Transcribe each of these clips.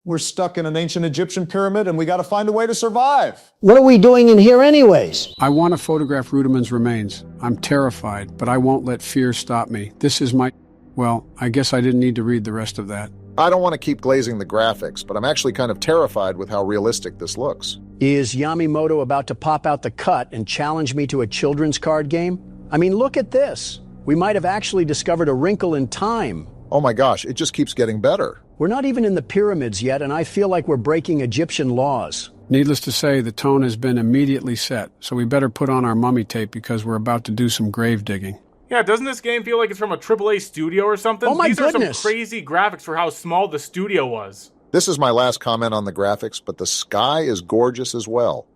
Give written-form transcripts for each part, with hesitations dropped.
We're stuck in an ancient Egyptian pyramid and we got to find a way to survive. What are we doing in here anyways? I want to photograph Rudiman's remains. I'm terrified, but I won't let fear stop me. This is my... Well, I guess I didn't need to read the rest of that. I don't want to keep glazing the graphics, but I'm actually kind of terrified with how realistic this looks. Is Yamimoto about to pop out the cut and challenge me to a children's card game? I mean, look at this. We might have actually discovered a wrinkle in time. Oh my gosh, it just keeps getting better. We're not even in the pyramids yet, and I feel like we're breaking Egyptian laws. Needless to say, the tone has been immediately set, so we better put on our mummy tape because we're about to do some grave digging. Yeah, doesn't this game feel like it's from a AAA studio or something? Oh my goodness. goodness. These are some crazy graphics for how small the studio was. This is my last comment on the graphics, but the sky is gorgeous as well.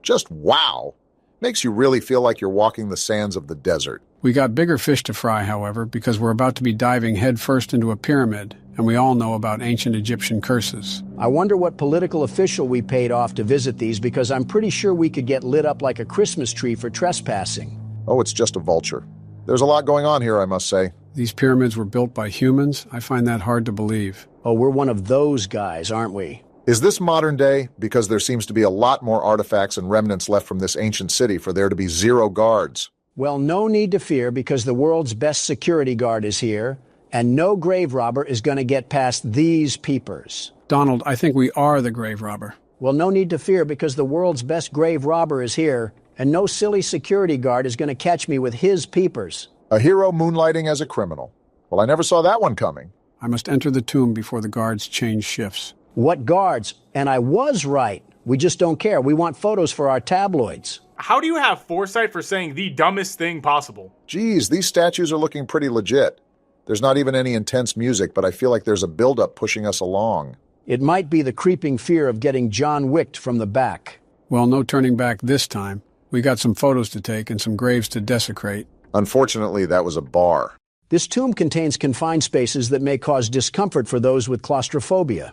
Just wow! Makes you really feel like you're walking the sands of the desert. We got bigger fish to fry, however, because we're about to be diving headfirst into a pyramid, and we all know about ancient Egyptian curses. I wonder what political official we paid off to visit these, because I'm pretty sure we could get lit up like a Christmas tree for trespassing. Oh, it's just a vulture. There's a lot going on here, I must say. These pyramids were built by humans? I find that hard to believe. Oh, we're one of those guys, aren't we? Is this modern day? Because there seems to be a lot more artifacts and remnants left from this ancient city for there to be 0 guards. Well, no need to fear, because the world's best security guard is here, and no grave robber is going to get past these peepers. Donald, I think we are the grave robber. Well, no need to fear, because the world's best grave robber is here, and no silly security guard is going to catch me with his peepers. A hero moonlighting as a criminal. Well, I never saw that one coming. I must enter the tomb before the guards change shifts. What guards? And I was right. We just don't care. We want photos for our tabloids. How do you have foresight for saying the dumbest thing possible? Geez, these statues are looking pretty legit. There's not even any intense music, but I feel like there's a buildup pushing us along. It might be the creeping fear of getting John Wicked from the back. Well, no turning back this time. We got some photos to take and some graves to desecrate. Unfortunately, that was a bar. This tomb contains confined spaces that may cause discomfort for those with claustrophobia.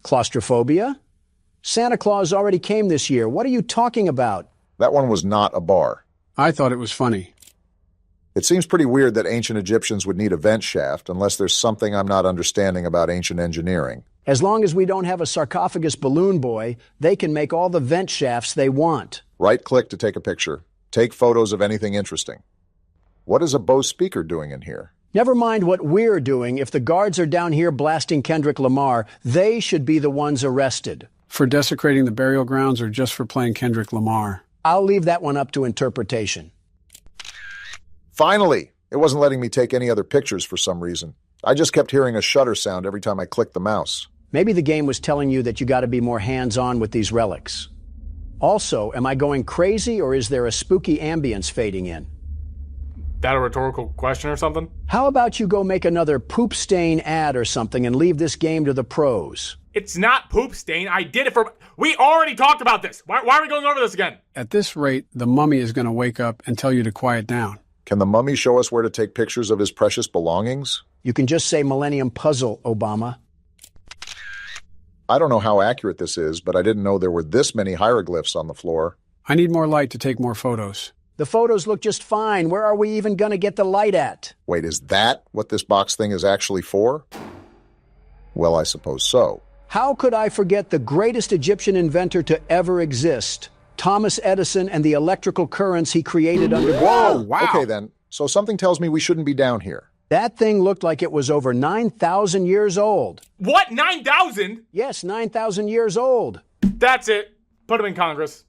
Claustrophobia? Santa Claus already came this year. What are you talking about? That one was not a bar. I thought it was funny. It seems pretty weird that ancient Egyptians would need a vent shaft unless there's something I'm not understanding about ancient engineering. As long as we don't have a sarcophagus balloon boy, they can make all the vent shafts they want. Right-click to take a picture. Take photos of anything interesting. What is a Bose speaker doing in here? Never mind what we're doing. If the guards are down here blasting Kendrick Lamar, they should be the ones arrested. For desecrating the burial grounds or just for playing Kendrick Lamar? I'll leave that one up to interpretation. Finally! It wasn't letting me take any other pictures for some reason. I just kept hearing a shutter sound every time I clicked the mouse. Maybe the game was telling you that you got to be more hands-on with these relics. Also, am I going crazy, or is there a spooky ambience fading in? That a rhetorical question or something? How about you go make another poop stain ad or something and leave this game to the pros? It's not poop stain. I did it for... We already talked about this. Why are we going over this again? At this rate, the mummy is going to wake up and tell you to quiet down. Can the mummy show us where to take pictures of his precious belongings? You can just say Millennium Puzzle, Obama. I don't know how accurate this is, but I didn't know there were this many hieroglyphs on the floor. I need more light to take more photos. The photos look just fine. Where are we even going to get the light at? Wait, is that what this box thing is actually for? Well, I suppose so. How could I forget the greatest Egyptian inventor to ever exist? Thomas Edison and the electrical currents he created underground. Whoa! Wow! Okay then, so something tells me we shouldn't be down here. That thing looked like it was over 9,000 years old. What? 9,000? Yes, 9,000 years old. That's it. Put him in Congress.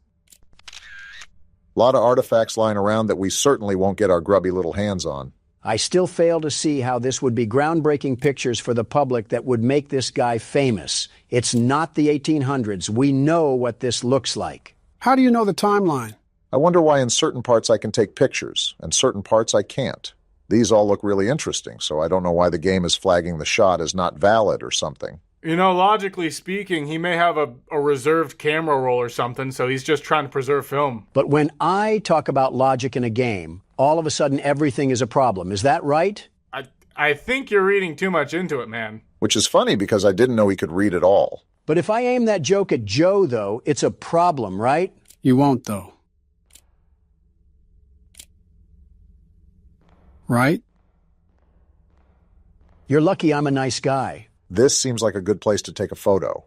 A lot of artifacts lying around that we certainly won't get our grubby little hands on. I still fail to see how this would be groundbreaking pictures for the public that would make this guy famous. It's not the 1800s. We know what this looks like. How do you know the timeline? I wonder why in certain parts I can take pictures, and certain parts I can't. These all look really interesting, so I don't know why the game is flagging the shot as not valid or something. You know, logically speaking, he may have a reserved camera roll or something, so he's just trying to preserve film. But when I talk about logic in a game, all of a sudden everything is a problem. Is that right? I think you're reading too much into it, man. Which is funny because I didn't know he could read at all. But if I aim that joke at Joe, though, it's a problem, right? You won't, though. Right? You're lucky I'm a nice guy. This seems like a good place to take a photo.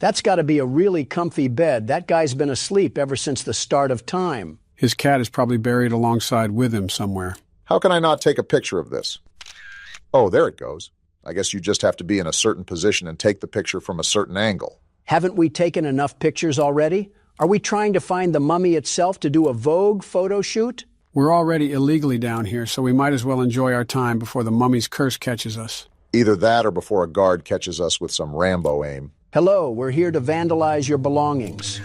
That's got to be a really comfy bed. That guy's been asleep ever since the start of time. His cat is probably buried alongside with him somewhere. How can I not take a picture of this? Oh, there it goes. I guess you just have to be in a certain position and take the picture from a certain angle. Haven't we taken enough pictures already? Are we trying to find the mummy itself to do a Vogue photo shoot? We're already illegally down here, so we might as well enjoy our time before the mummy's curse catches us. Either that or before a guard catches us with some Rambo aim. Hello, we're here to vandalize your belongings.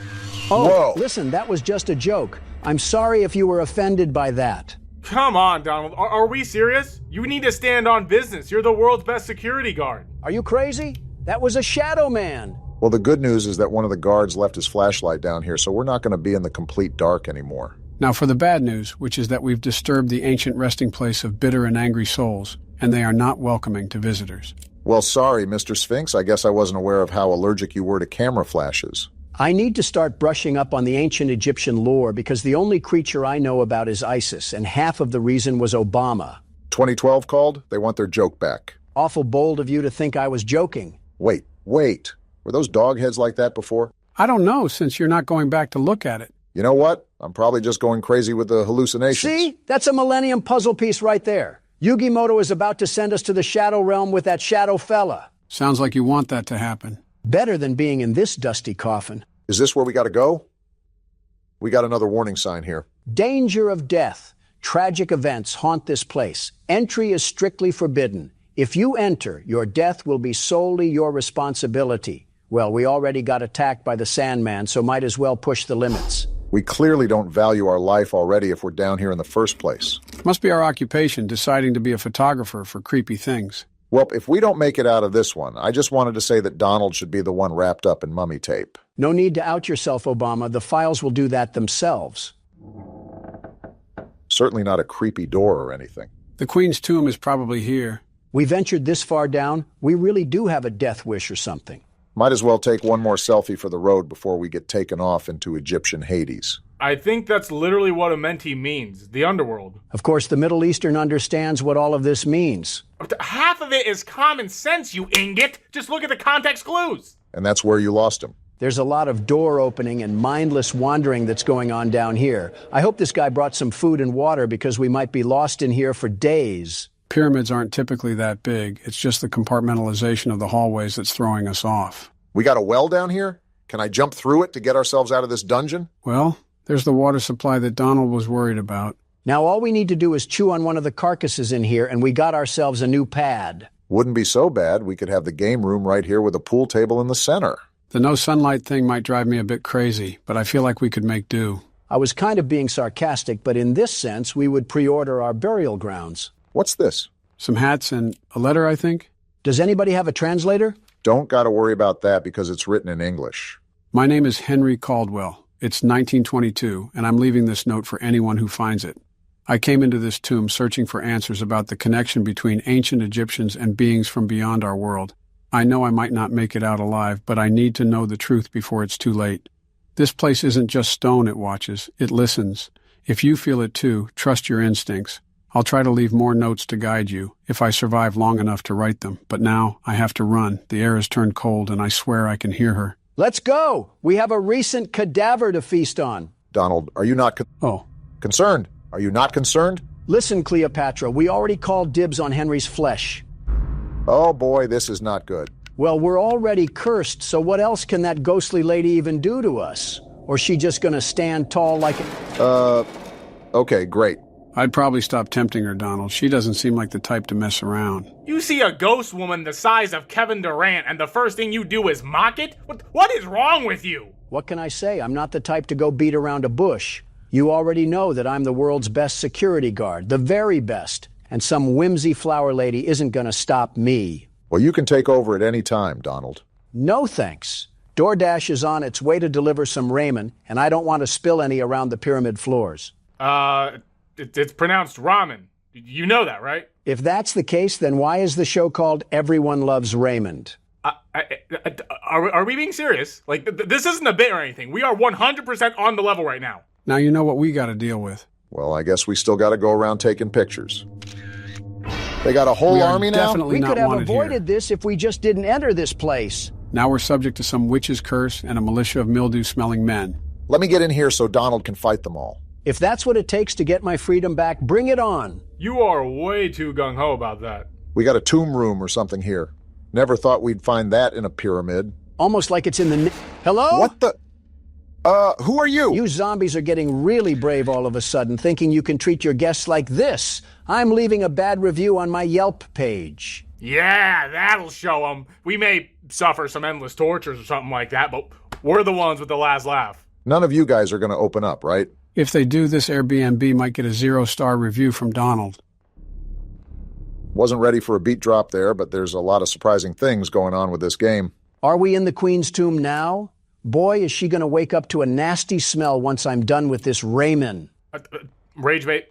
Oh, Whoa. Listen, that was just a joke. I'm sorry if you were offended by that. Come on, Donald. Are we serious? You need to stand on business. You're the world's best security guard. Are you crazy? That was a shadow man. Well, the good news is that one of the guards left his flashlight down here, so we're not going to be in the complete dark anymore. Now for the bad news, which is that we've disturbed the ancient resting place of bitter and angry souls, and they are not welcoming to visitors. Well, sorry, Mr. Sphinx. I guess I wasn't aware of how allergic you were to camera flashes. I need to start brushing up on the ancient Egyptian lore because the only creature I know about is ISIS, and half of the reason was Obama. 2012 called? They want their joke back. Awful bold of you to think I was joking. Wait. Were those dog heads like that before? I don't know, since you're not going back to look at it. You know what? I'm probably just going crazy with the hallucinations. See? That's a Millennium puzzle piece right there. Yugimoto is about to send us to the Shadow Realm with that shadow fella. Sounds like you want that to happen. Better than being in this dusty coffin. Is this where we got to go? We got another warning sign here. Danger of death. Tragic events haunt this place. Entry is strictly forbidden. If you enter, your death will be solely your responsibility. Well, we already got attacked by the Sandman, so might as well push the limits. We clearly don't value our life already if we're down here in the first place. Must be our occupation, deciding to be a photographer for creepy things. Well, if we don't make it out of this one, I just wanted to say that Donald should be the one wrapped up in mummy tape. No need to out yourself, Obama. The files will do that themselves. Certainly not a creepy door or anything. The Queen's tomb is probably here. We ventured this far down. We really do have a death wish or something. Might as well take one more selfie for the road before we get taken off into Egyptian Hades. I think that's literally what Amenti means, the underworld. Of course, the Middle Eastern understands what all of this means. Half of it is common sense, you ingot. Just look at the context clues. And that's where you lost him. There's a lot of door opening and mindless wandering that's going on down here. I hope this guy brought some food and water because we might be lost in here for days. Pyramids aren't typically that big. It's just the compartmentalization of the hallways that's throwing us off. We got a well down here? Can I jump through it to get ourselves out of this dungeon? Well, there's the water supply that Donald was worried about. Now all we need to do is chew on one of the carcasses in here and we got ourselves a new pad. Wouldn't be so bad. We could have the game room right here with a pool table in the center. The no sunlight thing might drive me a bit crazy, but I feel like we could make do. I was kind of being sarcastic, but in this sense, we would pre-order our burial grounds. What's this? Some hats and a letter, I think? Does anybody have a translator? Don't gotta worry about that because it's written in English. My name is Henry Caldwell. It's 1922, and I'm leaving this note for anyone who finds it. I came into this tomb searching for answers about the connection between ancient Egyptians and beings from beyond our world. I know I might not make it out alive, but I need to know the truth before it's too late. This place isn't just stone it watches, it listens. If you feel it too, trust your instincts. I'll try to leave more notes to guide you, if I survive long enough to write them. But now, I have to run. The air has turned cold, and I swear I can hear her. Let's go! We have a recent cadaver to feast on. Donald, are you not concerned? Are you not concerned? Listen, Cleopatra, we already called dibs on Henry's flesh. Oh boy, this is not good. Well, we're already cursed, so what else can that ghostly lady even do to us? Or is she just gonna stand tall like Okay, great. I'd probably stop tempting her, Donald. She doesn't seem like the type to mess around. You see a ghost woman the size of Kevin Durant, and the first thing you do is mock it? What is wrong with you? What can I say? I'm not the type to go beat around a bush. You already know that I'm the world's best security guard, the very best, and some whimsy flower lady isn't gonna stop me. Well, you can take over at any time, Donald. No thanks. DoorDash is on its way to deliver some ramen, and I don't want to spill any around the pyramid floors. It's pronounced ramen. You know that, right? If that's the case, then why is the show called Everyone Loves Raymond? Are we being serious? Like, this isn't a bit or anything. We are 100% on the level right now. Now you know what we gotta deal with. Well, I guess we still gotta go around taking pictures. They got a whole We are army now? definitely We not could have wanted avoided here. this if we just didn't enter this place. Now we're subject to some witch's curse and a militia of mildew-smelling men. Let me get in here so Donald can fight them all. If that's what it takes to get my freedom back, bring it on. You are way too gung-ho about that. We got a tomb room or something here. Never thought we'd find that in a pyramid. Almost like it's in the... Hello? What the... who are you? You zombies are getting really brave all of a sudden, thinking you can treat your guests like this. I'm leaving a bad review on my Yelp page. Yeah, that'll show them. We may suffer some endless tortures or something like that, but we're the ones with the last laugh. None of you guys are going to open up, right? If they do, this Airbnb might get a 0-star review from Donald. Wasn't ready for a beat drop there, but there's a lot of surprising things going on with this game. Are we in the Queen's tomb now? Boy, is she going to wake up to a nasty smell once I'm done with this Raymond. Rage bait.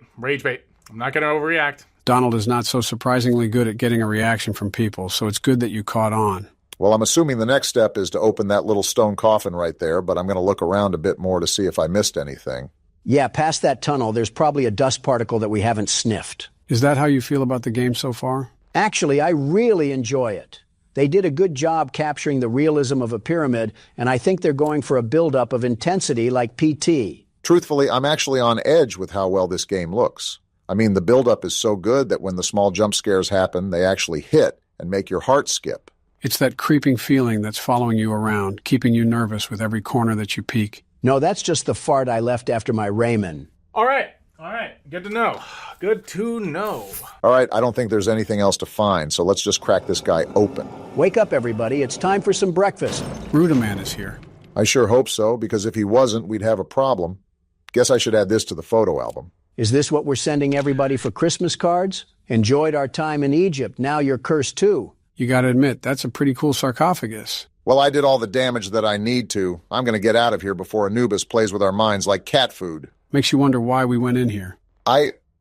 I'm not going to overreact. Donald is not so surprisingly good at getting a reaction from people, so it's good that you caught on. Well, I'm assuming the next step is to open that little stone coffin right there, but I'm going to look around a bit more to see if I missed anything. Yeah, past that tunnel, there's probably a dust particle that we haven't sniffed. Is that how you feel about the game so far? Actually, I really enjoy it. They did a good job capturing the realism of a pyramid, and I think they're going for a buildup of intensity like PT. Truthfully, I'm actually on edge with how well this game looks. I mean, the buildup is so good that when the small jump scares happen, they actually hit and make your heart skip. It's that creeping feeling that's following you around, keeping you nervous with every corner that you peek. No, that's just the fart I left after my Raymond. All right. Good to know. Good to know. All right, I don't think there's anything else to find, so let's just crack this guy open. Wake up, everybody. It's time for some breakfast. Rudaman is here. I sure hope so, because if he wasn't, we'd have a problem. Guess I should add this to the photo album. Is this what we're sending everybody for Christmas cards? Enjoyed our time in Egypt. Now you're cursed too. You gotta admit, that's a pretty cool sarcophagus. Well, I did all the damage that I need to. I'm going to get out of here before Anubis plays with our minds like cat food. Makes you wonder why we went in here.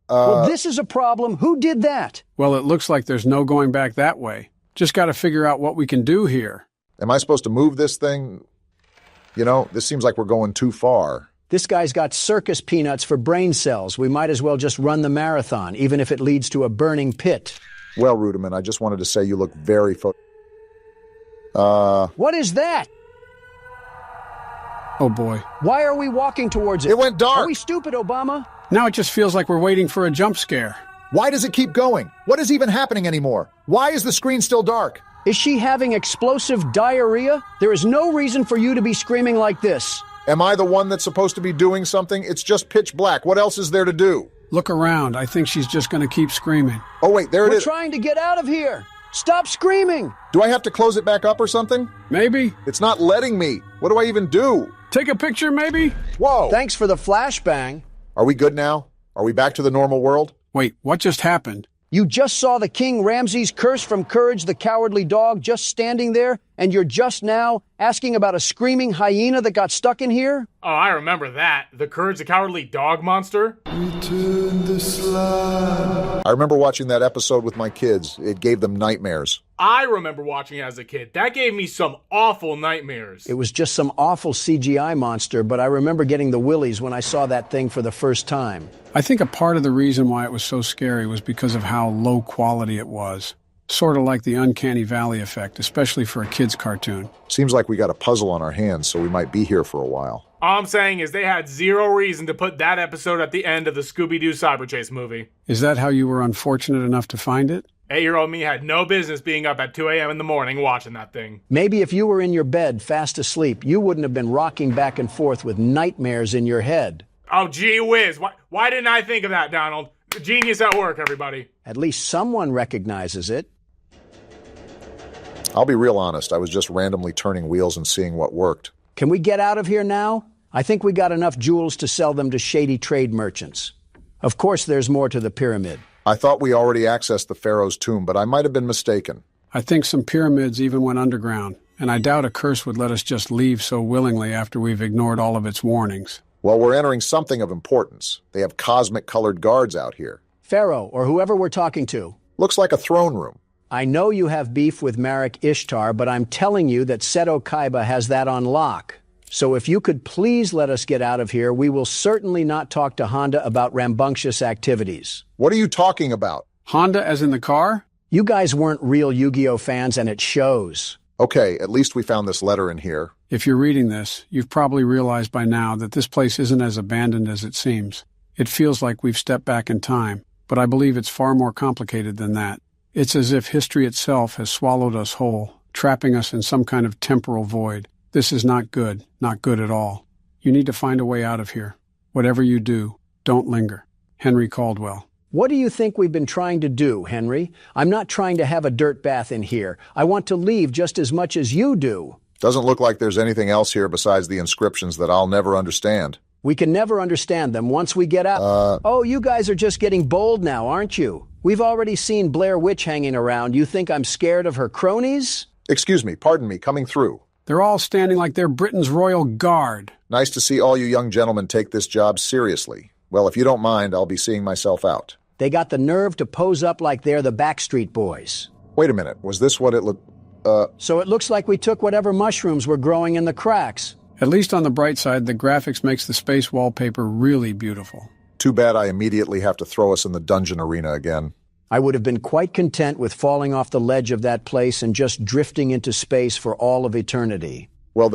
Well, this is a problem. Who did that? Well, it looks like there's no going back that way. Just gotta figure out what we can do here. Am I supposed to move this thing? You know, this seems like we're going too far. This guy's got circus peanuts for brain cells. We might as well just run the marathon, even if it leads to a burning pit. Well, Rudiman, I just wanted to say you look very What is that? Oh boy. Why are we walking towards it? It went dark. Are we stupid, Obama? Now it just feels like we're waiting for a jump scare. Why does it keep going? What is even happening anymore? Why is the screen still dark? Is she having explosive diarrhea? There is no reason for you to be screaming like this. Am I the one that's supposed to be doing something? It's just pitch black. What else is there to do? Look around. I think she's just gonna keep screaming. Oh, wait, there it We're is. trying to get out of here. Stop screaming. Do I have to close it back up or something? Maybe? It's not letting me. What do I even do? Take a picture, maybe? Whoa. Thanks for the flashbang. Are we good now? Are we back to the normal world? Wait, what just happened? You just saw the King Ramses curse from Courage the Cowardly Dog just standing there, and you're just now asking about a screaming hyena that got stuck in here? Oh, I remember that. The Courage the Cowardly Dog monster? I remember watching that episode with my kids. It gave them nightmares. I remember watching it as a kid. That gave me some awful nightmares. It was just some awful CGI monster, but I remember getting the willies when I saw that thing for the first time. I think a part of the reason why it was so scary was because of how low quality it was. Sort of like the Uncanny Valley effect, especially for a kid's cartoon. Seems like we got a puzzle on our hands, so we might be here for a while. All I'm saying is they had zero reason to put that episode at the end of the Scooby-Doo Cyberchase movie. Is that how you were unfortunate enough to find it? 8-year-old me had no business being up at 2 a.m. in the morning watching that thing. Maybe if you were in your bed fast asleep, you wouldn't have been rocking back and forth with nightmares in your head. Oh, gee whiz. Why didn't I think of that, Donald? Genius at work, everybody. At least someone recognizes it. I'll be real honest, I was just randomly turning wheels and seeing what worked. Can we get out of here now? I think we got enough jewels to sell them to shady trade merchants. Of course, there's more to the pyramid. I thought we already accessed the pharaoh's tomb, but I might have been mistaken. I think some pyramids even went underground, and I doubt a curse would let us just leave so willingly after we've ignored all of its warnings. Well, we're entering something of importance. They have cosmic-colored guards out here. Pharaoh, or whoever we're talking to. Looks like a throne room. I know you have beef with Marek Ishtar, but I'm telling you that Seto Kaiba has that on lock. So if you could please let us get out of here, we will certainly not talk to Honda about rambunctious activities. What are you talking about? Honda as in the car? You guys weren't real Yu-Gi-Oh fans, and it shows. Okay, at least we found this letter in here. If you're reading this, you've probably realized by now that this place isn't as abandoned as it seems. It feels like we've stepped back in time, but I believe it's far more complicated than that. It's as if history itself has swallowed us whole, trapping us in some kind of temporal void. This is not good at all. You need to find a way out of here. Whatever you do, don't linger. Henry Caldwell. What do you think we've been trying to do, Henry? I'm not trying to have a dirt bath in here. I want to leave just as much as you do. Doesn't look like there's anything else here besides the inscriptions that I'll never understand. We can never understand them once we get out. Oh, you guys are just getting bold now, aren't you? We've already seen Blair Witch hanging around. You think I'm scared of her cronies? Excuse me, pardon me, coming through. They're all standing like they're Britain's royal guard. Nice to see all you young gentlemen take this job seriously. Well, if you don't mind, I'll be seeing myself out. They got the nerve to pose up like they're the Backstreet Boys. Wait a minute, was this what it looked... So it looks like we took whatever mushrooms were growing in the cracks. At least on the bright side, the graphics makes the space wallpaper really beautiful. Too bad I immediately have to throw us in the dungeon arena again. I would have been quite content with falling off the ledge of that place and just drifting into space for all of eternity. Well,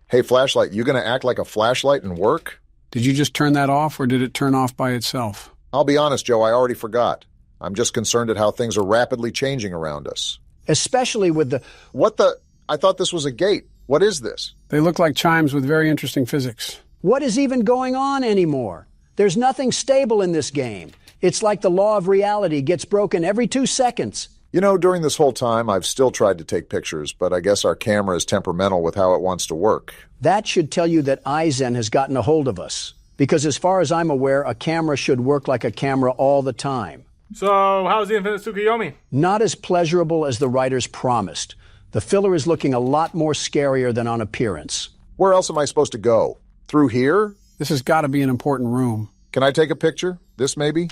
Hey, flashlight, you gonna act like a flashlight and work? Did you just turn that off, or did it turn off by itself? I'll be honest, Joe, I already forgot. I'm just concerned at how things are rapidly changing around us. Especially with the... What the... I thought this was a gate. What is this? They look like chimes with very interesting physics. What is even going on anymore? There's nothing stable in this game. It's like the law of reality gets broken every 2 seconds. You know, during this whole time, I've still tried to take pictures, but I guess our camera is temperamental with how it wants to work. That should tell you that Aizen has gotten a hold of us. Because as far as I'm aware, a camera should work like a camera all the time. So, how's the Infinite Tsukuyomi? Not as pleasurable as the writers promised. The filler is looking a lot more scarier than on appearance. Where else am I supposed to go? Through here? This has got to be an important room. Can I take a picture? This maybe?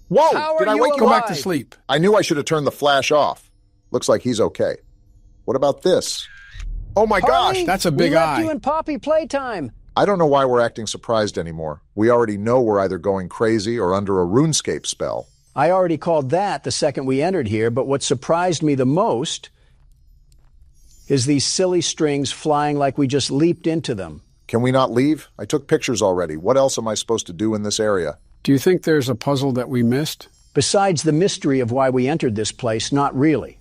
Whoa! How Did are I you wake Go alive? back to sleep. I knew I should have turned the flash off. Looks like he's okay. What about this? Oh my gosh! Harley, That's a big we left eye. you and Poppy Playtime. I don't know why we're acting surprised anymore. We already know we're either going crazy or under a RuneScape spell. I already called that the second we entered here, but what surprised me the most is these silly strings flying like we just leaped into them. Can we not leave? I took pictures already. What else am I supposed to do in this area? Do you think there's a puzzle that we missed? Besides the mystery of why we entered this place, not really.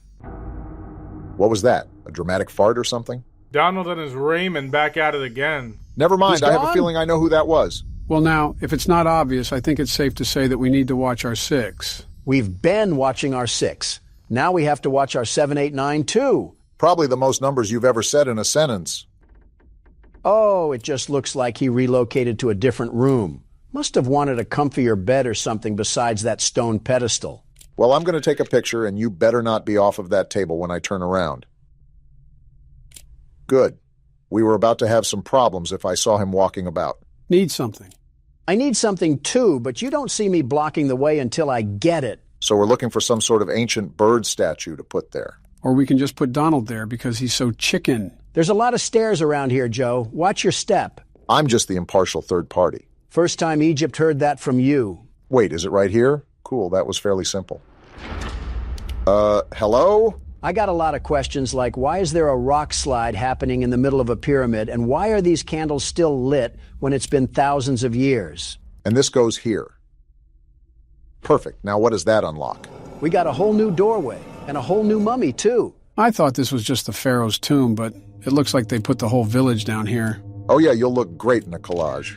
What was that? A dramatic fart or something? Donald and his Raymond back at it again. Never mind, He's I have a gone? feeling I know who that was. Well, now, if it's not obvious, I think it's safe to say that we need to watch our 6. We've been watching our 6. Now we have to watch our 7, 8, 9 too. Probably the most numbers you've ever said in a sentence. Oh, it just looks like he relocated to a different room. Must have wanted a comfier bed or something besides that stone pedestal. Well, I'm going to take a picture, and you better not be off of that table when I turn around. Good. We were about to have some problems if I saw him walking about. Need something. I need something too, but you don't see me blocking the way until I get it. So we're looking for some sort of ancient bird statue to put there. Or we can just put Donald there because he's so chicken. There's a lot of stairs around here, Joe. Watch your step. I'm just the impartial third party. First time Egypt heard that from you. Wait, is it right here? Cool, that was fairly simple. Hello? I got a lot of questions like, why is there a rock slide happening in the middle of a pyramid, and why are these candles still lit when it's been thousands of years? And this goes here. Perfect. Now what does that unlock? We got a whole new doorway, and a whole new mummy, too. I thought this was just the pharaoh's tomb, but it looks like they put the whole village down here. Oh yeah, you'll look great in a collage.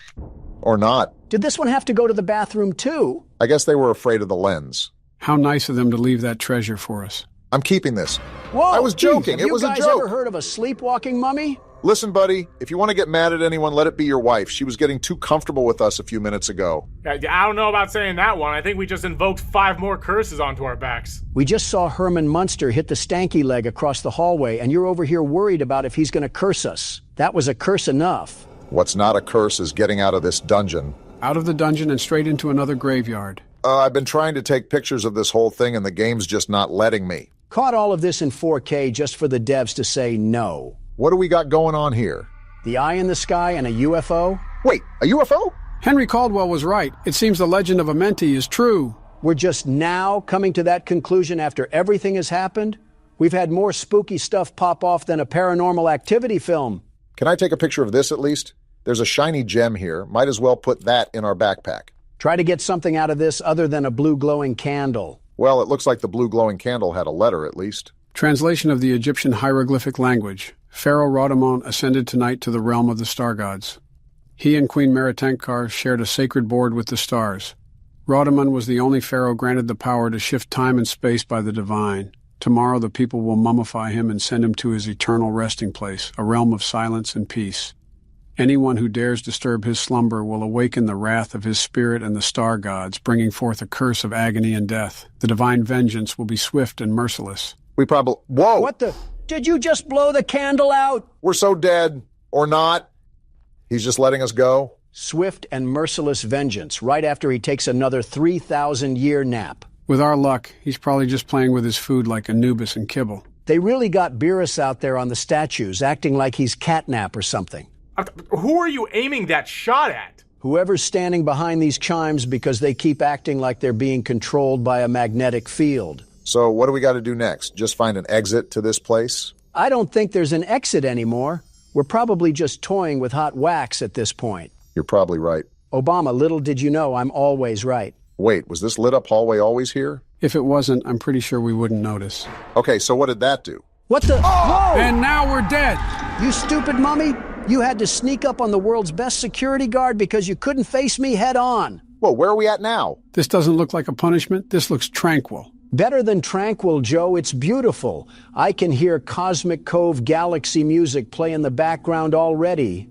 Or not. Did this one have to go to the bathroom, too? I guess they were afraid of the lens. How nice of them to leave that treasure for us. I'm keeping this. Whoa! I was joking. Have It was a you guys joke. ever heard of a sleepwalking mummy? Listen, buddy, if you want to get mad at anyone, let it be your wife. She was getting too comfortable with us a few minutes ago. I don't know about saying that one. I think we just invoked 5 more curses onto our backs. We just saw Herman Munster hit the stanky leg across the hallway, and you're over here worried about if he's going to curse us. That was a curse enough. What's not a curse is getting out of this dungeon. Out of the dungeon and straight into another graveyard. I've been trying to take pictures of this whole thing, and the game's just not letting me. Caught all of this in 4K just for the devs to say no. What do we got going on here? The eye in the sky and a UFO? Wait, a UFO? Henry Caldwell was right. It seems the legend of Amenti is true. We're just now coming to that conclusion after everything has happened? We've had more spooky stuff pop off than a paranormal activity film. Can I take a picture of this at least? There's a shiny gem here. Might as well put that in our backpack. Try to get something out of this other than a blue glowing candle. Well, it looks like the blue glowing candle had a letter at least. Translation of the Egyptian hieroglyphic language. Pharaoh Rhodamon ascended tonight to the realm of the star gods. He and Queen Merentenkar shared a sacred board with the stars. Rhodamon was the only pharaoh granted the power to shift time and space by the divine. Tomorrow the people will mummify him and send him to his eternal resting place, a realm of silence and peace. Anyone who dares disturb his slumber will awaken the wrath of his spirit and the star gods, bringing forth a curse of agony and death. The divine vengeance will be swift and merciless. We probably... Whoa! What the? Did you just blow the candle out? We're so dead. Or not. He's just letting us go. Swift and merciless vengeance, right after he takes another 3,000-year nap. With our luck, he's probably just playing with his food like Anubis and Kibble. They really got Beerus out there on the statues, acting like he's catnap or something. Who are you aiming that shot at? Whoever's standing behind these chimes because they keep acting like they're being controlled by a magnetic field. So what do we got to do next? Just find an exit to this place? I don't think there's an exit anymore. We're probably just toying with hot wax at this point. You're probably right. Obama, little did you know I'm always right. Wait, was this lit up hallway always here? If it wasn't, I'm pretty sure we wouldn't notice. Okay, so what did that do? What the? Whoa! And now we're dead! You stupid mummy! You had to sneak up on the world's best security guard because you couldn't face me head on. Whoa, where are we at now? This doesn't look like a punishment. This looks tranquil. Better than tranquil, Joe. It's beautiful. I can hear Cosmic Cove Galaxy music play in the background already.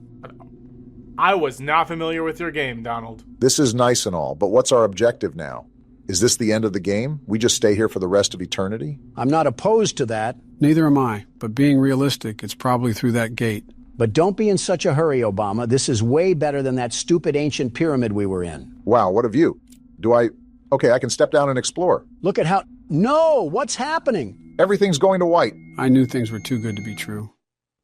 I was not familiar with your game, Donald. This is nice and all, but what's our objective now? Is this the end of the game? We just stay here for the rest of eternity? I'm not opposed to that. Neither am I, but being realistic, it's probably through that gate. But don't be in such a hurry, Obama. This is way better than that stupid ancient pyramid we were in. Wow, what of you? Okay, I can step down and explore. Look at how... No! What's happening? Everything's going to white. I knew things were too good to be true.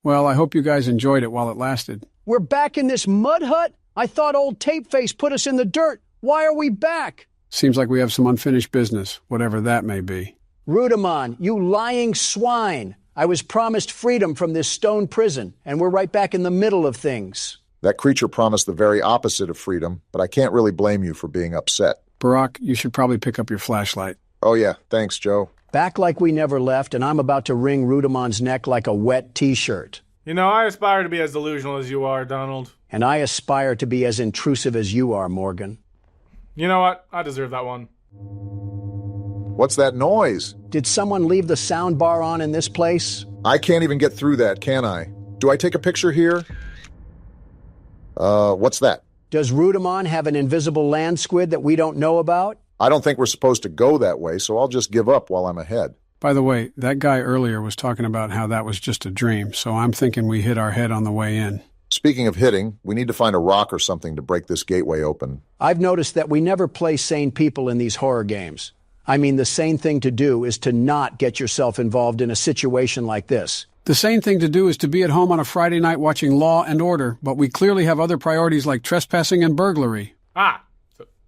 Well, I hope you guys enjoyed it while it lasted. We're back in this mud hut? I thought old Tapeface put us in the dirt. Why are we back? Seems like we have some unfinished business, whatever that may be. Rudamon, you lying swine. I was promised freedom from this stone prison, and we're right back in the middle of things. That creature promised the very opposite of freedom, but I can't really blame you for being upset. Barack, you should probably pick up your flashlight. Oh yeah, thanks, Joe. Back like we never left, and I'm about to wring Rudamon's neck like a wet t-shirt. You know, I aspire to be as delusional as you are, Donald. And I aspire to be as intrusive as you are, Morgan. You know what? I deserve that one. What's that noise? Did someone leave the sound bar on in this place? I can't even get through that, can I? Do I take a picture here? What's that? Does Rudamon have an invisible land squid that we don't know about? I don't think we're supposed to go that way, so I'll just give up while I'm ahead. By the way, that guy earlier was talking about how that was just a dream, so I'm thinking we hit our head on the way in. Speaking of hitting, we need to find a rock or something to break this gateway open. I've noticed that we never play sane people in these horror games. I mean, the sane thing to do is to not get yourself involved in a situation like this. The sane thing to do is to be at home on a Friday night watching Law and Order, but we clearly have other priorities like trespassing and burglary.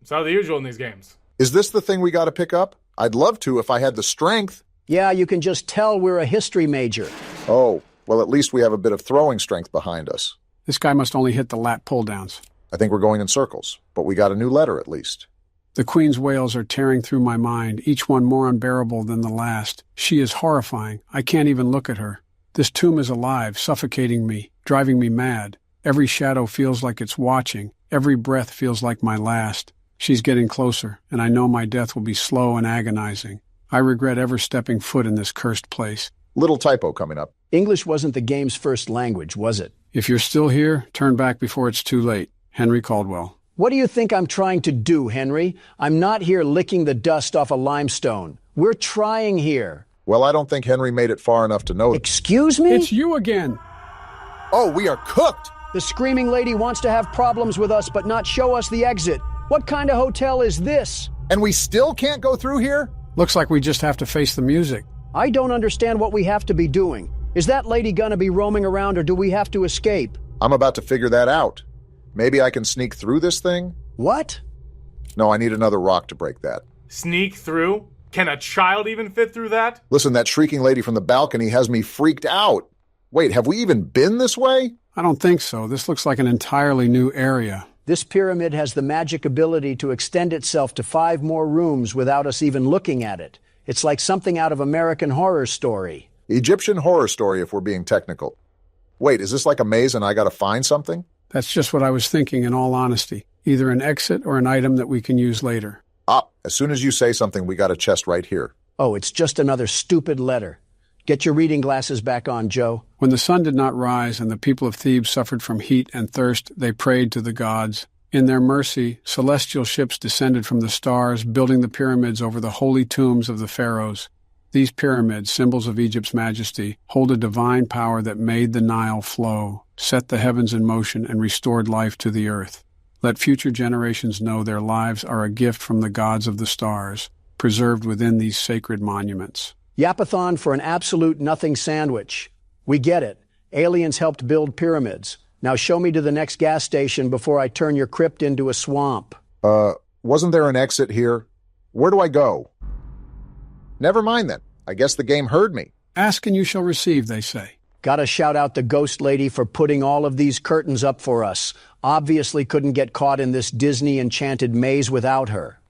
So the usual in these games. Is this the thing we got to pick up? I'd love to if I had the strength. Yeah, you can just tell we're a history major. Oh, well, at least we have a bit of throwing strength behind us. This guy must only hit the lat pull-downs. I think we're going in circles, but we got a new letter at least. The Queen's wails are tearing through my mind, each one more unbearable than the last. She is horrifying. I can't even look at her. This tomb is alive, suffocating me, driving me mad. Every shadow feels like it's watching. Every breath feels like my last. She's getting closer, and I know my death will be slow and agonizing. I regret ever stepping foot in this cursed place. Little typo coming up. English wasn't the game's first language, was it? If you're still here, turn back before it's too late. Henry Caldwell. What do you think I'm trying to do, Henry? I'm not here licking the dust off a limestone. We're trying here. Well, I don't think Henry made it far enough to know. Excuse me? It's you again. Oh, we are cooked! The screaming lady wants to have problems with us but not show us the exit. What kind of hotel is this? And we still can't go through here? Looks like we just have to face the music. I don't understand what we have to be doing. Is that lady gonna be roaming around or do we have to escape? I'm about to figure that out. Maybe I can sneak through this thing? What? No, I need another rock to break that. Sneak through? Can a child even fit through that? Listen, that shrieking lady from the balcony has me freaked out. Wait, have we even been this way? I don't think so. This looks like an entirely new area. This pyramid has the magic ability to extend itself to 5 more rooms without us even looking at it. It's like something out of American Horror Story. Egyptian Horror Story, if we're being technical. Wait, is this like a maze and I gotta find something? That's just what I was thinking, in all honesty. Either an exit or an item that we can use later. As soon as you say something, we got a chest right here. Oh, it's just another stupid letter. Get your reading glasses back on, Joe. When the sun did not rise and the people of Thebes suffered from heat and thirst, they prayed to the gods. In their mercy, celestial ships descended from the stars, building the pyramids over the holy tombs of the pharaohs. These pyramids, symbols of Egypt's majesty, hold a divine power that made the Nile flow, set the heavens in motion, and restored life to the earth. Let future generations know their lives are a gift from the gods of the stars, preserved within these sacred monuments. Yapathon for an absolute nothing sandwich. We get it. Aliens helped build pyramids. Now show me to the next gas station before I turn your crypt into a swamp. Wasn't there an exit here? Where do I go? Never mind then. I guess the game heard me. Ask and you shall receive, they say. Gotta shout out the ghost lady for putting all of these curtains up for us. Obviously couldn't get caught in this Disney enchanted maze without her.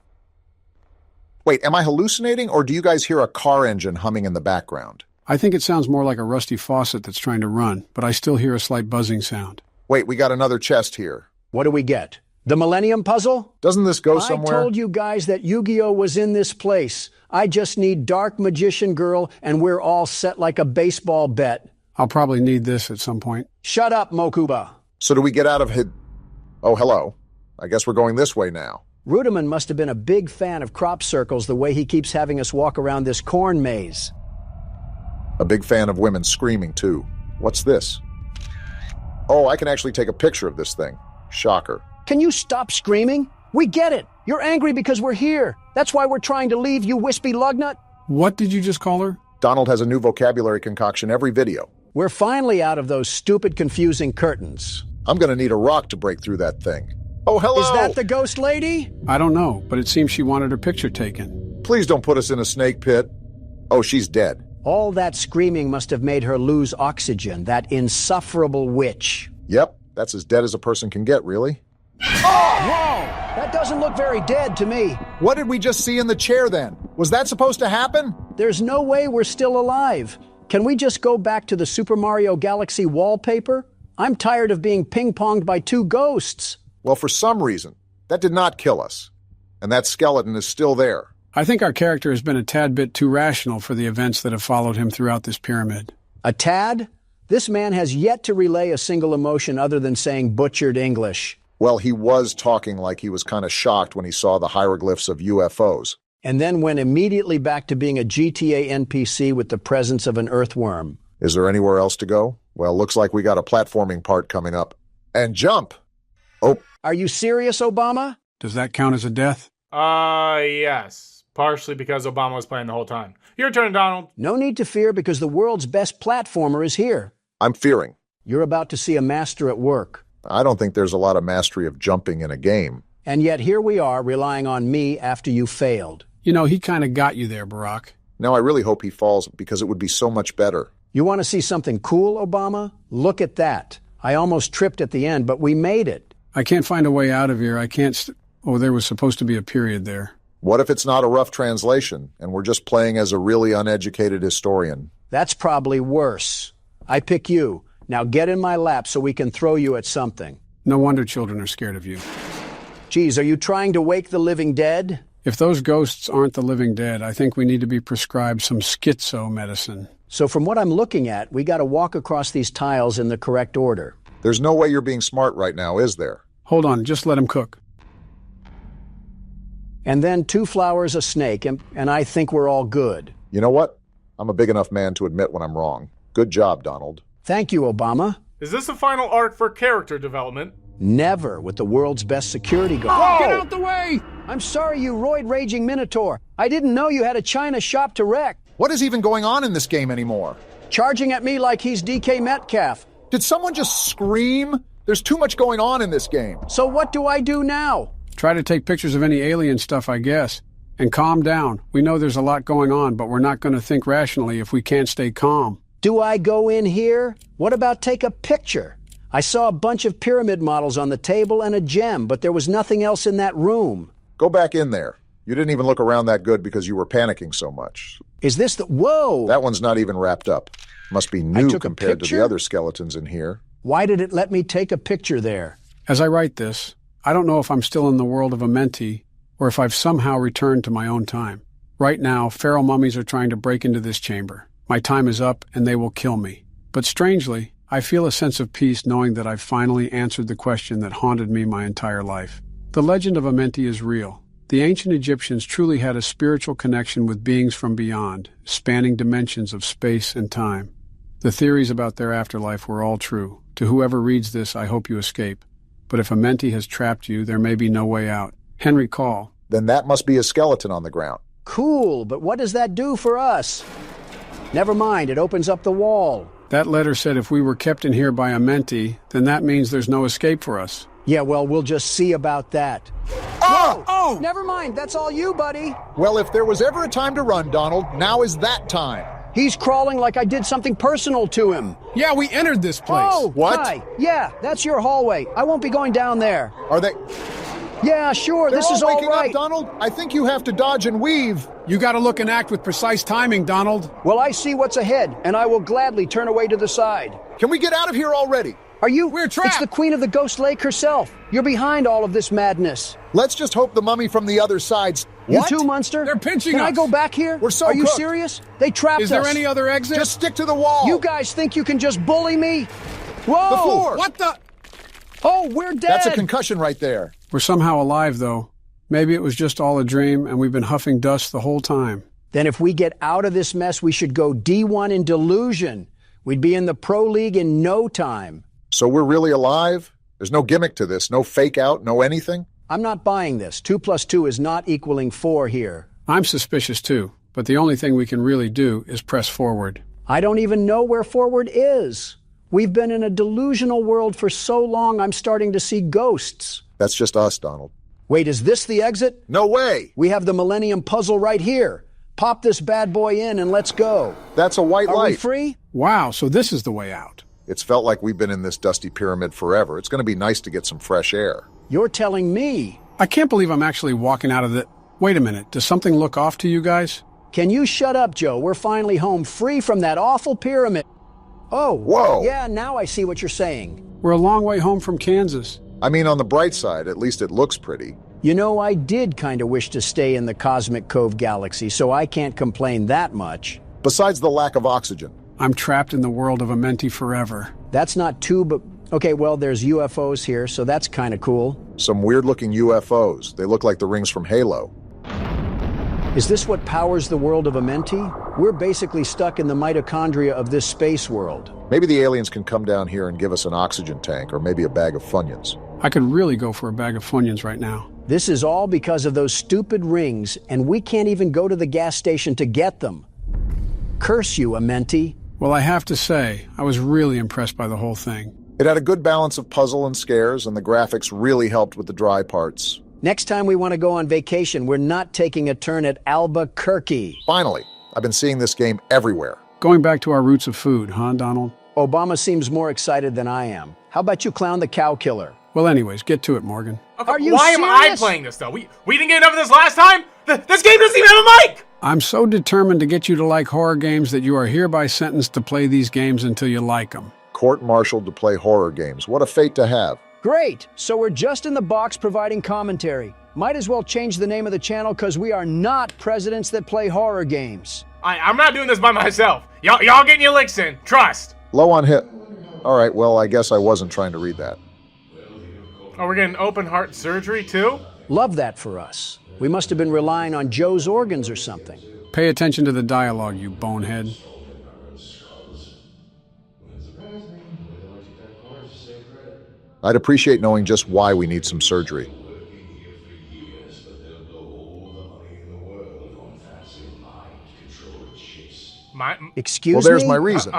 Wait, am I hallucinating, or do you guys hear a car engine humming in the background? I think it sounds more like a rusty faucet that's trying to run, but I still hear a slight buzzing sound. Wait, we got another chest here. What do we get? The Millennium Puzzle? Doesn't this go somewhere? I told you guys that Yu-Gi-Oh was in this place. I just need Dark Magician Girl, and we're all set like a baseball bet. I'll probably need this at some point. Shut up, Mokuba. So do we get out of Oh, hello. I guess we're going this way now. Rudiman must have been a big fan of crop circles the way he keeps having us walk around this corn maze. A big fan of women screaming, too. What's this? Oh, I can actually take a picture of this thing. Shocker. Can you stop screaming? We get it. You're angry because we're here. That's why we're trying to leave, you wispy lugnut. What did you just call her? Donald has a new vocabulary concoction every video. We're finally out of those stupid, confusing curtains. I'm gonna need a rock to break through that thing. Oh, hello! Is that the ghost lady? I don't know, but it seems she wanted her picture taken. Please don't put us in a snake pit. Oh, she's dead. All that screaming must have made her lose oxygen, that insufferable witch. Yep, that's as dead as a person can get, really. Whoa! That doesn't look very dead to me. What did we just see in the chair, then? Was that supposed to happen? There's no way we're still alive. Can we just go back to the Super Mario Galaxy wallpaper? I'm tired of being ping-ponged by 2 ghosts. Well, for some reason, that did not kill us. And that skeleton is still there. I think our character has been a tad bit too rational for the events that have followed him throughout this pyramid. A tad? This man has yet to relay a single emotion other than saying butchered English. Well, he was talking like he was kind of shocked when he saw the hieroglyphs of UFOs. And then went immediately back to being a GTA NPC with the presence of an earthworm. Is there anywhere else to go? Well, looks like we got a platforming part coming up. And jump! Oh. Are you serious, Obama? Does that count as a death? Yes. Partially because Obama was playing the whole time. Your turn, Donald. No need to fear because the world's best platformer is here. I'm fearing. You're about to see a master at work. I don't think there's a lot of mastery of jumping in a game. And yet here we are relying on me after you failed. You know, he kind of got you there, Barack. Now I really hope he falls because it would be so much better. You want to see something cool, Obama? Look at that. I almost tripped at the end, but we made it. I can't find a way out of here. I can't Oh, there was supposed to be a period there. What if it's not a rough translation, and we're just playing as a really uneducated historian? That's probably worse. I pick you. Now get in my lap so we can throw you at something. No wonder children are scared of you. Geez, are you trying to wake the living dead? If those ghosts aren't the living dead, I think we need to be prescribed some schizo medicine. So from what I'm looking at, we got to walk across these tiles in the correct order. There's no way you're being smart right now, is there? Hold on, just let him cook. And then 2 flowers, a snake, and I think we're all good. You know what? I'm a big enough man to admit when I'm wrong. Good job, Donald. Thank you, Obama. Is this a final arc for character development? Never with the world's best security guard. Oh! Get out the way! I'm sorry, you roid-raging Minotaur. I didn't know you had a China shop to wreck. What is even going on in this game anymore? Charging at me like he's DK Metcalf. Did someone just scream? There's too much going on in this game. So what do I do now? Try to take pictures of any alien stuff, I guess. And calm down. We know there's a lot going on, but we're not going to think rationally if we can't stay calm. Do I go in here? What about take a picture? I saw a bunch of pyramid models on the table and a gem, but there was nothing else in that room. Go back in there. You didn't even look around that good because you were panicking so much. Is this the... Whoa! That one's not even wrapped up. Must be new took a compared to picture? the other skeletons in here. Why did it let me take a picture there? As I write this, I don't know if I'm still in the world of Amenti or if I've somehow returned to my own time. Right now, feral mummies are trying to break into this chamber. My time is up and they will kill me. But strangely, I feel a sense of peace knowing that I've finally answered the question that haunted me my entire life. The legend of Amenti is real. The ancient Egyptians truly had a spiritual connection with beings from beyond, spanning dimensions of space and time. The theories about their afterlife were all true. To whoever reads this, I hope you escape. But if Amenti has trapped you, there may be no way out. Henry, call. Then that must be a skeleton on the ground. Cool, but what does that do for us? Never mind, it opens up the wall. That letter said if we were kept in here by Amenti, then that means there's no escape for us. Yeah, well, we'll just see about that. Ah! Oh! Never mind, that's all you, buddy. Well, if there was ever a time to run, Donald, now is that time. He's crawling like I did something personal to him. Yeah, we entered this place. Oh, What? hi. Yeah, that's your hallway. I won't be going down there. Are they... Yeah, sure, They're this is all waking right. up, Donald? I think you have to dodge and weave. You gotta look and act with precise timing, Donald. Well, I see what's ahead, and I will gladly turn away to the side. Can we get out of here already? Are you? We're trapped. It's the Queen of the Ghost Lake herself. You're behind all of this madness. Let's just hope the mummy from the other side's... You What? too, Munster? They're pinching Can I us. go back here? We're so Are you cooked. serious? They trapped Is us. there any other exit? Just stick to the wall. You guys think you can just bully me? Whoa! The floor. What the? Oh, we're dead. That's a concussion right there. We're somehow alive, though. Maybe it was just all a dream, and we've been huffing dust the whole time. Then if we get out of this mess, we should go D1 in delusion. We'd be in the Pro League in no time. So we're really alive? There's no gimmick to this, no fake out, no anything? I'm not buying this. 2 + 2 is not equaling 4 here. I'm suspicious, too, but the only thing we can really do is press forward. I don't even know where forward is. We've been in a delusional world for so long, I'm starting to see ghosts. That's just us, Donald. Wait, is this the exit? No way! We have the Millennium Puzzle right here. Pop this bad boy in and let's go. That's a white Are we light. free? Wow, so this is the way out. It's felt like we've been in this dusty pyramid forever. It's going to be nice to get some fresh air. You're telling me. I can't believe I'm actually walking out of the... Wait a minute, does something look off to you guys? Can you shut up, Joe? We're finally home, free from that awful pyramid. Oh, Whoa. Yeah, now I see what you're saying. We're a long way home from Kansas. I mean, on the bright side, at least it looks pretty. You know, I did kind of wish to stay in the Cosmic Cove galaxy, so I can't complain that much. Besides the lack of oxygen. I'm trapped in the world of Amenti forever. That's not too, but... Okay, well, there's UFOs here, so that's kind of cool. Some weird-looking UFOs. They look like the rings from Halo. Is this what powers the world of Amenti? We're basically stuck in the mitochondria of this space world. Maybe the aliens can come down here and give us an oxygen tank, or maybe a bag of Funyuns. I could really go for a bag of Funyuns right now. This is all because of those stupid rings, and we can't even go to the gas station to get them. Curse you, Amenti. Well, I have to say, I was really impressed by the whole thing. It had a good balance of puzzle and scares, and the graphics really helped with the dry parts. Next time we want to go on vacation, we're not taking a turn at Albuquerque. Finally, I've been seeing this game everywhere. Going back to our roots of food, huh, Donald? Obama seems more excited than I am. How about you clown the cow killer? Well, anyways, get to it, Morgan. Okay, Are you why am I serious? playing this, though? We didn't get enough of this last time? This game doesn't even have a mic! I'm so determined to get you to like horror games that you are hereby sentenced to play these games until you like them. Court-martialed to play horror games. What a fate to have. Great, so we're just in the box providing commentary. Might as well change the name of the channel because we are not presidents that play horror games. I'm not doing this by myself. Y'all getting your licks in. Trust. Low on hit. All right, well, I guess I wasn't trying to read that. Oh, we're getting open heart surgery, too? Love that for us. We must have been relying on Joe's organs or something. Pay attention to the dialogue, you bonehead. I'd appreciate knowing just why we need some surgery. Excuse Well, there's me? my reason.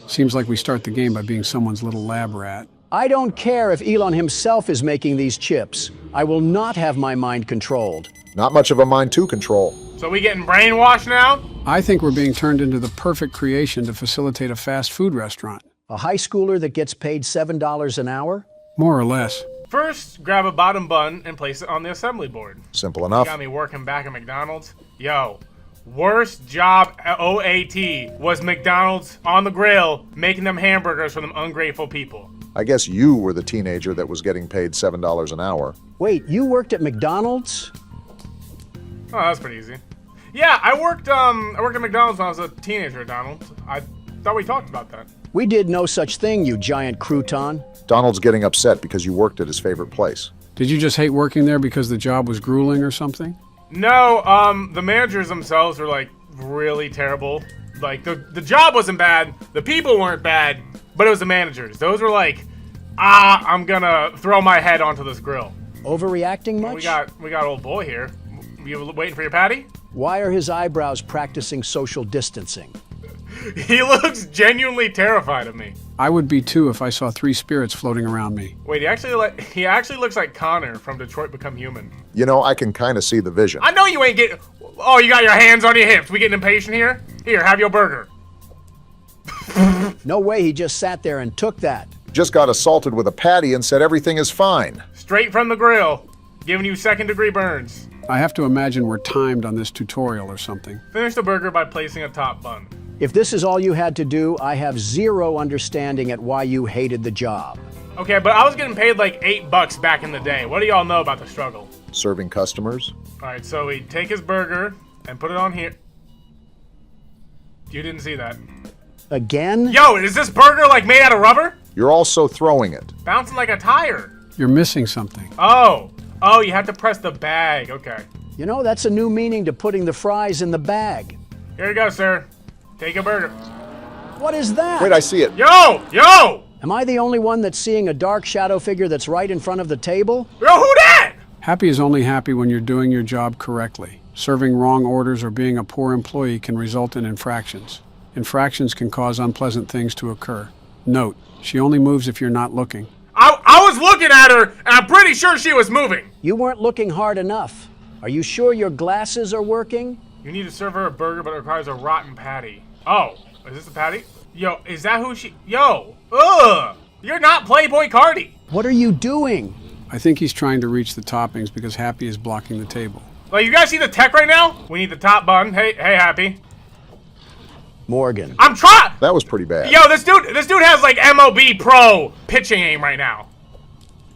Seems like we start the game by being someone's little lab rat. I don't care if Elon himself is making these chips. I will not have my mind controlled. Not much of a mind to control. So we getting brainwashed now? I think we're being turned into the perfect creation to facilitate a fast food restaurant. A high schooler that gets paid $7 an hour? More or less. First, grab a bottom bun and place it on the assembly board. Simple enough. Got me working back at McDonald's. Yo, worst job at OAT was McDonald's on the grill making them hamburgers for them ungrateful people. I guess you were the teenager that was getting paid $7 an hour. Wait, you worked at McDonald's? Oh, that's pretty easy. Yeah, I worked at McDonald's when I was a teenager, Donald. I thought we talked about that. We did no such thing, you giant crouton. Donald's getting upset because you worked at his favorite place. Did you just hate working there because the job was grueling or something? No, the managers themselves were like really terrible. Like the job wasn't bad, the people weren't bad, but it was the managers. Those were like, I'm gonna throw my head onto this grill. Overreacting much? We got old boy here. You waiting for your patty? Why are his eyebrows practicing social distancing? He looks genuinely terrified of me. I would be too if I saw 3 spirits floating around me. Wait, he actually looks like Connor from Detroit Become Human. You know, I can kind of see the vision. I know you ain't getting. Oh, you got your hands on your hips. We getting impatient here? Here, have your burger. No way he just sat there and took that. Just got assaulted with a patty and said everything is fine. Straight from the grill, giving you 2nd-degree burns. I have to imagine we're timed on this tutorial or something. Finish the burger by placing a top bun. If this is all you had to do, I have zero understanding at why you hated the job. Okay, but I was getting paid like $8 back in the day. What do y'all know about the struggle? Serving customers. All right, so we take his burger and put it on here. You didn't see that. Again? Yo, is this burger like made out of rubber? You're also throwing it. Bouncing like a tire. You're missing something. Oh, you have to press the bag. Okay. You know, that's a new meaning to putting the fries in the bag. Here you go, sir. Take a burger. What is that? Wait, I see it. Yo! Am I the only one that's seeing a dark shadow figure that's right in front of the table? Yo, who that? Happy is only happy when you're doing your job correctly. Serving wrong orders or being a poor employee can result in infractions. Infractions can cause unpleasant things to occur. Note, she only moves if you're not looking. I was looking at her, and I'm pretty sure she was moving. You weren't looking hard enough. Are you sure your glasses are working? You need to serve her a burger, but it requires a rotten patty. Oh, is this a patty? Yo, is that who she... Yo, ugh! You're not Playboy Cardi. What are you doing? I think he's trying to reach the toppings because Happy is blocking the table. Like, you guys see the tech right now? We need the top bun. Hey, Happy. Morgan. I'm trying... That was pretty bad. Yo, this dude has like MLB Pro pitching aim right now.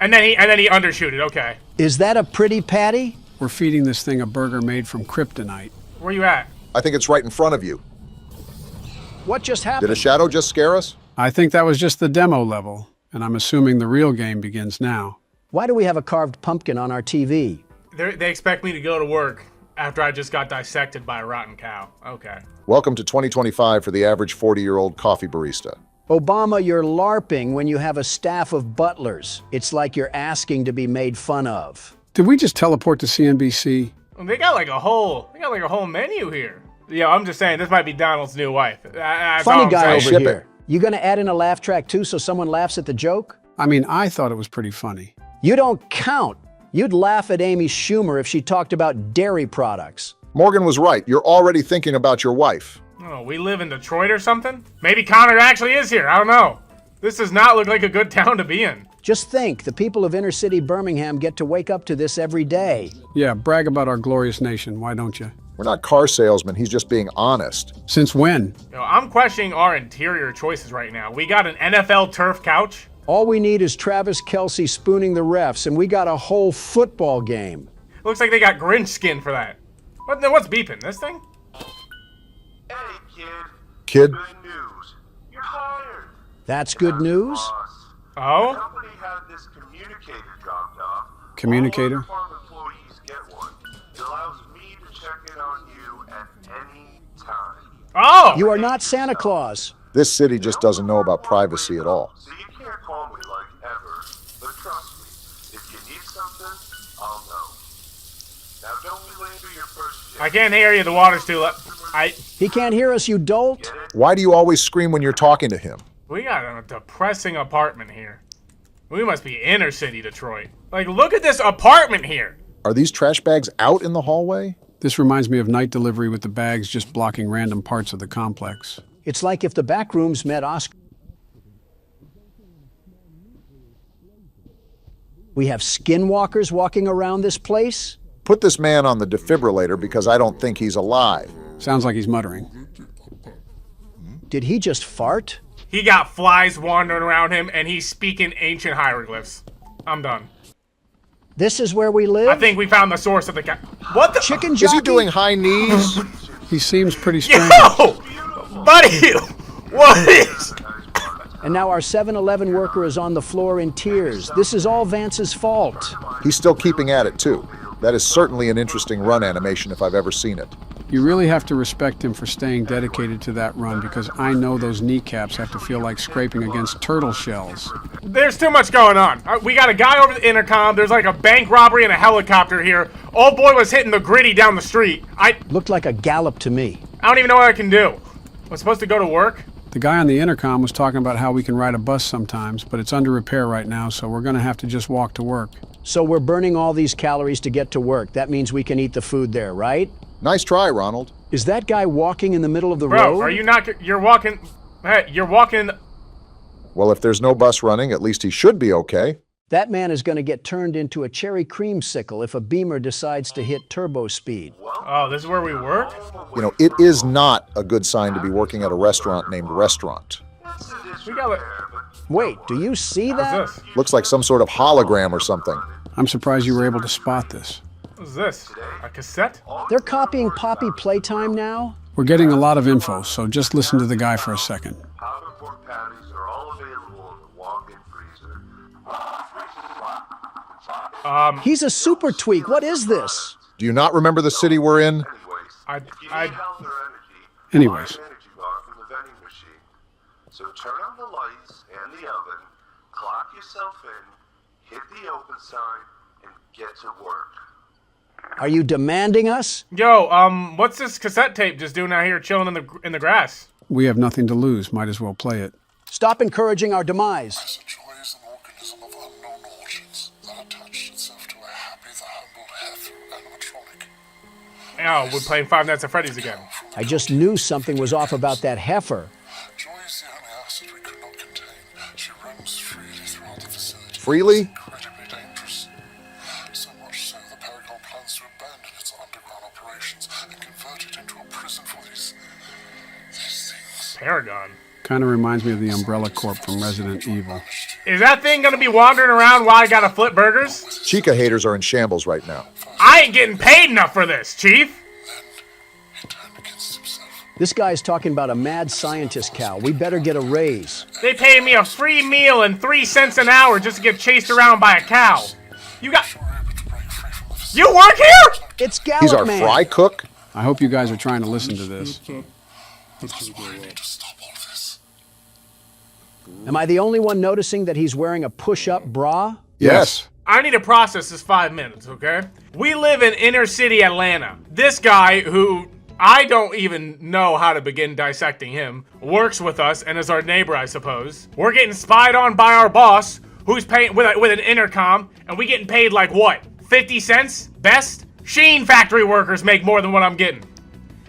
And then he undershoot it, okay. Is that a pretty patty? We're feeding this thing a burger made from kryptonite. Where you at? I think it's right in front of you. What just Did happened? a shadow just scare us? I think that was just the demo level, and I'm assuming the real game begins now. Why do we have a carved pumpkin on our TV? They expect me to go to work after I just got dissected by a rotten cow. Okay. Welcome to 2025 for the average 40-year-old coffee barista. Obama, you're LARPing when you have a staff of butlers. It's like you're asking to be made fun of. Did we just teleport to CNBC? They got like a whole menu here. Yo, I'm just saying, this might be Donald's new wife. That's all Funny I'm guy saying. over Ship here. it. You gonna add in a laugh track too so someone laughs at the joke? I mean, I thought it was pretty funny. You don't count. You'd laugh at Amy Schumer if she talked about dairy products. Morgan was right. You're already thinking about your wife. Oh, we live in Detroit or something? Maybe Connor actually is here. I don't know. This does not look like a good town to be in. Just think, the people of inner city Birmingham get to wake up to this every day. Yeah, brag about our glorious nation, why don't you? We're not car salesmen. He's just being honest. Since when? Yo, I'm questioning our interior choices right now. We got an NFL turf couch. All we need is Travis Kelce spooning the refs, and we got a whole football game. Looks like they got Grinch skin for that. What's beeping? This thing? Hey, Kid, good news. You're hired. That's good news? Boss. Oh? Company had this communicator dropped off. Communicator? All other farm employees get one. It allows me to check in on you at any time. Oh! You are not Santa Claus. this city just doesn't know about privacy at all. So you can't call me like ever, but trust me, if you need something, I'll know. Now don't be late for your first shift. I can't hear you. The water's too low. He can't hear us, you dolt. Why do you always scream when you're talking to him? We got a depressing apartment here. We must be inner city Detroit. Like, look at this apartment here. Are these trash bags out in the hallway? This reminds me of night delivery with the bags just blocking random parts of the complex. It's like if the back rooms met Oscar. We have skinwalkers walking around this place? Put this man on the defibrillator because I don't think he's alive. Sounds like he's muttering. Did he just fart? He got flies wandering around him, and he's speaking ancient hieroglyphs. I'm done. This is where we live? I think we found the source of the What the? Chicken Is jockey? he doing high knees? He seems pretty strange. Yo! Buddy! What is? And now our 7-Eleven worker is on the floor in tears. This is all Vance's fault. He's still keeping at it, too. That is certainly an interesting run animation if I've ever seen it. You really have to respect him for staying dedicated to that run, because I know those kneecaps have to feel like scraping against turtle shells. There's too much going on. We got a guy over the intercom. There's like a bank robbery and a helicopter here. Old boy was hitting the gritty down the street. Looked like a gallop to me. I don't even know what I can do. I'm supposed to go to work? The guy on the intercom was talking about how we can ride a bus sometimes, but it's under repair right now, so we're going to have to just walk to work. So we're burning all these calories to get to work. That means we can eat the food there, right? Nice try, Ronald. Is that guy walking in the middle of the Bro, road? are you not? You're walking. Hey, you're walking. Well, if there's no bus running, at least he should be okay. That man is going to get turned into a cherry creamsicle if a Beamer decides to hit turbo speed. Oh, this is where we work? You know, it is not a good sign to be working at a restaurant named Restaurant. We got it. Wait, do you see that? What's this? Looks like some sort of hologram or something. I'm surprised you were able to spot this. What's this? A cassette? They're copying Poppy Playtime now? We're getting a lot of info, so just listen to the guy for a second. Powder pork patties are all available in the walk-in freezer. He's a super tweak. What is this? Do you not remember the city we're in? Anyways. Energy bar from the vending machine. So turn on the lights and the oven, clock yourself in, hit the open sign, and get to work. Are you demanding us? Yo, what's this cassette tape just doing out here chilling in the grass? We have nothing to lose. Might as well play it. Stop encouraging our demise. Joy is an organism of unknown origins that attached itself to a happy, the humble heifer animatronic. Oh, we're playing Five Nights at Freddy's again. I just knew something was off about that heifer. Joy is the only acid we could not contain. She roams freely throughout the facility. Freely? Incredibly dangerous. So much so the Paragon plans to abandon its underground operations and convert it into a prison for these things. Paragon. Kind of reminds me of the Umbrella Corp from Resident Evil. Is that thing gonna be wandering around while I gotta flip burgers? Chica haters are in shambles right now. I ain't getting paid enough for this, Chief. He turned against himself. This guy's talking about a mad scientist cow. We better get a raise. They paid me a free meal and 3 cents an hour just to get chased around by a cow. You got... You work here? It's Gallup He's our Man. fry cook? I hope you guys are trying to listen to this. That's why I need to stop all this. Am I the only one noticing that he's wearing a push-up bra? Yes. I need to process this 5 minutes, okay? We live in inner city Atlanta. This guy, who I don't even know how to begin dissecting him, works with us and is our neighbor, I suppose. We're getting spied on by our boss, who's paying with an intercom, and we getting paid like what? 50 cents? Best? Sheen factory workers make more than what I'm getting.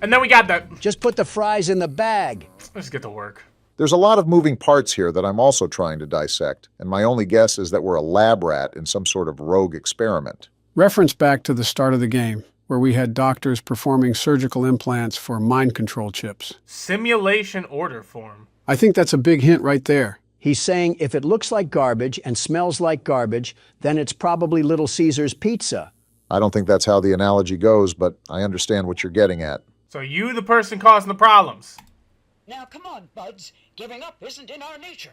And then we got the... Just put the fries in the bag. Let's get to work. There's a lot of moving parts here that I'm also trying to dissect, and my only guess is that we're a lab rat in some sort of rogue experiment. Reference back to the start of the game, where we had doctors performing surgical implants for mind control chips. Simulation order form. I think that's a big hint right there. He's saying if it looks like garbage and smells like garbage, then it's probably Little Caesar's pizza. I don't think that's how the analogy goes, but I understand what you're getting at. So you the person causing the problems. Now, come on, buds. Giving up isn't in our nature.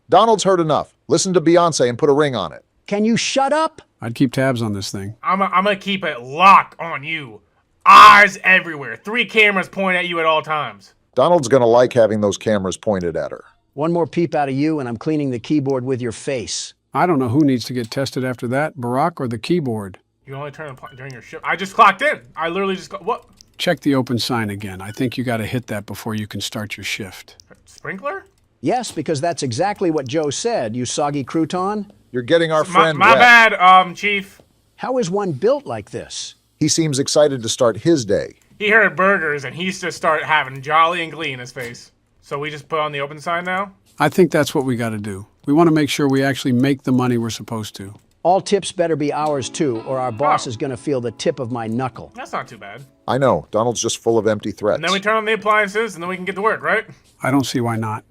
Donald's heard enough. Listen to Beyonce and put a ring on it. Can you shut up? I'd keep tabs on this thing. I'm gonna keep it locked on you. Eyes everywhere. 3 cameras point at you at all times. Donald's gonna like having those cameras pointed at her. One more peep out of you and I'm cleaning the keyboard with your face. I don't know who needs to get tested after that, Barack or the keyboard. You only turn on during your shift. I just clocked in. I literally just what? Check the open sign again. I think you got to hit that before you can start your shift. Sprinkler? Yes, because that's exactly what Joe said, you soggy crouton. You're getting our friend My wet. bad, Chief. How is one built like this? He seems excited to start his day. He heard burgers and he's just start having jolly and glee in his face. So we just put on the open sign now? I think that's what we got to do. We want to make sure we actually make the money we're supposed to. All tips better be ours too, or our boss Oh. is going to feel the tip of my knuckle. That's not too bad. I know, Donald's just full of empty threats. And then we turn on the appliances and then we can get to work, right? I don't see why not.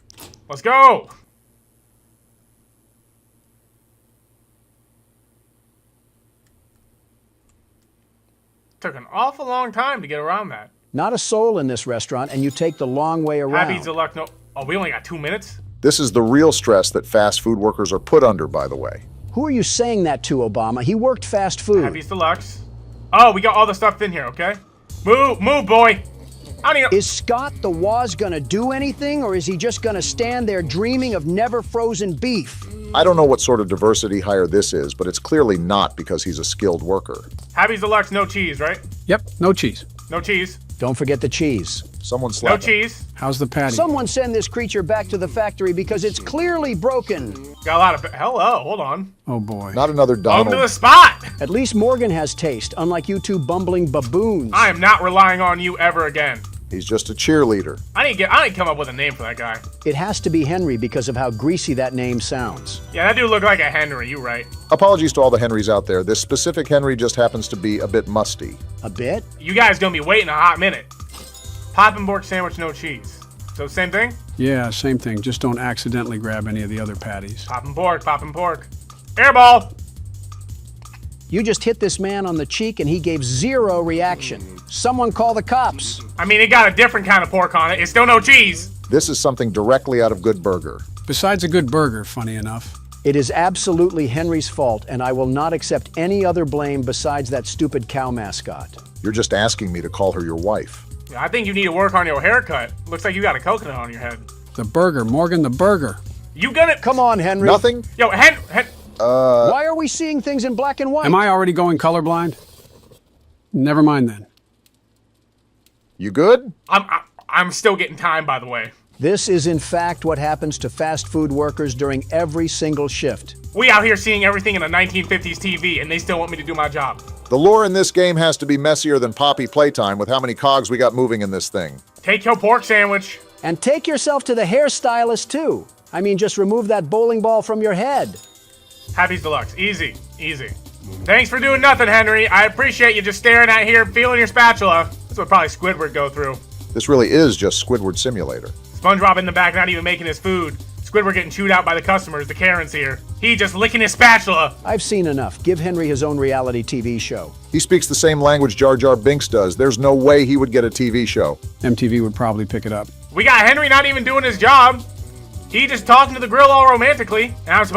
Let's go! Took an awful long time to get around that. Not a soul in this restaurant, and you take the long way around. Happy's Deluxe, no. Oh, we only got 2 minutes? This is the real stress that fast food workers are put under, by the way. Who are you saying that to, Obama? He worked fast food. Happy's Deluxe. Oh, we got all the stuff in here, okay? Move, boy! I don't even... Is Scott the Waz gonna do anything, or is he just gonna stand there dreaming of never frozen beef? I don't know what sort of diversity hire this is, but it's clearly not because he's a skilled worker. Happy's Deluxe, no cheese, right? Yep, no cheese. No cheese. Don't forget the cheese. Someone No slap him. cheese. How's the patty? Someone send this creature back to the factory because it's clearly broken. Got a lot of... Hello, hold on. Oh boy. Not another Welcome to the Donald. spot! At least Morgan has taste, unlike you two bumbling baboons. I am not relying on you ever again. He's just a cheerleader. I need to come up with a name for that guy. It has to be Henry because of how greasy that name sounds. Yeah, that dude looked like a Henry, you right. Apologies to all the Henrys out there. This specific Henry just happens to be a bit musty. A bit? You guys gonna be waiting a hot minute. Poppin' pork sandwich, no cheese. So same thing? Yeah, same thing. Just don't accidentally grab any of the other patties. Poppin' pork, poppin' pork. Airball! You just hit this man on the cheek and he gave zero reaction. Someone call the cops. I mean, it got a different kind of pork on it. It's still no cheese. This is something directly out of Good Burger. Besides a good burger, funny enough. It is absolutely Henry's fault, and I will not accept any other blame besides that stupid cow mascot. You're just asking me to call her your wife. Yeah, I think you need to work on your haircut. Looks like you got a coconut on your head. The burger, Morgan, the burger. You gonna... Come on, Henry. Nothing? Yo, Why are we seeing things in black and white? Am I already going colorblind? Never mind then. You good? I'm still getting time, by the way. This is in fact what happens to fast food workers during every single shift. We out here seeing everything in a 1950s TV, and they still want me to do my job. The lore in this game has to be messier than Poppy Playtime with how many cogs we got moving in this thing. Take your pork sandwich. And take yourself to the hairstylist too. I mean, just remove that bowling ball from your head. Happy's Deluxe. Easy, easy. Thanks for doing nothing, Henry. I appreciate you just staring at here, feeling your spatula. That's what probably Squidward go through. This really is just Squidward Simulator. SpongeBob in the back not even making his food. Squidward getting chewed out by the customers, the Karens here. He just licking his spatula. I've seen enough. Give Henry his own reality TV show. He speaks the same language Jar Jar Binks does. There's no way he would get a TV show. MTV would probably pick it up. We got Henry not even doing his job. He just talking to the grill all romantically. And I'm just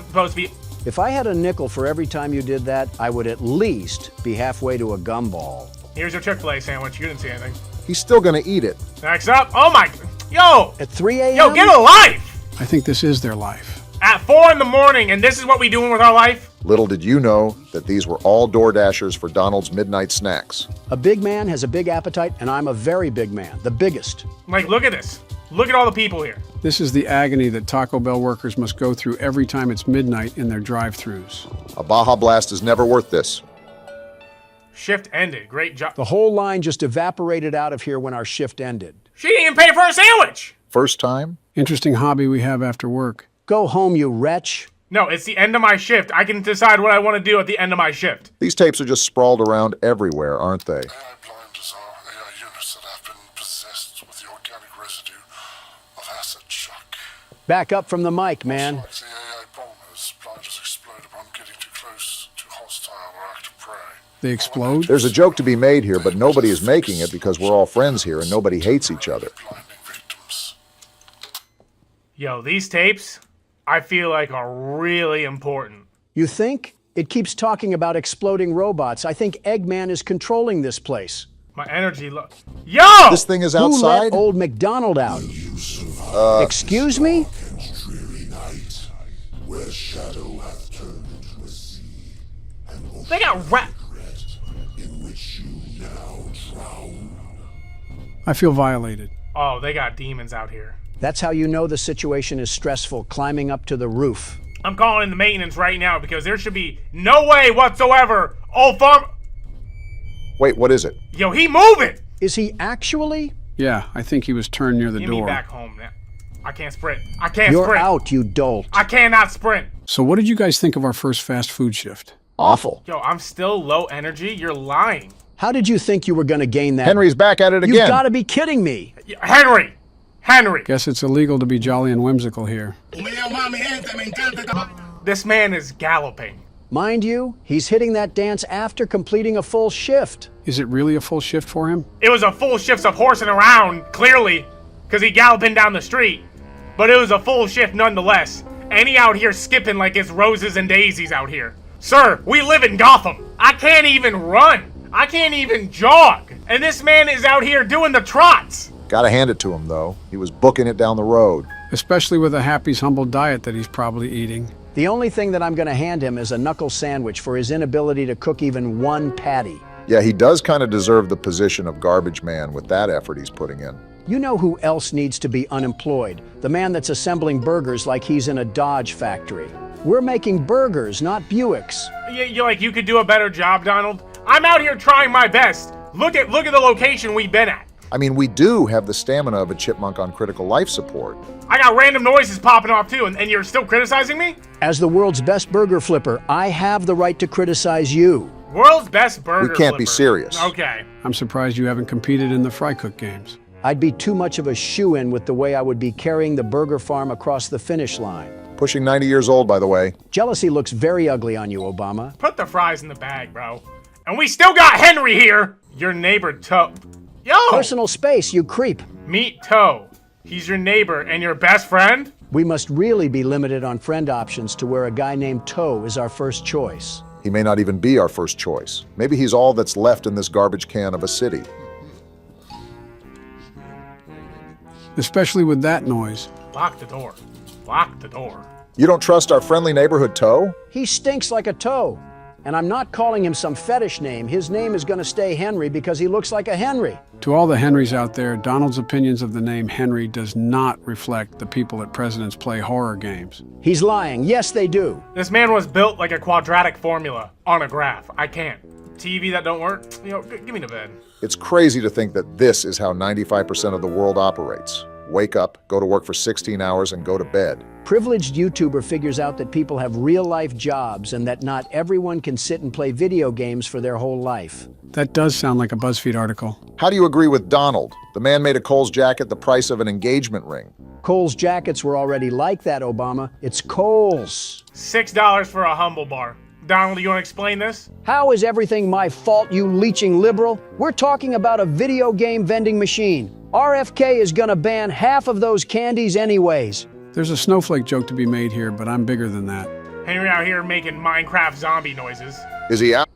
supposed to be. If I had a nickel for every time you did that, I would at least be halfway to a gumball. Here's your Chick-fil-A sandwich. You didn't see anything. He's still gonna eat it. Next up. Oh my. Yo. At 3 a.m.? Yo, get a life. I think this is their life. At 4 in the morning, and this is what we doing with our life? Little did you know that these were all door dashers for Donald's midnight snacks. A big man has a big appetite, and I'm a very big man. The biggest. Like, look at this. Look at all the people here. This is the agony that Taco Bell workers must go through every time it's midnight in their drive-thrus. A Baja Blast is never worth this. Shift ended. Great job. The whole line just evaporated out of here when our shift ended. She didn't even pay for a sandwich. First time? Interesting hobby we have after work. Go home, you wretch. No, it's the end of my shift. I can decide what I want to do at the end of my shift. These tapes are just sprawled around everywhere, aren't they? AI blinders are AI units that have been possessed with the organic residue of acid shock. Back up from the mic, man. Like the AI bombers, blinders explode upon getting too close to hostile or active prey. They explode? There's a joke to be made here, but nobody is making it because we're all friends here and nobody hates each other. Blinding victims. Yo, these tapes, I feel like are really important. You think? It keeps talking about exploding robots. I think Eggman is controlling this place. My energy Yo! This thing is Who outside? let old McDonald out? Excuse me? Where shadow hath turned into a sea, and They got rat. in which you now drown. I feel violated. Oh, they got demons out here. That's how you know the situation is stressful, climbing up to the roof. I'm calling in the maintenance right now because there should be no way whatsoever. Wait, what is it? Yo, he moving! Is he actually? Yeah, I think he was turned near the Get door. me back home now. I can't sprint. I can't You're sprint. out, you dolt. I cannot sprint. So what did you guys think of our first fast food shift? Awful. Yo, I'm still low energy. You're lying. How did you think you were going to gain that? Henry's back at it again. You've got to be kidding me. Henry! Guess it's illegal to be jolly and whimsical here. This man is galloping. Mind you, he's hitting that dance after completing a full shift. Is it really a full shift for him? It was a full shift of horsing around, clearly, because he galloping down the street. But it was a full shift nonetheless. And he out here skipping like it's roses and daisies out here. Sir, we live in Gotham. I can't even run. I can't even jog. And this man is out here doing the trots. Gotta hand it to him, though. He was booking it down the road. Especially with a Happy's humble diet that he's probably eating. The only thing that I'm going to hand him is a knuckle sandwich for his inability to cook even one patty. Yeah, he does kind of deserve the position of garbage man with that effort he's putting in. You know who else needs to be unemployed? The man that's assembling burgers like he's in a Dodge factory. We're making burgers, not Buicks. You could do a better job, Donald. I'm out here trying my best. Look at the location we've been at. I mean, we do have the stamina of a chipmunk on critical life support. I got random noises popping off too, and you're still criticizing me? As the world's best burger flipper, I have the right to criticize you. World's best burger We can't be flipper. serious. Okay. I'm surprised you haven't competed in the fry cook games. I'd be too much of a shoo-in with the way I would be carrying the burger farm across the finish line. Pushing 90 years old, by the way. Jealousy looks very ugly on you, Obama. Put the fries in the bag, bro. And we still got Henry here. Your neighbor, Toe. Yo! Personal space, you creep. Meet Toe. He's your neighbor and your best friend? We must really be limited on friend options to where a guy named Toe is our first choice. He may not even be our first choice. Maybe he's all that's left in this garbage can of a city. Especially with that noise. Lock the door. Lock the door. You don't trust our friendly neighborhood Toe? He stinks like a toe. And I'm not calling him some fetish name. His name is going to stay Henry because he looks like a Henry. To all the Henrys out there, Donald's opinions of the name Henry does not reflect the people at President's Play horror games. He's lying. Yes, they do. This man was built like a quadratic formula on a graph. I can't. TV that don't work? Give me the bed. It's crazy to think that this is how 95% of the world operates. Wake up, go to work for 16 hours, and go to bed. Privileged YouTuber figures out that people have real-life jobs and that not everyone can sit and play video games for their whole life. That does sound like a BuzzFeed article. How do you agree with Donald? The man made a Kohl's jacket the price of an engagement ring. Kohl's jackets were already like that, Obama. It's Kohl's. $6 for a humble bar. Donald, you want to explain this? How is everything my fault, you leeching liberal? We're talking about a video game vending machine. RFK is gonna ban half of those candies anyways. There's a snowflake joke to be made here, but I'm bigger than that. Henry out here making Minecraft zombie noises. Is he out?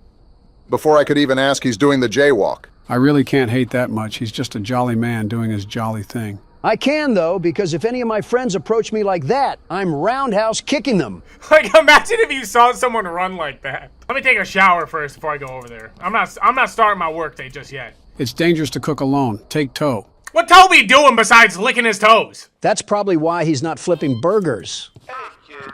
Before I could even ask, he's doing the jaywalk. I really can't hate that much. He's just a jolly man doing his jolly thing. I can, though, because if any of my friends approach me like that, I'm roundhouse kicking them. Like, imagine if you saw someone run like that. Let me take a shower first before I go over there. I'm not starting my workday just yet. It's dangerous to cook alone. Take Toe. What Toby doing besides licking his toes? That's probably why he's not flipping burgers. Hey, kid,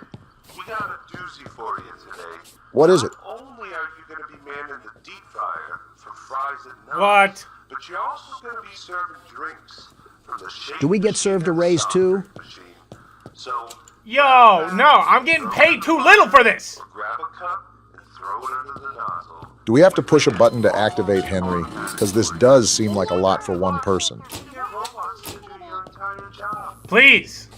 we got a doozy for you today. What is it? Not only are you going to be manning the deep fryer for fries at night, What? but you're also going to be serving drinks from the shake Do we get machine served a and the raise soft too? drink machine. So, Yo, no, I'm getting paid too little for this. or grab a cup and throw it under the nozzle. Do we have to push a button to activate Henry? Because this does seem like a lot for one person. Get robots to do your entire job. Please.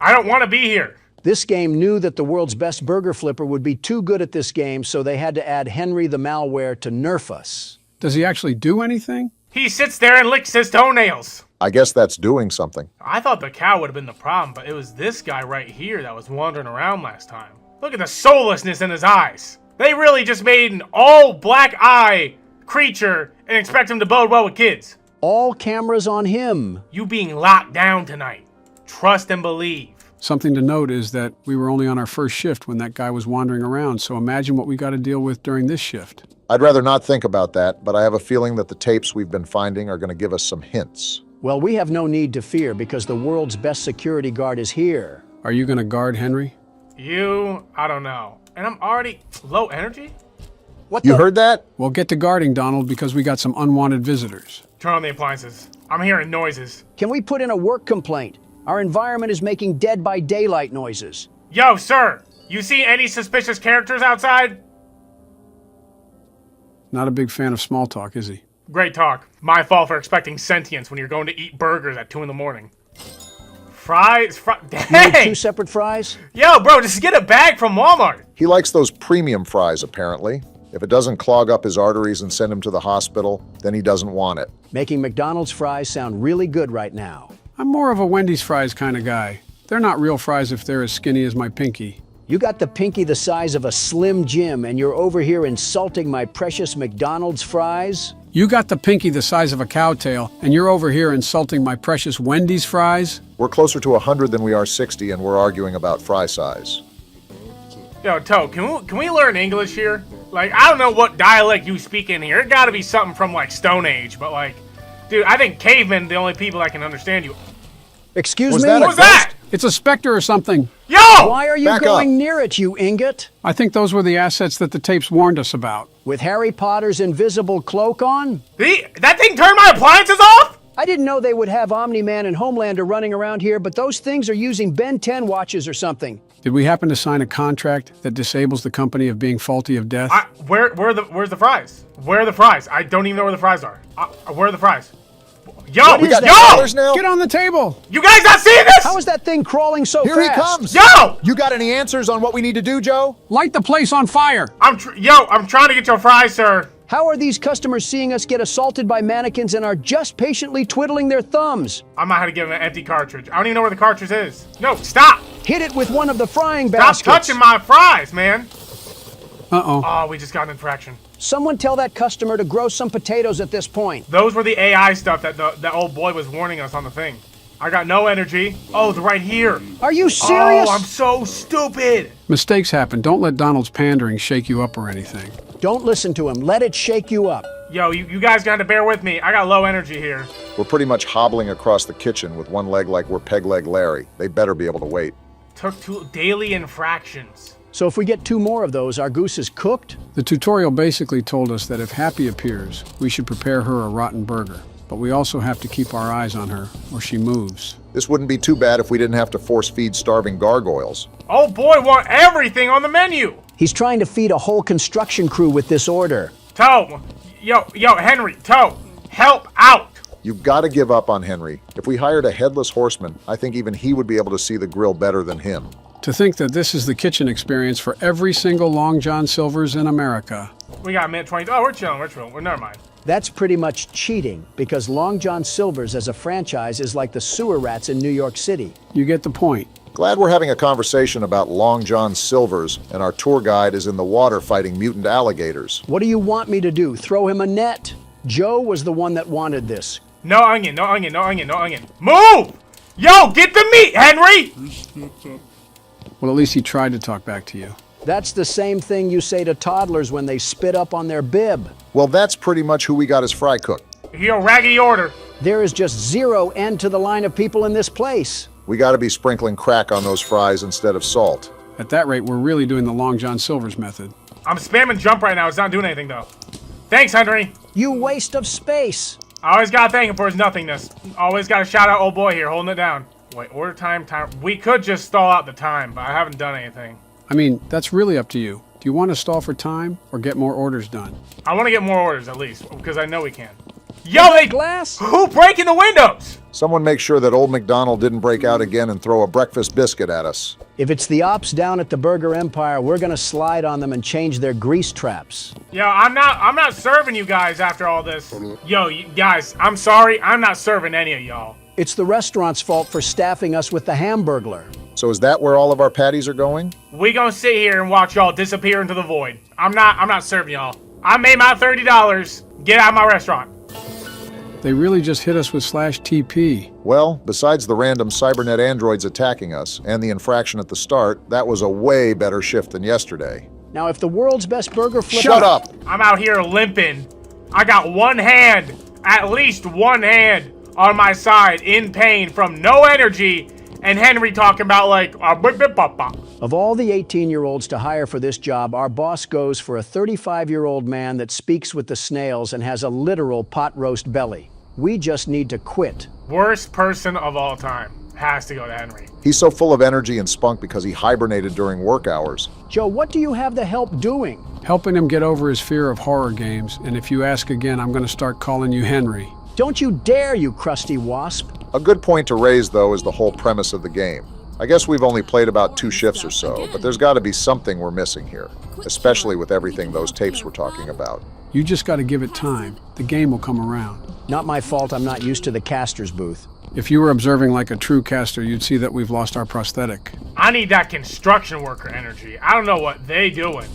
I don't want to be here. This game knew that the world's best burger flipper would be too good at this game, so they had to add Henry the malware to nerf us. Does he actually do anything? He sits there and licks his toenails. I guess that's doing something. I thought the cow would have been the problem, but it was this guy right here that was wandering around last time. Look at the soullessness in his eyes. They really just made an all black eye creature and expect him to bode well with kids. All cameras on him. You being locked down tonight. Trust and believe. Something to note is that we were only on our first shift when that guy was wandering around, so imagine what we got to deal with during this shift. I'd rather not think about that, but I have a feeling that the tapes we've been finding are going to give us some hints. Well, we have no need to fear because the world's best security guard is here. Are you going to guard Henry? I don't know. And I'm already low energy? What You heard that? Well, get to guarding, Donald, because we got some unwanted visitors. Turn on the appliances. I'm hearing noises. Can we put in a work complaint? Our environment is making Dead by Daylight noises. Yo, sir! You see any suspicious characters outside? Not a big fan of small talk, is he? Great talk. My fault for expecting sentience when you're going to eat burgers at 2 in the morning. Fries? You need Dang! 2 separate fries? Yo, bro, just get a bag from Walmart. He likes those premium fries, apparently. If it doesn't clog up his arteries and send him to the hospital, then he doesn't want it. Making McDonald's fries sound really good right now. I'm more of a Wendy's fries kind of guy. They're not real fries if they're as skinny as my pinky. You got the pinky the size of a Slim Jim and you're over here insulting my precious McDonald's fries? You got the pinky the size of a cow tail, and you're over here insulting my precious Wendy's fries? We're closer to 100 than we are 60, and we're arguing about fry size. Yo, Toe, can we learn English here? Like, I don't know what dialect you speak in here. It gotta be something from, like, Stone Age, but, like, dude, I think cavemen the only people that can understand you. Excuse Was me? that a What was that? It's a specter or something. Yo! Why are you Back going up. near it, you ingot? I think those were the assets that the tapes warned us about. With Harry Potter's invisible cloak on? That thing turned my appliances off? I didn't know they would have Omni-Man and Homelander running around here, but those things are using Ben 10 watches or something. Did we happen to sign a contract that disables the company of being faulty of death? Where's the fries? Where are the fries? I don't even know where the fries are. Where are the fries? Yo! We got Yo! dollars now? Get on the table! You guys not seeing this? How is that thing crawling so Here he fast? comes. Yo! You got any answers on what we need to do, Joe? Light the place on fire! I'm trying to get your fries, sir. How are these customers seeing us get assaulted by mannequins and are just patiently twiddling their thumbs? I might have to give him an empty cartridge. I don't even know where the cartridge is. No, stop! Hit it with one of the frying Stop baskets. touching my fries, man. Uh-oh. Oh, we just got an infraction. Someone tell that customer to grow some potatoes at this point. Those were the AI stuff that the old boy was warning us on the thing. I got no energy. Oh, it's right here. Are you serious? Oh, I'm so stupid. Mistakes happen. Don't let Donald's pandering shake you up or anything. Don't listen to him. Let it shake you up. Yo, you guys got to bear with me. I got low energy here. We're pretty much hobbling across the kitchen with one leg like we're Peg Leg Larry. They better be able to wait. Took 2 daily infractions. So if we get 2 more of those, our goose is cooked? The tutorial basically told us that if Happy appears, we should prepare her a rotten burger. But we also have to keep our eyes on her, or she moves. This wouldn't be too bad if we didn't have to force feed starving gargoyles. Oh boy, want everything on the menu. He's trying to feed a whole construction crew with this order. Toe, yo, Henry, Toe, help out. You've got to give up on Henry. If we hired a headless horseman, I think even he would be able to see the grill better than him. To think that this is the kitchen experience for every single Long John Silver's in America. We got a minute 20. Oh, we're chilling. Well, never mind. That's pretty much cheating, because Long John Silver's as a franchise is like the sewer rats in New York City. You get the point. Glad we're having a conversation about Long John Silver's, and our tour guide is in the water fighting mutant alligators. What do you want me to do? Throw him a net? Joe was the one that wanted this. No onion, no onion, no onion, no onion. Move! Yo, get the meat, Henry! Well, at least he tried to talk back to you. That's the same thing you say to toddlers when they spit up on their bib. Well, that's pretty much who we got as fry cook. Yo, raggedy order. There is just 0 end to the line of people in this place. We got to be sprinkling crack on those fries instead of salt. At that rate, we're really doing the Long John Silver's method. I'm spamming jump right now. It's not doing anything, though. Thanks, Henry. You waste of space. I always gotta thank him for his nothingness. Always gotta shout out old boy here, holding it down. Wait, order time. We could just stall out the time, but I haven't done anything. I mean, that's really up to you. Do you want to stall for time or get more orders done? I want to get more orders, at least, because I know we can. Yo, they... Glass? Who breaking the windows? Someone make sure that old McDonald didn't break out again and throw a breakfast biscuit at us. If it's the ops down at the Burger Empire, we're gonna slide on them and change their grease traps. Yo, I'm not serving you guys after all this. Yo, you guys, I'm sorry. I'm not serving any of y'all. It's the restaurant's fault for staffing us with the Hamburglar. So is that where all of our patties are going? We gonna sit here and watch y'all disappear into the void. I'm not serving y'all. I made my $30. Get out of my restaurant. They really just hit us with /TP. Well, besides the random cybernet androids attacking us and the infraction at the start, that was a way better shift than yesterday. Now, if the world's best burger flipper... Shut up! I'm out here limping. I got one hand, at least one hand, on my side in pain from no energy, and Henry talking about like, Of all the 18-year-olds to hire for this job, our boss goes for a 35-year-old man that speaks with the snails and has a literal pot roast belly. We just need to quit. Worst person of all time. Has to go to Henry. He's so full of energy and spunk because he hibernated during work hours. Joe, what do you have the help doing? Helping him get over his fear of horror games, and if you ask again, I'm going to start calling you Henry. Don't you dare, you crusty wasp. A good point to raise, though, is the whole premise of the game. I guess we've only played about 2 shifts or so, but there's got to be something we're missing here, especially with everything those tapes were talking about. You just got to give it time. The game will come around. Not my fault I'm not used to the caster's booth. If you were observing like a true caster, you'd see that we've lost our prosthetic. I need that construction worker energy. I don't know what they doing,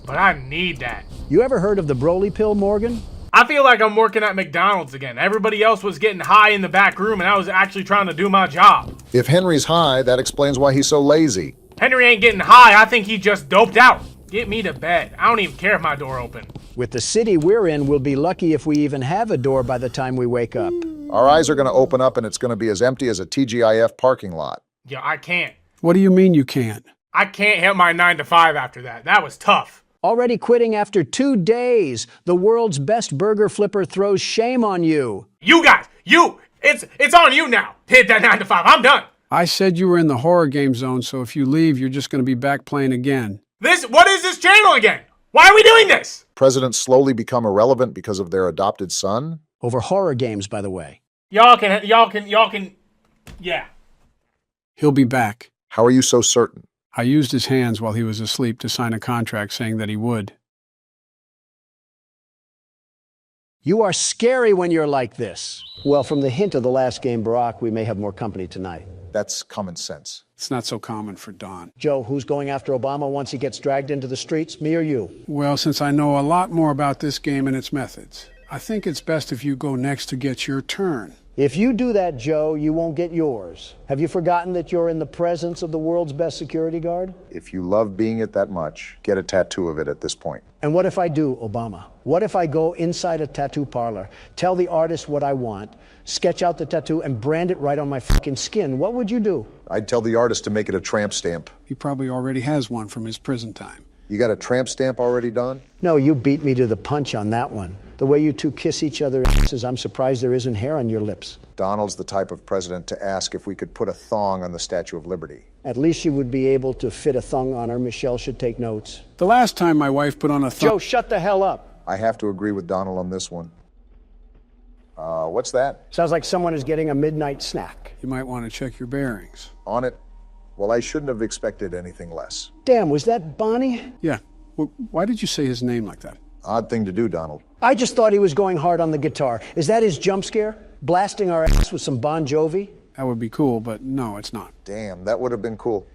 but I need that. You ever heard of the Broly pill, Morgan? I feel like I'm working at McDonald's again. Everybody else was getting high in the back room and I was actually trying to do my job. If Henry's high, that explains why he's so lazy. Henry ain't getting high. I think he just doped out. Get me to bed. I don't even care if my door open. With the city we're in, we'll be lucky if we even have a door by the time we wake up. Our eyes are going to open up and it's going to be as empty as a TGIF parking lot. Yeah, I can't. What do you mean you can't? I can't hit my 9 to 5 after that. That was tough. Already quitting after 2 days. The world's best burger flipper throws shame on you. You guys, it's on you now. Hit that 9 to 5. I'm done. I said you were in the horror game zone, so if you leave, you're just going to be back playing again. What is this channel again? Why are we doing this? Presidents slowly become irrelevant because of their adopted son? Over horror games, by the way. Y'all can, yeah. He'll be back. How are you so certain? I used his hands while he was asleep to sign a contract saying that he would. You are scary when you're like this. Well, from the hint of the last game, Barack, we may have more company tonight. That's common sense. It's not so common for Don. Joe, who's going after Obama once he gets dragged into the streets, me or you? Well, since I know a lot more about this game and its methods, I think it's best if you go next to get your turn. If you do that, Joe, you won't get yours. Have you forgotten that you're in the presence of the world's best security guard? If you love being it that much, get a tattoo of it at this point. And what if I do, Obama? What if I go inside a tattoo parlor, tell the artist what I want, sketch out the tattoo, and brand it right on my fucking skin? What would you do? I'd tell the artist to make it a tramp stamp. He probably already has one from his prison time. You got a tramp stamp already done? No, you beat me to the punch on that one. The way you two kiss each other, I'm surprised there isn't hair on your lips. Donald's the type of president to ask if we could put a thong on the Statue of Liberty. At least you would be able to fit a thong on her. Michelle should take notes. The last time my wife put on a thong... Joe, shut the hell up. I have to agree with Donald on this one. What's that? Sounds like someone is getting a midnight snack. You might want to check your bearings. On it? Well, I shouldn't have expected anything less. Damn, was that Bonnie? Yeah. Well, why did you say his name like that? Odd thing to do, Donald. I just thought he was going hard on the guitar. Is that his jump scare? Blasting our ass with some Bon Jovi? That would be cool, but no, it's not. Damn, that would have been cool.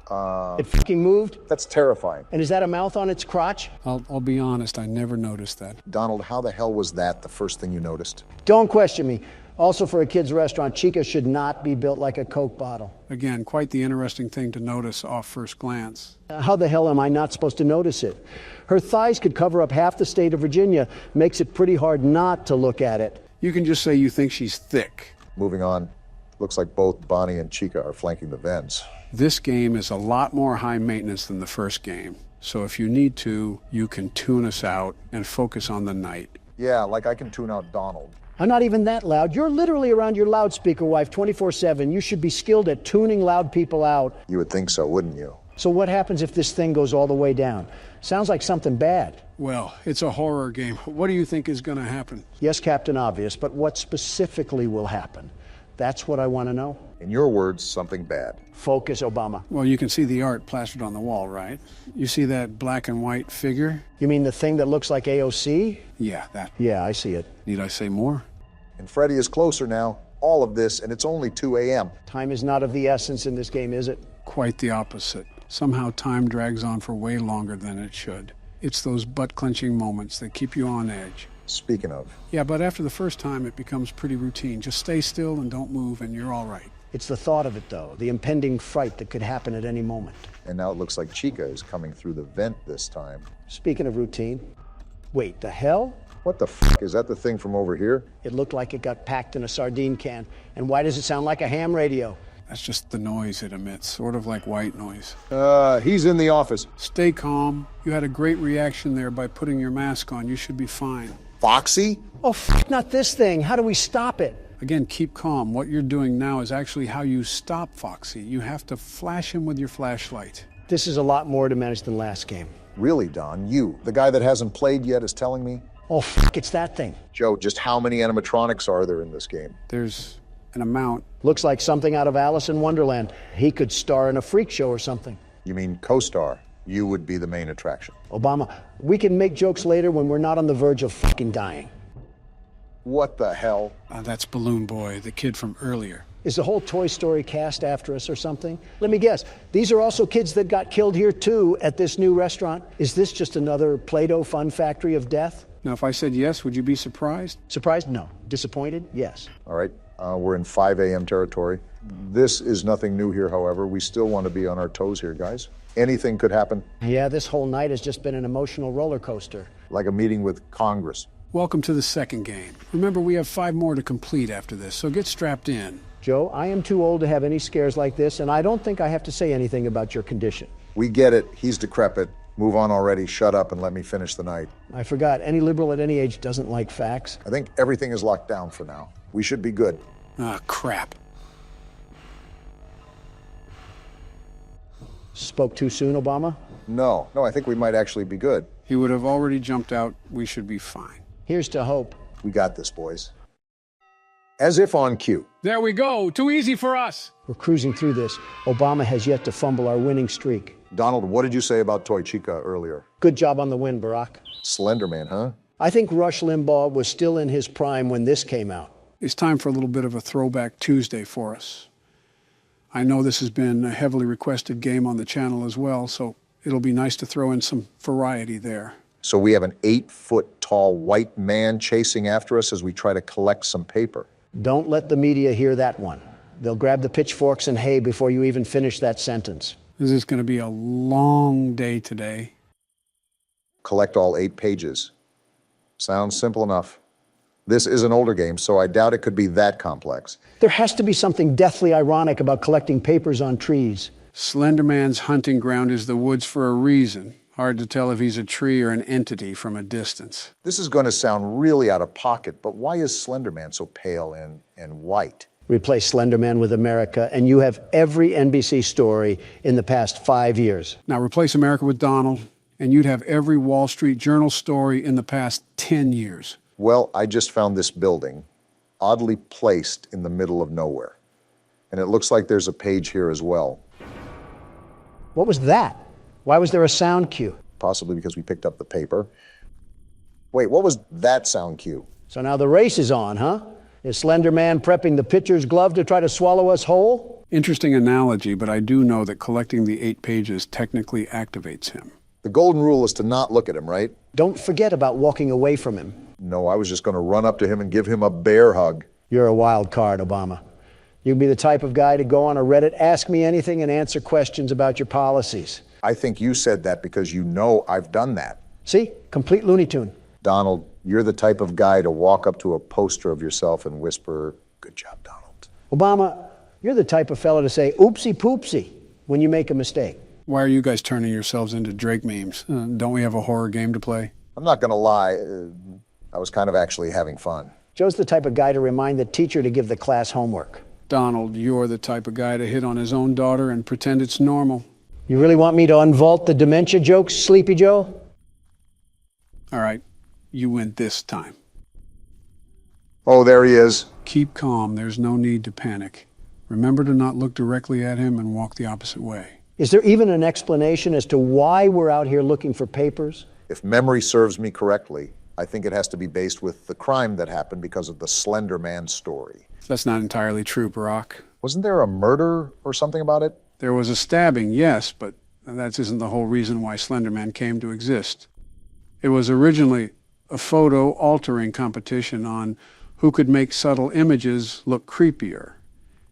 It fucking moved? That's terrifying. And is that a mouth on its crotch? I'll be honest, I never noticed that. Donald, how the hell was that the first thing you noticed? Don't question me. Also, for a kid's restaurant, Chica should not be built like a Coke bottle. Again, quite the interesting thing to notice off first glance. How the hell am I not supposed to notice it? Her thighs could cover up half the state of Virginia. Makes it pretty hard not to look at it. You can just say you think she's thick. Moving on. Looks like both Bonnie and Chica are flanking the Vens. This game is a lot more high maintenance than the first game. So if you need to, you can tune us out and focus on the night. Yeah, like I can tune out Donald. I'm not even that loud. You're literally around your loudspeaker wife 24/7. You should be skilled at tuning loud people out. You would think so, wouldn't you? So what happens if this thing goes all the way down? Sounds like something bad. Well, it's a horror game. What do you think is going to happen? Yes, Captain Obvious, but what specifically will happen? That's what I want to know. In your words, something bad. Focus, Obama. Well, you can see the art plastered on the wall, right? You see that black and white figure? You mean the thing that looks like AOC? Yeah, that. Yeah, I see it. Need I say more? And Freddy is closer now. All of this, and it's only 2 a.m. Time is not of the essence in this game, is it? Quite the opposite. Somehow time drags on for way longer than it should. It's those butt-clenching moments that keep you on edge. Speaking of. Yeah, but after the first time, it becomes pretty routine. Just stay still and don't move, and you're all right. It's the thought of it, though, the impending fright that could happen at any moment. And now it looks like Chica is coming through the vent this time. Speaking of routine, wait, the hell? What the f***? Is that the thing from over here? It looked like it got packed in a sardine can. And why does it sound like a ham radio? That's just the noise it emits, sort of like white noise. He's in the office. Stay calm. You had a great reaction there by putting your mask on. You should be fine. Foxy? Oh, not this thing. How do we stop it? Again, keep calm. What you're doing now is actually how you stop Foxy. You have to flash him with your flashlight. This is a lot more to manage than last game. Really, Don? You, the guy that hasn't played yet, is telling me? Oh, it's that thing. Joe, just how many animatronics are there in this game? There's an amount. Looks like something out of Alice in Wonderland. He could star in a freak show or something. You mean co-star? You would be the main attraction. Obama, we can make jokes later when we're not on the verge of fucking dying. What the hell? That's Balloon Boy, the kid from earlier. Is the whole Toy Story cast after us or something? Let me guess. These are also kids that got killed here too at this new restaurant. Is this just another Play-Doh fun factory of death? Now, if I said yes, would you be surprised? Surprised? No. Disappointed? Yes. All right, we're in 5 a.m. territory. This is nothing new here, however. We still want to be on our toes here, guys. Anything could happen. Yeah, this whole night has just been an emotional roller coaster. Like a meeting with Congress. Welcome to the second game. Remember, we have 5 more to complete after this, so get strapped in. Joe, I am too old to have any scares like this, and I don't think I have to say anything about your condition. We get it. He's decrepit. Move on already. Shut up and let me finish the night. I forgot. Any liberal at any age doesn't like facts. I think everything is locked down for now. We should be good. Ah, crap. Spoke too soon, Obama? No, I think we might actually be good. He would have already jumped out. We should be fine. Here's to hope. We got this, boys. As if on cue. There we go. Too easy for us. We're cruising through this. Obama has yet to fumble our winning streak. Donald, what did you say about Toy Chica earlier? Good job on the win, Barack. Slenderman, huh? I think Rush Limbaugh was still in his prime when this came out. It's time for a little bit of a throwback Tuesday for us. I know this has been a heavily requested game on the channel as well, so it'll be nice to throw in some variety there. So we have an 8-foot-tall white man chasing after us as we try to collect some paper. Don't let the media hear that one. They'll grab the pitchforks and hay before you even finish that sentence. This is going to be a long day today. Collect all 8 pages. Sounds simple enough. This is an older game, so I doubt it could be that complex. There has to be something deathly ironic about collecting papers on trees. Slenderman's hunting ground is the woods for a reason. Hard to tell if he's a tree or an entity from a distance. This is going to sound really out of pocket, but why is Slenderman so pale and white? Replace Slenderman with America, and you have every NBC story in the past 5 years. Now replace America with Donald, and you'd have every Wall Street Journal story in the past 10 years. Well, I just found this building, oddly placed in the middle of nowhere. And it looks like there's a page here as well. What was that? Why was there a sound cue? Possibly because we picked up the paper. Wait, what was that sound cue? So now the race is on, huh? Is Slenderman prepping the pitcher's glove to try to swallow us whole? Interesting analogy, but I do know that collecting the 8 pages technically activates him. The golden rule is to not look at him, right? Don't forget about walking away from him. No, I was just going to run up to him and give him a bear hug. You're a wild card, Obama. You'd be the type of guy to go on a Reddit, ask me anything, and answer questions about your policies. I think you said that because you know I've done that. See? Complete Looney Tune. Donald, you're the type of guy to walk up to a poster of yourself and whisper, "Good job, Donald." Obama, you're the type of fellow to say oopsie poopsie when you make a mistake. Why are you guys turning yourselves into Drake memes? Don't we have a horror game to play? I'm not going to lie. I was kind of actually having fun. Joe's the type of guy to remind the teacher to give the class homework. Donald, you're the type of guy to hit on his own daughter and pretend it's normal. You really want me to unvault the dementia jokes, Sleepy Joe? All right, you win this time. Oh, there he is. Keep calm. There's no need to panic. Remember to not look directly at him and walk the opposite way. Is there even an explanation as to why we're out here looking for papers? If memory serves me correctly, I think it has to be based with the crime that happened because of the Slender Man story. That's not entirely true, Barack. Wasn't there a murder or something about it? There was a stabbing, yes, but that isn't the whole reason why Slenderman came to exist. It was originally a photo altering competition on who could make subtle images look creepier.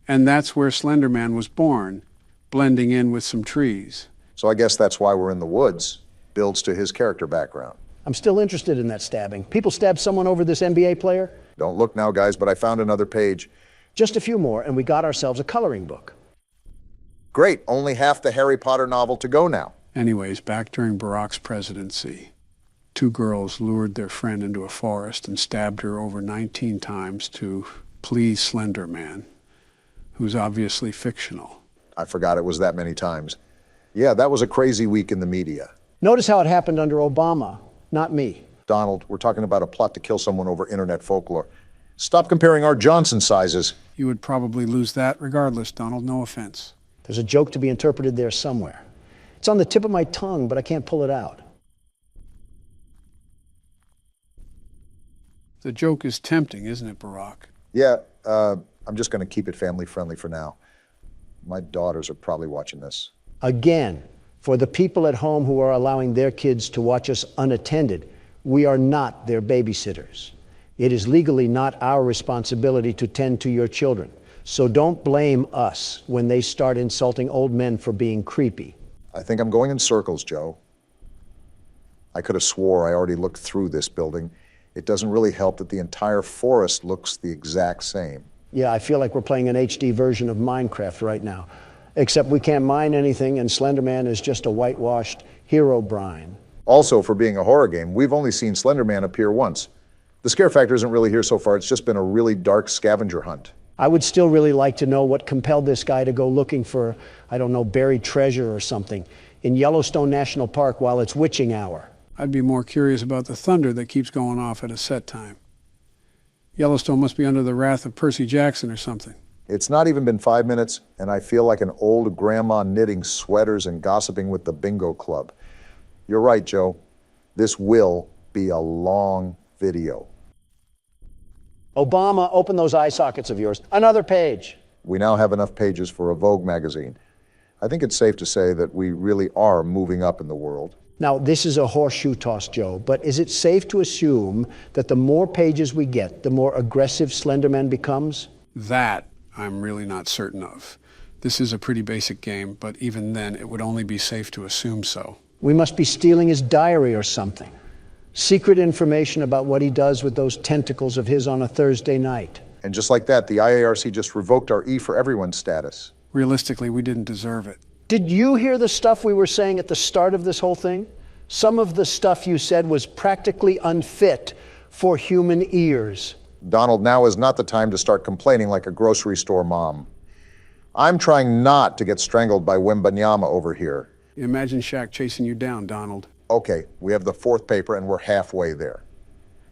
And that's where Slenderman was born, blending in with some trees. So I guess that's why we're in the woods. Builds to his character background. I'm still interested in that stabbing. People stab someone over this NBA player? Don't look now, guys, but I found another page. Just a few more, and we got ourselves a coloring book. Great, only half the Harry Potter novel to go now. Anyways, back during Barack's presidency, 2 girls lured their friend into a forest and stabbed her over 19 times to please Slenderman, who's obviously fictional. I forgot it was that many times. Yeah, that was a crazy week in the media. Notice how it happened under Obama, not me. Donald, we're talking about a plot to kill someone over internet folklore. Stop comparing our Johnson sizes. You would probably lose that regardless, Donald, no offense. There's a joke to be interpreted there somewhere. It's on the tip of my tongue, but I can't pull it out. The joke is tempting, isn't it, Barack? Yeah, I'm just going to keep it family friendly for now. My daughters are probably watching this. Again, for the people at home who are allowing their kids to watch us unattended, we are not their babysitters. It is legally not our responsibility to tend to your children. So don't blame us when they start insulting old men for being creepy. I think I'm going in circles, Joe. I could have swore I already looked through this building. It doesn't really help that the entire forest looks the exact same. Yeah, I feel like we're playing an HD version of Minecraft right now. Except we can't mine anything, and Slenderman is just a whitewashed hero brine. Also, for being a horror game, we've only seen Slenderman appear once. The scare factor isn't really here so far. It's just been a really dark scavenger hunt. I would still really like to know what compelled this guy to go looking for, I don't know, buried treasure or something in Yellowstone National Park while it's witching hour. I'd be more curious about the thunder that keeps going off at a set time. Yellowstone must be under the wrath of Percy Jackson or something. It's not even been 5 minutes, and I feel like an old grandma knitting sweaters and gossiping with the bingo club. You're right, Joe. This will be a long video. Obama, open those eye sockets of yours. Another page. We now have enough pages for a Vogue magazine. I think it's safe to say that we really are moving up in the world. Now, this is a horseshoe toss, Joe, but is it safe to assume that the more pages we get, the more aggressive Slenderman becomes? That I'm really not certain of. This is a pretty basic game, but even then, it would only be safe to assume so. We must be stealing his diary or something. Secret information about what he does with those tentacles of his on a Thursday night. And just like that, the IARC just revoked our E for Everyone status. Realistically, we didn't deserve it. Did you hear the stuff we were saying at the start of this whole thing? Some of the stuff you said was practically unfit for human ears. Donald, now is not the time to start complaining like a grocery store mom. I'm trying not to get strangled by Wembanyama over here. Imagine Shaq chasing you down, Donald. Okay, we have the 4th paper and we're halfway there.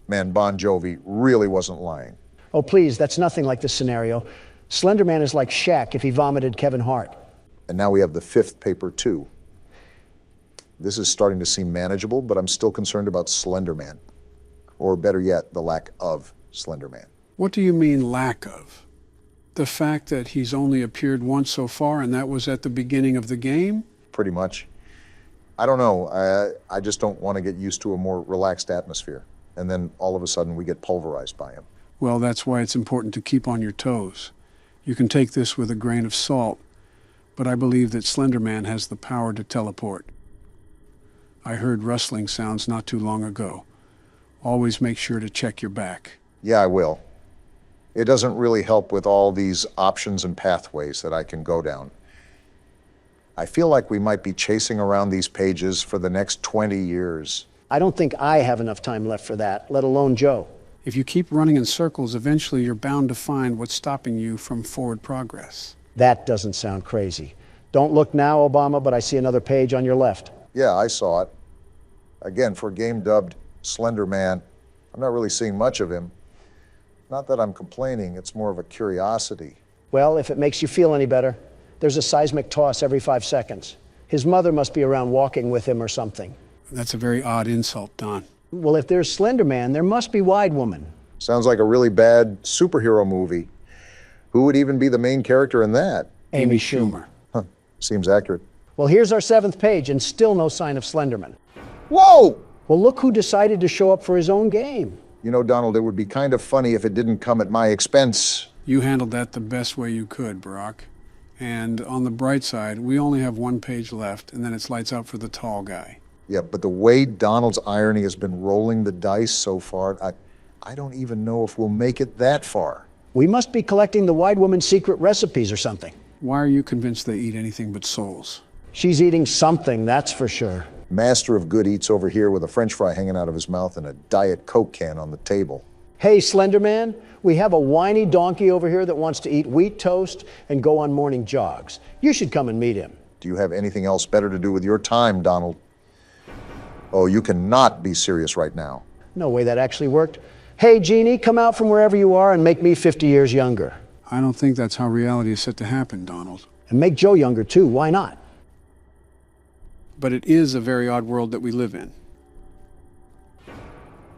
Man, Bon Jovi really wasn't lying. Oh, please, that's nothing like this scenario. Slenderman is like Shaq if he vomited Kevin Hart. And now we have the 5th paper too. This is starting to seem manageable, but I'm still concerned about Slenderman. Or better yet, the lack of Slenderman. What do you mean, lack of? The fact that he's only appeared once so far, and that was at the beginning of the game? Pretty much. I don't know. I just don't want to get used to a more relaxed atmosphere. And then all of a sudden we get pulverized by him. Well, that's why it's important to keep on your toes. You can take this with a grain of salt, but I believe that Slenderman has the power to teleport. I heard rustling sounds not too long ago. Always make sure to check your back. Yeah, I will. It doesn't really help with all these options and pathways that I can go down. I feel like we might be chasing around these pages for the next 20 years. I don't think I have enough time left for that, let alone Joe. If you keep running in circles, eventually you're bound to find what's stopping you from forward progress. That doesn't sound crazy. Don't look now, Obama, but I see another page on your left. Yeah, I saw it. Again, for a game dubbed Slenderman, I'm not really seeing much of him. Not that I'm complaining, it's more of a curiosity. Well, if it makes you feel any better, there's a seismic toss every 5 seconds. His mother must be around walking with him or something. That's a very odd insult, Don. Well, if there's Slenderman, there must be Wide Woman. Sounds like a really bad superhero movie. Who would even be the main character in that? Amy Schumer. Huh, seems accurate. Well, here's our 7th page, and still no sign of Slenderman. Whoa! Well, look who decided to show up for his own game. You know, Donald, it would be kind of funny if it didn't come at my expense. You handled that the best way you could, Barack. And on the bright side, we only have 1 page left, and then it's lights out for the tall guy. Yeah, but the way Donald's irony has been rolling the dice so far, I don't even know if we'll make it that far. We must be collecting the Wide Woman's secret recipes or something. Why are you convinced they eat anything but souls? She's eating something, that's for sure. Master of good eats over here with a French fry hanging out of his mouth and a Diet Coke can on the table. Hey, Slenderman, we have a whiny donkey over here that wants to eat wheat toast and go on morning jogs. You should come and meet him. Do you have anything else better to do with your time, Donald? Oh, you cannot be serious right now. No way that actually worked. Hey, Jeannie, come out from wherever you are and make me 50 years younger. I don't think that's how reality is set to happen, Donald. And make Joe younger, too. Why not? But it is a very odd world that we live in.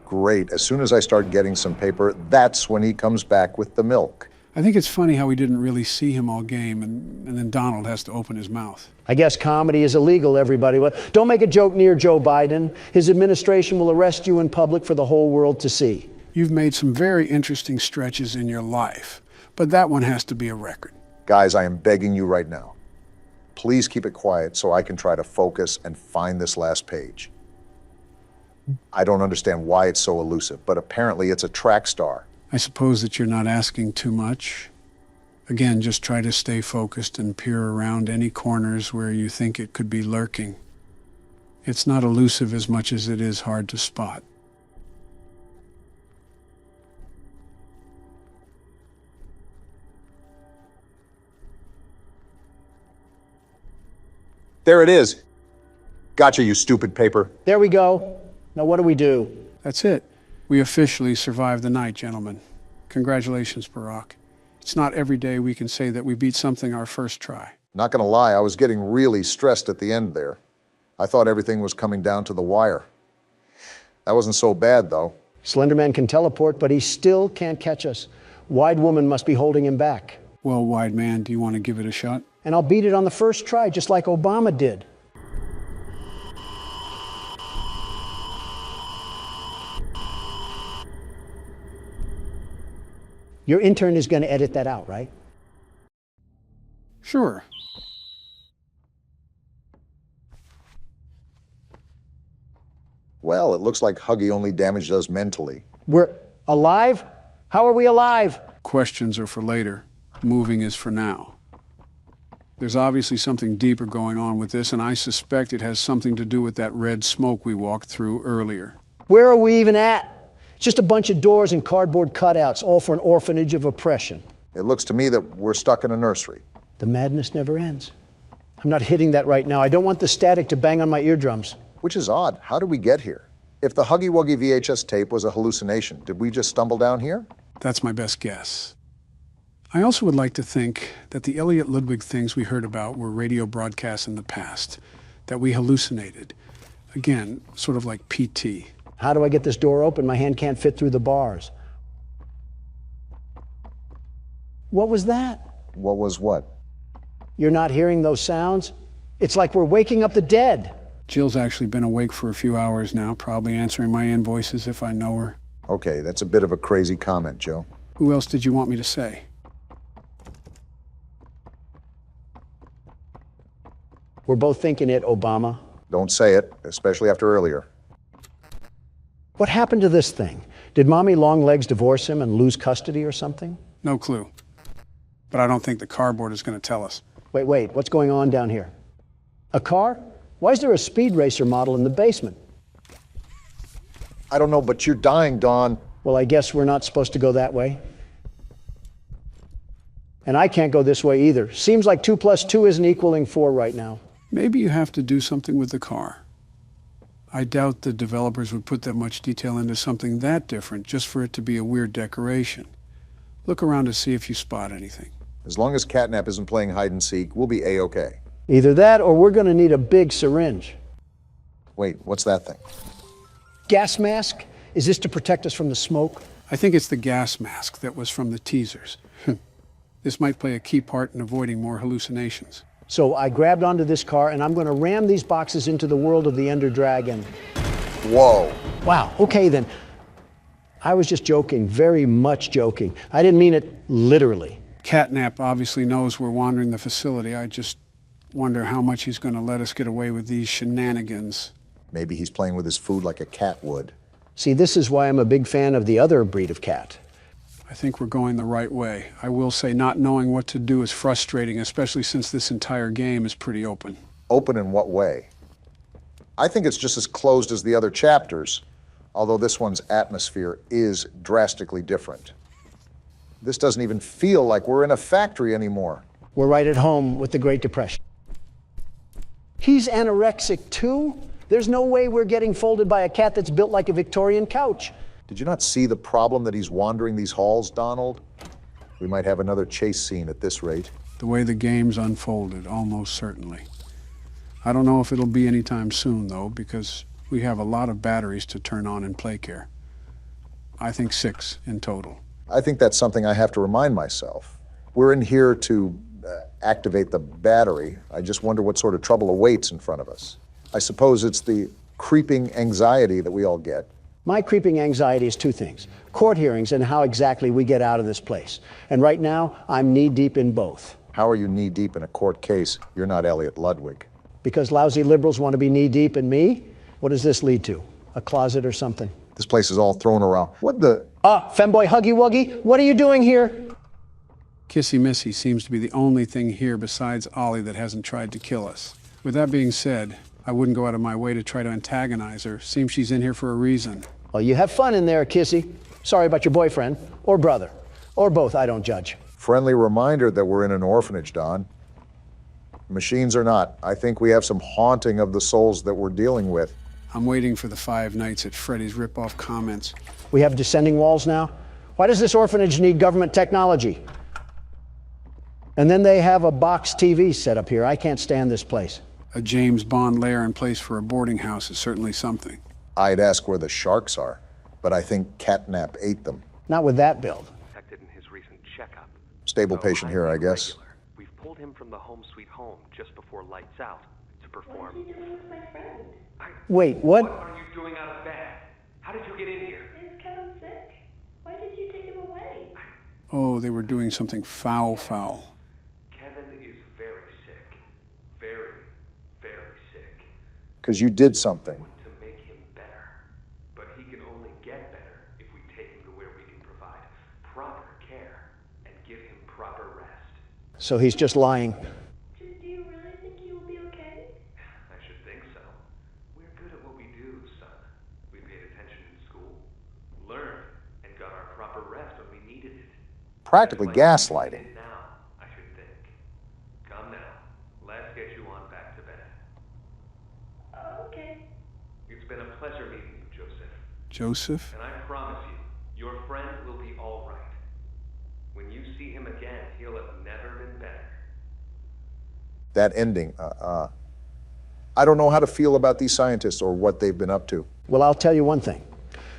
Great. As soon as I start getting some paper, that's when he comes back with the milk. I think it's funny how we didn't really see him all game, and then Donald has to open his mouth. I guess comedy is illegal, everybody. Don't make a joke near Joe Biden. His administration will arrest you in public for the whole world to see. You've made some very interesting stretches in your life, but that one has to be a record. Guys, I am begging you right now. Please keep it quiet so I can try to focus and find this last page. I don't understand why it's so elusive, but apparently it's a track star. I suppose that you're not asking too much. Again, just try to stay focused and peer around any corners where you think it could be lurking. It's not elusive as much as it is hard to spot. There it is. Gotcha, you stupid paper. There we go. Now what do we do? That's it. We officially survived the night, gentlemen. Congratulations, Barack. It's not every day we can say that we beat something our first try. Not gonna lie, I was getting really stressed at the end there. I thought everything was coming down to the wire. That wasn't so bad, though. Slenderman can teleport, but he still can't catch us. Wide Woman must be holding him back. Well, Wide Man, do you want to give it a shot? And I'll beat it on the first try, just like Obama did. Your intern is going to edit that out, right? Sure. Well, it looks like Huggy only damaged us mentally. We're alive? How are we alive? Questions are for later. Moving is for now. There's obviously something deeper going on with this, and I suspect it has something to do with that red smoke we walked through earlier. Where are we even at? It's just a bunch of doors and cardboard cutouts, all for an orphanage of oppression. It looks to me that we're stuck in a nursery. The madness never ends. I'm not hitting that right now. I don't want the static to bang on my eardrums. Which is odd. How did we get here? If the Huggy Wuggy VHS tape was a hallucination, did we just stumble down here? That's my best guess. I also would like to think that the Elliot Ludwig things we heard about were radio broadcasts in the past, that we hallucinated. Again, sort of like PT. How do I get this door open? My hand can't fit through the bars. What was that? What was what? You're not hearing those sounds? It's like we're waking up the dead. Jill's actually been awake for a few hours now, probably answering my invoices if I know her. Okay, that's a bit of a crazy comment, Joe. Who else did you want me to say? We're both thinking it, Obama. Don't say it, especially after earlier. What happened to this thing? Did Mommy Longlegs divorce him and lose custody or something? No clue. But I don't think the cardboard is going to tell us. Wait, what's going on down here? A car? Why is there a speed racer model in the basement? I don't know, but you're dying, Dawn. Well, I guess we're not supposed to go that way. And I can't go this way either. Seems like 2 + 2 isn't equaling 4 right now. Maybe you have to do something with the car. I doubt the developers would put that much detail into something that different just for it to be a weird decoration. Look around to see if you spot anything. As long as Catnap isn't playing hide and seek, we'll be A-okay. Either that or we're going to need a big syringe. Wait, what's that thing? Gas mask? Is this to protect us from the smoke? I think it's the gas mask that was from the teasers. This might play a key part in avoiding more hallucinations. So I grabbed onto this car and I'm going to ram these boxes into the world of the Ender Dragon. Whoa. Wow, okay then. I was just joking, very much joking. I didn't mean it literally. Catnap obviously knows we're wandering the facility. I just wonder how much he's going to let us get away with these shenanigans. Maybe he's playing with his food like a cat would. See, this is why I'm a big fan of the other breed of cat. I think we're going the right way. I will say not knowing what to do is frustrating, especially since this entire game is pretty open. Open in what way? I think it's just as closed as the other chapters, although this one's atmosphere is drastically different. This doesn't even feel like we're in a factory anymore. We're right at home with the Great Depression. He's anorexic too? There's no way we're getting folded by a cat that's built like a Victorian couch. Did you not see the problem that he's wandering these halls, Donald? We might have another chase scene at this rate. The way the game's unfolded, almost certainly. I don't know if it'll be anytime soon, though, because we have a lot of batteries to turn on in play care. I think 6 in total. I think that's something I have to remind myself. We're in here to activate the battery. I just wonder what sort of trouble awaits in front of us. I suppose it's the creeping anxiety that we all get. My creeping anxiety is 2 things: court hearings and how exactly we get out of this place. And right now, I'm knee-deep in both. How are you knee-deep in a court case? You're not Elliot Ludwig. Because lousy liberals want to be knee-deep in me? What does this lead to? A closet or something? This place is all thrown around. What the? Femboy Huggy Wuggy, what are you doing here? Kissy Missy seems to be the only thing here besides Ollie that hasn't tried to kill us. With that being said, I wouldn't go out of my way to try to antagonize her. Seems she's in here for a reason. Well, you have fun in there, Kissy. Sorry about your boyfriend, or brother, or both, I don't judge. Friendly reminder that we're in an orphanage, Don. Machines or not, I think we have some haunting of the souls that we're dealing with. I'm waiting for the 5 Nights at Freddy's rip-off comments. We have descending walls now? Why does this orphanage need government technology? And then they have a box TV set up here. I can't stand this place. A James Bond lair in place for a boarding house is certainly something. I'd ask where the sharks are, but I think catnap ate them. Not with that build. Detected in his recent checkup. Stable patient here, I guess. We've pulled him from the home sweet home just before lights out to perform. What are you doing with my friend? Wait, what? What are you doing out of bed? How did you get in here? Is Kevin sick? Why did you take him away? Oh, they were doing something foul. Kevin is very sick. Very, very sick. Because you did something. To make him better. But he can only get better if we take him to where we can provide proper care and give him proper rest. So he's just lying. Do you really think he will be okay? I should think so. We're good at what we do, son. We paid attention in school, learned, and got our proper rest when we needed it. Practically gaslighting. Now, I should think. Come now, let's get you on back to bed. Okay. It's been a pleasure meeting you, Joseph. Joseph? And I promise you, your friend will be all right. When you see him again, he'll have never been better. That ending, I don't know how to feel about these scientists or what they've been up to. Well, I'll tell you one thing.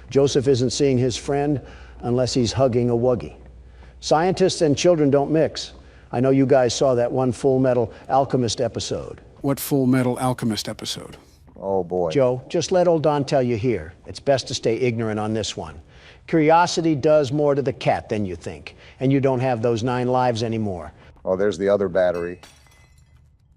Joseph isn't seeing his friend unless he's hugging a wuggy. Scientists and children don't mix. I know you guys saw that one Full Metal Alchemist episode. What Full Metal Alchemist episode? Oh, boy. Joe, just let old Don tell you here. It's best to stay ignorant on this one. Curiosity does more to the cat than you think, and you don't have those 9 lives anymore. Oh, there's the other battery.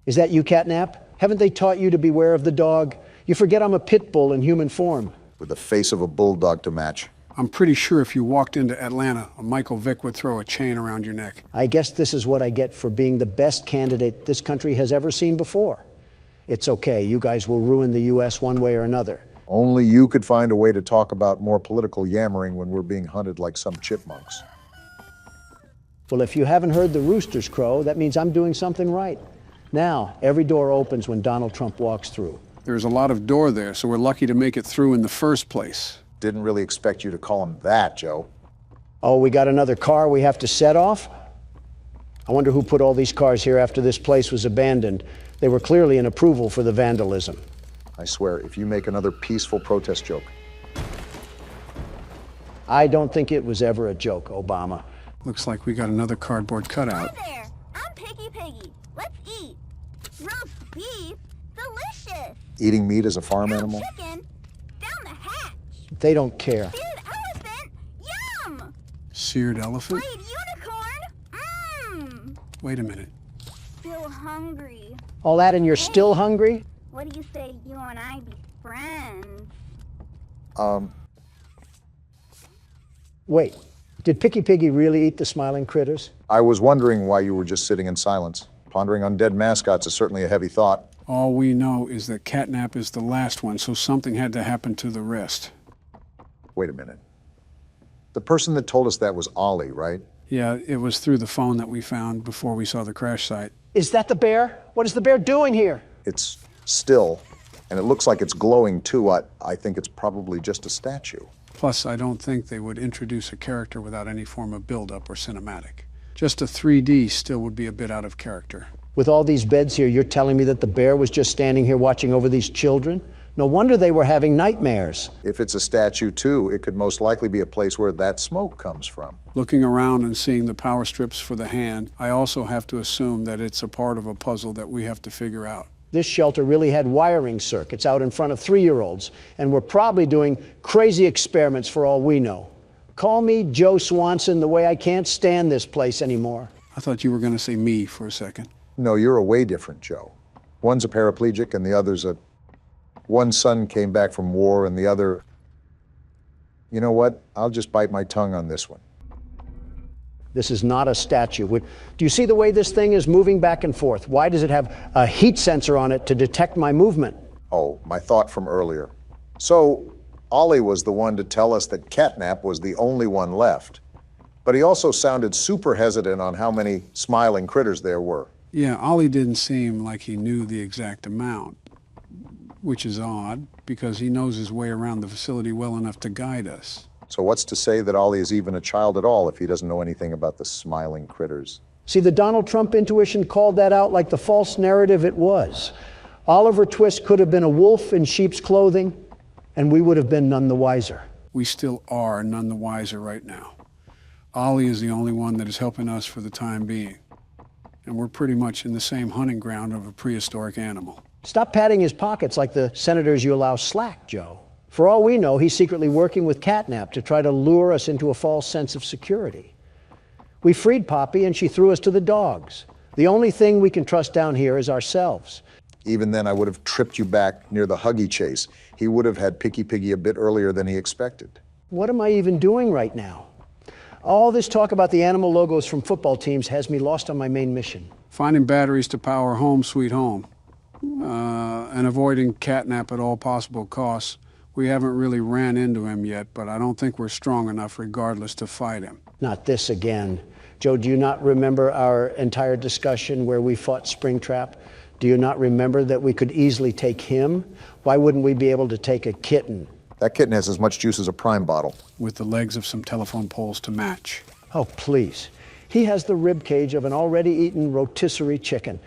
Is that you, Catnap? Haven't they taught you to beware of the dog? You forget I'm a pit bull in human form. With the face of a bulldog to match. I'm pretty sure if you walked into Atlanta, a Michael Vick would throw a chain around your neck. I guess this is what I get for being the best candidate this country has ever seen before. It's okay, you guys will ruin the U.S. one way or another. Only you could find a way to talk about more political yammering when we're being hunted like some chipmunks. Well, if you haven't heard the roosters crow, that means I'm doing something right. Now, every door opens when Donald Trump walks through. There's a lot of door there, so we're lucky to make it through in the first place. Didn't really expect you to call him that, Joe. Oh, we got another car we have to set off? I wonder who put all these cars here after this place was abandoned. They were clearly an approval for the vandalism. I swear, if you make another peaceful protest joke. I don't think it was ever a joke, Obama. Looks like we got another cardboard cutout. Hi there, I'm Piggy. Let's eat. Roast beef, delicious. Eating meat as a farm animal? Chicken, down the hatch. They don't care. Seared elephant, yum. Seared elephant? Played unicorn, Wait a minute. Still hungry. All that and you're still hungry? What do you say you and I be friends? Wait, Did Picky Piggy really eat the smiling critters? I was wondering why you were just sitting in silence. Pondering on dead mascots is certainly a heavy thought. All we know is that catnap is the last one, so something had to happen to the rest. Wait a minute. The person that told us that was Ollie, right? Yeah, it was through the phone that we found before we saw the crash site. Is that the bear? What is the bear doing here? It's still, and it looks like it's glowing too. I think it's probably just a statue. Plus, I don't think they would introduce a character without any form of build-up or cinematic. Just a 3D still would be a bit out of character. With all these beds here, you're telling me that the bear was just standing here watching over these children? No wonder they were having nightmares. If it's a statue too, it could most likely be a place where that smoke comes from. Looking around and seeing the power strips for the hand, I also have to assume that it's a part of a puzzle that we have to figure out. This shelter really had wiring circuits out in front of 3-year-olds, and we're probably doing crazy experiments for all we know. Call me Joe Swanson the way I can't stand this place anymore. I thought you were going to say me for a second. No, you're a way different Joe. One's a paraplegic and the other's a... One son came back from war and the other... You know what? I'll just bite my tongue on this one. This is not a statue. Do you see the way this thing is moving back and forth? Why does it have a heat sensor on it to detect my movement? Oh, my thought from earlier. So, Ollie was the one to tell us that catnap was the only one left. But he also sounded super hesitant on how many smiling critters there were. Yeah, Ollie didn't seem like he knew the exact amount, which is odd, because he knows his way around the facility well enough to guide us. So what's to say that Ollie is even a child at all if he doesn't know anything about the smiling critters? See, the Donald Trump intuition called that out like the false narrative it was. Oliver Twist could have been a wolf in sheep's clothing, and we would have been none the wiser. We still are none the wiser right now. Ollie is the only one that is helping us for the time being. And we're pretty much in the same hunting ground of a prehistoric animal. Stop patting his pockets like the senators you allow slack, Joe. For all we know, he's secretly working with catnap to try to lure us into a false sense of security. We freed Poppy and she threw us to the dogs. The only thing we can trust down here is ourselves. Even then, I would have tripped you back near the Huggy chase. He would have had Picky Piggy a bit earlier than he expected. What am I even doing right now? All this talk about the animal logos from football teams has me lost on my main mission. Finding batteries to power Home Sweet Home, and avoiding catnap at all possible costs. We haven't really ran into him yet, but I don't think we're strong enough regardless to fight him. Not this again. Joe, do you not remember our entire discussion where we fought Springtrap? Do you not remember that we could easily take him? Why wouldn't we be able to take a kitten? That kitten has as much juice as a prime bottle. With the legs of some telephone poles to match. Oh, please. He has the rib cage of an already eaten rotisserie chicken.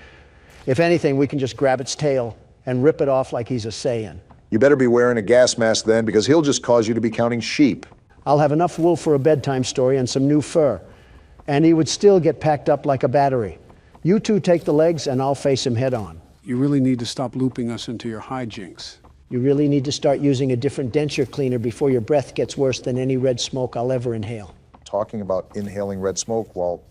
If anything, we can just grab its tail and rip it off like he's a Saiyan. You better be wearing a gas mask then, because he'll just cause you to be counting sheep. I'll have enough wool for a bedtime story and some new fur. And he would still get packed up like a battery. You two take the legs and I'll face him head on. You really need to stop looping us into your hijinks. You really need to start using a different denture cleaner before your breath gets worse than any red smoke I'll ever inhale. Talking about inhaling red smoke while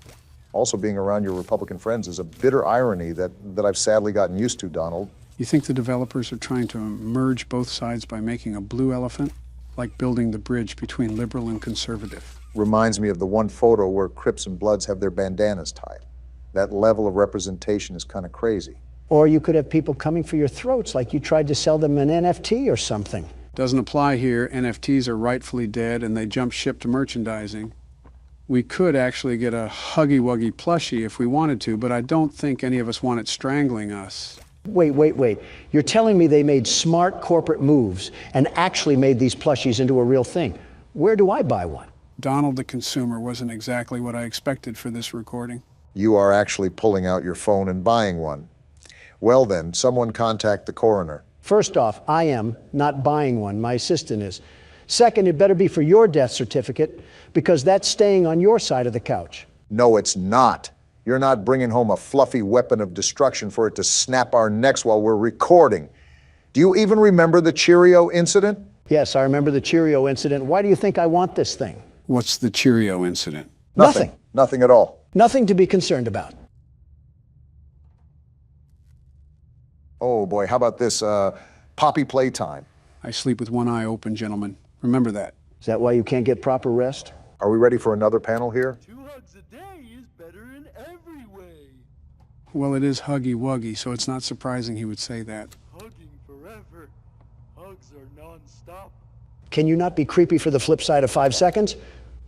also being around your Republican friends is a bitter irony that I've sadly gotten used to, Donald. You think the developers are trying to merge both sides by making a blue elephant? Like building the bridge between liberal and conservative. Reminds me of the one photo where Crips and Bloods have their bandanas tied. That level of representation is kind of crazy. Or you could have people coming for your throats like you tried to sell them an NFT or something. Doesn't apply here. NFTs are rightfully dead and they jump ship to merchandising. We could actually get a Huggy Wuggy plushie if we wanted to, but I don't think any of us want it strangling us. Wait. You're telling me they made smart corporate moves and actually made these plushies into a real thing. Where do I buy one? Donald the consumer wasn't exactly what I expected for this recording. You are actually pulling out your phone and buying one. Well then, someone contact the coroner. First off, I am not buying one. My assistant is. Second, it better be for your death certificate because that's staying on your side of the couch. No, it's not. You're not bringing home a fluffy weapon of destruction for it to snap our necks while we're recording. Do you even remember the Cheerio incident? Yes, I remember the Cheerio incident. Why do you think I want this thing? What's the Cheerio incident? Nothing. Nothing at all. Nothing to be concerned about. Oh boy, how about this Poppy Playtime? I sleep with one eye open, gentlemen. Remember that. Is that why you can't get proper rest? Are we ready for another panel here? 2 hugs a day is better in every way. Well, it is Huggy Wuggy, so it's not surprising he would say that. Hugging forever. Hugs are non-stop. Can you not be creepy for the flip side of 5 seconds?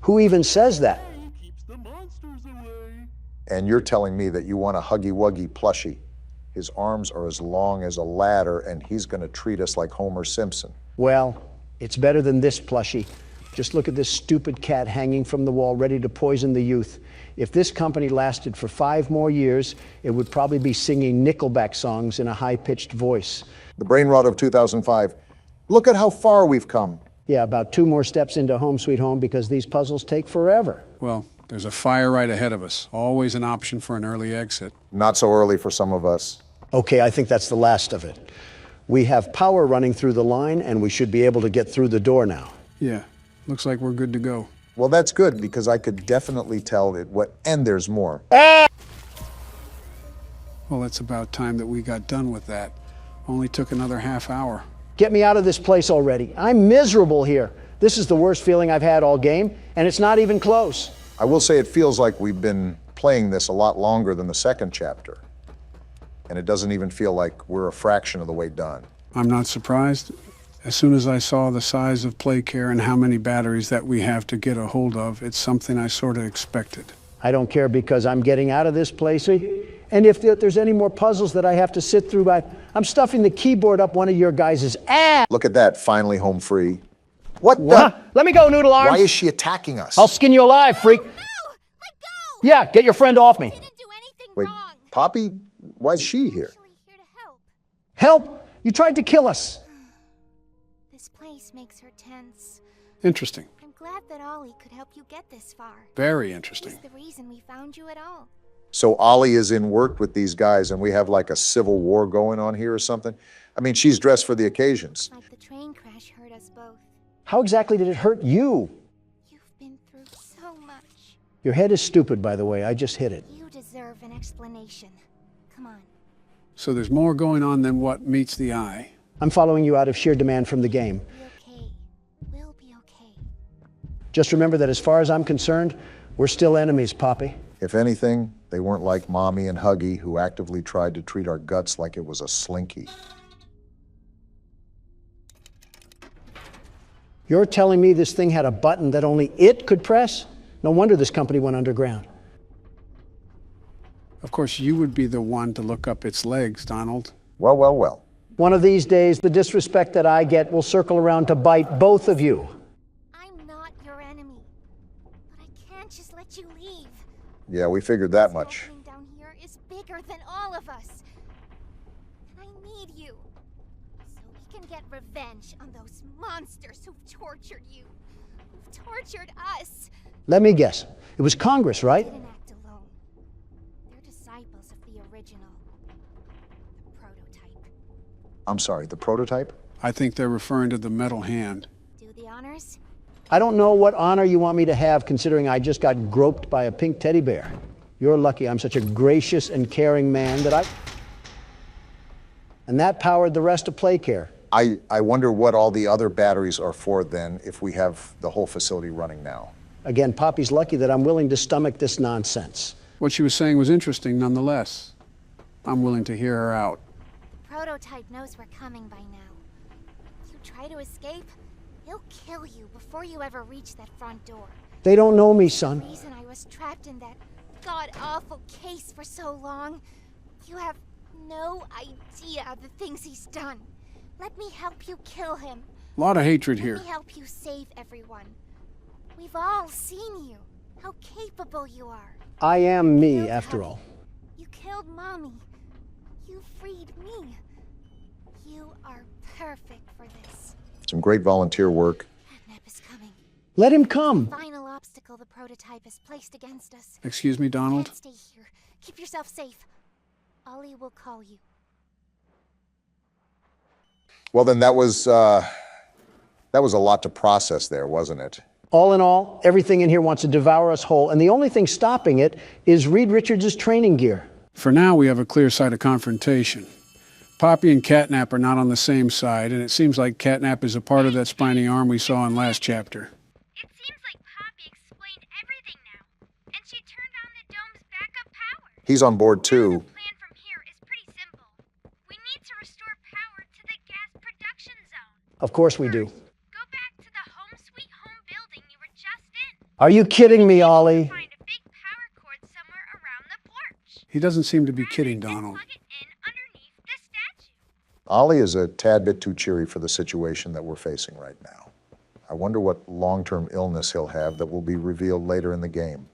Who even says that? Keeps the monsters away. And you're telling me that you want a Huggy Wuggy plushie. His arms are as long as a ladder, and he's going to treat us like Homer Simpson. Well, it's better than this plushie. Just look at this stupid cat hanging from the wall, ready to poison the youth. If this company lasted for 5 more years, it would probably be singing Nickelback songs in a high-pitched voice. The brain rot of 2005. Look at how far we've come. Yeah, about 2 more steps into Home Sweet Home because these puzzles take forever. Well, there's a fire right ahead of us. Always an option for an early exit. Not so early for some of us. Okay, I think that's the last of it. We have power running through the line, and we should be able to get through the door now. Yeah, looks like we're good to go. Well, that's good, because I could definitely tell it what, and there's more. Well, it's about time that we got done with that. Only took another half hour. Get me out of this place already. I'm miserable here. This is the worst feeling I've had all game, and it's not even close. I will say it feels like we've been playing this a lot longer than the second chapter. And it doesn't even feel like we're a fraction of the way done. I'm not surprised. As soon as I saw the size of PlayCare and how many batteries that we have to get a hold of, it's something I sort of expected. I don't care because I'm getting out of this place. And if there's any more puzzles that I have to sit through, I'm stuffing the keyboard up one of your guys' ass. Look at that, finally home free. What the? Let me go, Noodle Arms. Why is she attacking us? I'll skin you alive, freak. No! Let go! Yeah, get your friend off me. I didn't do anything Wait, wrong. Poppy, why is she here? I'm actually here to help. Help? You tried to kill us. This place makes her tense. Interesting. I'm glad that Ollie could help you get this far. Very interesting. He's the reason we found you at all. So Ollie is in work with these guys, and we have like a civil war going on here or something? I mean, she's dressed for the occasions. Like the train crash hurt us both. How exactly did it hurt you? You've been through so much. Your head is stupid, by the way. I just hit it. You deserve an explanation. Come on. So there's more going on than what meets the eye. I'm following you out of sheer demand from the game. Be okay. We'll be okay. Just remember that as far as I'm concerned, we're still enemies, Poppy. If anything, they weren't like Mommy and Huggy, who actively tried to treat our guts like it was a slinky. You're telling me this thing had a button that only it could press? No wonder this company went underground. Of course, you would be the one to look up its legs, Donald. Well, well, well. One of these days, the disrespect that I get will circle around to bite both of you. I'm not your enemy. But I can't just let you leave. Yeah, we figured that much. This down here is bigger than all of us. And I need you. So we can get revenge on those monsters who've tortured you. Who've tortured us. Let me guess. It was Congress, right? They didn't act alone. They're disciples of the original. The prototype. I'm sorry, the prototype? I think they're referring to the metal hand. Do the honors? I don't know what honor you want me to have, considering I just got groped by a pink teddy bear. You're lucky I'm such a gracious and caring man that And that powered the rest of PlayCare. I wonder what all the other batteries are for then, if we have the whole facility running now. Again, Poppy's lucky that I'm willing to stomach this nonsense. What she was saying was interesting nonetheless. I'm willing to hear her out. The prototype knows we're coming by now. If you try to escape, he'll kill you before you ever reach that front door. They don't know me, son. The reason I was trapped in that god-awful case for so long, you have no idea of the things he's done. Let me help you kill him. A lot of hatred here. Let me help you save everyone. We've all seen you, how capable you are. I am me, after all. You killed Mommy. You freed me. You are perfect for this. Some great volunteer work. Catnap is coming. Let him come. The final obstacle the prototype has placed against us. Excuse me, Donald? Can't stay here. Keep yourself safe. Ollie will call you. Well, then that was a lot to process there, wasn't it? All in all, everything in here wants to devour us whole, and the only thing stopping it is Reed Richards' training gear. For now, we have a clear side of confrontation. Poppy and Catnap are not on the same side, and it seems like Catnap is a part of that spiny arm we saw in last chapter. It seems like Poppy He's on board too. The plan from here is pretty simple. We need to restore power to the gas production zone. Of course we do. Go back to the home sweet home building you were just in. Are you kidding me, Ollie? Find a big power cord somewhere around the porch. He doesn't seem to be kidding, Donald. Plug it in underneath the statue. Ollie is a tad bit too cheery for the situation that we're facing right now. I wonder what long-term illness he'll have that will be revealed later in the game.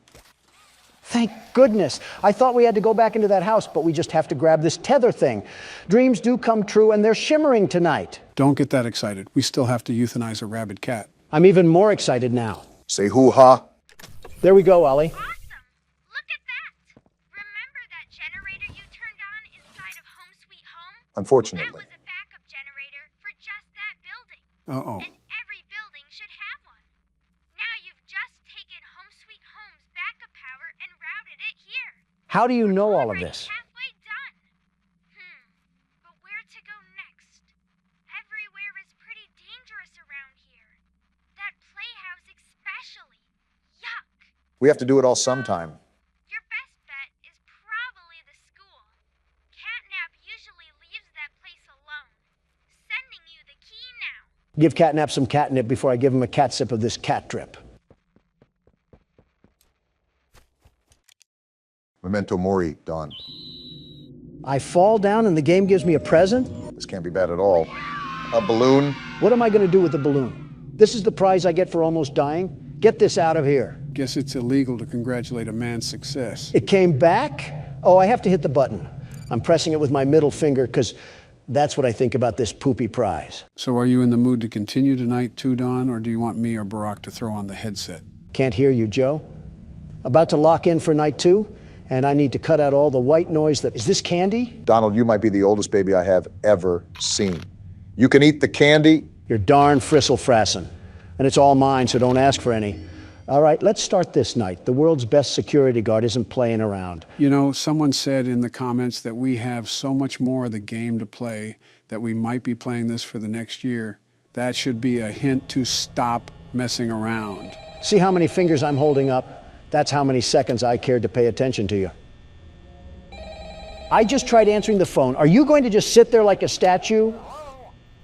Thank goodness. I thought we had to go back into that house, but we just have to grab this tether thing. Dreams do come true, and they're shimmering tonight. Don't get that excited. We still have to euthanize a rabid cat. I'm even more excited now. Say hoo-ha. There we go, Ollie. Awesome. Look at that. Remember that generator you turned on inside of Home Sweet Home? That Unfortunately. was a backup generator for just that building. Uh-oh. And every building should have one. Now you've just taken Home Sweet Home's backup power and routed it here. How do you know all of this? Halfway done. But where to go next? Everywhere is pretty dangerous around here. That playhouse especially. Yuck. We have to do it all sometime. Your best bet is probably the school. Catnap usually leaves that place alone. Sending you the key now. Give Catnap some catnip before I give him a cat sip of this cat drip. Memento mori, Don. I fall down and the game gives me a present? This can't be bad at all. A balloon? What am I going to do with the balloon? This is the prize I get for almost dying? Get this out of here. Guess it's illegal to congratulate a man's success. It came back? Oh, I have to hit the button. I'm pressing it with my middle finger because that's what I think about this poopy prize. So are you in the mood to continue tonight too, Don, or do you want me or Barack to throw on the headset? Can't hear you, Joe. About to lock in for night 2, and I need to cut out all the white noise that... Is this candy? Donald, you might be the oldest baby I have ever seen. You can eat the candy. You're darn fristle-frassin'. And it's all mine, so don't ask for any. All right, let's start this night. The world's best security guard isn't playing around. You know, someone said in the comments that we have so much more of the game to play that we might be playing this for the next year. That should be a hint to stop messing around. See how many fingers I'm holding up? That's how many seconds I cared to pay attention to you. I just tried answering the phone. Are you going to just sit there like a statue?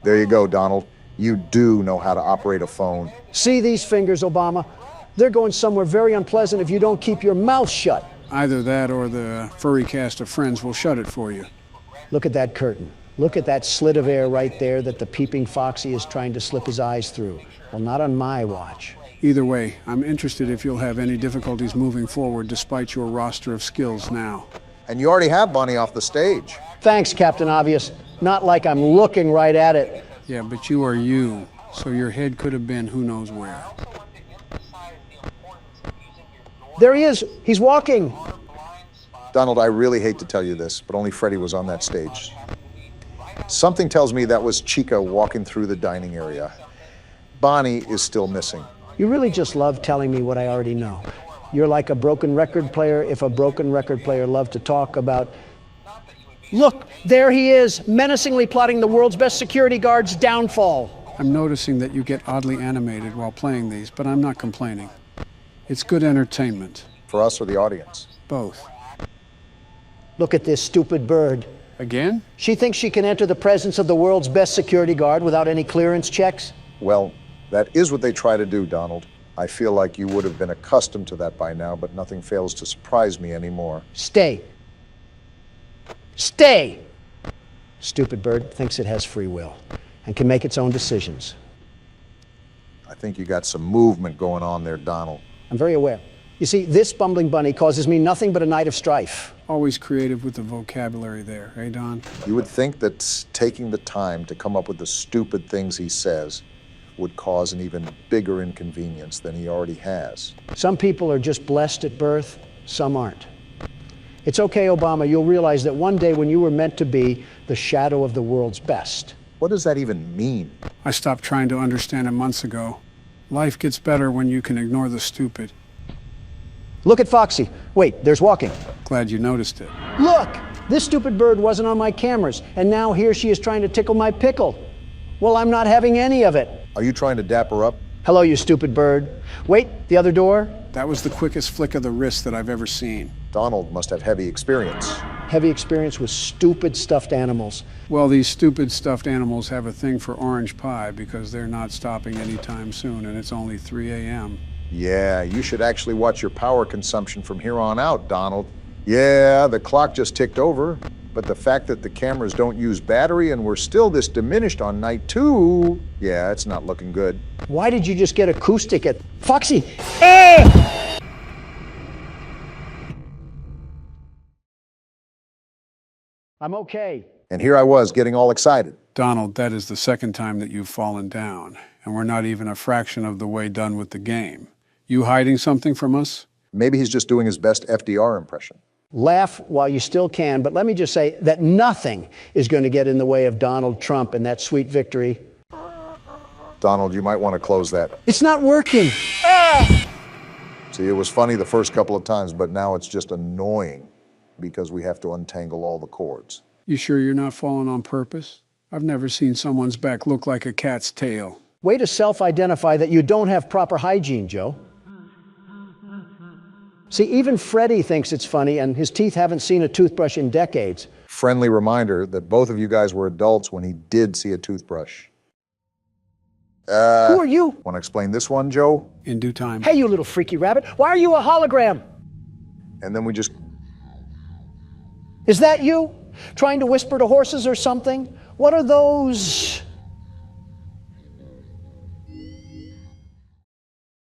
There you go, Donald. You do know how to operate a phone. See these fingers, Obama? They're going somewhere very unpleasant if you don't keep your mouth shut. Either that or the furry cast of friends will shut it for you. Look at that curtain. Look at that slit of air right there that the peeping foxy is trying to slip his eyes through. Well, not on my watch. Either way, I'm interested if you'll have any difficulties moving forward despite your roster of skills now. And you already have Bonnie off the stage. Thanks, Captain Obvious. Not like I'm looking right at it. Yeah, but you are you, so your head could have been who knows where. There he is. He's walking. Donald, I really hate to tell you this, but only Freddie was on that stage. Something tells me that was Chica walking through the dining area. Bonnie is still missing. You really just love telling me what I already know. You're like a broken record player if a broken record player loved to talk about... Look, there he is, menacingly plotting the world's best security guard's downfall. I'm noticing that you get oddly animated while playing these, but I'm not complaining. It's good entertainment. For us or the audience? Both. Look at this stupid bird. Again? She thinks she can enter the presence of the world's best security guard without any clearance checks? Well, that is what they try to do, Donald. I feel like you would have been accustomed to that by now, but nothing fails to surprise me anymore. Stay. Stay! Stupid bird thinks it has free will and can make its own decisions. I think you got some movement going on there, Donald. I'm very aware. You see, this bumbling bunny causes me nothing but a night of strife. Always creative with the vocabulary there, eh, Don? You would think that taking the time to come up with the stupid things he says would cause an even bigger inconvenience than he already has. Some people are just blessed at birth, some aren't. It's okay, Obama, you'll realize that one day when you were meant to be the shadow of the world's best. What does that even mean? I stopped trying to understand it months ago. Life gets better when you can ignore the stupid. Look at Foxy. Wait, there's walking. Glad you noticed it. Look! This stupid bird wasn't on my cameras, and now here she is trying to tickle my pickle. Well, I'm not having any of it. Are you trying to dap her up? Hello, you stupid bird. Wait, the other door? That was the quickest flick of the wrist that I've ever seen. Donald must have heavy experience. Heavy experience with stupid stuffed animals. Well, these stupid stuffed animals have a thing for orange pie because they're not stopping anytime soon, and it's only 3 a.m. Yeah, you should actually watch your power consumption from here on out, Donald. Yeah, the clock just ticked over, but the fact that the cameras don't use battery and we're still this diminished on night 2, yeah, it's not looking good. Why did you just get acoustic at Foxy? Ah! I'm okay. And here I was getting all excited. Donald, that is the second time that you've fallen down, and we're not even a fraction of the way done with the game. You hiding something from us? Maybe he's just doing his best FDR impression. Laugh while you still can, but let me just say that nothing is going to get in the way of Donald Trump and that sweet victory. Donald, you might want to close that. It's not working. Ah! See, it was funny the first couple of times, but now it's just annoying because we have to untangle all the cords. You sure you're not falling on purpose? I've never seen someone's back look like a cat's tail. Way to self-identify that you don't have proper hygiene, Joe. See, even Freddie thinks it's funny, and his teeth haven't seen a toothbrush in decades. Friendly reminder that both of you guys were adults when he did see a toothbrush. Who are you? Want to explain this one, Joe? In due time. Hey, you little freaky rabbit. Why are you a hologram? And then we just... Is that you? Trying to whisper to horses or something? What are those?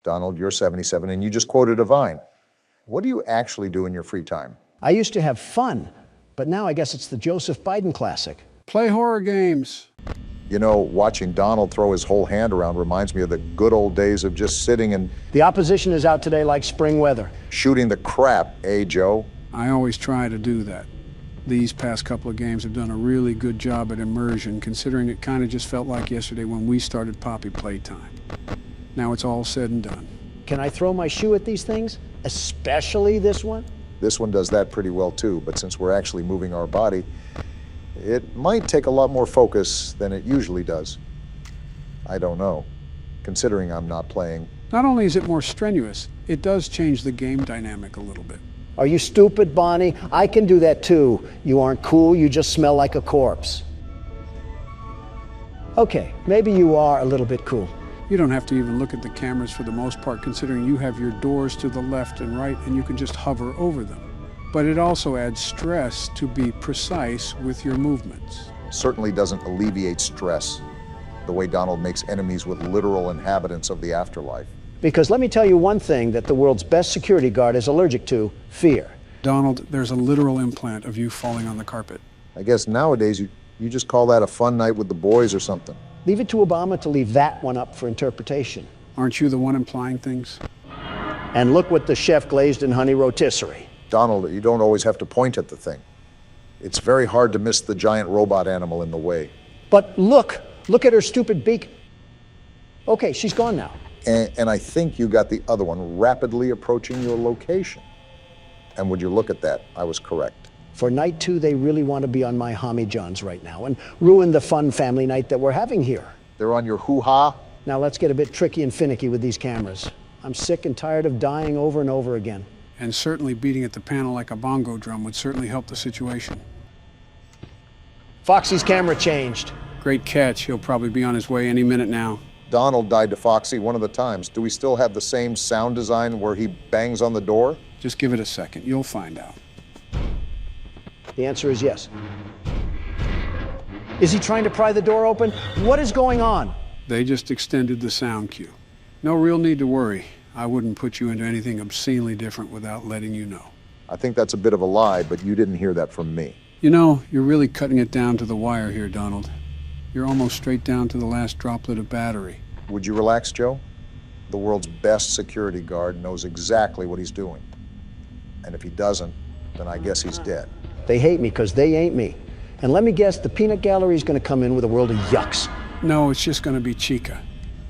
Donald, you're 77, and you just quoted a Vine. What do you actually do in your free time? I used to have fun, but now I guess it's the Joseph Biden classic. Play horror games. You know, watching Donald throw his whole hand around reminds me of the good old days of just sitting and... The opposition is out today like spring weather. Shooting the crap, eh, Joe? I always try to do that. These past couple of games have done a really good job at immersion, considering it kind of just felt like yesterday when we started Poppy Playtime. Now it's all said and done. Can I throw my shoe at these things? Especially this one? This one does that pretty well too, but since we're actually moving our body, it might take a lot more focus than it usually does. I don't know, considering I'm not playing. Not only is it more strenuous, it does change the game dynamic a little bit. Are you stupid, Bonnie? I can do that too. You aren't cool, you just smell like a corpse. Okay, maybe you are a little bit cool. You don't have to even look at the cameras for the most part, considering you have your doors to the left and right, and you can just hover over them. But it also adds stress to be precise with your movements. Certainly doesn't alleviate stress, the way Donald makes enemies with literal inhabitants of the afterlife. Because let me tell you one thing that the world's best security guard is allergic to: fear. Donald, there's a literal implant of you falling on the carpet. I guess nowadays you just call that a fun night with the boys or something. Leave it to Obama to leave that one up for interpretation. Aren't you the one implying things? And look what the chef glazed in honey rotisserie. Donald, you don't always have to point at the thing. It's very hard to miss the giant robot animal in the way. But look at her stupid beak. Okay, she's gone now. And I think you got the other one rapidly approaching your location. And would you look at that? I was correct. For night 2, they really want to be on my Homie Johns right now and ruin the fun family night that we're having here. They're on your hoo-ha? Now let's get a bit tricky and finicky with these cameras. I'm sick and tired of dying over and over again. And certainly beating at the panel like a bongo drum would certainly help the situation. Foxy's camera changed. Great catch. He'll probably be on his way any minute now. Donald died to Foxy one of the times. Do we still have the same sound design where he bangs on the door? Just give it a second. You'll find out. The answer is yes. Is he trying to pry the door open? What is going on? They just extended the sound cue. No real need to worry. I wouldn't put you into anything obscenely different without letting you know. I think that's a bit of a lie, but you didn't hear that from me. You know, you're really cutting it down to the wire here, Donald. You're almost straight down to the last droplet of battery. Would you relax, Joe? The world's best security guard knows exactly what he's doing. And if he doesn't, then I guess he's dead. They hate me because they ain't me. And let me guess, the peanut gallery is going to come in with a world of yucks. No, it's just going to be Chica.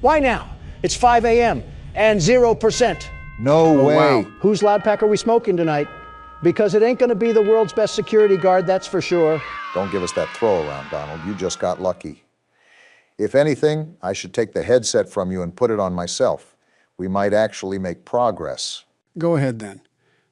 Why now? It's 5 a.m. and 0%. No way. Wow. Whose loud pack are we smoking tonight? Because it ain't going to be the world's best security guard, that's for sure. Don't give us that throw around, Donald. You just got lucky. If anything, I should take the headset from you and put it on myself. We might actually make progress. Go ahead then.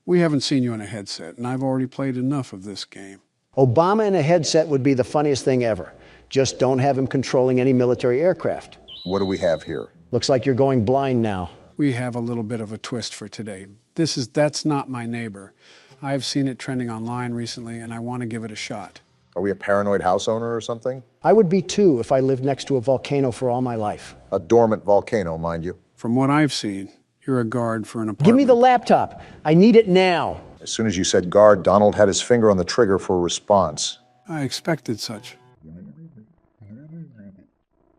We haven't seen you in a headset, and I've already played enough of this game. Obama in a headset would be the funniest thing ever. Just don't have him controlling any military aircraft. What do we have here? Looks like you're going blind now. We have a little bit of a twist for today. That's not my neighbor. I've seen it trending online recently, and I want to give it a shot. Are we a paranoid house owner or something? I would be too if I lived next to a volcano for all my life. A dormant volcano, mind you. From what I've seen, you're a guard for an apartment. Give me the laptop. I need it now. As soon as you said guard, Donald had his finger on the trigger for a response. I expected such.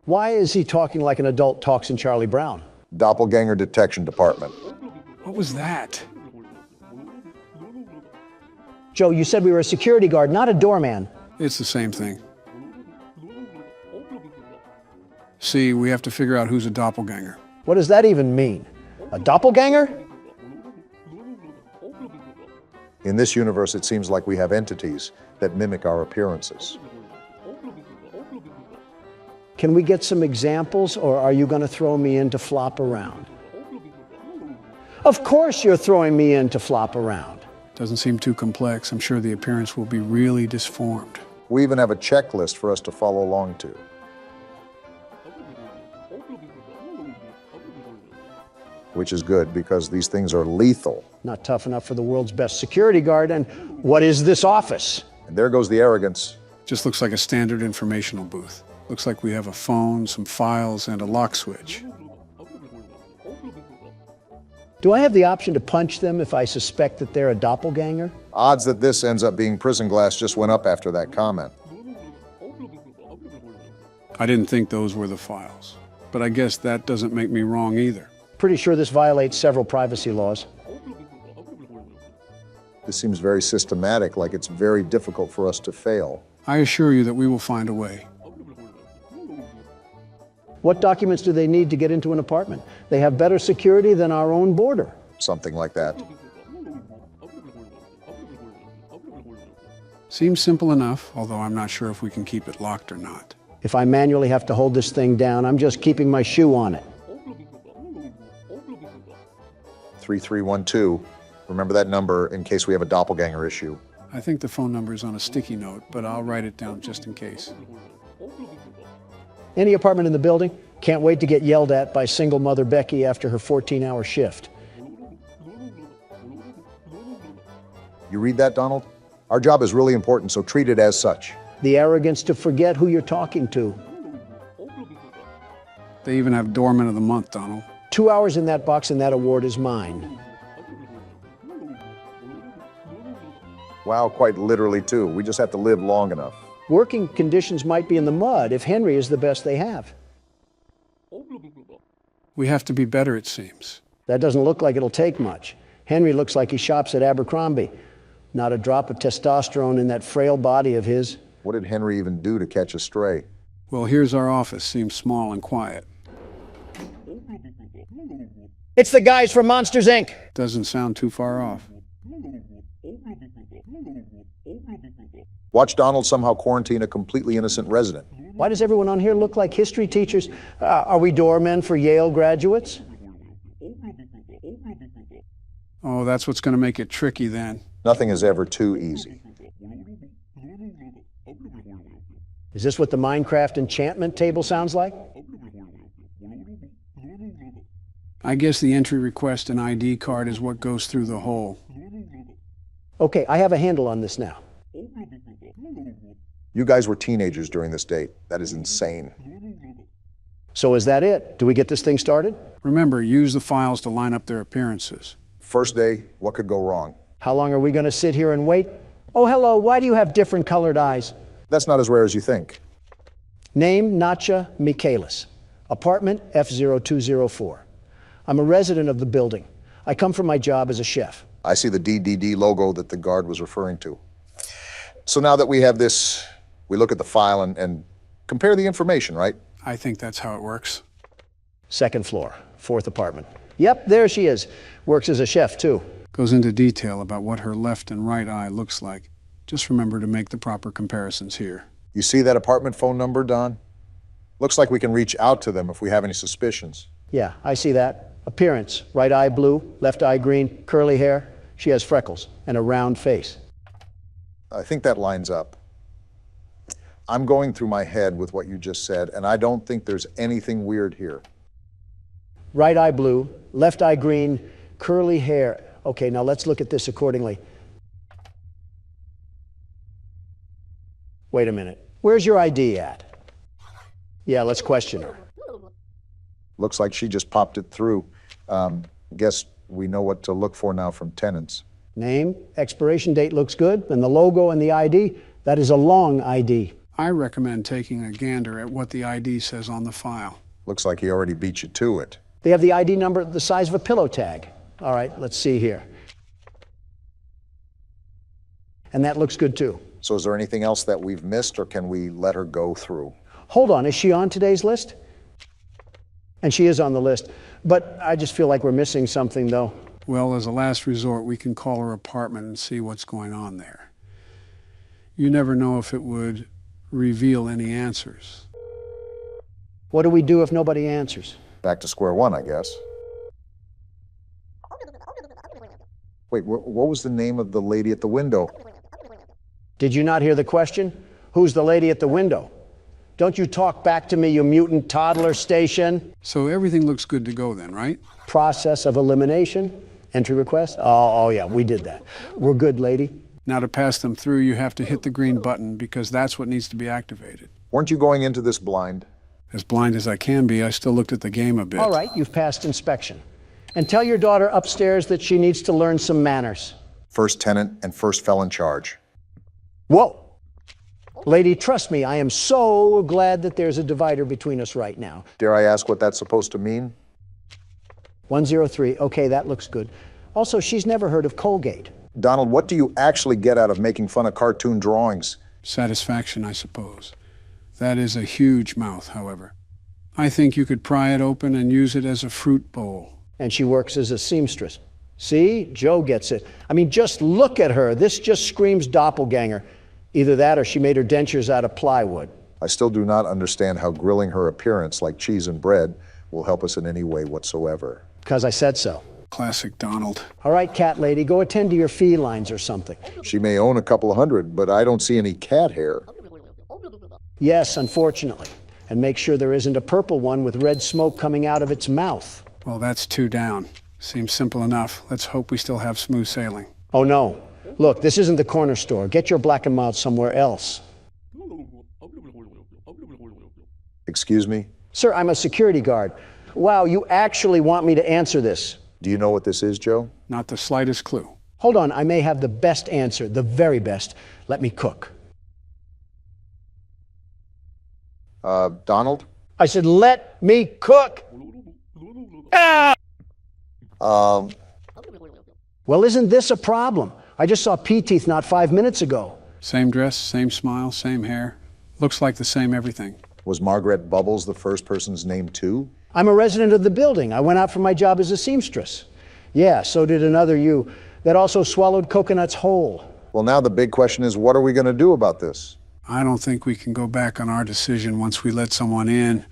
Why is he talking like an adult talks in Charlie Brown? Doppelganger detection department. What was that? Joe, you said we were a security guard, not a doorman. It's the same thing. See, we have to figure out who's a doppelganger. What does that even mean? A doppelganger? In this universe, it seems like we have entities that mimic our appearances. Can we get some examples, or are you going to throw me in to flop around? Of course you're throwing me in to flop around. Doesn't seem too complex. I'm sure the appearance will be really disformed. We even have a checklist for us to follow along to. Which is good, because these things are lethal. Not tough enough for the world's best security guard, and what is this office? And there goes the arrogance. Just looks like a standard informational booth. Looks like we have a phone, some files, and a lock switch. Do I have the option to punch them if I suspect that they're a doppelganger? Odds that this ends up being prison glass just went up after that comment. I didn't think those were the files, but I guess that doesn't make me wrong either. Pretty sure this violates several privacy laws. This seems very systematic, like it's very difficult for us to fail. I assure you that we will find a way. What documents do they need to get into an apartment? They have better security than our own border. Something like that. Seems simple enough, although I'm not sure if we can keep it locked or not. If I manually have to hold this thing down, I'm just keeping my shoe on it. 3312. Remember that number in case we have a doppelganger issue. I think the phone number is on a sticky note, but I'll write it down just in case. Any apartment in the building? Can't wait to get yelled at by single mother Becky after her 14-hour shift. You read that, Donald? Our job is really important, so treat it as such. The arrogance to forget who you're talking to. They even have Doorman of the Month, Donald. 2 hours in that box and that award is mine. Wow, quite literally too. We just have to live long enough. Working conditions might be in the mud if Henry is the best they have. We have to be better, it seems. That doesn't look like it'll take much. Henry looks like he shops at Abercrombie. Not a drop of testosterone in that frail body of his. What did Henry even do to catch a stray? Well, here's our office. Seems small and quiet. It's the guys from Monsters, Inc. Doesn't sound too far off. Watch Donald somehow quarantine a completely innocent resident. Why does everyone on here look like history teachers? Are we doormen for Yale graduates? Oh, that's what's going to make it tricky then. Nothing is ever too easy. Is this what the Minecraft enchantment table sounds like? I guess the entry request and ID card is what goes through the hole. Okay, I have a handle on this now. You guys were teenagers during this date. That is insane. So is that it? Do we get this thing started? Remember, use the files to line up their appearances. First day, what could go wrong? How long are we going to sit here and wait? Oh, hello, why do you have different colored eyes? That's not as rare as you think. Name, Natcha Michaelis. Apartment F0204. I'm a resident of the building. I come from my job as a chef. I see the DDD logo that the guard was referring to. So now that we have this, we look at the file and compare the information, right? I think that's how it works. Second floor, fourth apartment. Yep, there she is. Works as a chef, too. Goes into detail about what her left and right eye looks like. Just remember to make the proper comparisons here. You see that apartment phone number, Don? Looks like we can reach out to them if we have any suspicions. Yeah, I see that. Appearance, right eye blue, left eye green, curly hair. She has freckles and a round face. I think that lines up. I'm going through my head with what you just said, and I don't think there's anything weird here. Right eye blue, left eye green, curly hair. Okay, now let's look at this accordingly. Wait a minute. Where's your ID at? Yeah, let's question her. Looks like she just popped it through. Guess we know what to look for now from tenants. Name, expiration date looks good, and the logo and the ID, that is a long ID. I recommend taking a gander at what the ID says on the file. Looks like he already beat you to it. They have the ID number the size of a pillow tag. All right, let's see here. And that looks good too. So is there anything else that we've missed, or can we let her go through? Hold on, is she on today's list? And she is on the list, but I just feel like we're missing something though. Well, as a last resort, we can call her apartment and see what's going on there. You never know if it would reveal any answers. What do we do if nobody answers? Back to square one, I guess. Wait, what was the name of the lady at the window? Did you not hear the question? Who's the lady at the window? Don't you talk back to me, you mutant toddler station. So everything looks good to go then, right? Process of elimination, entry request. Oh yeah, we did that. We're good, lady. Now to pass them through, you have to hit the green button because that's what needs to be activated. Weren't you going into this blind? As blind as I can be, I still looked at the game a bit. All right, you've passed inspection. And tell your daughter upstairs that she needs to learn some manners. First tenant and first felon charge. Whoa! Lady, trust me, I am so glad that there's a divider between us right now. Dare I ask what that's supposed to mean? 103, okay, that looks good. Also, she's never heard of Colgate. Donald, what do you actually get out of making fun of cartoon drawings? Satisfaction, I suppose. That is a huge mouth, however. I think you could pry it open and use it as a fruit bowl. And she works as a seamstress. See, Joe gets it. I mean, just look at her. This just screams doppelganger. Either that or she made her dentures out of plywood. I still do not understand how grilling her appearance like cheese and bread will help us in any way whatsoever. Because I said so. Classic Donald. All right, cat lady, go attend to your felines or something. She may own a couple of hundred, but I don't see any cat hair. Yes, unfortunately. And make sure there isn't a purple one with red smoke coming out of its mouth. Well, that's 2 down. Seems simple enough. Let's hope we still have smooth sailing. Oh, no. Look, this isn't the corner store. Get your black and mild somewhere else. Excuse me? Sir, I'm a security guard. Wow, you actually want me to answer this. Do you know what this is, Joe? Not the slightest clue. Hold on, I may have the best answer, the very best. Let me cook. Donald? I said, let me cook! Ah! Well, isn't this a problem? I just saw P-Teeth not 5 minutes ago. Same dress, same smile, same hair. Looks like the same everything. Was Margaret Bubbles the first person's name too? I'm a resident of the building. I went out for my job as a seamstress. Yeah, so did another you that also swallowed coconuts whole. Well, now the big question is, what are we going to do about this? I don't think we can go back on our decision once we let someone in.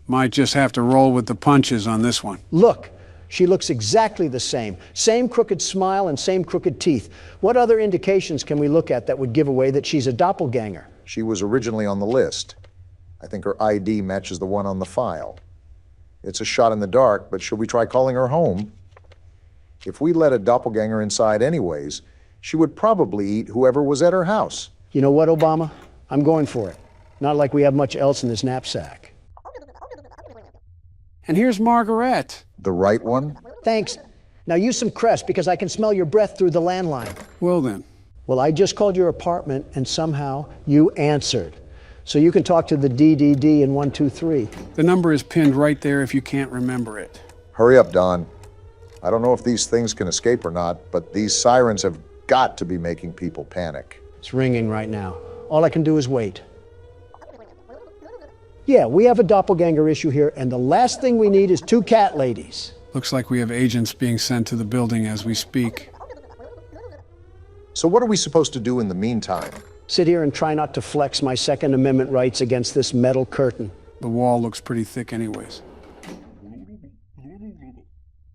Might just have to roll with the punches on this one. Look, she looks exactly the same. Same crooked smile and same crooked teeth. What other indications can we look at that would give away that she's a doppelganger? She was originally on the list. I think her ID matches the one on the file. It's a shot in the dark, but should we try calling her home? If we let a doppelganger inside anyways, she would probably eat whoever was at her house. You know what, Obama? I'm going for it. Not like we have much else in this knapsack. And here's Margaret. The right one? Thanks. Now use some Crest because I can smell your breath through the landline. Well then. Well, I just called your apartment and somehow you answered. So you can talk to the DDD in 123. The number is pinned right there if you can't remember it. Hurry up, Don. I don't know if these things can escape or not, but these sirens have got to be making people panic. It's ringing right now. All I can do is wait. Yeah, we have a doppelganger issue here, and the last thing we need is 2 cat ladies. Looks like we have agents being sent to the building as we speak. So what are we supposed to do in the meantime? Sit here and try not to flex my Second Amendment rights against this metal curtain. The wall looks pretty thick anyways.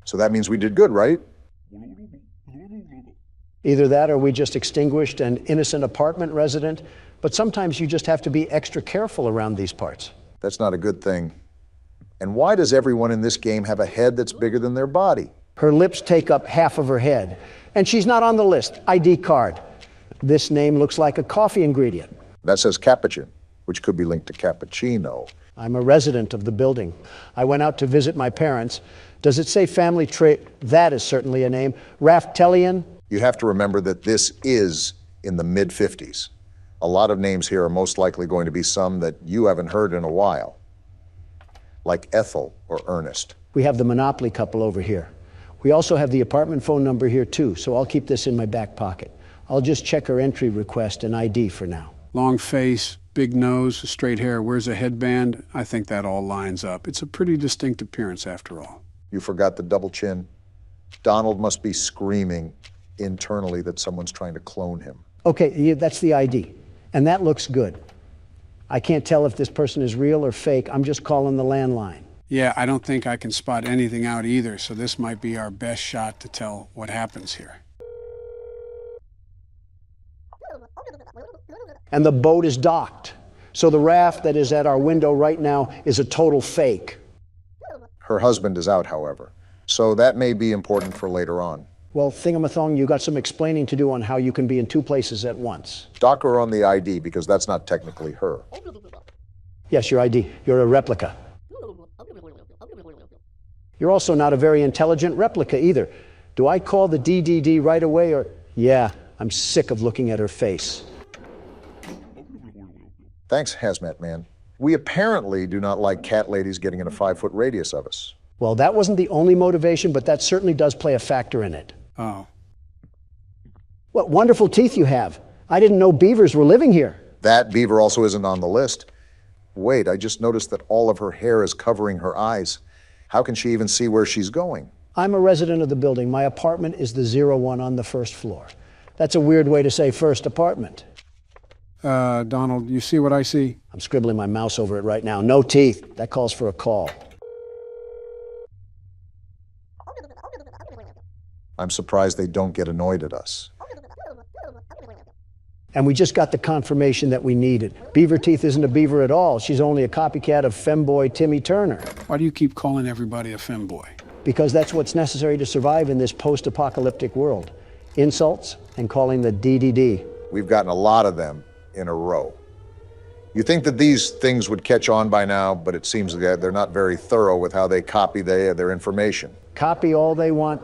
So that means we did good, right? Either that or we just extinguished an innocent apartment resident, but sometimes you just have to be extra careful around these parts. That's not a good thing. And why does everyone in this game have a head that's bigger than their body? Her lips take up half of her head, and she's not on the list. ID card. This name looks like a coffee ingredient. That says Capuchin, which could be linked to cappuccino. I'm a resident of the building. I went out to visit my parents. Does it say family trait? That is certainly a name. Raftelian? You have to remember that this is in the mid-50s. A lot of names here are most likely going to be some that you haven't heard in a while, like Ethel or Ernest. We have the Monopoly couple over here. We also have the apartment phone number here too, so I'll keep this in my back pocket. I'll just check her entry request and ID for now. Long face, big nose, straight hair, wears a headband. I think that all lines up. It's a pretty distinct appearance after all. You forgot the double chin. Donald must be screaming internally that someone's trying to clone him. Okay, yeah, that's the ID. And that looks good. I can't tell if this person is real or fake. I'm just calling the landline. Yeah, I don't think I can spot anything out either, so this might be our best shot to tell what happens here. And the boat is docked. So the raft that is at our window right now is a total fake. Her husband is out, however, so that may be important for later on. Well, Thingamathong, you got some explaining to do on how you can be in two places at once. Dock her on the ID, because that's not technically her. Yes, your ID. You're a replica. You're also not a very intelligent replica either. Do I call the DDD right away or... Yeah, I'm sick of looking at her face. Thanks, Hazmat Man. We apparently do not like cat ladies getting in a 5-foot radius of us. Well, that wasn't the only motivation, but that certainly does play a factor in it. Oh. What wonderful teeth you have. I didn't know beavers were living here. That beaver also isn't on the list. Wait, I just noticed that all of her hair is covering her eyes. How can she even see where she's going? I'm a resident of the building. My apartment is the 01 on the first floor. That's a weird way to say first apartment. Donald, you see what I see? I'm scribbling my mouse over it right now. No teeth. That calls for a call. I'm surprised they don't get annoyed at us. And we just got the confirmation that we needed. Beaver Teeth isn't a beaver at all. She's only a copycat of femboy Timmy Turner. Why do you keep calling everybody a femboy? Because that's what's necessary to survive in this post-apocalyptic world. Insults and calling the DDD. We've gotten a lot of them in a row. You think that these things would catch on by now, but it seems that they're not very thorough with how they copy their information. Copy all they want.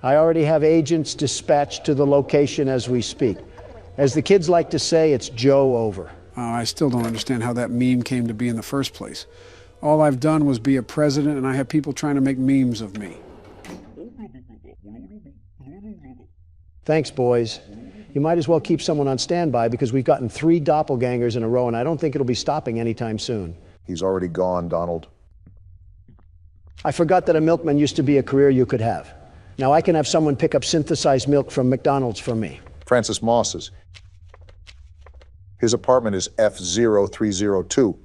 I already have agents dispatched to the location as we speak. As the kids like to say, it's Joe over. I still don't understand how that meme came to be in the first place. All I've done was be a president, and I have people trying to make memes of me. Thanks, boys. You might as well keep someone on standby because we've gotten 3 doppelgangers in a row, and I don't think it'll be stopping anytime soon. He's already gone, Donald. I forgot that a milkman used to be a career you could have. Now I can have someone pick up synthesized milk from McDonald's for me. Francis Moss's. His apartment is F0302.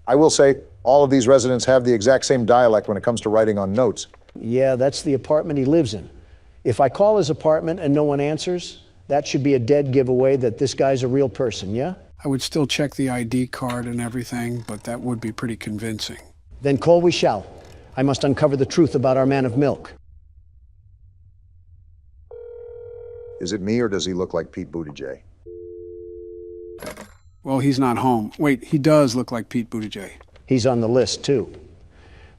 I will say, all of these residents have the exact same dialect when it comes to writing on notes. Yeah, that's the apartment he lives in. If I call his apartment and no one answers, that should be a dead giveaway that this guy's a real person, yeah? I would still check the ID card and everything, but that would be pretty convincing. Then call we shall. I must uncover the truth about our man of milk. Is it me, or does he look like Pete Buttigieg? Well, he's not home. Wait, he does look like Pete Buttigieg. He's on the list, too.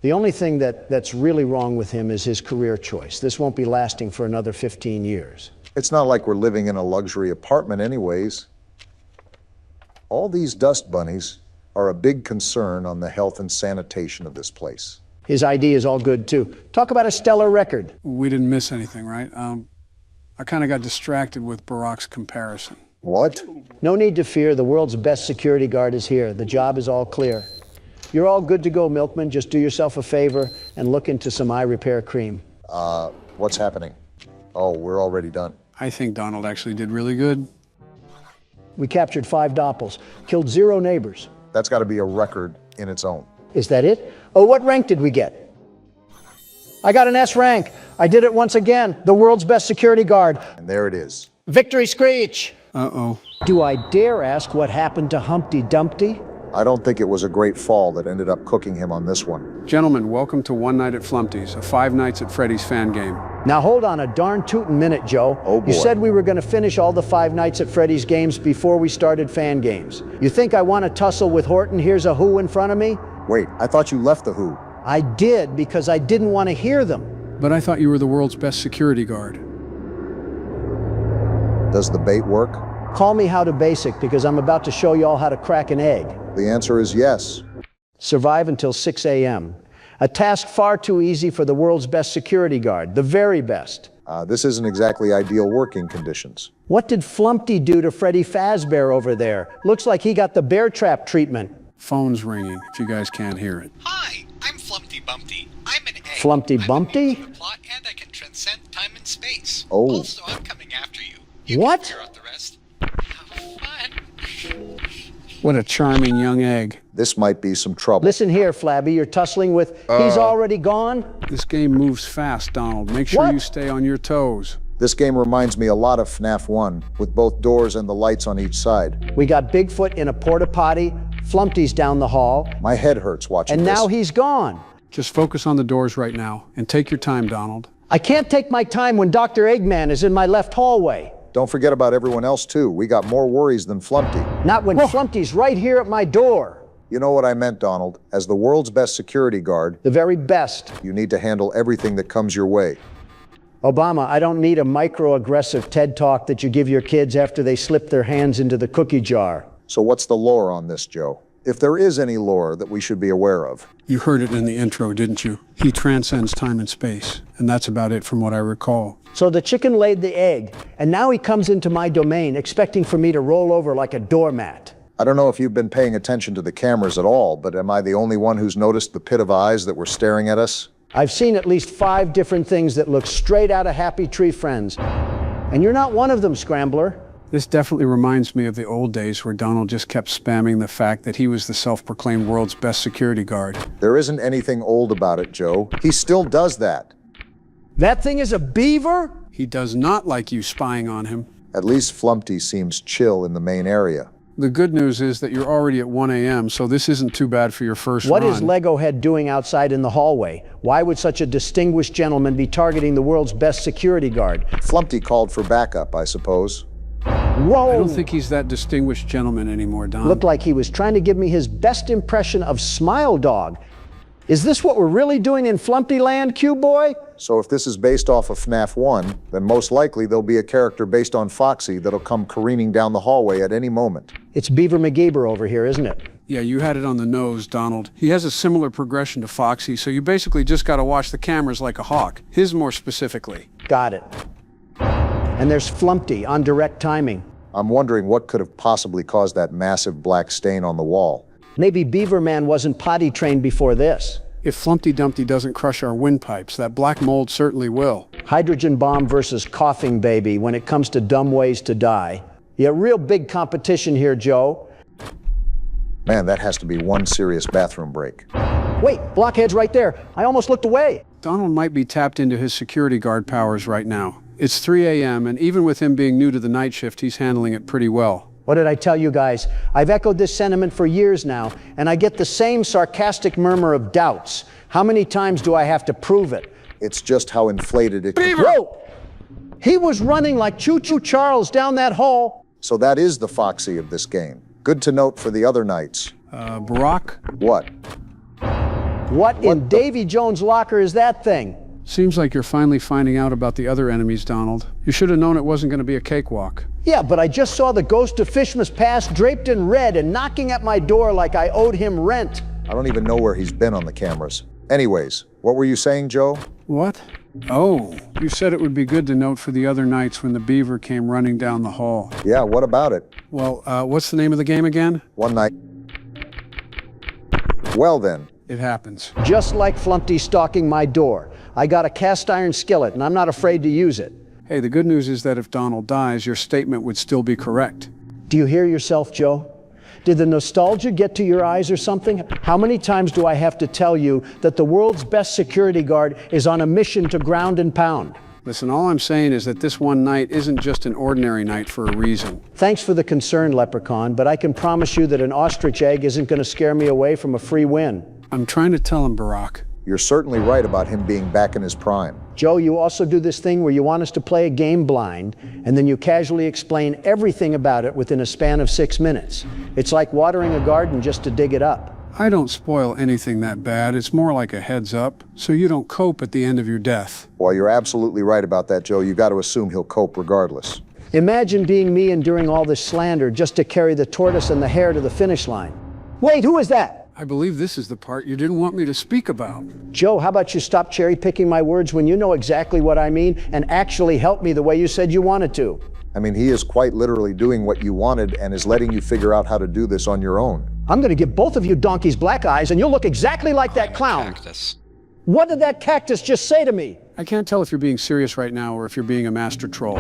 The only thing that's really wrong with him is his career choice. This won't be lasting for another 15 years. It's not like we're living in a luxury apartment anyways. All these dust bunnies are a big concern on the health and sanitation of this place. His ID is all good, too. Talk about a stellar record. We didn't miss anything, right? I kind of got distracted with Barack's comparison. What? No need to fear. The world's best security guard is here. The job is all clear. You're all good to go, Milkman. Just do yourself a favor and look into some eye repair cream. What's happening? Oh, we're already done. I think Donald actually did really good. We captured 5 doppels, killed 0 neighbors. That's got to be a record in its own. Is that it? Oh, what rank did we get? I got an S rank. I did it once again. The world's best security guard. And there it is. Victory screech! Uh-oh. Do I dare ask what happened to Humpty Dumpty? I don't think it was a great fall that ended up cooking him on this one. Gentlemen, welcome to One Night at Flumpty's, a 5 Nights at Freddy's fan game. Now hold on a darn tootin' minute, Joe. Oh, boy. You said we were gonna finish all the 5 Nights at Freddy's games before we started fan games. You think I wanna tussle with Horton? Here's a Who in front of me? Wait, I thought you left the Who. I did because I didn't want to hear them. But I thought you were the world's best security guard. Does the bait work? Call me How to Basic because I'm about to show you all how to crack an egg. The answer is yes. Survive until 6 a.m. A task far too easy for the world's best security guard, the very best. This isn't exactly ideal working conditions. What did Flumpty do to Freddy Fazbear over there? Looks like he got the bear trap treatment. Phone's ringing, if you guys can't hear it. Hi, I'm Flumpty Bumpty. I'm an egg. Flumpty Bumpty? I'm a plot and I can transcend time and space. Oh. Also, I'm coming after you. You what? Can figure out the rest. Have fun. What a charming young egg. This might be some trouble. Listen here, Flabby, you're tussling with, he's already gone? This game moves fast, Donald. Make sure you stay on your toes. This game reminds me a lot of FNAF 1, with both doors and the lights on each side. We got Bigfoot in a porta potty, Flumpty's down the hall. My head hurts watching this. And now he's gone. Just focus on the doors right now, and take your time, Donald. I can't take my time when Dr. Eggman is in my left hallway. Don't forget about everyone else, too. We got more worries than Flumpty. Not when Flumpty's right here at my door. You know what I meant, Donald. As the world's best security guard, the very best, you need to handle everything that comes your way. Obama, I don't need a microaggressive TED talk that you give your kids after they slip their hands into the cookie jar. So what's the lore on this, Joe? If there is any lore that we should be aware of. You heard it in the intro, didn't you? He transcends time and space, and that's about it from what I recall. So the chicken laid the egg, and now he comes into my domain expecting for me to roll over like a doormat. I don't know if you've been paying attention to the cameras at all, but am I the only one who's noticed the pit of eyes that were staring at us? I've seen at least 5 different things that look straight out of Happy Tree Friends. And you're not one of them, Scrambler. This definitely reminds me of the old days where Donald just kept spamming the fact that he was the self-proclaimed world's best security guard. There isn't anything old about it, Joe. He still does that. That thing is a beaver? He does not like you spying on him. At least Flumpty seems chill in the main area. The good news is that you're already at 1 a.m., so this isn't too bad for your first What run. is Lego Head doing outside in the hallway? Why would such a distinguished gentleman be targeting the world's best security guard? Flumpty called for backup, I suppose. Whoa! I don't think he's that distinguished gentleman anymore, Don. Looked like he was trying to give me his best impression of Smile Dog. Is this what we're really doing in Flumpty Land, Q-Boy? So if this is based off of FNAF 1, then most likely there'll be a character based on Foxy that'll come careening down the hallway at any moment. It's Beaver McGeeber over here, isn't it? Yeah, you had it on the nose, Donald. He has a similar progression to Foxy, so you basically just gotta watch the cameras like a hawk. His more specifically. Got it. And there's Flumpty on direct timing. I'm wondering what could have possibly caused that massive black stain on the wall. Maybe Beaver Man wasn't potty trained before this. If Flumpty Dumpty doesn't crush our windpipes, that black mold certainly will. Hydrogen bomb versus coughing baby when it comes to dumb ways to die. Yeah, real big competition here, Joe. Man, that has to be one serious bathroom break. Wait, Blockhead's right there. I almost looked away. Donald might be tapped into his security guard powers right now. It's 3 a.m., and even with him being new to the night shift, he's handling it pretty well. What did I tell you guys? I've echoed this sentiment for years now, and I get the same sarcastic murmur of doubts. How many times do I have to prove it? It's just how inflated it can... Whoa! He was running like Choo-Choo Charles down that hall. So that is the Foxy of this game. Good to note for the other nights. Barack? What? What in Davy Jones' locker is that thing? Seems like you're finally finding out about the other enemies, Donald. You should have known it wasn't going to be a cakewalk. Yeah, but I just saw the ghost of Fishmas Pass draped in red and knocking at my door like I owed him rent. I don't even know where he's been on the cameras. Anyways, what were you saying, Joe? What? Oh, you said it would be good to note for the other nights when the beaver came running down the hall. Yeah, what about it? Well, what's the name of the game again? One night. Well then. It happens. Just like Flumpty stalking my door. I got a cast iron skillet and I'm not afraid to use it. Hey, the good news is that if Donald dies, your statement would still be correct. Do you hear yourself, Joe? Did the nostalgia get to your eyes or something? How many times do I have to tell you that the world's best security guard is on a mission to ground and pound? Listen, all I'm saying is that this one night isn't just an ordinary night for a reason. Thanks for the concern, Leprechaun, but I can promise you that an ostrich egg isn't going to scare me away from a free win. I'm trying to tell him, Barack. You're certainly right about him being back in his prime. Joe, you also do this thing where you want us to play a game blind, and then you casually explain everything about it within a span of 6 minutes. It's like watering a garden just to dig it up. I don't spoil anything that bad. It's more like a heads up, so you don't cope at the end of your death. Well, you're absolutely right about that, Joe. You got to assume he'll cope regardless. Imagine being me enduring all this slander just to carry the tortoise and the hare to the finish line. Wait, who is that? I believe this is the part you didn't want me to speak about. Joe, how about you stop cherry-picking my words when you know exactly what I mean and actually help me the way you said you wanted to? I mean, he is quite literally doing what you wanted and is letting you figure out how to do this on your own. I'm going to give both of you donkeys black eyes and you'll look exactly like that clown. Cactus. What did that cactus just say to me? I can't tell if you're being serious right now or if you're being a master troll.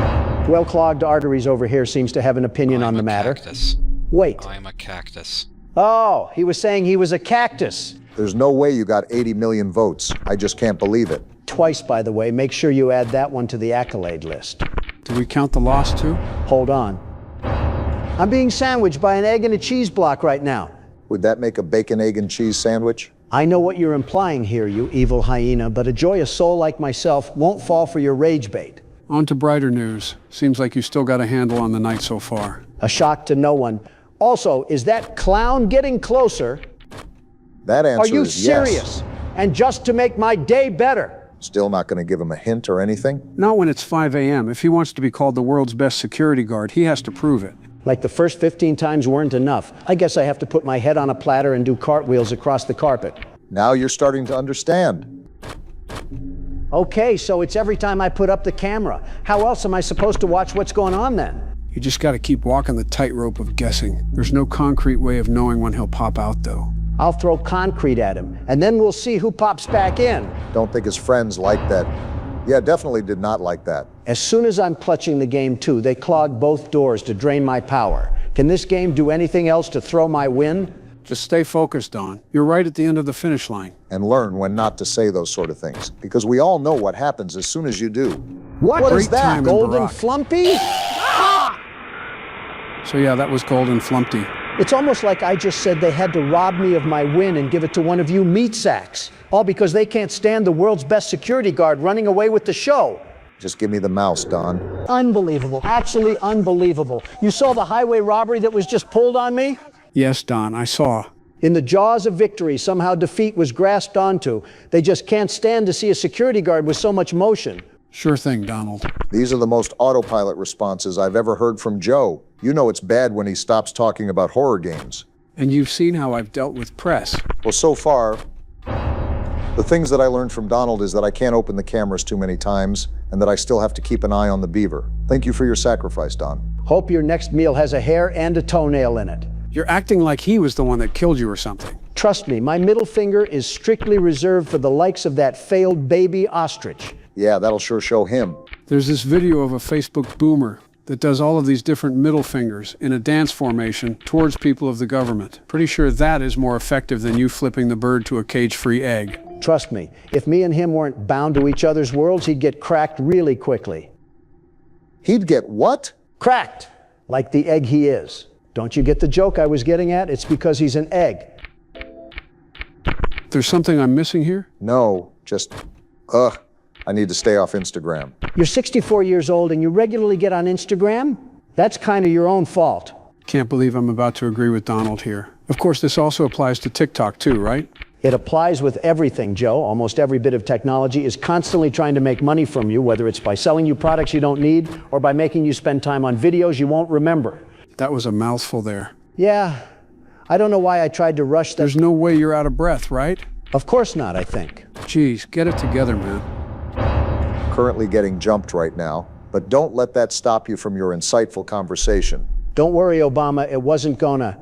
Well-clogged arteries over here seems to have an opinion on the matter. Cactus. Wait. I'm a cactus. Oh, he was saying he was a cactus. There's no way you got 80 million votes. I just can't believe it. Twice, by the way. Make sure you add that one to the accolade list. Do we count the loss too? Hold on. I'm being sandwiched by an egg and a cheese block right now. Would that make a bacon, egg, and cheese sandwich? I know what you're implying here, you evil hyena, but a joyous soul like myself won't fall for your rage bait. On to brighter news. Seems like you still got a handle on the night so far. A shock to no one. Also, is that clown getting closer? That answer is yes. Are you yes. serious? And just to make my day better? Still not going to give him a hint or anything? Not when it's 5 a.m. If he wants to be called the world's best security guard, he has to prove it. Like the first 15 times weren't enough. I guess I have to put my head on a platter and do cartwheels across the carpet. Now you're starting to understand. Okay, so it's every time I put up the camera. How else am I supposed to watch what's going on then? You just got to keep walking the tightrope of guessing. There's no concrete way of knowing when he'll pop out, though. I'll throw concrete at him, and then we'll see who pops back in. Don't think his friends like that. Yeah, definitely did not like that. As soon as I'm clutching the game, too, they clog both doors to drain my power. Can this game do anything else to throw my win? Just stay focused, Don. You're right at the end of the finish line. And learn when not to say those sort of things. Because we all know what happens as soon as you do. What is that, Golden Flumpty? So yeah, that was Golden Flumpty. It's almost like I just said they had to rob me of my win and give it to one of you meat sacks. All because they can't stand the world's best security guard running away with the show. Just give me the mouse, Don. Unbelievable. Actually unbelievable. You saw the highway robbery that was just pulled on me? Yes, Don, I saw. In the jaws of victory, somehow defeat was grasped onto. They just can't stand to see a security guard with so much motion. Sure thing, Donald. These are the most autopilot responses I've ever heard from Joe. You know it's bad when he stops talking about horror games. And you've seen how I've dealt with press. Well, so far, the things that I learned from Donald is that I can't open the cameras too many times and that I still have to keep an eye on the beaver. Thank you for your sacrifice, Don. Hope your next meal has a hair and a toenail in it. You're acting like he was the one that killed you or something. Trust me, my middle finger is strictly reserved for the likes of that failed baby ostrich. Yeah, that'll sure show him. There's this video of a Facebook boomer that does all of these different middle fingers in a dance formation towards people of the government. Pretty sure that is more effective than you flipping the bird to a cage-free egg. Trust me, if me and him weren't bound to each other's worlds, he'd get cracked really quickly. He'd get what? Cracked, like the egg he is. Don't you get the joke I was getting at? It's because he's an egg. There's something I'm missing here? No, just, I need to stay off Instagram. You're 64 years old and you regularly get on Instagram? That's kind of your own fault. Can't believe I'm about to agree with Donald here. Of course, this also applies to TikTok too, right? It applies with everything, Joe. Almost every bit of technology is constantly trying to make money from you, whether it's by selling you products you don't need or by making you spend time on videos you won't remember. That was a mouthful there. Yeah, I don't know why I tried to rush that. There's no way you're out of breath, right? Of course not, I think. Geez, get it together, man. Currently getting jumped right now, but don't let that stop you from your insightful conversation. Don't worry, Obama, it wasn't gonna.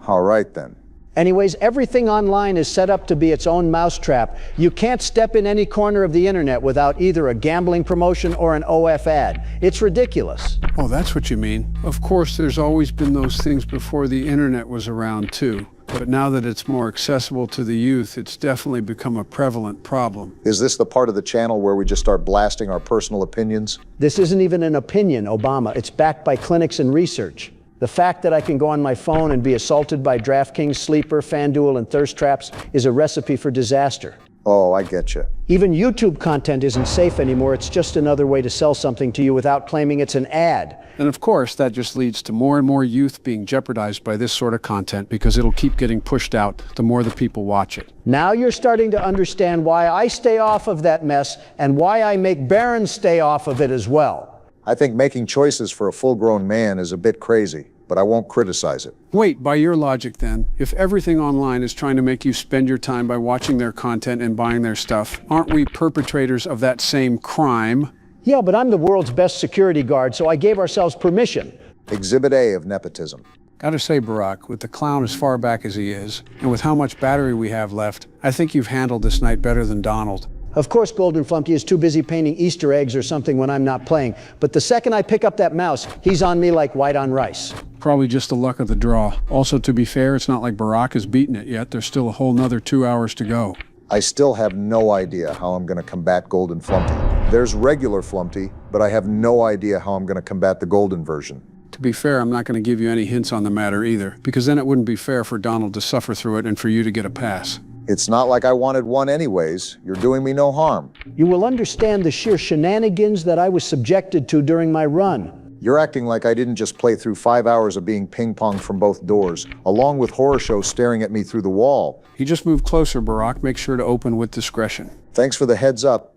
All right then. Anyways, everything online is set up to be its own mousetrap. You can't step in any corner of the internet without either a gambling promotion or an OF ad. It's ridiculous. Oh, that's what you mean. Of course, there's always been those things before the internet was around too. But now that it's more accessible to the youth, it's definitely become a prevalent problem. Is this the part of the channel where we just start blasting our personal opinions? This isn't even an opinion, Obama. It's backed by clinics and research. The fact that I can go on my phone and be assaulted by DraftKings, Sleeper, FanDuel, and thirst traps is a recipe for disaster. Oh, I get you. Even YouTube content isn't safe anymore. It's just another way to sell something to you without claiming it's an ad. And of course, that just leads to more and more youth being jeopardized by this sort of content because it'll keep getting pushed out the more the people watch it. Now you're starting to understand why I stay off of that mess and why I make Baron stay off of it as well. I think making choices for a full-grown man is a bit crazy, but I won't criticize it. Wait, by your logic then, if everything online is trying to make you spend your time by watching their content and buying their stuff, aren't we perpetrators of that same crime? Yeah, but I'm the world's best security guard, so I gave ourselves permission. Exhibit A of nepotism. Gotta say, Barack, with the clown as far back as he is, and with how much battery we have left, I think you've handled this night better than Donald. Of course, Golden Flumpty is too busy painting Easter eggs or something when I'm not playing, but the second I pick up that mouse, he's on me like white on rice. Probably just the luck of the draw. Also, to be fair, it's not like Barack has beaten it yet. There's still a whole nother 2 hours to go. I still have no idea how I'm going to combat Golden Flumpty. There's regular Flumpty, but I have no idea how I'm going to combat the golden version. To be fair, I'm not going to give you any hints on the matter either, because then it wouldn't be fair for Donald to suffer through it and for you to get a pass. It's not like I wanted one anyways. You're doing me no harm. You will understand the sheer shenanigans that I was subjected to during my run. You're acting like I didn't just play through 5 hours of being ping-ponged from both doors, along with horror shows staring at me through the wall. You just move closer, Barack. Make sure to open with discretion. Thanks for the heads up.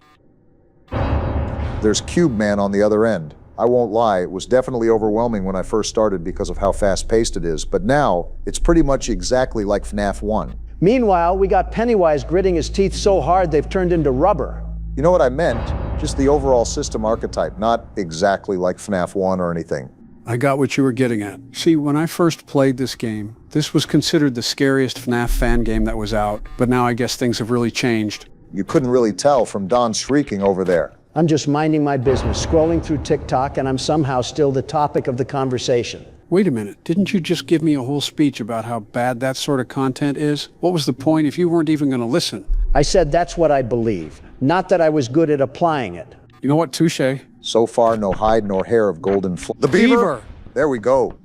There's Cube Man on the other end. I won't lie, it was definitely overwhelming when I first started because of how fast-paced it is, but now it's pretty much exactly like FNAF 1. Meanwhile, we got Pennywise gritting his teeth so hard they've turned into rubber. You know what I meant? Just the overall system archetype, not exactly like FNAF 1 or anything. I got what you were getting at. See, when I first played this game, this was considered the scariest FNAF fan game that was out, but now I guess things have really changed. You couldn't really tell from Don shrieking over there. I'm just minding my business, scrolling through TikTok, and I'm somehow still the topic of the conversation. Wait a minute, didn't you just give me a whole speech about how bad that sort of content is? What was the point if you weren't even going to listen? I said that's what I believe, not that I was good at applying it. You know what, touche. So far, no hide nor hair of Golden The beaver! There we go.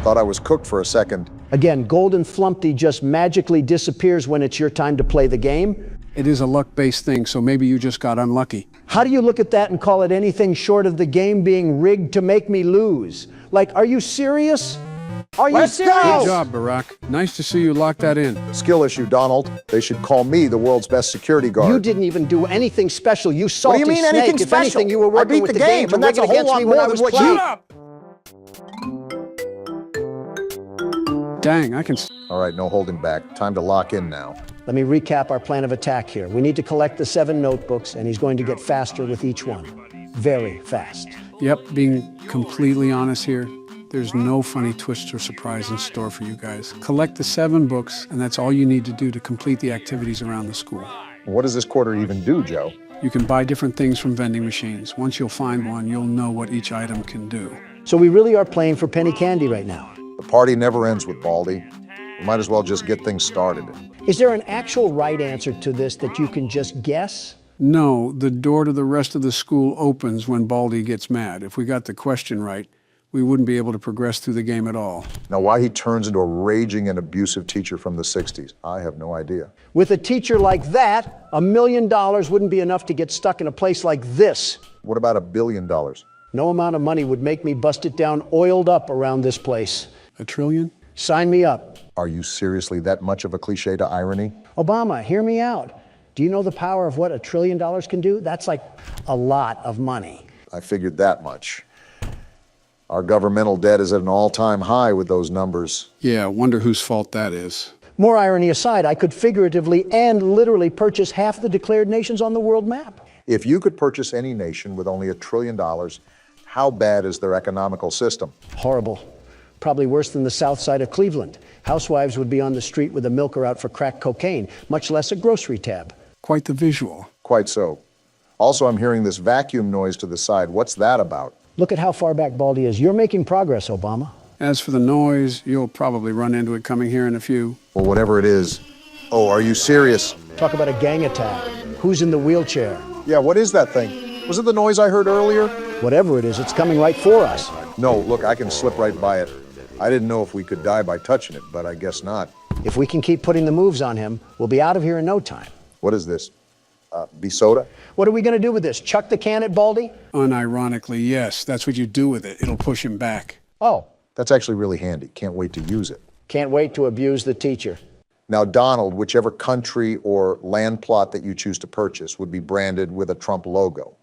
Thought I was cooked for a second. Again, Golden Flumpty just magically disappears when it's your time to play the game. It is a luck-based thing, so maybe you just got unlucky. How do you look at that and call it anything short of the game being rigged to make me lose? Like, are you serious? Are you serious? Good job, Barack. Nice to see you lock that in. Skill issue, Donald. They should call me the world's best security guard. You didn't even do anything special, you salty snake. What do you mean snake. anything If special? anything, you were working with the game, and that's a whole lot more than what you... Shut up! Dang, I can... All right, no holding back. Time to lock in now. Let me recap our plan of attack here. We need to collect the 7 notebooks, and he's going to get faster with each one. Very fast. Yep, being completely honest here, there's no funny twist or surprise in store for you guys. Collect the 7 books, and that's all you need to do to complete the activities around the school. What does this quarter even do, Joe? You can buy different things from vending machines. Once you'll find one, you'll know what each item can do. So we really are playing for penny candy right now. The party never ends with Baldy. We might as well just get things started. Is there an actual right answer to this that you can just guess? No, the door to the rest of the school opens when Baldy gets mad. If we got the question right, we wouldn't be able to progress through the game at all. Now, why he turns into a raging and abusive teacher from the 60s, I have no idea. With a teacher like that, $1 million wouldn't be enough to get stuck in a place like this. What about $1 billion? No amount of money would make me bust it down oiled up around this place. $1 trillion? Sign me up. Are you seriously that much of a cliche to irony? Obama, hear me out. Do you know the power of what $1 trillion can do? That's like a lot of money. I figured that much. Our governmental debt is at an all-time high with those numbers. Yeah, wonder whose fault that is. More irony aside, I could figuratively and literally purchase half the declared nations on the world map. If you could purchase any nation with only $1 trillion, how bad is their economical system? Horrible. Probably worse than the south side of Cleveland. Housewives would be on the street with a milker out for crack cocaine, much less a grocery tab. Quite the visual. Quite so. Also, I'm hearing this vacuum noise to the side. What's that about? Look at how far back Baldy is. You're making progress, Obama. As for the noise, you'll probably run into it coming here in a few. Well, whatever it is. Oh, are you serious? Talk about a gang attack. Who's in the wheelchair? Yeah, what is that thing? Was it the noise I heard earlier? Whatever it is, it's coming right for us. No, look, I can slip right by it. I didn't know if we could die by touching it, but I guess not. If we can keep putting the moves on him, we'll be out of here in no time. What is this? Be soda? What are we going to do with this? Chuck the can at Baldy? Unironically, yes. That's what you do with it. It'll push him back. Oh. That's actually really handy. Can't wait to use it. Can't wait to abuse the teacher. Now, Donald, whichever country or land plot that you choose to purchase would be branded with a Trump logo.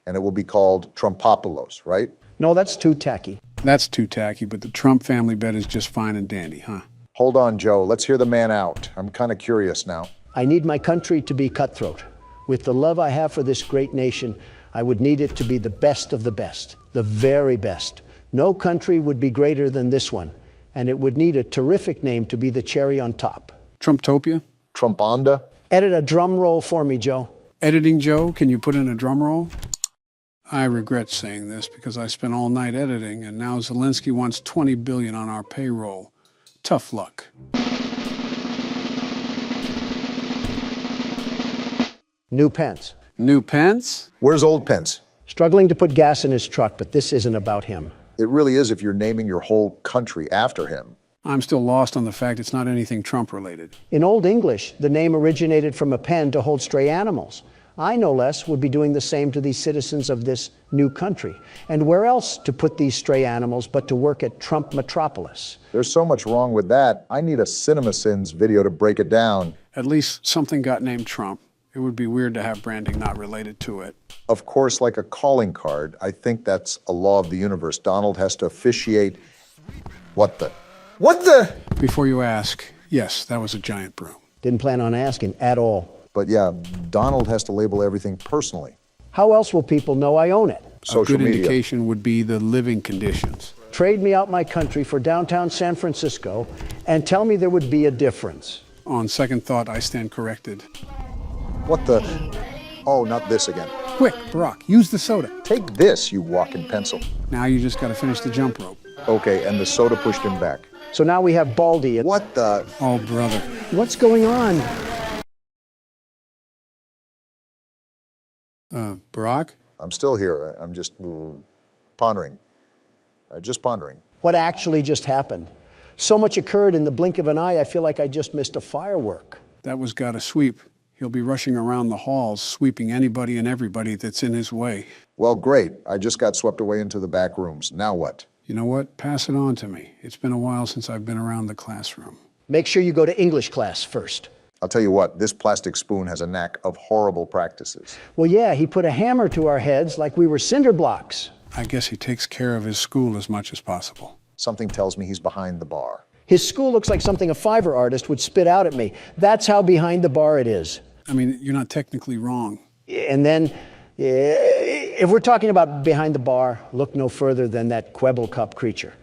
And it will be called Trumpopolis, right? No, that's too tacky. That's too tacky, but the Trump family bet is just fine and dandy, huh? Hold on, Joe. Let's hear the man out. I'm kind of curious now. I need my country to be cutthroat. With the love I have for this great nation, I would need it to be the best of the best, the very best. No country would be greater than this one, and it would need a terrific name to be the cherry on top. Trumptopia? Trumponda? Edit a drum roll for me, Joe. Editing Joe? Can you put in a drum roll? I regret saying this because I spent all night editing, and now Zelensky wants $20 billion on our payroll. Tough luck. New Pence. New Pence? Where's old Pence? Struggling to put gas in his truck, but this isn't about him. It really is if you're naming your whole country after him. I'm still lost on the fact it's not anything Trump-related. In Old English, the name originated from a pen to hold stray animals. I, no less, would be doing the same to these citizens of this new country. And where else to put these stray animals but to work at Trump Metropolis? There's so much wrong with that. I need a CinemaSins video to break it down. At least something got named Trump. It would be weird to have branding not related to it. Of course, like a calling card, I think that's a law of the universe. Donald has to officiate. What the? Before you ask, yes, that was a giant broom. Didn't plan on asking at all. But yeah, Donald has to label everything personally. How else will people know I own it? A good indication would be the living conditions. Trade me out my country for downtown San Francisco and tell me there would be a difference. On second thought, I stand corrected. What the? Oh, not this again. Quick, Barack, use the soda. Take this, you walking pencil. Now you just got to finish the jump rope. Okay, and the soda pushed him back. So now we have Baldy. What the? Oh, brother. What's going on? Barack? I'm still here. I'm just pondering. Just pondering. What actually just happened? So much occurred in the blink of an eye, I feel like I just missed a firework. That was gotta sweep. He'll be rushing around the halls, sweeping anybody and everybody that's in his way. Well, great. I just got swept away into the back rooms. Now what? You know what? Pass it on to me. It's been a while since I've been around the classroom. Make sure you go to English class first. I'll tell you what, this plastic spoon has a knack of horrible practices. Well, yeah, he put a hammer to our heads like we were cinder blocks. I guess he takes care of his school as much as possible. Something tells me he's behind the bar. His school looks like something a Fiverr artist would spit out at me. That's how behind the bar it is. I mean, you're not technically wrong. And then, if we're talking about behind the bar, look no further than that Quebble Cup creature.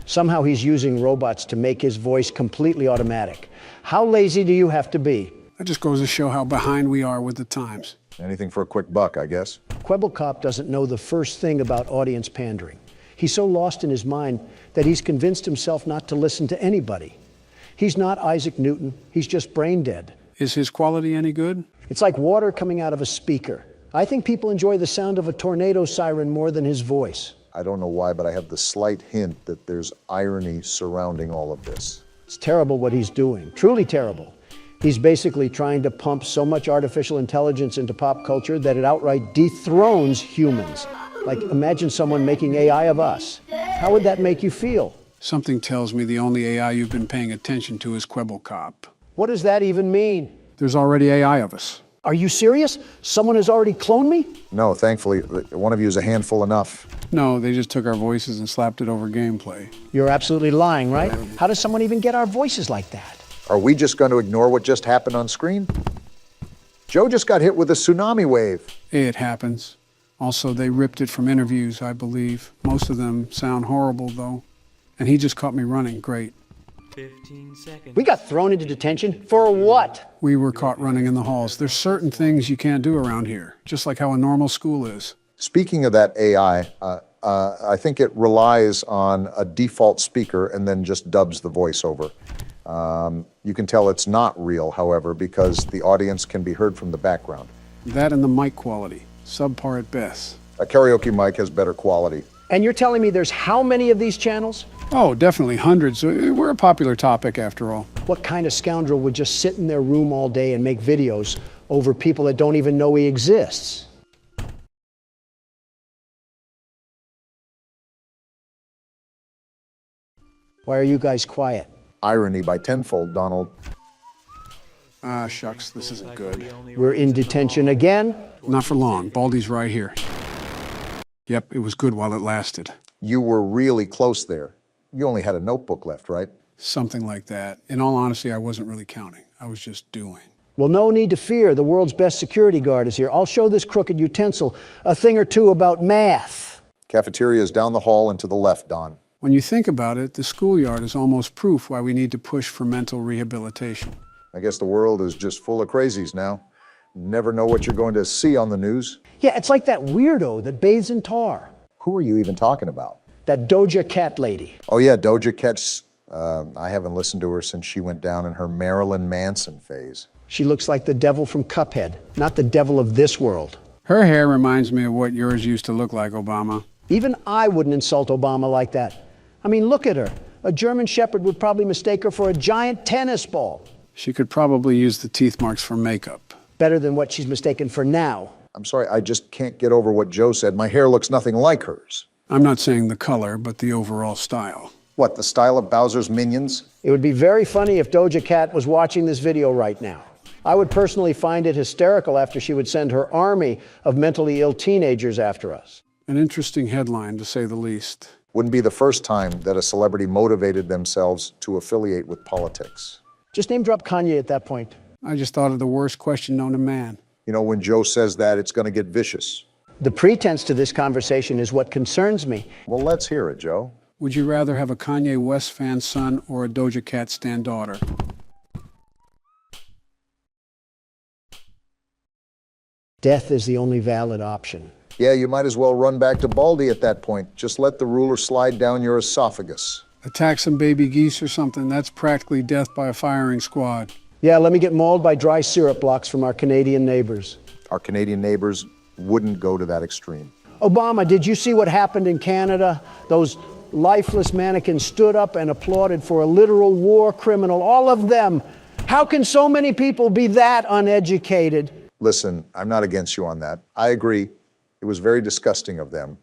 Somehow he's using robots to make his voice completely automatic. How lazy do you have to be? That just goes to show how behind we are with the times. Anything for a quick buck, I guess. Quebble Cop doesn't know the first thing about audience pandering. He's so lost in his mind that he's convinced himself not to listen to anybody. He's not Isaac Newton, he's just brain dead. Is his quality any good? It's like water coming out of a speaker. I think people enjoy the sound of a tornado siren more than his voice. I don't know why, but I have the slight hint that there's irony surrounding all of this. It's terrible what he's doing, truly terrible. He's basically trying to pump so much artificial intelligence into pop culture that it outright dethrones humans. Like, imagine someone making AI of us. How would that make you feel? Something tells me the only AI you've been paying attention to is Quebble Cop. What does that even mean? There's already AI of us. Are you serious? Someone has already cloned me? No, thankfully, one of you is a handful enough. No, they just took our voices and slapped it over gameplay. You're absolutely lying, right? How does someone even get our voices like that? Are we just going to ignore what just happened on screen? Joe just got hit with a tsunami wave. It happens. Also, they ripped it from interviews, I believe. Most of them sound horrible, though. And he just caught me running. Great. 15 seconds. We got thrown into detention for what? We were caught running in the halls. There's certain things you can't do around here, just like how a normal school is. Speaking of that AI, I think it relies on a default speaker and then just dubs the voiceover. You can tell it's not real, however, because the audience can be heard from the background. That and the mic quality, subpar at best. A karaoke mic has better quality. And you're telling me there's how many of these channels? Oh, definitely hundreds. We're a popular topic after all. What kind of scoundrel would just sit in their room all day and make videos over people that don't even know he exists? Why are you guys quiet? Irony by tenfold, Donald. Ah, shucks, this isn't good. We're in detention again? Not for long. Baldy's right here. Yep, it was good while it lasted. You were really close there. You only had a notebook left, right? Something like that. In all honesty, I wasn't really counting. I was just doing. Well, no need to fear. The world's best security guard is here. I'll show this crooked utensil a thing or two about math. Cafeteria is down the hall and to the left, Don. When you think about it, the schoolyard is almost proof why we need to push for mental rehabilitation. I guess the world is just full of crazies now. Never know what you're going to see on the news. Yeah, it's like that weirdo that bathes in tar. Who are you even talking about? That Doja Cat lady. Oh yeah, Doja Cat. I haven't listened to her since she went down in her Marilyn Manson phase. She looks like the devil from Cuphead, not the devil of this world. Her hair reminds me of what yours used to look like, Obama. Even I wouldn't insult Obama like that. I mean, look at her. A German Shepherd would probably mistake her for a giant tennis ball. She could probably use the teeth marks for makeup. Better than what she's mistaken for now. I'm sorry, I just can't get over what Joe said. My hair looks nothing like hers. I'm not saying the color, but the overall style. What, the style of Bowser's Minions? It would be very funny if Doja Cat was watching this video right now. I would personally find it hysterical after she would send her army of mentally ill teenagers after us. An interesting headline, to say the least. Wouldn't be the first time that a celebrity motivated themselves to affiliate with politics. Just name drop Kanye at that point. I just thought of the worst question known to man. You know, when Joe says that, it's going to get vicious. The pretense to this conversation is what concerns me. Well, let's hear it, Joe. Would you rather have a Kanye West fan son or a Doja Cat stan daughter? Death is the only valid option. Yeah, you might as well run back to Baldy at that point. Just let the ruler slide down your esophagus. Attack some baby geese or something, that's practically death by a firing squad. Yeah, let me get mauled by dry syrup blocks from our Canadian neighbors. Our Canadian neighbors wouldn't go to that extreme. Obama, did you see what happened in Canada? Those lifeless mannequins stood up and applauded for a literal war criminal, all of them. How can so many people be that uneducated? Listen, I'm not against you on that. I agree. It was very disgusting of them.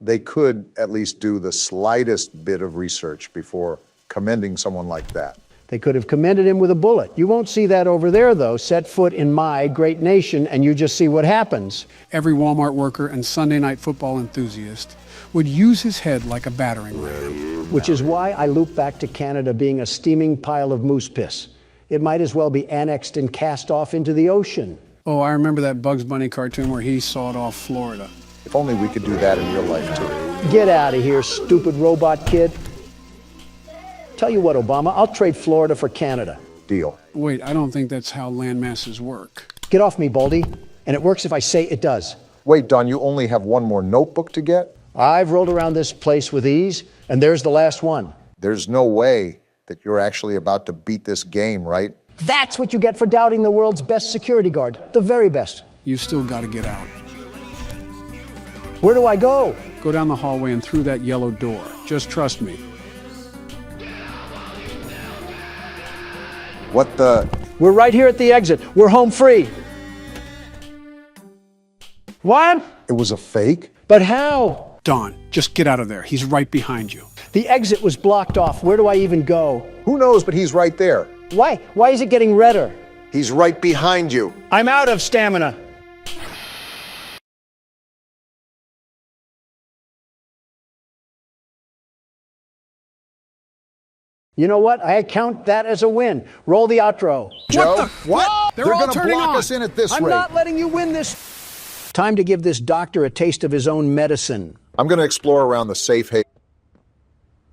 They could at least do the slightest bit of research before commending someone like that. They could have commended him with a bullet. You won't see that over there, though. Set foot in my great nation, and you just see what happens. Every Walmart worker and Sunday night football enthusiast would use his head like a battering ram. Which is why I loop back to Canada being a steaming pile of moose piss. It might as well be annexed and cast off into the ocean. Oh, I remember that Bugs Bunny cartoon where he sawed off Florida. If only we could do that in real life, too. Get out of here, stupid robot kid. Tell you what, Obama, I'll trade Florida for Canada. Deal. Wait, I don't think that's how land masses work. Get off me, Baldy. And it works if I say it does. Wait, Don, you only have one more notebook to get? I've rolled around this place with ease, and there's the last one. There's no way that you're actually about to beat this game, right? That's what you get for doubting the world's best security guard. The very best. You still got to get out. Where do I go? Go down the hallway and through that yellow door. Just trust me. What the? We're right here at the exit. We're home free. What? It was a fake? But how? Don, just get out of there. He's right behind you. The exit was blocked off. Where do I even go? Who knows, but he's right there. Why? Why is it getting redder? He's right behind you. I'm out of stamina. You know what? I count that as a win. Roll the outro. Joe? What? They're all gonna turning block on. us in at this I'm rate. not letting you win this. Time to give this doctor a taste of his own medicine. I'm going to explore around the safe haven.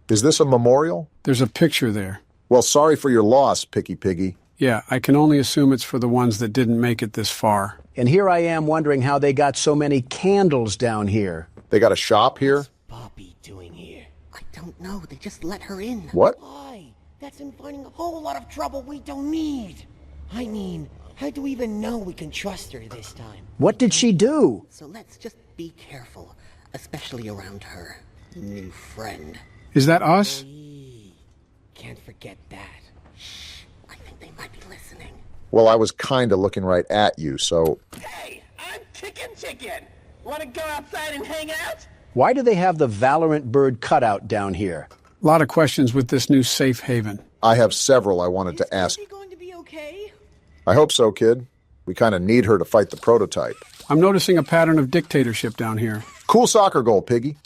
Is this a memorial? There's a picture there. Well, sorry for your loss, Picky Piggy. Yeah, I can only assume it's for the ones that didn't make it this far. And here I am wondering how they got so many candles down here. They got a shop here? What's Bobby doing here? I don't know. They just let her in. What? Why? That's inviting a whole lot of trouble we don't need. I mean, how do we even know we can trust her this time? What did she do? So let's just be careful, especially around her new friend. Is that us? Can't forget that. Shh, I think they might be listening. Well, I was kinda looking right at you, so... Hey, I'm Chicken! Wanna go outside and hang out? Why do they have the Valorant bird cutout down here? A lot of questions with this new safe haven. I have several I wanted to ask. Is she going to be okay? I hope so, kid. We kinda need her to fight the prototype. I'm noticing a pattern of dictatorship down here. Cool soccer goal, Piggy.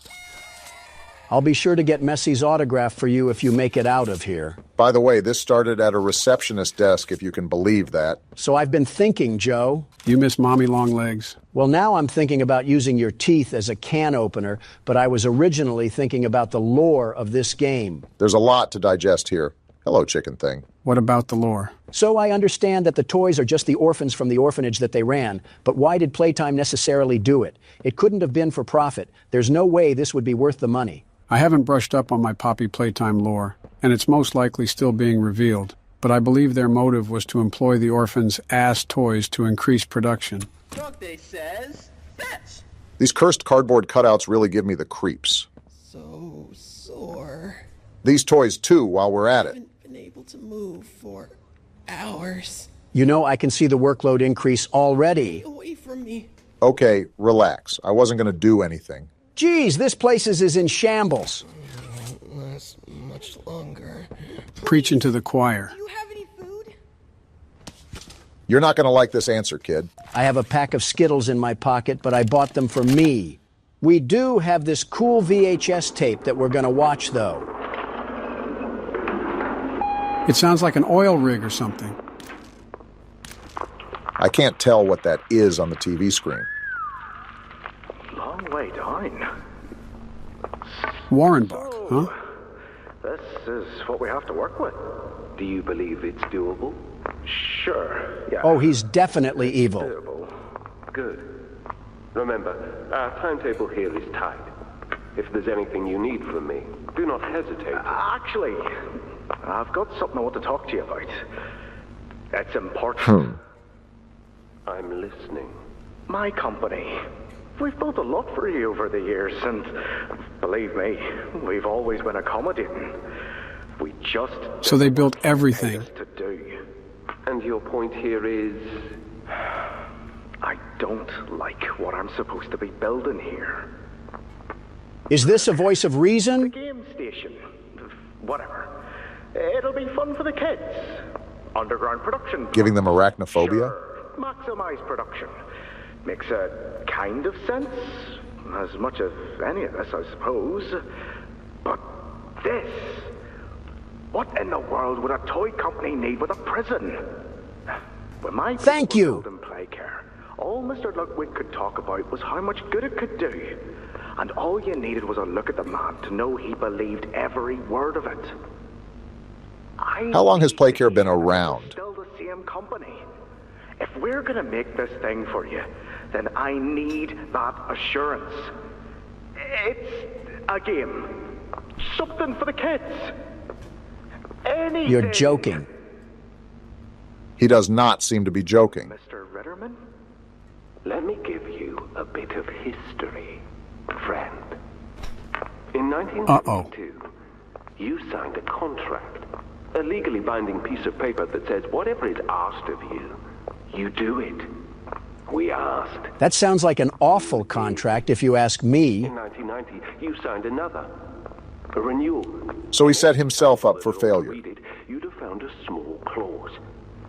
I'll be sure to get Messi's autograph for you if you make it out of here. By the way, this started at a receptionist desk, if you can believe that. So I've been thinking, Joe. You miss Mommy Longlegs. Well, now I'm thinking about using your teeth as a can opener, but I was originally thinking about the lore of this game. There's a lot to digest here. Hello, chicken thing. What about the lore? So I understand that the toys are just the orphans from the orphanage that they ran, but why did Playtime necessarily do it? It couldn't have been for profit. There's no way this would be worth the money. I haven't brushed up on my Poppy Playtime lore, and it's most likely still being revealed, but I believe their motive was to employ the orphans' ass toys to increase production. They says, fetch! These cursed cardboard cutouts really give me the creeps. So sore. These toys, too, while we're at it. Haven't been able to move for hours. You know, I can see the workload increase already. Away from me. Okay, relax. I wasn't going to do anything. Geez, this place is in shambles. Won't last much longer. Preaching to the choir. Do you have any food? You're not going to like this answer, kid. I have a pack of Skittles in my pocket, but I bought them for me. We do have this cool VHS tape that we're going to watch, though. It sounds like an oil rig or something. I can't tell what that is on the TV screen. Long way down. Warrenbuck, huh? This is what we have to work with. Do you believe it's doable? Sure, yeah. Oh, he's definitely evil. Doable. Good. Remember, our timetable here is tight. If there's anything you need from me, do not hesitate. Actually, I've got something I want to talk to you about. It's important. I'm listening. My company. We've built a lot for you over the years, and believe me, we've always been accommodating. We just... So they built everything. To do. And your point here is... I don't like what I'm supposed to be building here. Is this a voice of reason? The game station. Whatever. It'll be fun for the kids. Underground production. Giving them arachnophobia? Sure. Maximize production. Makes a kind of sense. As much as any of us, I suppose. But this... What in the world would a toy company need with a prison? When my Thank you. In Playcare, all Mr. Ludwig could talk about was how much good it could do. And all you needed was a look at the man to know he believed every word of it. How long has Playcare been around? Still the same company. If we're gonna make this thing for you, then I need that assurance. It's a game. Something for the kids. Anything. You're joking. He does not seem to be joking. Mr. Ritterman, let me give you a bit of history, friend. In 1992, you signed a contract, a legally binding piece of paper that says whatever is asked of you, you do it. We asked. That sounds like an awful contract, if you ask me. In 1990, you signed another. A renewal. So he set himself up for failure. You'd have found a small clause.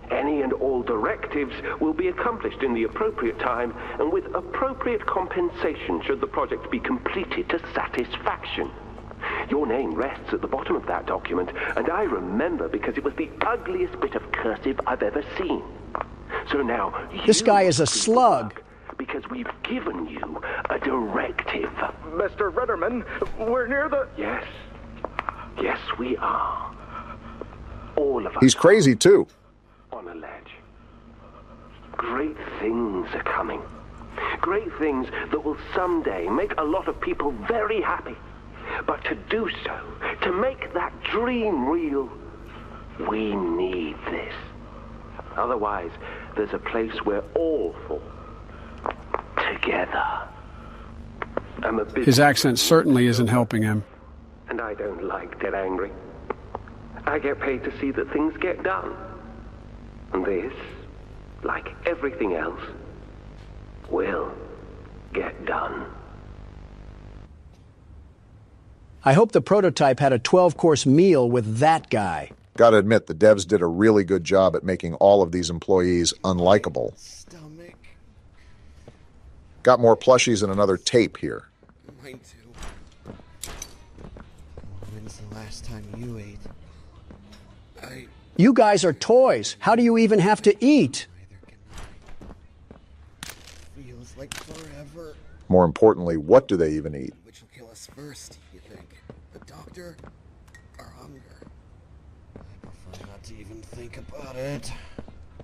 Any and all directives will be accomplished in the appropriate time and with appropriate compensation should the project be completed to satisfaction. Your name rests at the bottom of that document, and I remember because it was the ugliest bit of cursive I've ever seen. So now... This guy is a slug. Because we've given you a directive. Mr. Ritterman, we're near the... Yes. Yes, we are. all of us. He's crazy too. On a ledge. Great things are coming. Great things that will someday make a lot of people very happy. But to do so, to make that dream real, we need this. Otherwise, there's a place we're all for. Together. I'm a bit... His accent certainly isn't helping him. And I don't like dead angry. I get paid to see that things get done. And this, like everything else, will get done. I hope the prototype had a 12-course meal with that guy. Gotta admit, the devs did a really good job at making all of these employees unlikable. Stomach. Got more plushies and another tape here. Mine too. When's the last time you ate? You guys are toys. How do you even have to eat? Feels like forever. More importantly, what do they even eat? Which will kill us first, you think? The doctor or hunger? I prefer not to even think about it.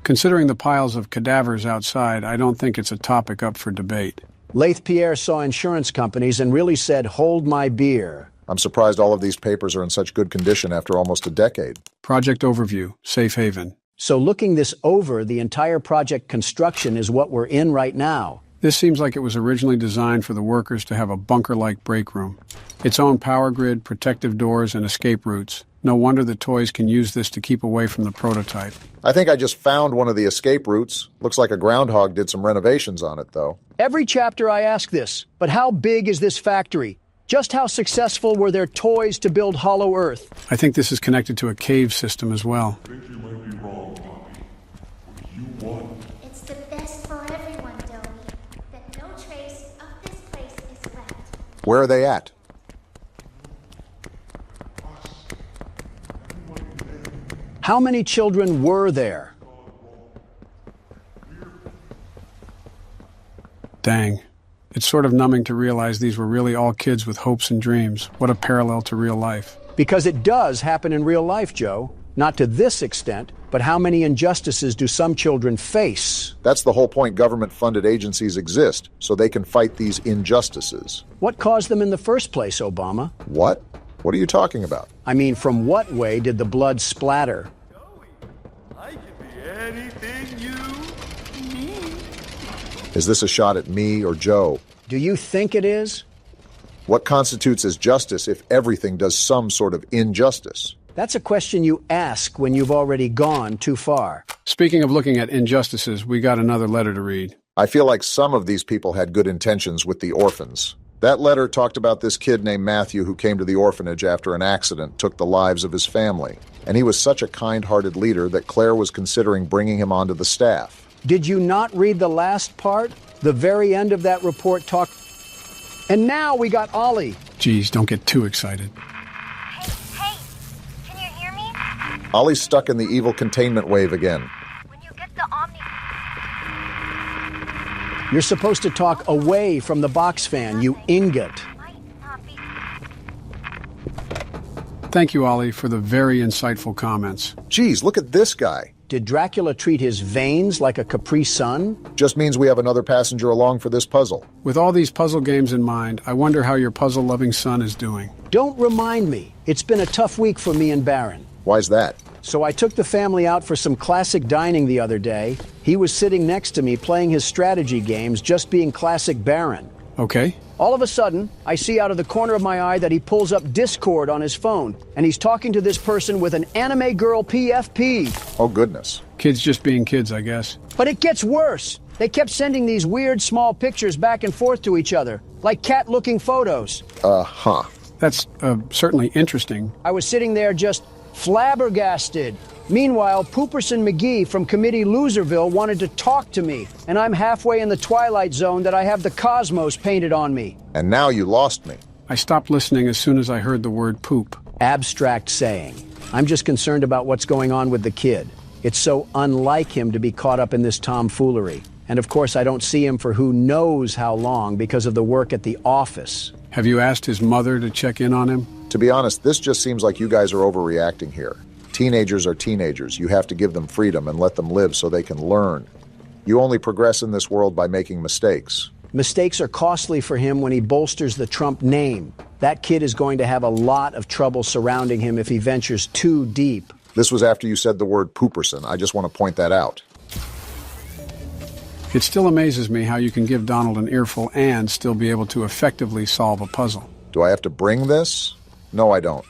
Considering the piles of cadavers outside, I don't think it's a topic up for debate. Laith Pierre saw insurance companies and really said, "Hold my beer." I'm surprised all of these papers are in such good condition after almost a decade. Project overview, safe haven. So looking this over, the entire project construction is what we're in right now. This seems like it was originally designed for the workers to have a bunker-like break room. Its own power grid, protective doors, and escape routes. No wonder the toys can use this to keep away from the prototype. I think I just found one of the escape routes. Looks like a groundhog did some renovations on it, though. Every chapter I ask this, but how big is this factory? Just how successful were their toys to build Hollow Earth? I think this is connected to a cave system as well. I think you might be wrong, Poppy. You won. It's the best for everyone, Doe. That no trace of this place is left. Where are they at? How many children were there? Dang. It's sort of numbing to realize these were really all kids with hopes and dreams. What a parallel to real life. Because it does happen in real life, Joe. Not to this extent, but how many injustices do some children face? That's the whole point government-funded agencies exist, so they can fight these injustices. What caused them in the first place, Obama? What? What are you talking about? I mean, from what way did the blood splatter? I can be anything you need. Is this a shot at me or Joe? Do you think it is? What constitutes as justice if everything does some sort of injustice? That's a question you ask when you've already gone too far. Speaking of looking at injustices, we got another letter to read. I feel like some of these people had good intentions with the orphans. That letter talked about this kid named Matthew who came to the orphanage after an accident took the lives of his family. And he was such a kind-hearted leader that Claire was considering bringing him onto the staff. Did you not read the last part? The very end of that report talked... And now we got Ollie. Geez, don't get too excited. Hey, can you hear me? Ollie's stuck in the evil containment wave again. When you get the Omni... You're supposed to talk away from the box fan, you ingot. Thank you, Ollie, for the very insightful comments. Geez, look at this guy. Did Dracula treat his veins like a Capri Sun? Just means we have another passenger along for this puzzle. With all these puzzle games in mind, I wonder how your puzzle-loving son is doing. Don't remind me. It's been a tough week for me and Baron. Why's that? So I took the family out for some classic dining the other day. He was sitting next to me playing his strategy games, just being classic Baron. Okay. All of a sudden, I see out of the corner of my eye that he pulls up Discord on his phone, and he's talking to this person with an anime girl PFP. Oh, goodness. Kids just being kids, I guess. But it gets worse. They kept sending these weird small pictures back and forth to each other, like cat-looking photos. That's certainly interesting. I was sitting there just flabbergasted. Meanwhile, Pooperson McGee from Committee Loserville wanted to talk to me, and I'm halfway in the Twilight Zone that I have the cosmos painted on me. And now you lost me. I stopped listening as soon as I heard the word poop. Abstract saying. I'm just concerned about what's going on with the kid. It's so unlike him to be caught up in this tomfoolery. And of course, I don't see him for who knows how long because of the work at the office. Have you asked his mother to check in on him? To be honest, this just seems like you guys are overreacting here. Teenagers are teenagers. You have to give them freedom and let them live so they can learn. You only progress in this world by making mistakes. Mistakes are costly for him when he bolsters the Trump name. That kid is going to have a lot of trouble surrounding him if he ventures too deep. This was after you said the word pooperson. I just want to point that out. It still amazes me how you can give Donald an earful and still be able to effectively solve a puzzle. Do I have to bring this? No, I don't.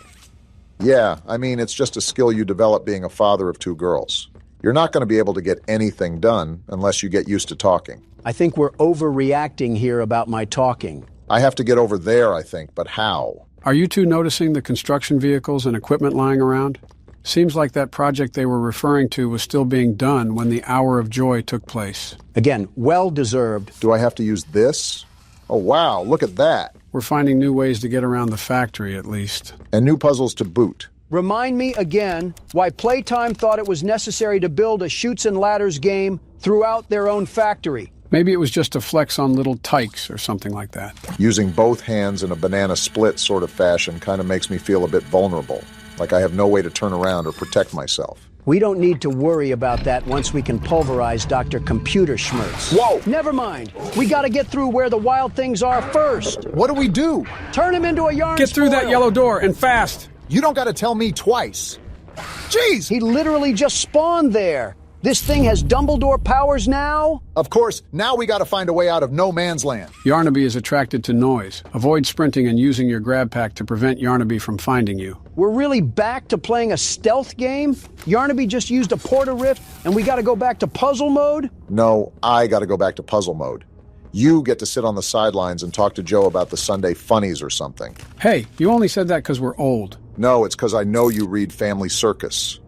Yeah, I mean, it's just a skill you develop being a father of two girls. You're not going to be able to get anything done unless you get used to talking. I think we're overreacting here about my talking. I have to get over there, I think, but how? Are you two noticing the construction vehicles and equipment lying around? Seems like that project they were referring to was still being done when the hour of joy took place. Again, well-deserved. Do I have to use this? Oh, wow, look at that. We're finding new ways to get around the factory, at least. And new puzzles to boot. Remind me again why Playtime thought it was necessary to build a Chutes and Ladders game throughout their own factory. Maybe it was just a flex on little tykes or something like that. Using both hands in a banana split sort of fashion kind of makes me feel a bit vulnerable, like I have no way to turn around or protect myself. We don't need to worry about that once we can pulverize Dr. Computer Schmertz. Whoa! Never mind. We gotta get through where the wild things are first. What do we do? Turn him into a yarn Get through spoil. that yellow door, and fast! You don't gotta tell me twice. Jeez! He literally just spawned there. This thing has Dumbledore powers now? Of course, now we gotta find a way out of no man's land. Yarnaby is attracted to noise. Avoid sprinting and using your grab pack to prevent Yarnaby from finding you. We're really back to playing a stealth game? Yarnaby just used a porta rift and we gotta go back to puzzle mode? No, I gotta go back to puzzle mode. You get to sit on the sidelines and talk to Joe about the Sunday funnies or something. Hey, you only said that because we're old. No, it's because I know you read Family Circus.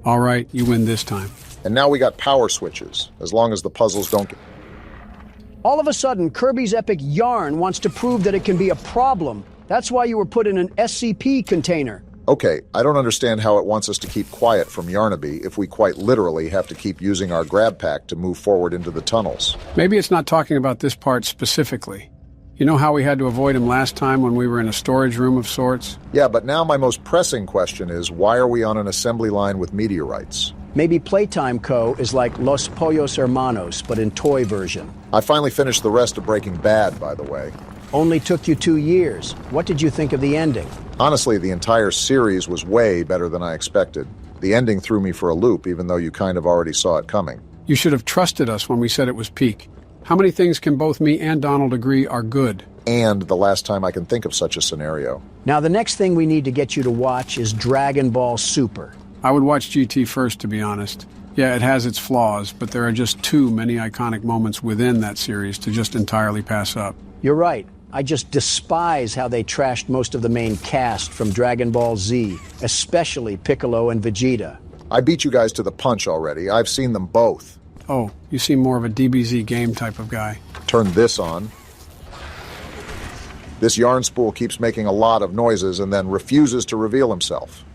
All right, you win this time. And now we got power switches, as long as the puzzles don't get... All of a sudden, Kirby's Epic Yarn wants to prove that it can be a problem. That's why you were put in an SCP container. Okay, I don't understand how it wants us to keep quiet from Yarnaby if we quite literally have to keep using our grab pack to move forward into the tunnels. Maybe it's not talking about this part specifically. You know how we had to avoid him last time when we were in a storage room of sorts? Yeah, but now my most pressing question is, why are we on an assembly line with meteorites? Maybe Playtime Co. is like Los Pollos Hermanos, but in toy version. I finally finished the rest of Breaking Bad, by the way. Only took you 2 years. What did you think of the ending? Honestly, the entire series was way better than I expected. The ending threw me for a loop, even though you kind of already saw it coming. You should have trusted us when we said it was peak. How many things can both me and Donald agree are good? And the last time I can think of such a scenario. Now, the next thing we need to get you to watch is Dragon Ball Super. I would watch GT first, to be honest. Yeah, it has its flaws, but there are just too many iconic moments within that series to just entirely pass up. You're right. I just despise how they trashed most of the main cast from Dragon Ball Z, especially Piccolo and Vegeta. I beat you guys to the punch already. I've seen them both. Oh, you seem more of a DBZ game type of guy. Turn this on. This yarn spool keeps making a lot of noises and then refuses to reveal himself.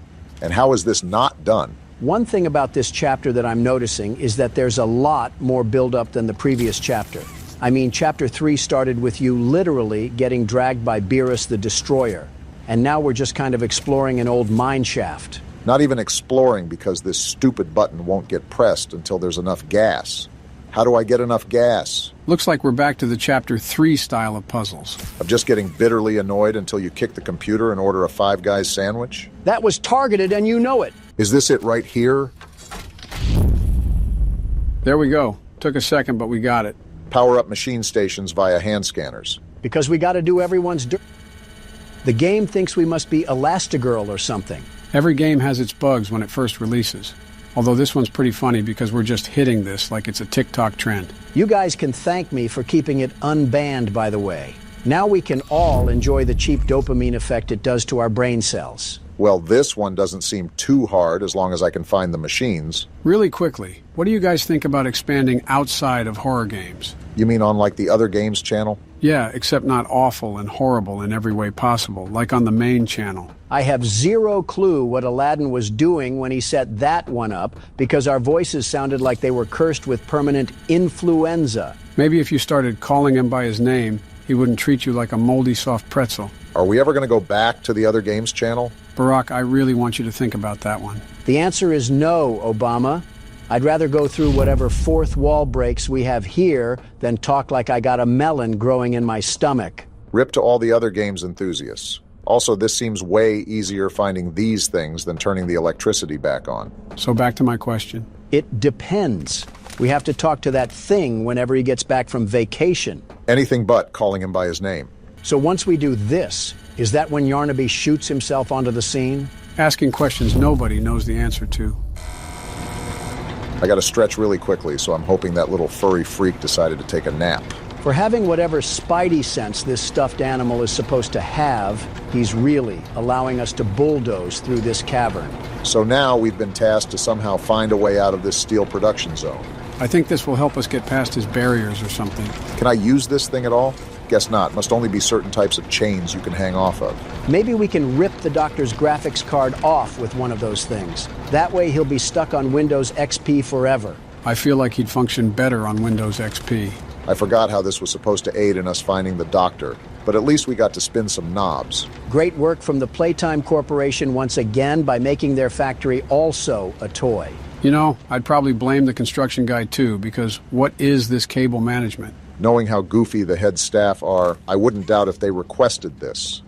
And how is this not done? One thing about this chapter that I'm noticing is that there's a lot more build-up than the previous chapter. I mean, Chapter 3 started with you literally getting dragged by Beerus the Destroyer. And now we're just kind of exploring an old mine shaft. Not even exploring because this stupid button won't get pressed until there's enough gas. How do I get enough gas? Looks like we're back to the Chapter 3 style of puzzles. Of just getting bitterly annoyed until you kick the computer and order a Five Guys sandwich? That was targeted and you know it. Is this it right here? There we go. Took a second, but we got it. Power up machine stations via hand scanners. Because we got to do everyone's dirt. The game thinks we must be Elastigirl or something. Every game has its bugs when it first releases. Although this one's pretty funny because we're just hitting this like it's a TikTok trend. You guys can thank me for keeping it unbanned, by the way. Now we can all enjoy the cheap dopamine effect it does to our brain cells. Well, this one doesn't seem too hard as long as I can find the machines. Really quickly, what do you guys think about expanding outside of horror games? You mean on like the other games channel? Yeah, except not awful and horrible in every way possible, like on the main channel. I have zero clue what Aladdin was doing when he set that one up, because our voices sounded like they were cursed with permanent influenza. Maybe if you started calling him by his name, he wouldn't treat you like a moldy soft pretzel. Are we ever going to go back to the other games channel? Barack, I really want you to think about that one. The answer is no, Obama. I'd rather go through whatever fourth wall breaks we have here than talk like I got a melon growing in my stomach. Rip to all the other games enthusiasts. Also, this seems way easier finding these things than turning the electricity back on. So back to my question. It depends. We have to talk to that thing whenever he gets back from vacation. Anything but calling him by his name. So once we do this, is that when Yarnaby shoots himself onto the scene? Asking questions nobody knows the answer to. I gotta stretch really quickly, so I'm hoping that little furry freak decided to take a nap. For having whatever spidey sense this stuffed animal is supposed to have, he's really allowing us to bulldoze through this cavern. So now we've been tasked to somehow find a way out of this steel production zone. I think this will help us get past his barriers or something. Can I use this thing at all? Guess not. Must only be certain types of chains you can hang off of. Maybe we can rip the doctor's graphics card off with one of those things. That way he'll be stuck on Windows XP forever. I feel like he'd function better on Windows XP. I forgot how this was supposed to aid in us finding the doctor, but at least we got to spin some knobs. Great work from the Playtime Corporation once again by making their factory also a toy. You know, I'd probably blame the construction guy too, because what is this cable management? Knowing how goofy the head staff are, I wouldn't doubt if they requested this.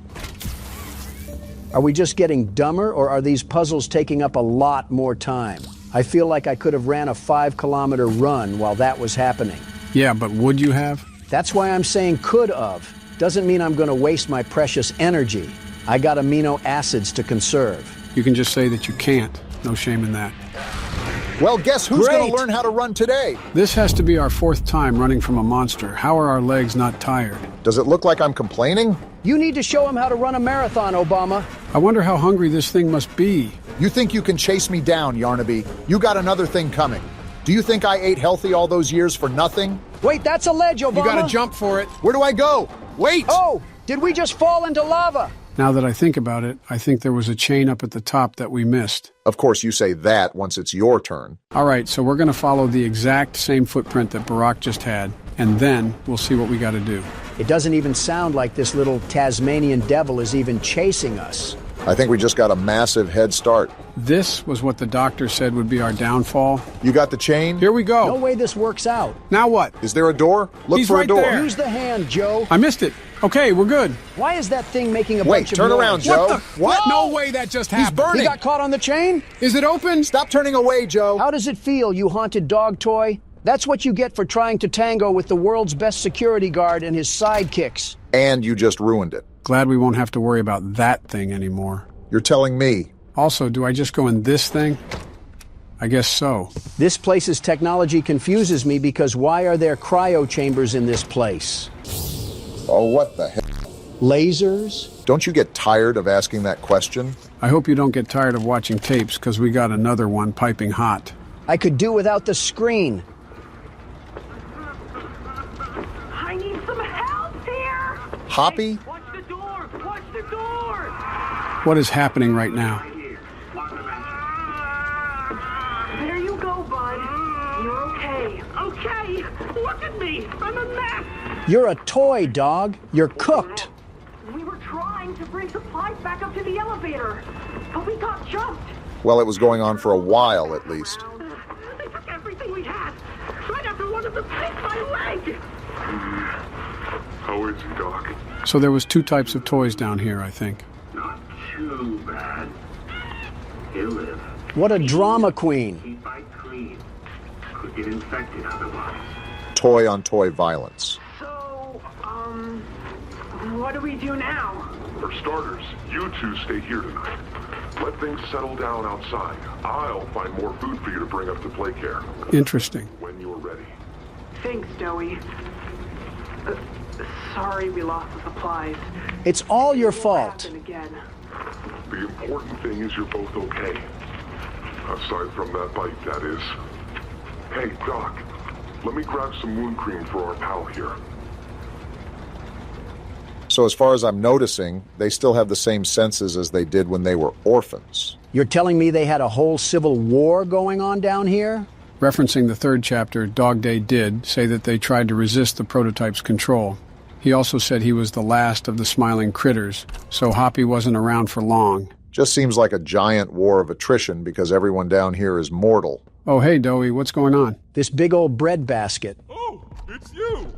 Are we just getting dumber, or are these puzzles taking up a lot more time? I feel like I could have ran a 5-kilometer run while that was happening. Yeah, but would you have? That's why I'm saying could have. Doesn't mean I'm going to waste my precious energy. I got amino acids to conserve. You can just say that you can't. No shame in that. Well, guess who's going to learn how to run today? This has to be our 4th time running from a monster. How are our legs not tired? Does it look like I'm complaining? You need to show him how to run a marathon, Obama. I wonder how hungry this thing must be. You think you can chase me down, Yarnaby? You got another thing coming. Do you think I ate healthy all those years for nothing? Wait, that's a ledge, Obama. You gotta jump for it. Where do I go? Wait! Oh, did we just fall into lava? Now that I think about it, I think there was a chain up at the top that we missed. Of course, you say that once it's your turn. All right, so we're going to follow the exact same footprint that Barack just had, and then we'll see what we got to do. It doesn't even sound like this little Tasmanian devil is even chasing us. I think we just got a massive head start. This was what the doctor said would be our downfall. You got the chain? Here we go. No way this works out. Now what? Is there a door? Look He's for right a door. there. Use the hand, Joe. I missed it. Okay, we're good. Why is that thing making a Wait, bunch of turn noise? around, Joe. What? No way that just happened. He's burning. He got caught on the chain? Is it open? Stop turning away, Joe. How does it feel, you haunted dog toy? That's what you get for trying to tango with the world's best security guard and his sidekicks. And you just ruined it. Glad we won't have to worry about that thing anymore. You're telling me. Also, do I just go in this thing? I guess so. This place's technology confuses me because why are there cryo chambers in this place? Oh, what the hell? Lasers? Don't you get tired of asking that question? I hope you don't get tired of watching tapes, because we got another one piping hot. I could do without the screen. I need some help here! Hoppy? Watch the door! Watch the door! What is happening right now? There you go, bud. You're okay. Okay! Look at me! I'm a mess! You're a toy, dog. You're cooked. We were trying to bring supplies back up to the elevator, but we got jumped. Well, it was going on for a while, at least. They took everything we had. Right after one of them bit my leg. How is he, Doc? So there was 2 types of toys down here, I think. Not too bad. He'll live. What a drama queen. Keep by clean. Could get infected otherwise. Toy-on-toy violence. So, what do we do now? For starters, you two stay here tonight. Let things settle down outside. I'll find more food for you to bring up to play care. Interesting. When you're ready. Thanks, Joey. Sorry we lost the supplies. It's all your fault. Again. The important thing is you're both okay. Aside from that bite, that is. Hey, Doc. Let me grab some wound cream for our pal here. So as far as I'm noticing, they still have the same senses as they did when they were orphans. You're telling me they had a whole civil war going on down here? Referencing the 3rd chapter, Dog Day did say that they tried to resist the prototype's control. He also said he was the last of the smiling critters, so Hoppy wasn't around for long. Just seems like a giant war of attrition because everyone down here is mortal. Oh, hey, Doey, what's going on? This big old bread basket. Oh, it's you!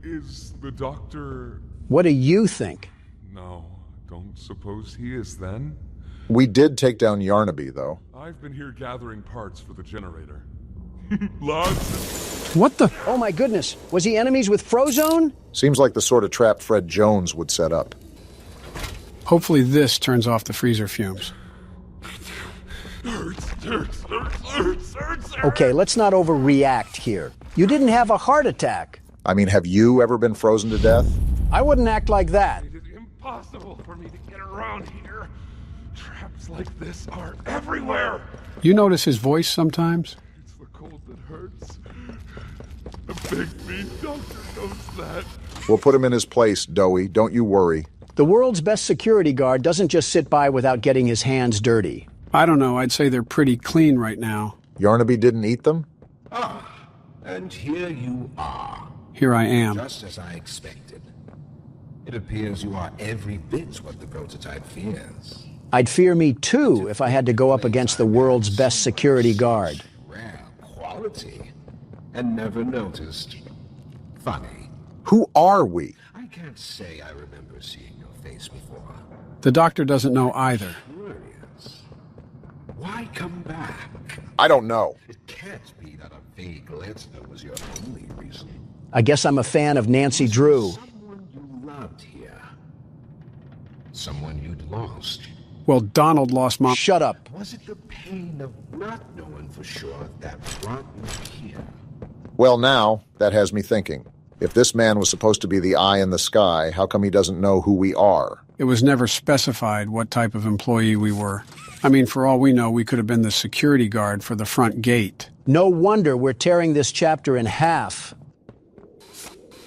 Is the doctor... What do you think? No, don't suppose he is then? We did take down Yarnaby, though. I've been here gathering parts for the generator. Lots. What the? Oh my goodness, was he enemies with Frozone? Seems like the sort of trap Fred Jones would set up. Hopefully this turns off the freezer fumes. Hurts. Okay, let's not overreact here. You didn't have a heart attack. I mean, have you ever been frozen to death? I wouldn't act like that. It is impossible for me to get around here. Traps like this are everywhere. You notice his voice sometimes? It's the cold that hurts. The big mean doctor knows that. We'll put him in his place, Doey. Don't you worry. The world's best security guard doesn't just sit by without getting his hands dirty. I don't know, I'd say they're pretty clean right now. Yarnaby didn't eat them? Ah, and here you are. Here I am. Just as I expected. It appears you are every bit what the prototype fears. I'd fear me too if I had to go up against the world's best security guard. Rare quality. And never noticed. Funny. Who are we? I can't say I remember seeing your face before. The doctor doesn't know either. Curious. Why come back? I don't know. It can't be that a vague letter was your only reason. I guess I'm a fan of Nancy Drew. Someone you loved here. Someone you'd lost. Well, Donald lost Mom. Shut up. Was it the pain of not knowing for sure that brought you here? Well, now, that has me thinking. If this man was supposed to be the eye in the sky, how come he doesn't know who we are? It was never specified what type of employee we were. I mean, for all we know, we could have been the security guard for the front gate. No wonder we're tearing this chapter in half.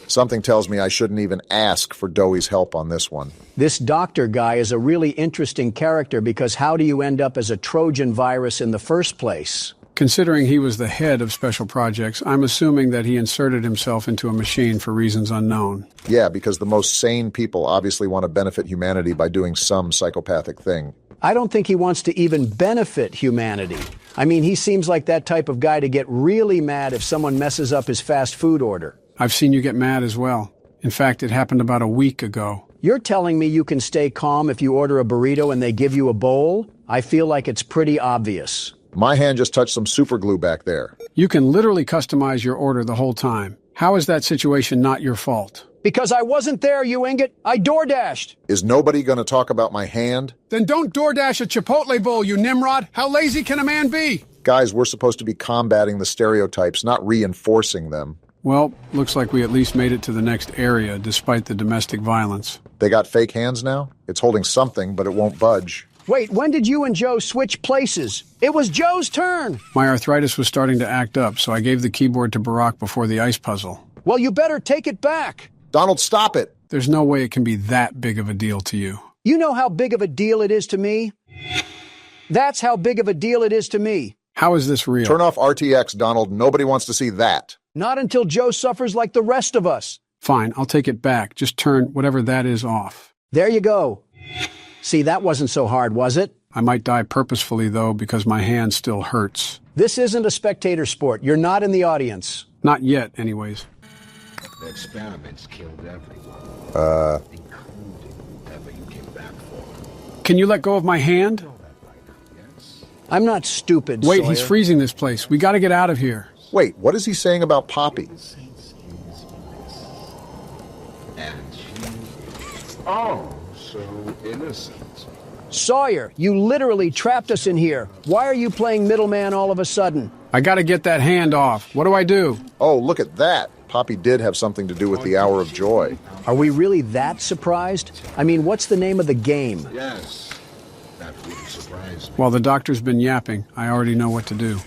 Something tells me I shouldn't even ask for Doey's help on this one. This doctor guy is a really interesting character because how do you end up as a Trojan virus in the first place? Considering he was the head of special projects, I'm assuming that he inserted himself into a machine for reasons unknown. Yeah, because the most sane people obviously want to benefit humanity by doing some psychopathic thing. I don't think he wants to even benefit humanity. I mean, he seems like that type of guy to get really mad if someone messes up his fast food order. I've seen you get mad as well. In fact, it happened about a week ago. You're telling me you can stay calm if you order a burrito and they give you a bowl? I feel like it's pretty obvious. My hand just touched some super glue back there. You can literally customize your order the whole time. How is that situation not your fault? Because I wasn't there, you ingot. I DoorDashed. Is nobody going to talk about my hand? Then don't DoorDash a Chipotle bowl, you Nimrod. How lazy can a man be? Guys, we're supposed to be combating the stereotypes, not reinforcing them. Well, looks like we at least made it to the next area, despite the domestic violence. They got fake hands now? It's holding something, but it won't budge. Wait, when did you and Joe switch places? It was Joe's turn. My arthritis was starting to act up, so I gave the keyboard to Barack before the ice puzzle. Well, you better take it back. Donald, stop it. There's no way it can be that big of a deal to you. You know how big of a deal it is to me? That's how big of a deal it is to me. How is this real? Turn off RTX, Donald. Nobody wants to see that. Not until Joe suffers like the rest of us. Fine, I'll take it back. Just turn whatever that is off. There you go. See, that wasn't so hard, was it? I might die purposefully, though, because my hand still hurts. This isn't a spectator sport. You're not in the audience. Not yet, anyways. The experiments killed everyone. Including whoever you came back for. Can you let go of my hand? I'm not stupid, Wait, Sawyer. he's freezing this place. We gotta get out of here. Wait, what is he saying about Poppy? And she... Oh, so innocent. Sawyer, you literally trapped us in here. Why are you playing middleman all of a sudden? I gotta get that hand off. What do I do? Oh, look at that. Poppy did have something to do with the Hour of Joy. Are we really that surprised? I mean, what's the name of the game? Yes, that wouldn't surprise me. While the doctor's been yapping, I already know what to do.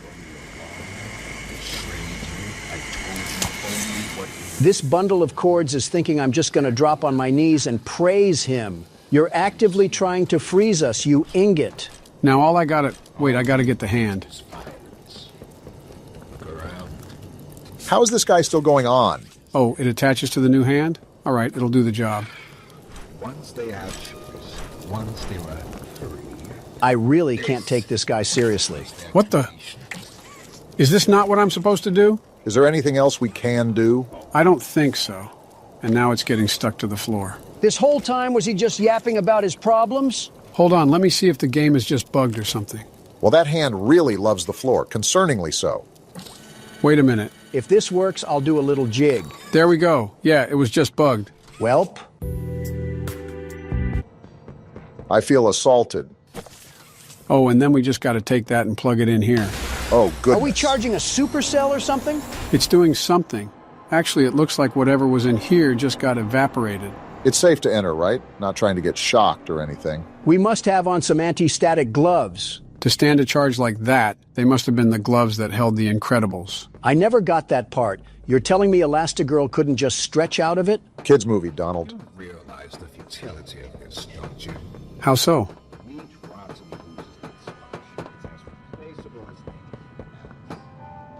This bundle of chords is thinking I'm just going to drop on my knees and praise him. You're actively trying to freeze us, you ingot. Now all I gotta... Wait, I gotta get the hand. How is this guy still going on? Oh, it attaches to the new hand? All right, it'll do the job. Once they had choice, once they were free, I really can't take this guy seriously. What the? Is this not what I'm supposed to do? Is there anything else we can do? I don't think so. And now it's getting stuck to the floor. This whole time, was he just yapping about his problems? Hold on, let me see if the game is just bugged or something. Well, that hand really loves the floor, concerningly so. Wait a minute. If this works, I'll do a little jig. There we go. Yeah, it was just bugged. Welp. I feel assaulted. Oh, and then we just got to take that and plug it in here. Oh, goodness. Are we charging a supercell or something? It's doing something. Actually, it looks like whatever was in here just got evaporated. It's safe to enter, right? Not trying to get shocked or anything. We must have on some anti-static gloves. To stand a charge like that, they must have been the gloves that held the Incredibles. I never got that part. You're telling me Elastigirl couldn't just stretch out of it? Kids movie, Donald. You don't realize the futility of this, don't you? How so?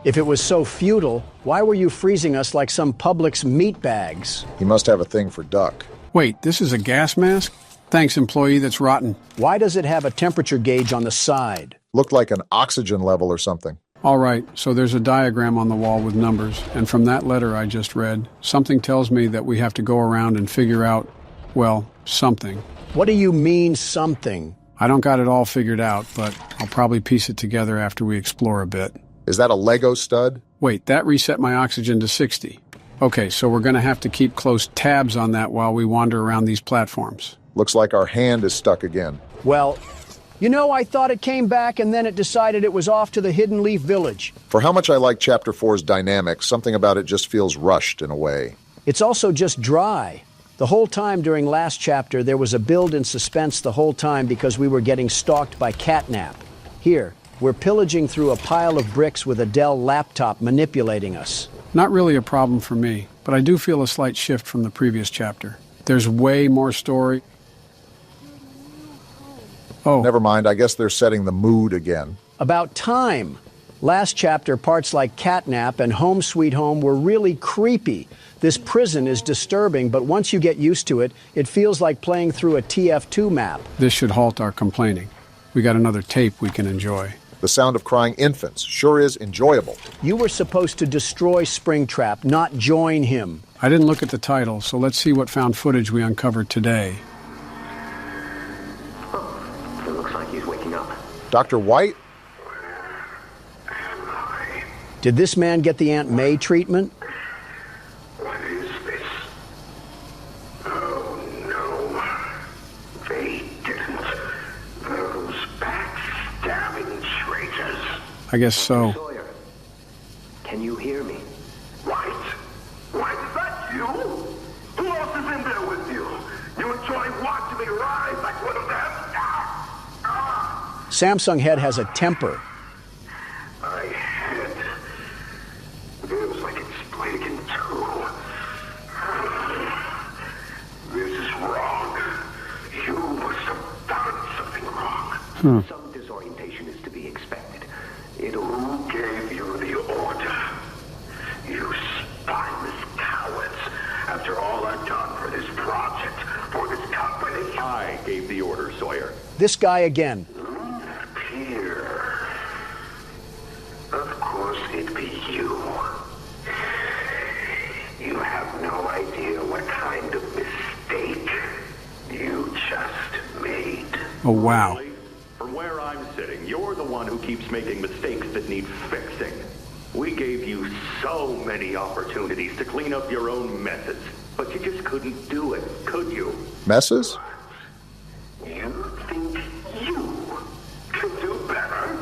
If it was so futile, why were you freezing us like some Publix meat bags? He must have a thing for duck. Wait, this is a gas mask? Thanks, employee that's rotten. Why does it have a temperature gauge on the side? Looked like an oxygen level or something. All right, so there's a diagram on the wall with numbers, and from that letter I just read, something tells me that we have to go around and figure out, well, something. What do you mean, something? I don't got it all figured out, but I'll probably piece it together after we explore a bit. Is that a Lego stud? Wait, that reset my oxygen to 60. Okay, so we're gonna have to keep close tabs on that while we wander around these platforms. Looks like our hand is stuck again. Well, you know, I thought it came back and then it decided it was off to the Hidden Leaf Village. For how much I like Chapter 4's dynamics, something about it just feels rushed in a way. It's also just dry. The whole time during last chapter, there was a build in suspense the whole time because we were getting stalked by catnap. Here, we're pillaging through a pile of bricks with a Dell laptop manipulating us. Not really a problem for me, but I do feel a slight shift from the previous chapter. There's way more story. Oh. Never mind, I guess they're setting the mood again. About time. Last chapter, parts like catnap and Home Sweet Home were really creepy. This prison is disturbing, but once you get used to it, it feels like playing through a TF2 map. This should halt our complaining. We got another tape we can enjoy. The sound of crying infants sure is enjoyable. You were supposed to destroy Springtrap, not join him. I didn't look at the title, so let's see what found footage we uncovered today. It looks like he's waking up. Dr. White? Did this man get the Aunt May treatment? What is this? Oh no. They didn't. Those backstabbing traitors. I guess so. Sawyer, can you hear me? White? White, is that you? Who else is in there with you? You enjoy watching me rise like one of them? Samsung Head has a temper. My head feels like it's split in two. This is wrong. You must have done something wrong. Some disorientation is to be expected. Who gave you the order? You spineless cowards. After all I've done for this project, for this company. I gave the order, Sawyer. This guy again. Here. Of course it'd be you. You have no idea what kind of mistake you just made. Oh, wow. From where I'm sitting, you're the one who keeps making mistakes that need fixing. We gave you so many opportunities to clean up your own messes, but you just couldn't do it, could you? Messes? You think you can do better?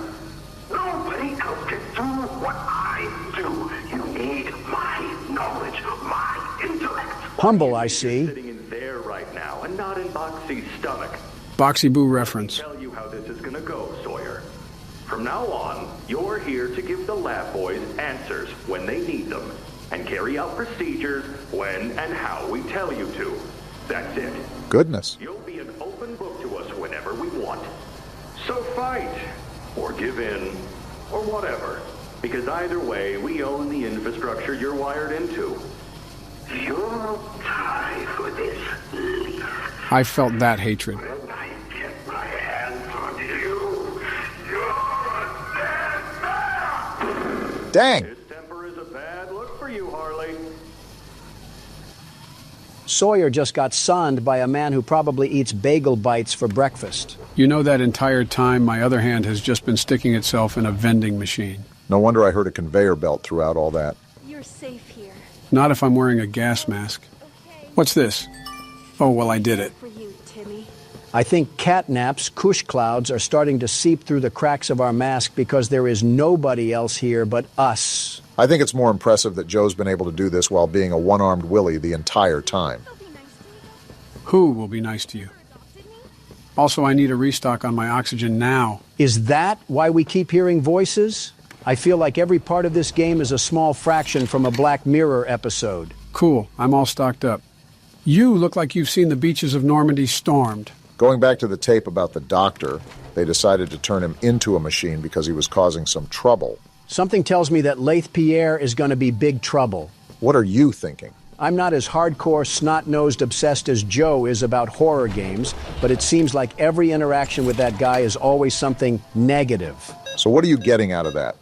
Nobody else can do what I do. You need my knowledge, my intellect. Humble, I see. Sitting in there right now, and not in Boxy's stomach. Boxy Boo reference. I'll tell you how this is gonna go, Sawyer. From now on, you're here to give the lab boys answers when they need them, and carry out procedures when and how we tell you to. That's it. Goodness. You'll be an open book to us whenever we want. So fight, or give in, or whatever. Because either way, we own the infrastructure you're wired into. You'll die for this leaf. I felt that hatred. When I get my hands on you, Dang! His temper is a bad look for you, Harley. Sawyer just got sunned by a man who probably eats bagel bites for breakfast. You know, that entire time, my other hand has just been sticking itself in a vending machine. No wonder I heard a conveyor belt throughout all that. You're safe here. Not if I'm wearing a gas mask. What's this? Oh, well, I did it. For you, Timmy. I think catnaps, cush clouds, are starting to seep through the cracks of our mask because there is nobody else here but us. I think it's more impressive that Joe's been able to do this while being a one-armed Willie the entire time. Who will be nice to you? Also, I need a restock on my oxygen now. Is that why we keep hearing voices? I feel like every part of this game is a small fraction from a Black Mirror episode. Cool, I'm all stocked up. You look like you've seen the beaches of Normandy stormed. Going back to the tape about the doctor, they decided to turn him into a machine because he was causing some trouble. Something tells me that Laith Pierre is going to be big trouble. What are you thinking? I'm not as hardcore, snot-nosed obsessed as Joe is about horror games, but it seems like every interaction with that guy is always something negative. So what are you getting out of that?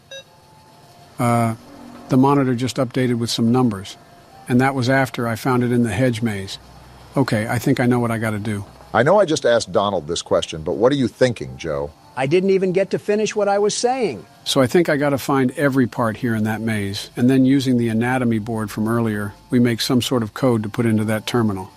The monitor just updated with some numbers, and that was after I found it in the hedge maze. Okay, I think I know what I gotta do. I know I just asked Donald this question, but what are you thinking, Joe? I didn't even get to finish what I was saying. So I think I gotta find every part here in that maze, and then using the anatomy board from earlier, we make some sort of code to put into that terminal.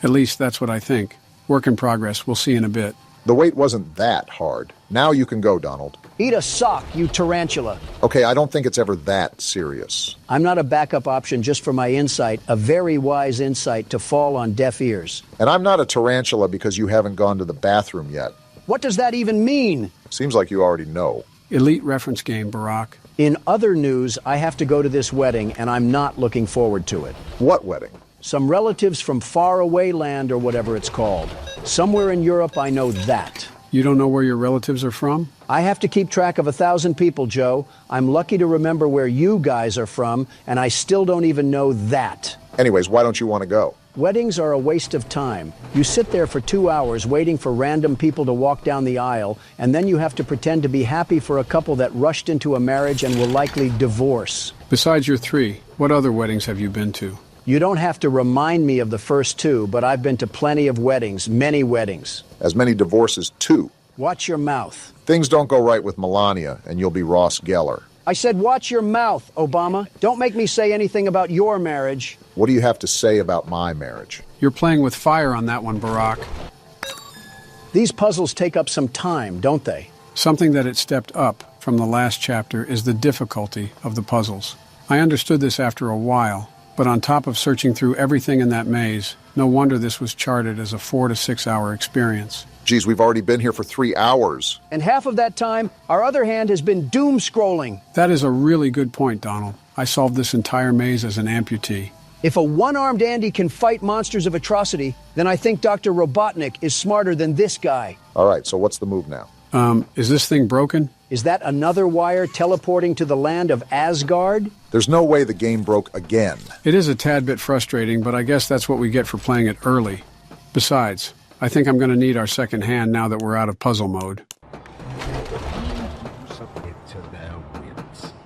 At least that's what I think. Work in progress, we'll see in a bit. The wait wasn't that hard. Now you can go, Donald. Eat a sock, you tarantula. Okay, I don't think it's ever that serious. I'm not a backup option just for my insight, a very wise insight to fall on deaf ears. And I'm not a tarantula because you haven't gone to the bathroom yet. What does that even mean? Seems like you already know. Elite reference game, Barack. In other news, I have to go to this wedding, and I'm not looking forward to it. What wedding? Some relatives from faraway land or whatever it's called. Somewhere in Europe, I know that. You don't know where your relatives are from? I have to keep track of 1,000 people, Joe. I'm lucky to remember where you guys are from, and I still don't even know that. Anyways, why don't you want to go? Weddings are a waste of time. You sit there for 2 hours waiting for random people to walk down the aisle, and then you have to pretend to be happy for a couple that rushed into a marriage and will likely divorce. Besides your 3, what other weddings have you been to? You don't have to remind me of the first 2, but I've been to plenty of weddings, many weddings. As many divorces, too. Watch your mouth. Things don't go right with Melania, and you'll be Ross Geller. I said watch your mouth, Obama. Don't make me say anything about your marriage. What do you have to say about my marriage? You're playing with fire on that one, Barack. These puzzles take up some time, don't they? Something that it stepped up from the last chapter is the difficulty of the puzzles. I understood this after a while, but on top of searching through everything in that maze, no wonder this was charted as a 4 to 6 hour experience. Geez, we've already been here for 3 hours. And half of that time, our other hand has been doom scrolling. That is a really good point, Donald. I solved this entire maze as an amputee. If a one-armed Andy can fight monsters of atrocity, then I think Dr. Robotnik is smarter than this guy. All right, so what's the move now? Is this thing broken? Is that another wire teleporting to the land of Asgard? There's no way the game broke again. It is a tad bit frustrating, but I guess that's what we get for playing it early. Besides, I think I'm going to need our second hand now that we're out of puzzle mode.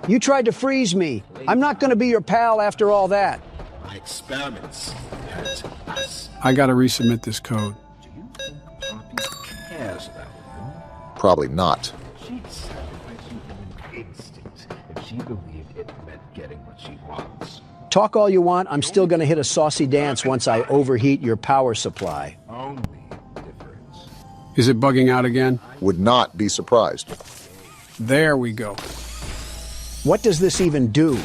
You tried to freeze me. I'm not going to be your pal after all that. My experiments hurt us. I got to resubmit this code. Do you think Poppy cares about you? Probably not. She'd sacrifice you in an instant if she believed it meant getting what she wants. Talk all you want, I'm still going to hit a saucy dance once I overheat your power supply. Only difference. Is it bugging out again? Would not be surprised. There we go. What does this even do?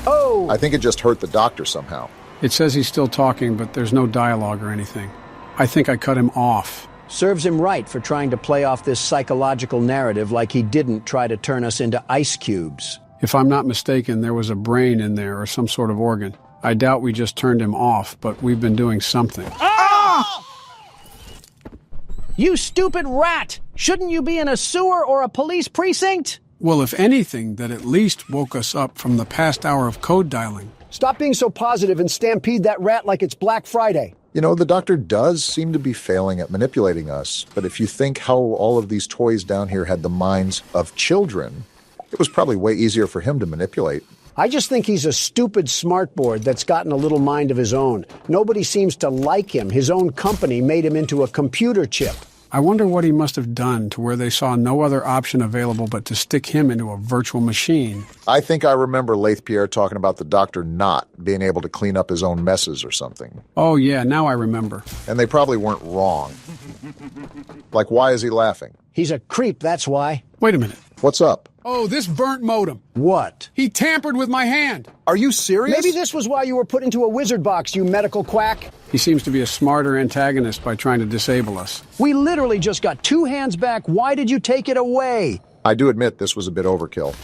Oh! I think it just hurt the doctor somehow. It says he's still talking, but there's no dialogue or anything. I think I cut him off. Serves him right for trying to play off this psychological narrative like he didn't try to turn us into ice cubes. If I'm not mistaken, there was a brain in there or some sort of organ. I doubt we just turned him off, but we've been doing something. Ah! You stupid rat! Shouldn't you be in a sewer or a police precinct? Well, if anything, that at least woke us up from the past hour of code dialing. Stop being so positive and stampede that rat like it's Black Friday. You know, the doctor does seem to be failing at manipulating us, but if you think how all of these toys down here had the minds of children, It was probably way easier for him to manipulate. I just think he's a stupid smartboard that's gotten a little mind of his own. Nobody seems to like him. His own company made him into a computer chip. I wonder what he must have done to where they saw no other option available but to stick him into a virtual machine. I think I remember Laith Pierre talking about the doctor not being able to clean up his own messes or something. Oh, yeah, now I remember. And they probably weren't wrong. Like, why is he laughing? He's a creep, that's why. Wait a minute. What's up? Oh, this burnt modem. What? He tampered with my hand. Are you serious? Maybe this was why you were put into a wizard box, you medical quack. He seems to be a smarter antagonist by trying to disable us. We literally just got 2 hands back. Why did you take it away? I do admit this was a bit overkill.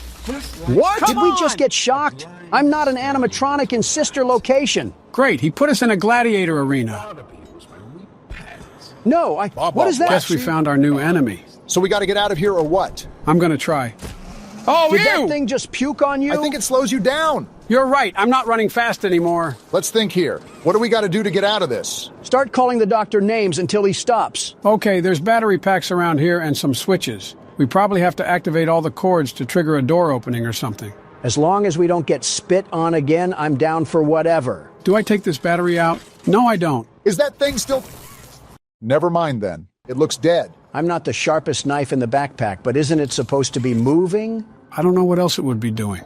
What? Did we just get shocked? I'm not an animatronic in sister location. Great, he put us in a gladiator arena. No, what is that? Guess we found our new enemy. So we got to get out of here or what? I'm gonna try. Oh, Did that thing just puke on you? I think it slows you down. You're right, I'm not running fast anymore. Let's think here. What do we got to do to get out of this? Start calling the doctor names until he stops. Okay, there's battery packs around here and some switches. We probably have to activate all the cords to trigger a door opening or something. As long as we don't get spit on again, I'm down for whatever. Do I take this battery out? No, I don't. Is that thing still... Never mind then. It looks dead. I'm not the sharpest knife in the backpack, but isn't it supposed to be moving? I don't know what else it would be doing.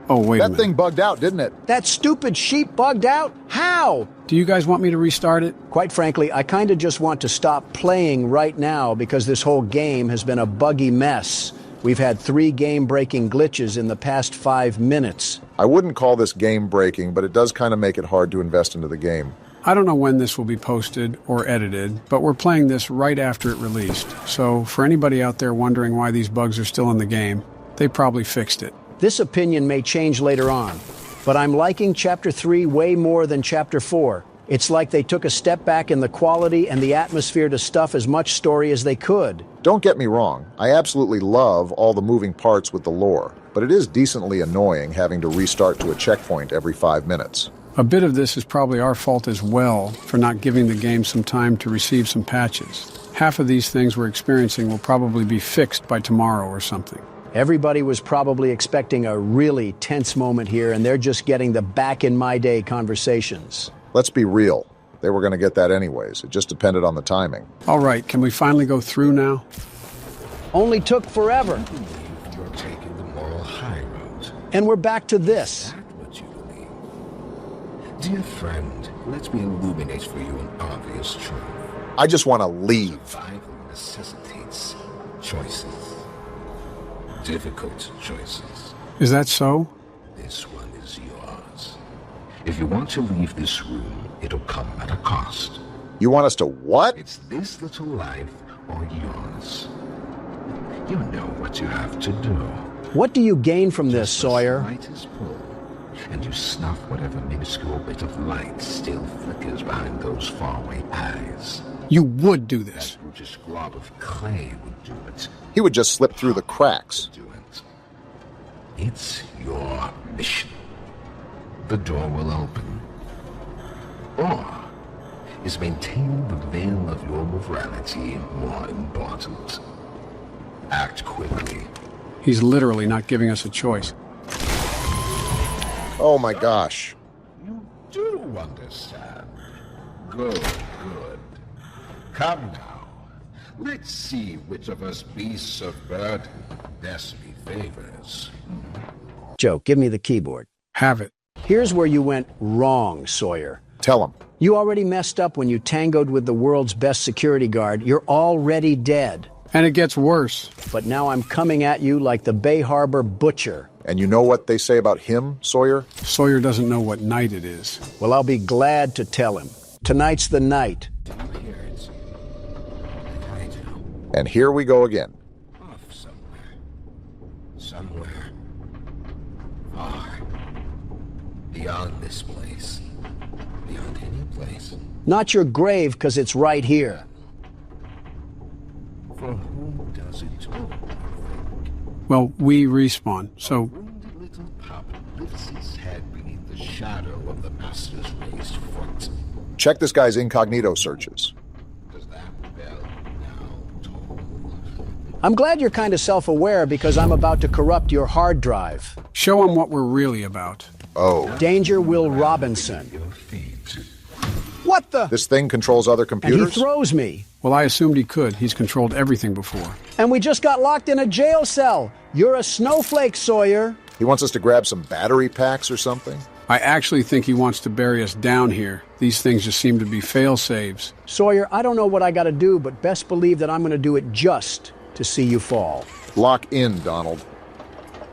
Oh, wait a minute. That thing bugged out, didn't it? That stupid sheep bugged out? How? Do you guys want me to restart it? Quite frankly, I kind of just want to stop playing right now because this whole game has been a buggy mess. We've had 3 game-breaking glitches in the past 5 minutes. I wouldn't call this game-breaking, but it does kind of make it hard to invest into the game. I don't know when this will be posted or edited, but we're playing this right after it released. So for anybody out there wondering why these bugs are still in the game, they probably fixed it. This opinion may change later on, but I'm liking Chapter 3 way more than Chapter 4. It's like they took a step back in the quality and the atmosphere to stuff as much story as they could. Don't get me wrong, I absolutely love all the moving parts with the lore, but it is decently annoying having to restart to a checkpoint every 5 minutes. A bit of this is probably our fault as well for not giving the game some time to receive some patches. Half of these things we're experiencing will probably be fixed by tomorrow or something. Everybody was probably expecting a really tense moment here, and they're just getting the back-in-my-day conversations. Let's be real. They were going to get that anyways. It just depended on the timing. All right, can we finally go through now? Only took forever. You're taking the moral high road. And we're back to this. Dear friend, let me illuminate for you an obvious truth. I just want to leave. Survival necessitates choices. Difficult choices. Is that so? This one is yours. If you want to leave this room, it'll come at a cost. You want us to what? It's this little life or yours. You know what you have to do. What do you gain from this, Sawyer? Slightest pull, and you snuff whatever minuscule bit of light still flickers behind those faraway eyes. You would do this. That brutish glob of clay would do it. He would just slip through the cracks. Do it. It's your mission. The door will open. Or is maintaining the veil of your morality more important? Act quickly. He's literally not giving us a choice. Oh my gosh. You do understand. Good, good. Come now. Let's see which of us beasts of burden destiny favors. Joe, give me the keyboard. Have it. Here's where you went wrong, Sawyer. Tell him. You already messed up when you tangoed with the world's best security guard. You're already dead. And it gets worse. But now I'm coming at you like the Bay Harbor butcher. And you know what they say about him, Sawyer? Sawyer doesn't know what night it is. Well, I'll be glad to tell him. Tonight's the night. And here we go again. Off somewhere. Somewhere. Far. Beyond this place. Beyond any place. Not your grave, 'cause it's right here. For whom does it all? Well, we respawn, so... Wounded little pup lifts his head beneath the shadow of the master's raised foot. Check this guy's incognito searches. Does that bell now toll? I'm glad you're kind of self-aware because I'm about to corrupt your hard drive. Show him what we're really about. Oh. Danger Will Robinson. What the? This thing controls other computers? And he throws me. Well, I assumed he could. He's controlled everything before. And we just got locked in a jail cell. You're a snowflake, Sawyer. He wants us to grab some battery packs or something? I actually think he wants to bury us down here. These things just seem to be fail-saves. Sawyer, I don't know what I gotta do, but best believe that I'm gonna do it just to see you fall. Lock in, Donald.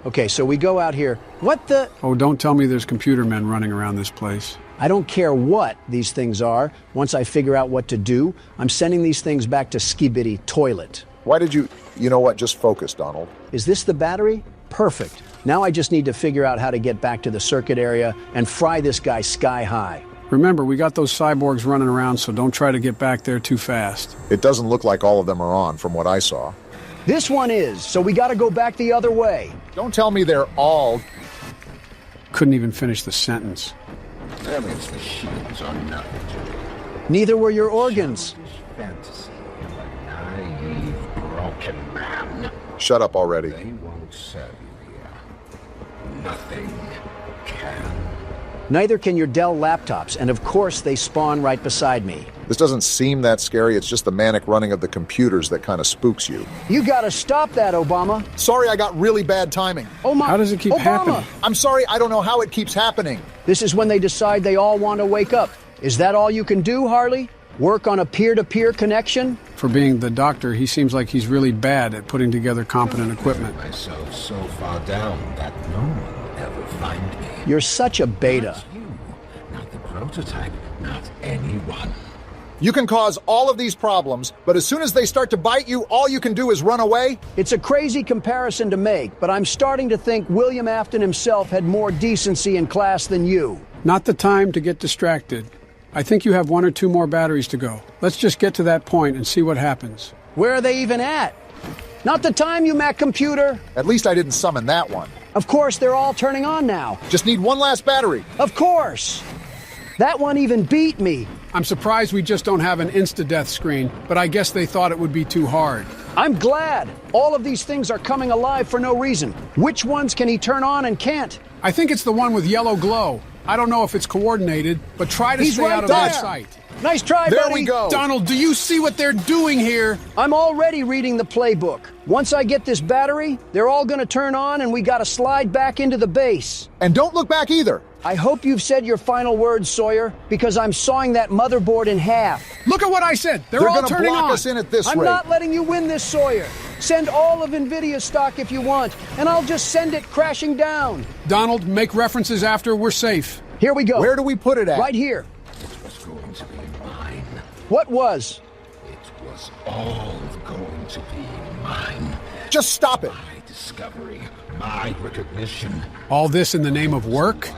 Okay, so we go out here. What the? Oh, don't tell me there's computer men running around this place. I don't care what these things are. Once I figure out what to do, I'm sending these things back to Skibidi Toilet. Why did you... You know what? Just focus, Donald. Is this the battery? Perfect. Now I just need to figure out how to get back to the circuit area and fry this guy sky high. Remember, we got those cyborgs running around, so don't try to get back there too fast. It doesn't look like all of them are on, from what I saw. This one is, so we gotta go back the other way. Don't tell me they're all... Couldn't even finish the sentence. Emmy's machines are nothing to me. Neither were your organs. Fantasy of a naive, broken man. Shut up already. They won't serve you here. Nothing can. Neither can your Dell laptops, and of course they spawn right beside me. This doesn't seem that scary. It's just the manic running of the computers that kind of spooks you. You gotta stop that, Obama. Sorry, I got really bad timing. Oh my... How does it keep happening? I'm sorry, I don't know how it keeps happening. This is when they decide they all want to wake up. Is that all you can do, Harley? Work on a peer-to-peer connection? For being the doctor, he seems like he's really bad at putting together competent equipment. Myself so far down that no one will ever find me. You're such a beta. Not you, not the prototype, not anyone. You can cause all of these problems, but as soon as they start to bite you, all you can do is run away? It's a crazy comparison to make, but I'm starting to think William Afton himself had more decency and class than you. Not the time to get distracted. I think you have 1 or 2 more batteries to go. Let's just get to that point and see what happens. Where are they even at? Not the time, you Mac computer. At least I didn't summon that one. Of course, they're all turning on now. Just need one last battery. Of course. That one even beat me. I'm surprised we just don't have an insta-death screen, but I guess they thought it would be too hard. I'm glad. All of these things are coming alive for no reason. Which ones can he turn on and can't? I think it's the one with yellow glow. I don't know if it's coordinated, but try to stay out of their sight. Nice try, buddy. There we go. Donald, do you see what they're doing here? I'm already reading the playbook. Once I get this battery, they're all gonna turn on and we gotta slide back into the base. And don't look back either. I hope you've said your final words, Sawyer, because I'm sawing that motherboard in half. Look at what I said. They're all gonna turning block on. us in at this I'm rate. not letting you win this, Sawyer. Send all of NVIDIA's stock if you want, and I'll just send it crashing down. Donald, make references after we're safe. Here we go. Where do we put it at? Right here. It was going to be mine. What was? It was all going to be mine. Just stop it. My discovery, my recognition. All this in the name of work?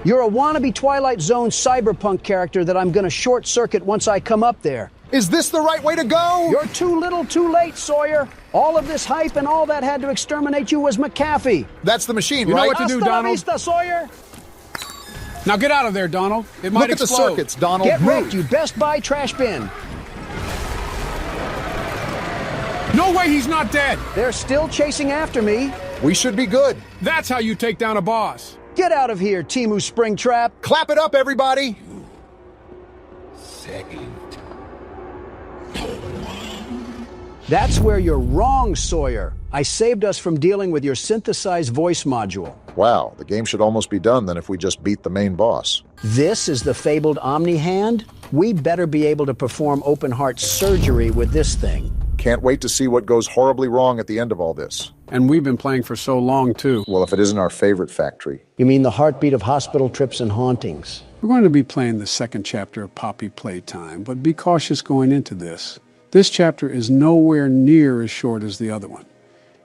You're a wannabe Twilight Zone cyberpunk character that I'm gonna short circuit once I come up there. Is this the right way to go? You're too little too late, Sawyer. All of this hype and all that had to exterminate you was McAfee. That's the machine, You know right? what to do, Hasta la Donald. vista, Sawyer. Now get out of there, Donald. It might Look at the explode. circuits, Donald. Get Move. wrecked, you Best Buy trash bin. No way he's not dead. They're still chasing after me. We should be good. That's how you take down a boss. Get out of here, Timu Springtrap. Clap it up, everybody. Saved. That's where you're wrong, Sawyer. I saved us from dealing with your synthesized voice module. Wow, the game should almost be done then if we just beat the main boss. This is the fabled Omni Hand? We better be able to perform open heart surgery with this thing. Can't wait to see what goes horribly wrong at the end of all this. And we've been playing for so long, too. Well, if it isn't our favorite factory. You mean the heartbeat of hospital trips and hauntings? We're going to be playing the second chapter of Poppy Playtime, but be cautious going into this. This chapter is nowhere near as short as the other one.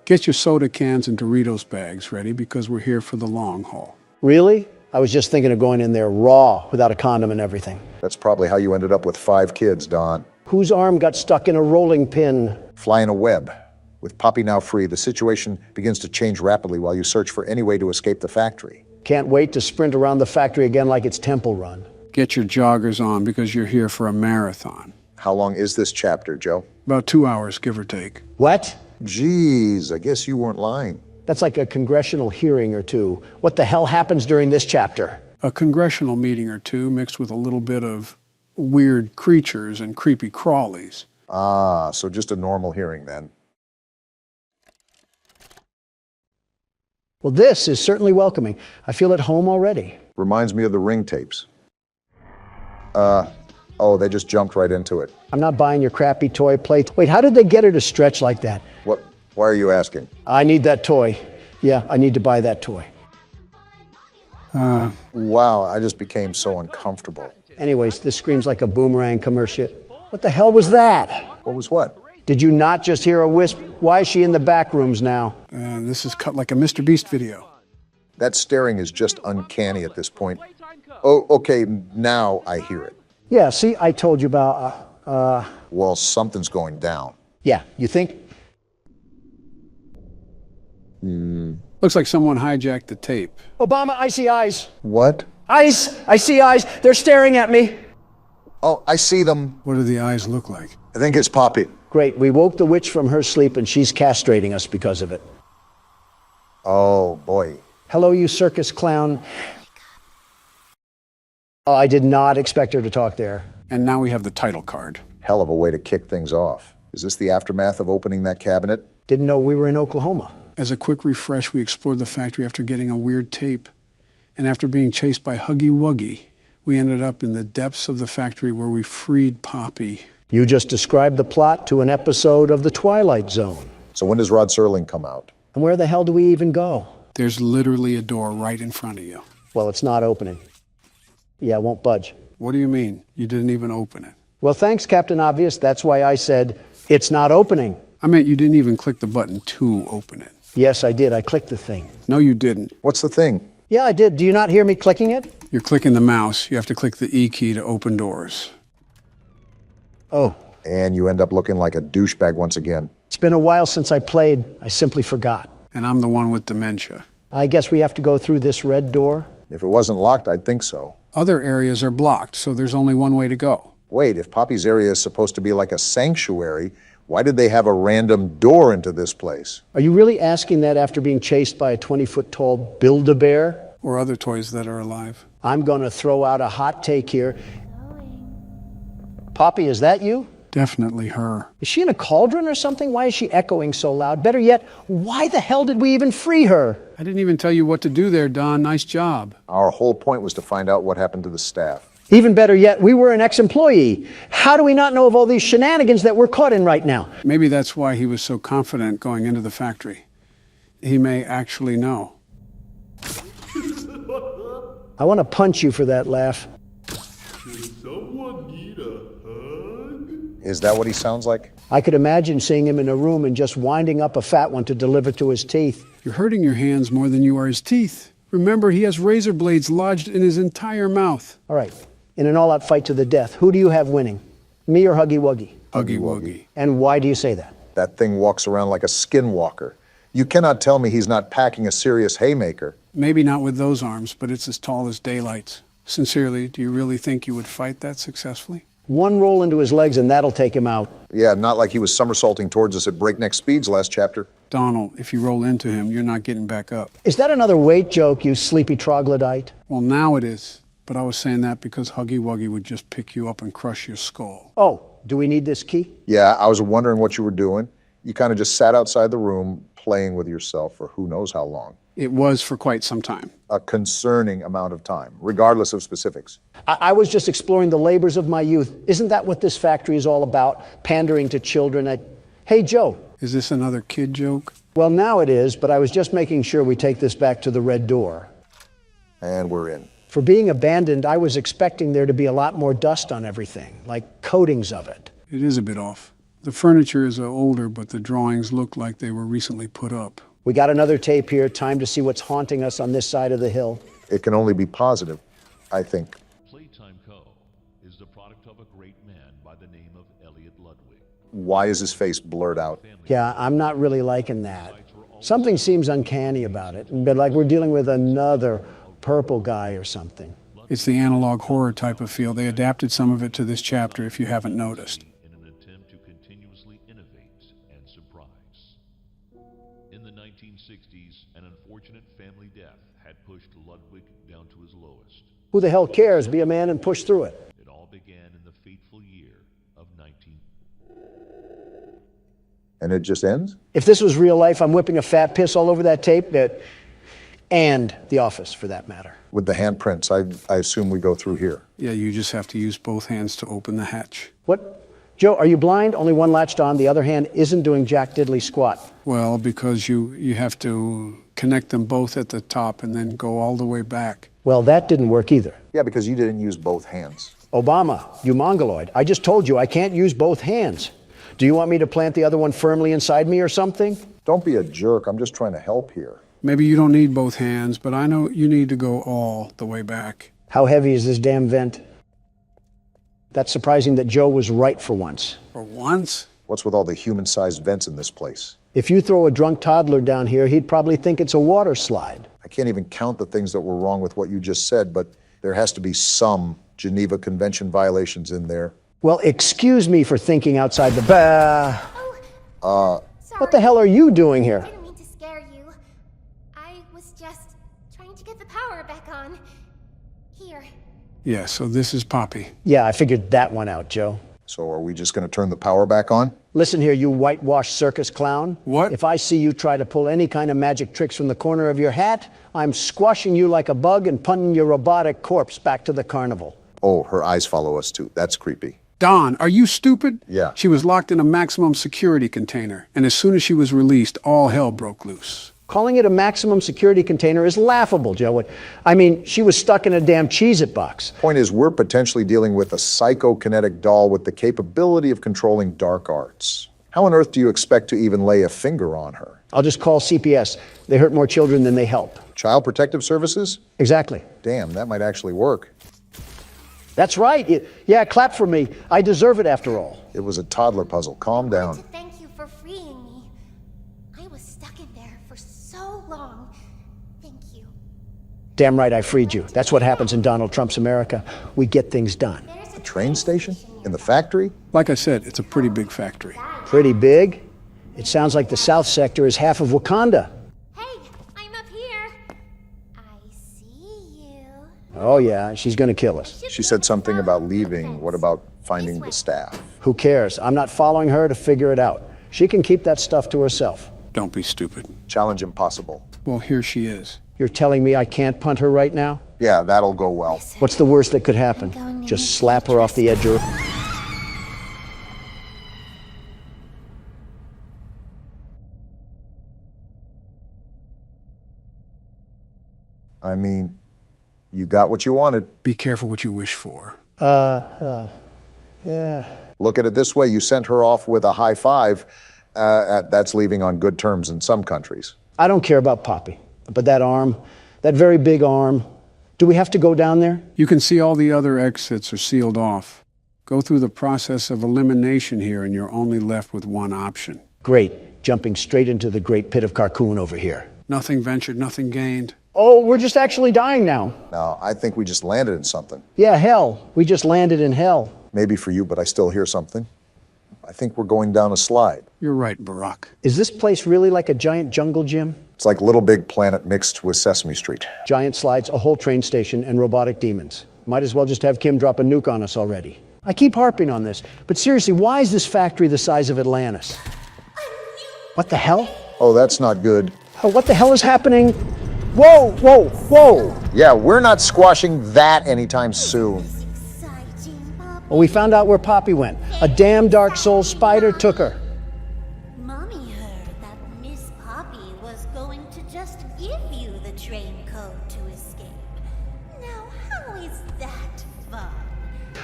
Get your soda cans and Doritos bags ready because we're here for the long haul. Really? I was just thinking of going in there raw, without a condom and everything. That's probably how you ended up with 5 kids, Don. Whose arm got stuck in a rolling pin? Fly in a web. With Poppy now free, the situation begins to change rapidly while you search for any way to escape the factory. Can't wait to sprint around the factory again like it's Temple Run. Get your joggers on because you're here for a marathon. How long is this chapter, Joe? About 2 hours, give or take. What? Geez, I guess you weren't lying. That's like a congressional hearing or two. What the hell happens during this chapter? A congressional meeting or two mixed with a little bit of weird creatures and creepy crawlies. Ah, so just a normal hearing then. Well, this is certainly welcoming. I feel at home already. Reminds me of the Ring tapes. Oh, they just jumped right into it. I'm not buying your crappy toy plate. Wait, how did they get her to stretch like that? What? Why are you asking? I need that toy. Yeah, I need to buy that toy. Wow, I just became so uncomfortable. Anyways, this screams like a Boomerang commercial. What the hell was that? What was what? Did you not just hear a wisp? Why is she in the back rooms now? This is cut like a Mr. Beast video. That staring is just uncanny at this point. Oh, okay, now I hear it. Yeah, see, I told you about, Well, something's going down. Yeah, you think? Looks like someone hijacked the tape. Obama, I see eyes. What? Eyes! I see eyes. They're staring at me. Oh, I see them. What do the eyes look like? I think it's Poppy. Great, we woke the witch from her sleep and she's castrating us because of it. Oh, boy. Hello, you circus clown. Oh, I did not expect her to talk there. And now we have the title card. Hell of a way to kick things off. Is this the aftermath of opening that cabinet? Didn't know we were in Oklahoma. As a quick refresh, we explored the factory after getting a weird tape. And after being chased by Huggy Wuggy, we ended up in the depths of the factory where we freed Poppy. You just described the plot to an episode of The Twilight Zone. So when does Rod Serling come out? And where the hell do we even go? There's literally a door right in front of you. Well, it's not opening. Yeah, it won't budge. What do you mean? You didn't even open it. Well, thanks, Captain Obvious. That's why I said, it's not opening. I meant you didn't even click the button to open it. Yes, I did. I clicked the thing. No, you didn't. What's the thing? Yeah, I did. Do you not hear me clicking it? You're clicking the mouse. You have to click the E key to open doors. Oh. And you end up looking like a douchebag once again. It's been a while since I played. I simply forgot. And I'm the one with dementia. I guess we have to go through this red door? If it wasn't locked, I'd think so. Other areas are blocked, so there's only one way to go. Wait, if Poppy's area is supposed to be like a sanctuary, why did they have a random door into this place? Are you really asking that after being chased by a 20-foot-tall Build-A-Bear? Or other toys that are alive. I'm going to throw out a hot take here. Poppy, is that you? Definitely her. Is she in a cauldron or something? Why is she echoing so loud? Better yet, why the hell did we even free her? I didn't even tell you what to do there, Don. Nice job. Our whole point was to find out what happened to the staff. Even better yet, we were an ex-employee. How do we not know of all these shenanigans that we're caught in right now? Maybe that's why he was so confident going into the factory. He may actually know. I want to punch you for that laugh. Does someone need a hug? Is that what he sounds like? I could imagine seeing him in a room and just winding up a fat one to deliver to his teeth. You're hurting your hands more than you are his teeth. Remember, he has razor blades lodged in his entire mouth. All right, in an all-out fight to the death, who do you have winning? Me or Huggy Wuggy? Huggy Wuggy. And why do you say that? That thing walks around like a skinwalker. You cannot tell me he's not packing a serious haymaker. Maybe not with those arms, but it's as tall as daylight. Sincerely, do you really think you would fight that successfully? One roll into his legs and that'll take him out. Yeah, not like he was somersaulting towards us at breakneck speeds last chapter. Donald, if you roll into him, you're not getting back up. Is that another weight joke, you sleepy troglodyte? Well, now it is. But I was saying that because Huggy Wuggy would just pick you up and crush your skull. Oh, do we need this key? Yeah, I was wondering what you were doing. You kind of just sat outside the room playing with yourself for who knows how long. It was for quite some time. A concerning amount of time, regardless of specifics. I was just exploring the labors of my youth. Isn't that what this factory is all about? Pandering to children. Hey, Joe. Is this another kid joke? Well, now it is, but I was just making sure we take this back to the red door. And we're in. For being abandoned, I was expecting there to be a lot more dust on everything, like coatings of it. It is a bit off. The furniture is older, but the drawings look like they were recently put up. We got another tape here. Time to see what's haunting us on this side of the hill. It can only be positive, I think. Playtime Co. is the product of a great man by the name of Elliot Ludwig. Why is his face blurred out? Yeah, I'm not really liking that. Something seems uncanny about it, but like we're dealing with another purple guy or something. It's the analog horror type of feel. They adapted some of it to this chapter, if you haven't noticed. pushed Ludwig down to his lowest. Who the hell cares? Be a man and push through it. It all began in the fateful year of 19... And it just ends? If this was real life, I'm whipping a fat piss all over that tape, and The Office, for that matter. With the handprints, I assume we go through here. Yeah, you just have to use both hands to open the hatch. What? Joe, are you blind? Only one latched on, the other hand isn't doing jack diddly squat. Well, because you have to connect them both at the top and then go all the way back. Well, that didn't work either. Yeah, because you didn't use both hands. Obama, you mongoloid. I just told you I can't use both hands. Do you want me to plant the other one firmly inside me or something? Don't be a jerk. I'm just trying to help here. Maybe you don't need both hands, but I know you need to go all the way back. How heavy is this damn vent? That's surprising that Joe was right for once. For once? What's with all the human-sized vents in this place? If you throw a drunk toddler down here, he'd probably think it's a water slide. I can't even count the things that were wrong with what you just said, but there has to be some Geneva Convention violations in there. Well, excuse me for thinking outside the Sorry. What the hell are you doing here? I didn't mean to scare you. I was just trying to get the power back on. Here. Yeah, so this is Poppy. Yeah, I figured that one out, Joe. So are we just going to turn the power back on? Listen here, you whitewashed circus clown. What? If I see you try to pull any kind of magic tricks from the corner of your hat, I'm squashing you like a bug and punting your robotic corpse back to the carnival. Oh, her eyes follow us too. That's creepy. Don, are you stupid? Yeah. She was locked in a maximum security container, and as soon as she was released, all hell broke loose. Calling it a maximum security container is laughable, Joe. I mean, she was stuck in a damn Cheez-It box. Point is, we're potentially dealing with a psychokinetic doll with the capability of controlling dark arts. How on earth do you expect to even lay a finger on her? I'll just call CPS. They hurt more children than they help. Child Protective Services? Exactly. Damn, that might actually work. That's right. Yeah, clap for me. I deserve it after all. It was a toddler puzzle. Calm down. Thank you for freeing me. I was stuck in there for so long. Thank you. Damn right I freed you. That's what happens in Donald Trump's America. We get things done. A train station? In the factory? Like I said, it's a pretty big factory. Pretty big? It sounds like the South Sector is half of Wakanda. Hey, I'm up here. I see you. Oh yeah, she's gonna kill us. She said something about leaving. What about finding the staff? Who cares? I'm not following her to figure it out. She can keep that stuff to herself. Don't be stupid. Challenge impossible. Well, here she is. You're telling me I can't punt her right now? Yeah, that'll go well. What's the worst that could happen? Just slap her off the edge of her. I mean, you got what you wanted. Be careful what you wish for. Yeah. Look at it this way. You sent her off with a high five. That's leaving on good terms in some countries. I don't care about Poppy, but that arm, that very big arm, do we have to go down there? You can see all the other exits are sealed off. Go through the process of elimination here and you're only left with one option. Great, jumping straight into the great pit of Carcoon over here. Nothing ventured, nothing gained. Oh, we're just actually dying now. No, I think we just landed in something. Yeah, hell. We just landed in hell. Maybe for you, but I still hear something. I think we're going down a slide. You're right, Barack. Is this place really like a giant jungle gym? It's like Little Big Planet mixed with Sesame Street. Giant slides, a whole train station, and robotic demons. Might as well just have Kim drop a nuke on us already. I keep harping on this, but seriously, why is this factory the size of Atlantis? What the hell? Oh, that's not good. Oh, what the hell is happening? Whoa, whoa, whoa! Yeah, we're not squashing that anytime soon. Well, we found out where Poppy went. A damn Dark Soul spider took her. Mommy heard that Miss Poppy was going to just give you the train code to escape. Now, how is that fun?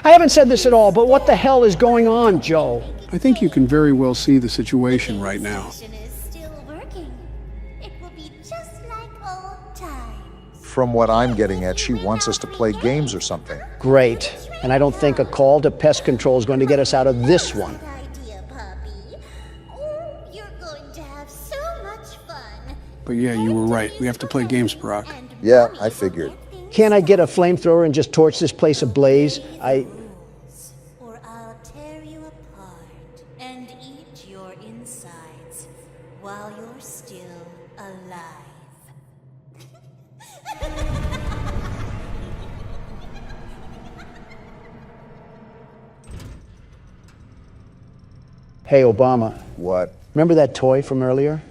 I haven't said this at all, but what the hell is going on, Joe? I think you can very well see the situation right now. From what I'm getting at, she wants us to play games or something. Great. And I don't think a call to pest control is going to get us out of this one. But yeah, you were right. We have to play games, Barack. Yeah, I figured. Can't I get a flamethrower and just torch this place ablaze? Or I'll tear you apart and eat your insides while you're still alive. Hey, Obama. What? Remember that toy from earlier?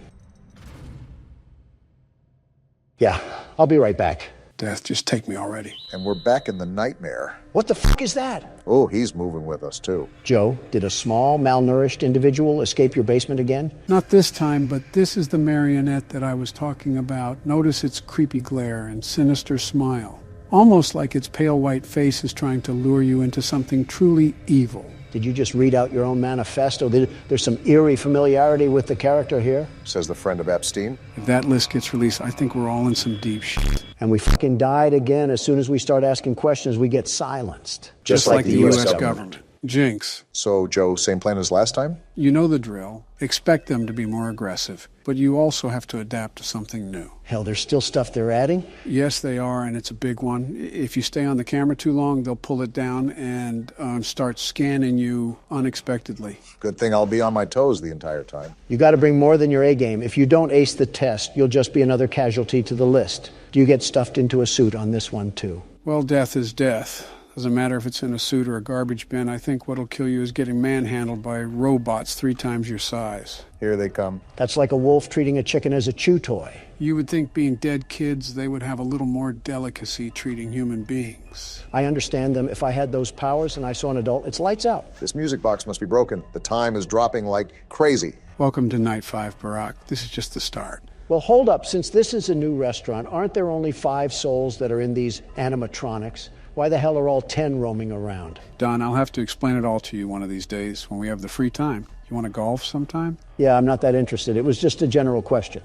Yeah, I'll be right back. Death, just take me already. And we're back in the nightmare. What the fuck is that? Oh, he's moving with us, too. Joe, did a small, malnourished individual escape your basement again? Not this time, but this is the marionette that I was talking about. Notice its creepy glare and sinister smile. Almost like its pale white face is trying to lure you into something truly evil. Did you just read out your own manifesto? There's some eerie familiarity with the character here. Says the friend of Epstein. If that list gets released, I think we're all in some deep shit. And we fucking died again. As soon as we start asking questions, we get silenced. Just like the U.S. government. Jinx. So, Joe, same plan as last time? You know the drill. Expect them to be more aggressive. But you also have to adapt to something new. Hell, there's still stuff they're adding? Yes, they are, and it's a big one. If you stay on the camera too long, they'll pull it down and start scanning you unexpectedly. Good thing I'll be on my toes the entire time. You got to bring more than your A game. If you don't ace the test, you'll just be another casualty to the list. Do you get stuffed into a suit on this one, too? Well, death is death. Doesn't matter if it's in a suit or a garbage bin. I think what'll kill you is getting manhandled by robots 3 times your size. Here they come. That's like a wolf treating a chicken as a chew toy. You would think being dead kids, they would have a little more delicacy treating human beings. I understand them. If I had those powers and I saw an adult, it's lights out. This music box must be broken. The time is dropping like crazy. Welcome to Night 5, Barack. This is just the start. Well, hold up. Since this is a new restaurant, aren't there only 5 souls that are in these animatronics? Why the hell are all 10 roaming around? Don, I'll have to explain it all to you one of these days when we have the free time. You want to golf sometime? Yeah, I'm not that interested. It was just a general question.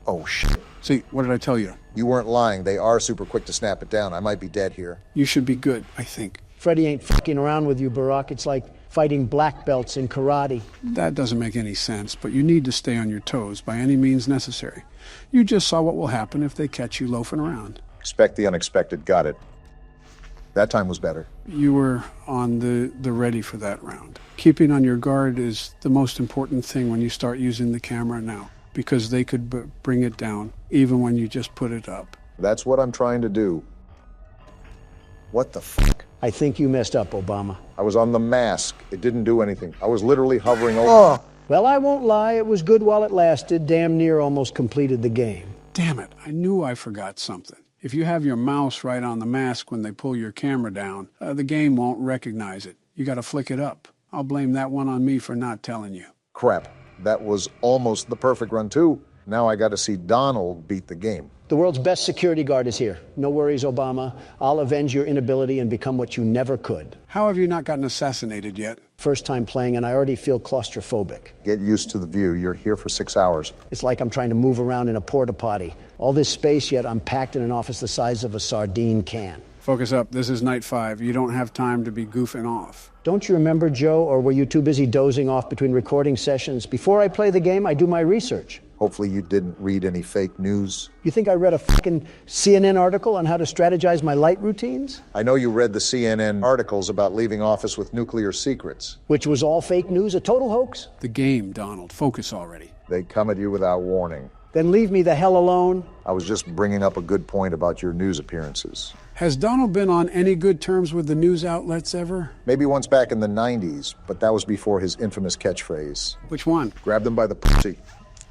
Oh, shit. See, what did I tell you? You weren't lying. They are super quick to snap it down. I might be dead here. You should be good, I think. Freddie ain't fucking around with you, Barack. It's like fighting black belts in karate. That doesn't make any sense, but you need to stay on your toes by any means necessary. You just saw what will happen if they catch you loafing around. Expect the unexpected. Got it. That time was better. You were on the ready for that round. Keeping on your guard is the most important thing when you start using the camera now, because they could bring it down, even when you just put it up. That's what I'm trying to do. What the fuck? I think you messed up, Obama. I was on the mask. It didn't do anything. I was literally hovering over... Oh. Well, I won't lie. It was good while it lasted. Damn near almost completed the game. Damn it. I knew I forgot something. If you have your mouse right on the mask when they pull your camera down, the game won't recognize it. You got to flick it up. I'll blame that one on me for not telling you. Crap. That was almost the perfect run, too. Now I got to see Donald beat the game. The world's best security guard is here. No worries, Obama. I'll avenge your inability and become what you never could. How have you not gotten assassinated yet? First time playing, and I already feel claustrophobic. Get used to the view. You're here for 6 hours. It's like I'm trying to move around in a porta potty. All this space, yet I'm packed in an office the size of a sardine can. Focus up. This is night 5. You don't have time to be goofing off. Don't you remember, Joe, or were you too busy dozing off between recording sessions? Before I play the game, I do my research. Hopefully you didn't read any fake news. You think I read a fucking CNN article on how to strategize my light routines? I know you read the CNN articles about leaving office with nuclear secrets. Which was all fake news, a total hoax? The game, Donald. Focus already. They come at you without warning. Then leave me the hell alone. I was just bringing up a good point about your news appearances. Has Donald been on any good terms with the news outlets ever? Maybe once back in the 90s, but that was before his infamous catchphrase. Which one? Grab them by the pussy.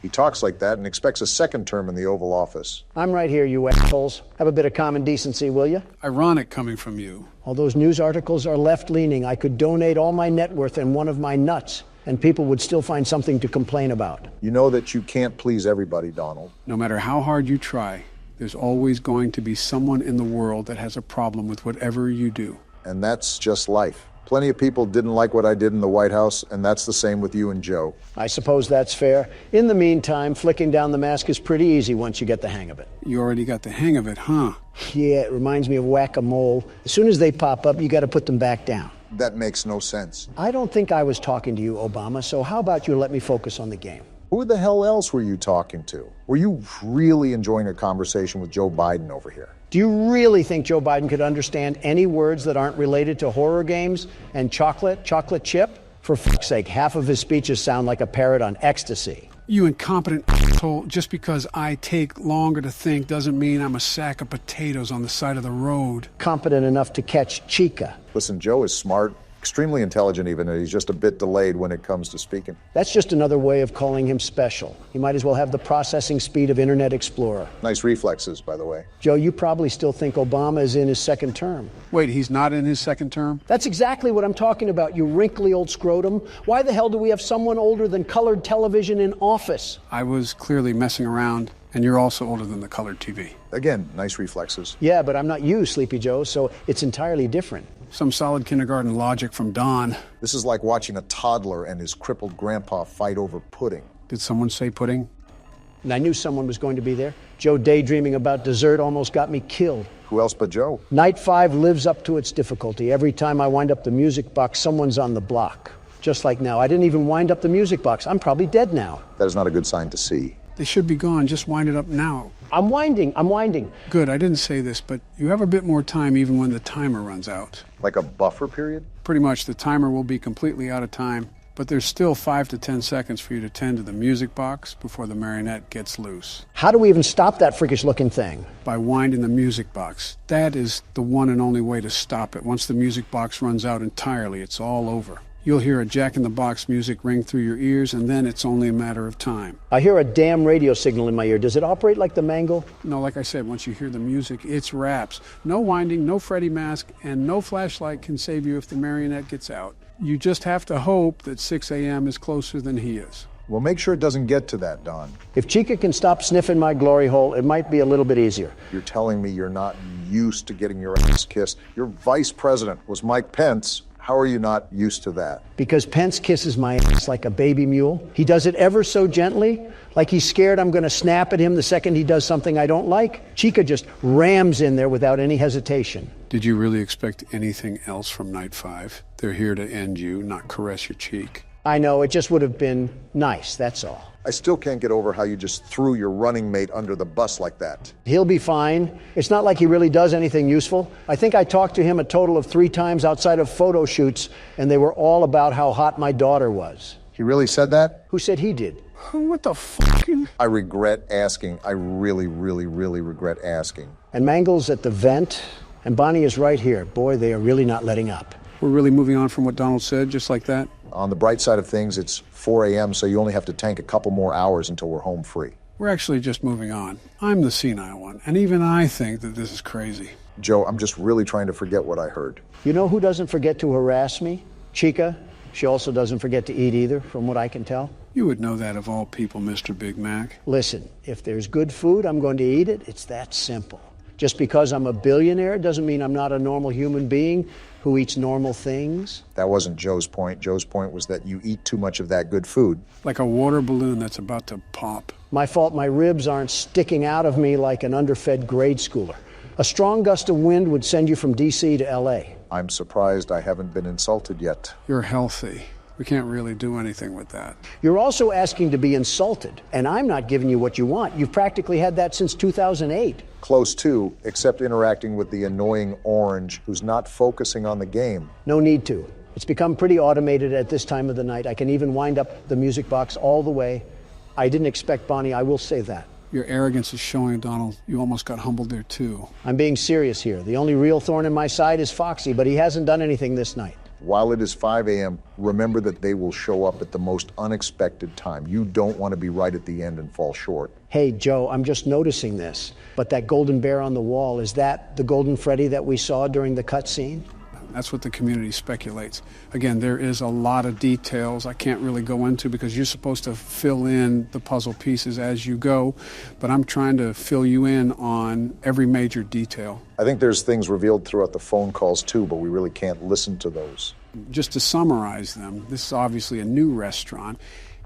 He talks like that and expects a second term in the Oval Office. I'm right here, you assholes. Have a bit of common decency, will you? Ironic coming from you. All those news articles are left-leaning. I could donate all my net worth and one of my nuts, and people would still find something to complain about. You know that you can't please everybody, Donald. No matter how hard you try, there's always going to be someone in the world that has a problem with whatever you do. And that's just life. Plenty of people didn't like what I did in the White House, and that's the same with you and Joe. I suppose that's fair. In the meantime, flicking down the mask is pretty easy once you get the hang of it. You already got the hang of it, huh? Yeah, it reminds me of whack-a-mole. As soon as they pop up, you got to put them back down. That makes no sense. I don't think I was talking to you, Obama, so how about you let me focus on the game? Who the hell else were you talking to? Were you really enjoying a conversation with Joe Biden over here? Do you really think Joe Biden could understand any words that aren't related to horror games and chocolate chip? For fuck's sake, half of his speeches sound like a parrot on ecstasy. You incompetent asshole. Just because I take longer to think doesn't mean I'm a sack of potatoes on the side of the road. Competent enough to catch Chica. Listen, Joe is smart, Extremely intelligent even, and he's just a bit delayed when it comes to speaking. That's just another way of calling him special. He might as well have the processing speed of Internet Explorer. Nice reflexes, by the way. Joe, you probably still think Obama is in his second term. Wait, he's not in his second term? That's exactly what I'm talking about, you wrinkly old scrotum. Why the hell do we have someone older than colored television in office? I was clearly messing around, and you're also older than the colored TV. Again, nice reflexes. Yeah, but I'm not you, Sleepy Joe, so it's entirely different. Some solid kindergarten logic from Don. This is like watching a toddler and his crippled grandpa fight over pudding. Did someone say pudding? And I knew someone was going to be there. Joe daydreaming about dessert almost got me killed. Who else but Joe? Night 5 lives up to its difficulty. Every time I wind up the music box, someone's on the block. Just like now. I didn't even wind up the music box. I'm probably dead now. That is not a good sign to see. They should be gone. Just wind it up now. I'm winding. Good, I didn't say this, but you have a bit more time even when the timer runs out. Like a buffer period? Pretty much. The timer will be completely out of time, but there's still 5 to 10 seconds for you to tend to the music box before the marionette gets loose. How do we even stop that freakish looking thing? By winding the music box. That is the one and only way to stop it. Once the music box runs out entirely, it's all over. You'll hear a jack-in-the-box music ring through your ears, and then it's only a matter of time. I hear a damn radio signal in my ear. Does it operate like the mangle? No, like I said, once you hear the music, it's wraps. No winding, no Freddy mask, and no flashlight can save you if the marionette gets out. You just have to hope that 6 a.m. is closer than he is. Well, make sure it doesn't get to that, Don. If Chica can stop sniffing my glory hole, it might be a little bit easier. You're telling me you're not used to getting your ass kissed. Your vice president was Mike Pence. How are you not used to that? Because Pence kisses my ass like a baby mule. He does it ever so gently, like he's scared I'm going to snap at him the second he does something I don't like. Chica just rams in there without any hesitation. Did you really expect anything else from Night 5? They're here to end you, not caress your cheek. I know, it just would have been nice, that's all. I still can't get over how you just threw your running mate under the bus like that. He'll be fine. It's not like he really does anything useful. I think I talked to him a total of 3 times outside of photo shoots, and they were all about how hot my daughter was. He really said that? Who said he did? What the fuck? I regret asking. I really, really, really regret asking. And Mangle's at the vent, and Bonnie is right here. Boy, they are really not letting up. We're really moving on from what Donald said, just like that? On the bright side of things, it's 4 a.m., so you only have to tank a couple more hours until we're home free. We're actually just moving on. I'm the senile one, and even I think that this is crazy. Joe, I'm just really trying to forget what I heard. You know who doesn't forget to harass me? Chica. She also doesn't forget to eat either, from what I can tell. You would know that of all people, Mr. Big Mac. Listen, if there's good food, I'm going to eat it. It's that simple. Just because I'm a billionaire doesn't mean I'm not a normal human being who eats normal things. That wasn't Joe's point. Joe's point was that you eat too much of that good food. Like a water balloon that's about to pop. My fault my ribs aren't sticking out of me like an underfed grade schooler. A strong gust of wind would send you from D.C. to L.A. I'm surprised I haven't been insulted yet. You're healthy. We can't really do anything with that. You're also asking to be insulted, and I'm not giving you what you want. You've practically had that since 2008. Close to, except interacting with the annoying orange who's not focusing on the game. No need to. It's become pretty automated at this time of the night. I can even wind up the music box all the way. I didn't expect Bonnie, I will say that. Your arrogance is showing, Donald. You almost got humbled there, too. I'm being serious here. The only real thorn in my side is Foxy, but he hasn't done anything this night. While it is 5 a.m., remember that they will show up at the most unexpected time. You don't want to be right at the end and fall short. Hey, Joe, I'm just noticing this. But that golden bear on the wall, is that the golden Freddy that we saw during the cutscene? That's what the community speculates. Again, there is a lot of details I can't really go into because you're supposed to fill in the puzzle pieces as you go, but I'm trying to fill you in on every major detail. I think there's things revealed throughout the phone calls too, but we really can't listen to those. Just to summarize them, this is obviously a new restaurant,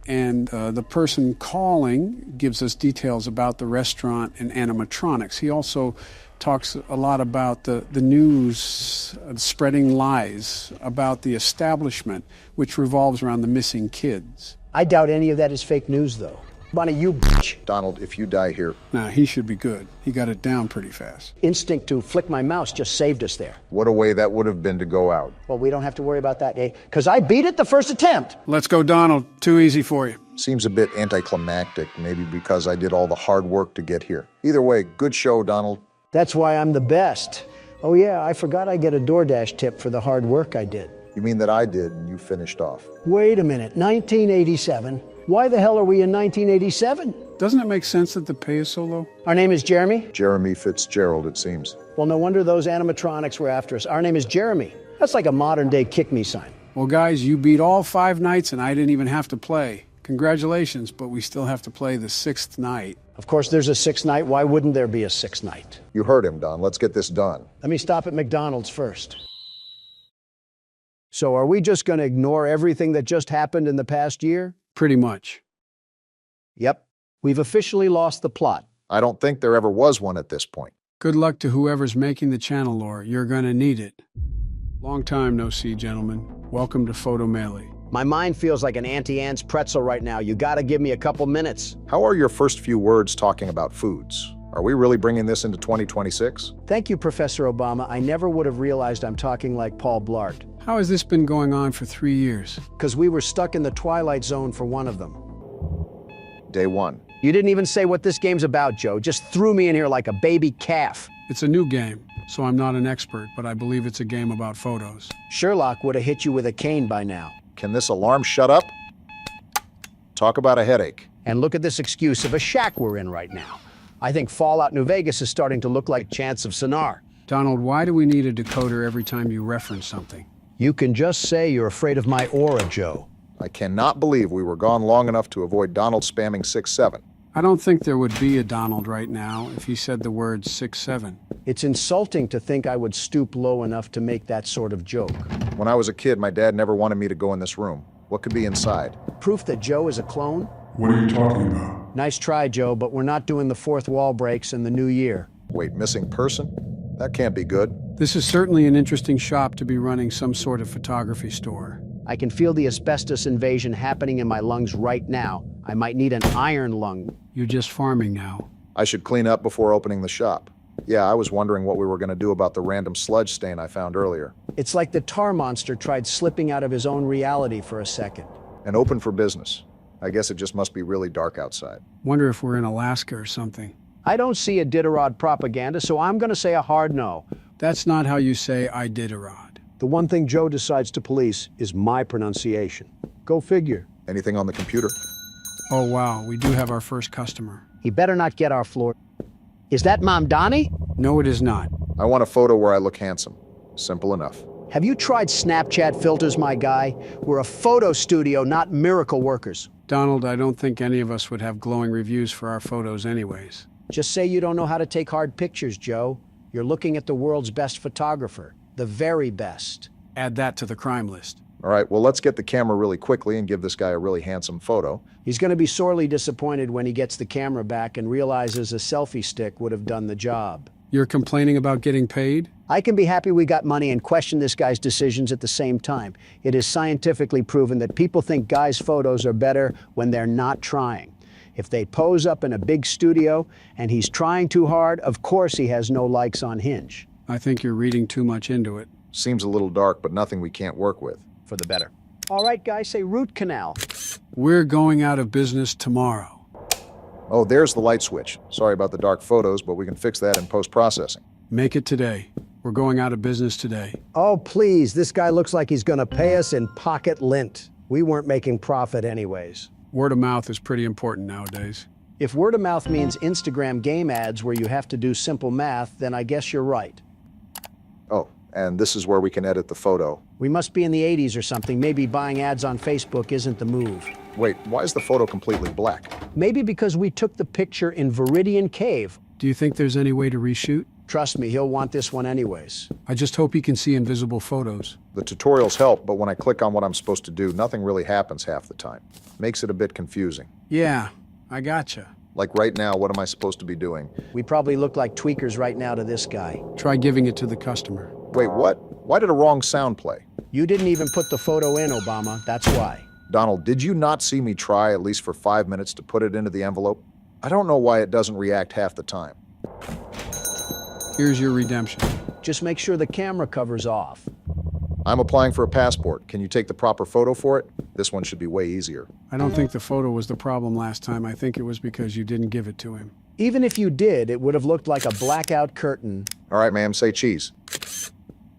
and the person calling gives us details about the restaurant and animatronics. He also talks a lot about the news spreading lies about the establishment, which revolves around the missing kids. I doubt any of that is fake news, though. Bonnie, you bitch. Donald, if you die here... Nah, he should be good. He got it down pretty fast. Instinct to flick my mouse just saved us there. What a way that would have been to go out. Well, we don't have to worry about that, eh? Because I beat it the first attempt. Let's go, Donald. Too easy for you. Seems a bit anticlimactic, maybe because I did all the hard work to get here. Either way, good show, Donald. That's why I'm the best. Oh, yeah, I forgot I get a DoorDash tip for the hard work I did. You mean that I did and you finished off? Wait a minute, 1987? Why the hell are we in 1987? Doesn't it make sense that the pay is so low? Our name is Jeremy? Jeremy Fitzgerald, it seems. Well, no wonder those animatronics were after us. Our name is Jeremy. That's like a modern-day kick-me sign. Well, guys, you beat all 5 nights and I didn't even have to play. Congratulations, but we still have to play the 6th night. Of course, there's a 6th night. Why wouldn't there be a 6th night? You heard him, Don. Let's get this done. Let me stop at McDonald's first. So are we just going to ignore everything that just happened in the past year? Pretty much. Yep. We've officially lost the plot. I don't think there ever was one at this point. Good luck to whoever's making the channel lore. You're going to need it. Long time no see, gentlemen. Welcome to Photo Melee. My mind feels like an Auntie Anne's pretzel right now. You gotta give me a couple minutes. How are your first few words talking about foods? Are we really bringing this into 2026? Thank you, Professor Obama. I never would have realized I'm talking like Paul Blart. How has this been going on for 3 years? Because we were stuck in the Twilight Zone for one of them. Day 1. You didn't even say what this game's about, Joe. Just threw me in here like a baby calf. It's a new game, so I'm not an expert, but I believe it's a game about photos. Sherlock would have hit you with a cane by now. Can this alarm shut up? Talk about a headache. And look at this excuse of a shack we're in right now. I think Fallout New Vegas is starting to look like Chance of Sonar. Donald, why do we need a decoder every time you reference something? You can just say you're afraid of my aura, Joe. I cannot believe we were gone long enough to avoid Donald spamming 6-7. I don't think there would be a Donald right now if he said the word 6-7. It's insulting to think I would stoop low enough to make that sort of joke. When I was a kid, my dad never wanted me to go in this room. What could be inside? Proof that Joe is a clone? What are you talking about? Nice try, Joe, but we're not doing the fourth wall breaks in the new year. Wait, missing person? That can't be good. This is certainly an interesting shop to be running some sort of photography store. I can feel the asbestos invasion happening in my lungs right now. I might need an iron lung. You're just farming now. I should clean up before opening the shop. Yeah, I was wondering what we were going to do about the random sludge stain I found earlier. It's like the tar monster tried slipping out of his own reality for a second. And open for business. I guess it just must be really dark outside. Wonder if we're in Alaska or something. I don't see Iditarod propaganda, so I'm going to say a hard no. That's not how you say Iditarod. The one thing Joe decides to police is my pronunciation. Go figure. Anything on the computer? Oh, wow, we do have our first customer. He better not get our floor. Is that Mom Donnie? No, it is not. I want a photo where I look handsome. Simple enough. Have you tried Snapchat filters, my guy? We're a photo studio, not miracle workers. Donald, I don't think any of us would have glowing reviews for our photos anyways. Just say you don't know how to take hard pictures, Joe. You're looking at the world's best photographer. The very best. Add that to the crime list. All right, well, let's get the camera really quickly and give this guy a really handsome photo. He's going to be sorely disappointed when he gets the camera back and realizes a selfie stick would have done the job. You're complaining about getting paid? I can be happy we got money and question this guy's decisions at the same time. It is scientifically proven that people think guys' photos are better when they're not trying. If they pose up in a big studio and he's trying too hard, of course he has no likes on Hinge. I think you're reading too much into it. Seems a little dark, but nothing we can't work with. For the better. All right, guys, say root canal. We're going out of business tomorrow. Oh, there's the light switch. Sorry about the dark photos, but we can fix that in post-processing. Make it today. We're going out of business today. Oh, please, this guy looks like he's gonna pay us in pocket lint. We weren't making profit anyways. Word of mouth is pretty important nowadays. If word of mouth means Instagram game ads where you have to do simple math, then I guess you're right. Oh, and this is where we can edit the photo. We must be in the 80s or something. Maybe buying ads on Facebook isn't the move. Wait, why is the photo completely black? Maybe because we took the picture in Viridian Cave. Do you think there's any way to reshoot? Trust me, he'll want this one anyways. I just hope he can see invisible photos. The tutorials help, but when I click on what I'm supposed to do, nothing really happens half the time. Makes it a bit confusing. Yeah, I gotcha. Like right now, what am I supposed to be doing? We probably look like tweakers right now to this guy. Try giving it to the customer. Wait, what? Why did a wrong sound play? You didn't even put the photo in, Obama. That's why. Donald, did you not see me try at least for 5 minutes to put it into the envelope? I don't know why it doesn't react half the time. Here's your redemption. Just make sure the camera cover's off. I'm applying for a passport. Can you take the proper photo for it? This one should be way easier. I don't think the photo was the problem last time. I think it was because you didn't give it to him. Even if you did, it would have looked like a blackout curtain. All right, ma'am, say cheese.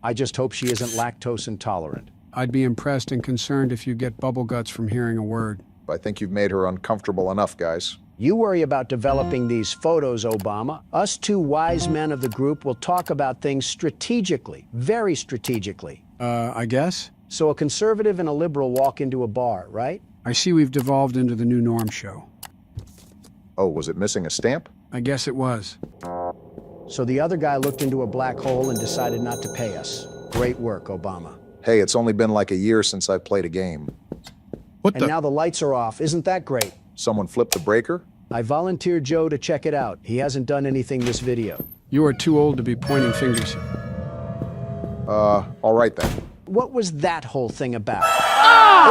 I just hope she isn't lactose intolerant. I'd be impressed and concerned if you get bubble guts from hearing a word. I think you've made her uncomfortable enough, guys. You worry about developing these photos, Obama. Us two wise men of the group will talk about things strategically, very strategically. I guess? So a conservative and a liberal walk into a bar, right? I see we've devolved into the new norm show. Oh, was it missing a stamp? I guess it was. So the other guy looked into a black hole and decided not to pay us. Great work, Obama. Hey, it's only been like a year since I played a game. And now the lights are off. Isn't that great? Someone flipped the breaker? I volunteered Joe to check it out. He hasn't done anything this video. You are too old to be pointing fingers. All right then. What was that whole thing about?